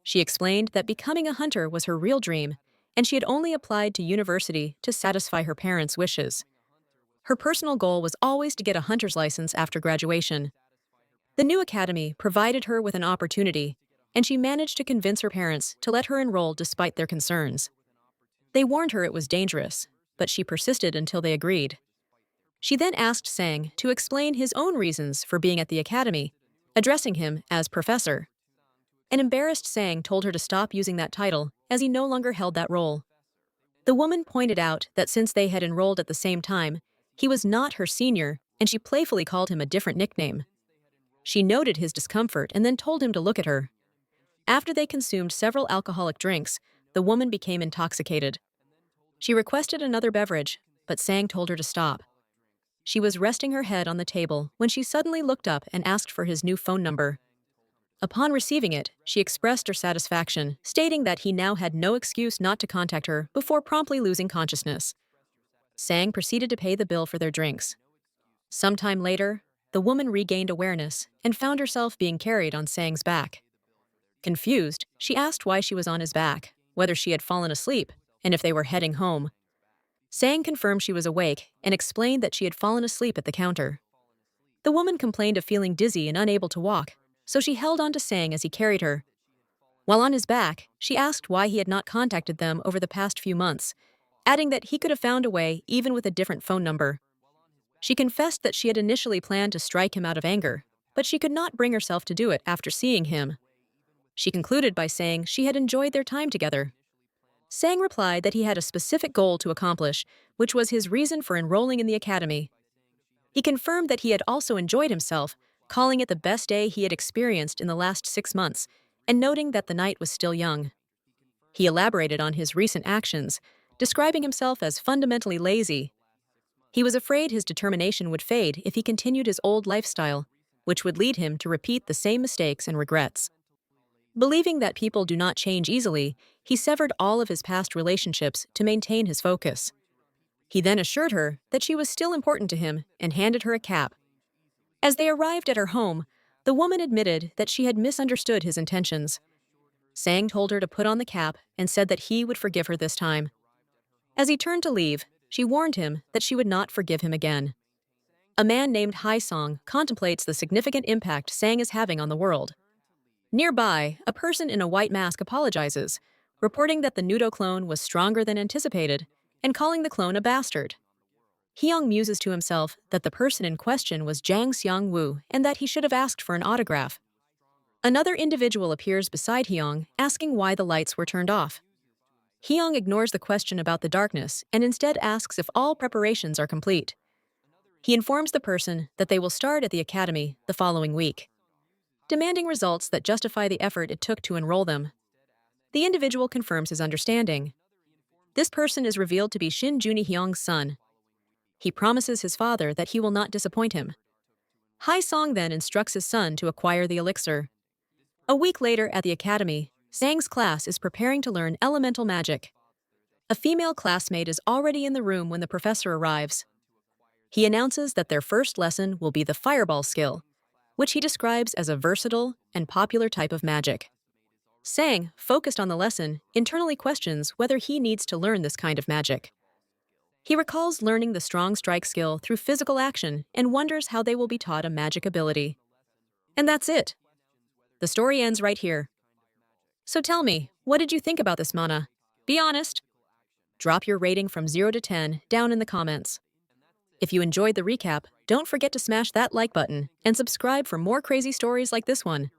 She explained that becoming a hunter was her real dream, and she had only applied to university to satisfy her parents' wishes. Her personal goal was always to get a hunter's license after graduation. The new academy provided her with an opportunity, and she managed to convince her parents to let her enroll despite their concerns. They warned her it was dangerous, but she persisted until they agreed. She then asked Sang to explain his own reasons for being at the academy, addressing him as professor. An embarrassed Sang told her to stop using that title, as he no longer held that role. The woman pointed out that since they had enrolled at the same time, he was not her senior, and she playfully called him a different nickname. She noted his discomfort and then told him to look at her. After they consumed several alcoholic drinks, the woman became intoxicated. She requested another beverage, but Sang told her to stop. She was resting her head on the table when she suddenly looked up and asked for his new phone number. Upon receiving it, she expressed her satisfaction, stating that he now had no excuse not to contact her before promptly losing consciousness. Sang proceeded to pay the bill for their drinks. Sometime later, the woman regained awareness and found herself being carried on Sang's back. Confused, she asked why she was on his back, whether she had fallen asleep, and if they were heading home. Sang confirmed she was awake and explained that she had fallen asleep at the counter. The woman complained of feeling dizzy and unable to walk, so she held on to Sang as he carried her. While on his back, she asked why he had not contacted them over the past few months, adding that he could have found a way even with a different phone number. She confessed that she had initially planned to strike him out of anger, but she could not bring herself to do it after seeing him. She concluded by saying she had enjoyed their time together. Sang replied that he had a specific goal to accomplish, which was his reason for enrolling in the academy. He confirmed that he had also enjoyed himself, calling it the best day he had experienced in the last 6 months, and noting that the night was still young. He elaborated on his recent actions, describing himself as fundamentally lazy. He was afraid his determination would fade if he continued his old lifestyle, which would lead him to repeat the same mistakes and regrets. Believing that people do not change easily, he severed all of his past relationships to maintain his focus. He then assured her that she was still important to him and handed her a cap. As they arrived at her home, the woman admitted that she had misunderstood his intentions. Sang told her to put on the cap and said that he would forgive her this time. As he turned to leave, she warned him that she would not forgive him again. A man named Hai Song contemplates the significant impact Sang is having on the world. Nearby, a person in a white mask apologizes, reporting that the Nudo clone was stronger than anticipated and calling the clone a bastard. Hyung muses to himself that the person in question was Jang Seong-woo and that he should have asked for an autograph. Another individual appears beside Hyung, asking why the lights were turned off. Hyung ignores the question about the darkness and instead asks if all preparations are complete. He informs the person that they will start at the academy the following week, demanding results that justify the effort it took to enroll them. The individual confirms his understanding. This person is revealed to be Shin Juni-hyung's son. He promises his father that he will not disappoint him. Hai Song then instructs his son to acquire the elixir. A week later at the academy, Sang's class is preparing to learn elemental magic. A female classmate is already in the room when the professor arrives. He announces that their first lesson will be the fireball skill, which he describes as a versatile and popular type of magic. Sang, focused on the lesson, internally questions whether he needs to learn this kind of magic. He recalls learning the strong strike skill through physical action and wonders how they will be taught a magic ability. And that's it. The story ends right here. So tell me, what did you think about this mana? Be honest. Drop your rating from 0 to 10 down in the comments. If you enjoyed the recap, don't forget to smash that like button and subscribe for more crazy stories like this one.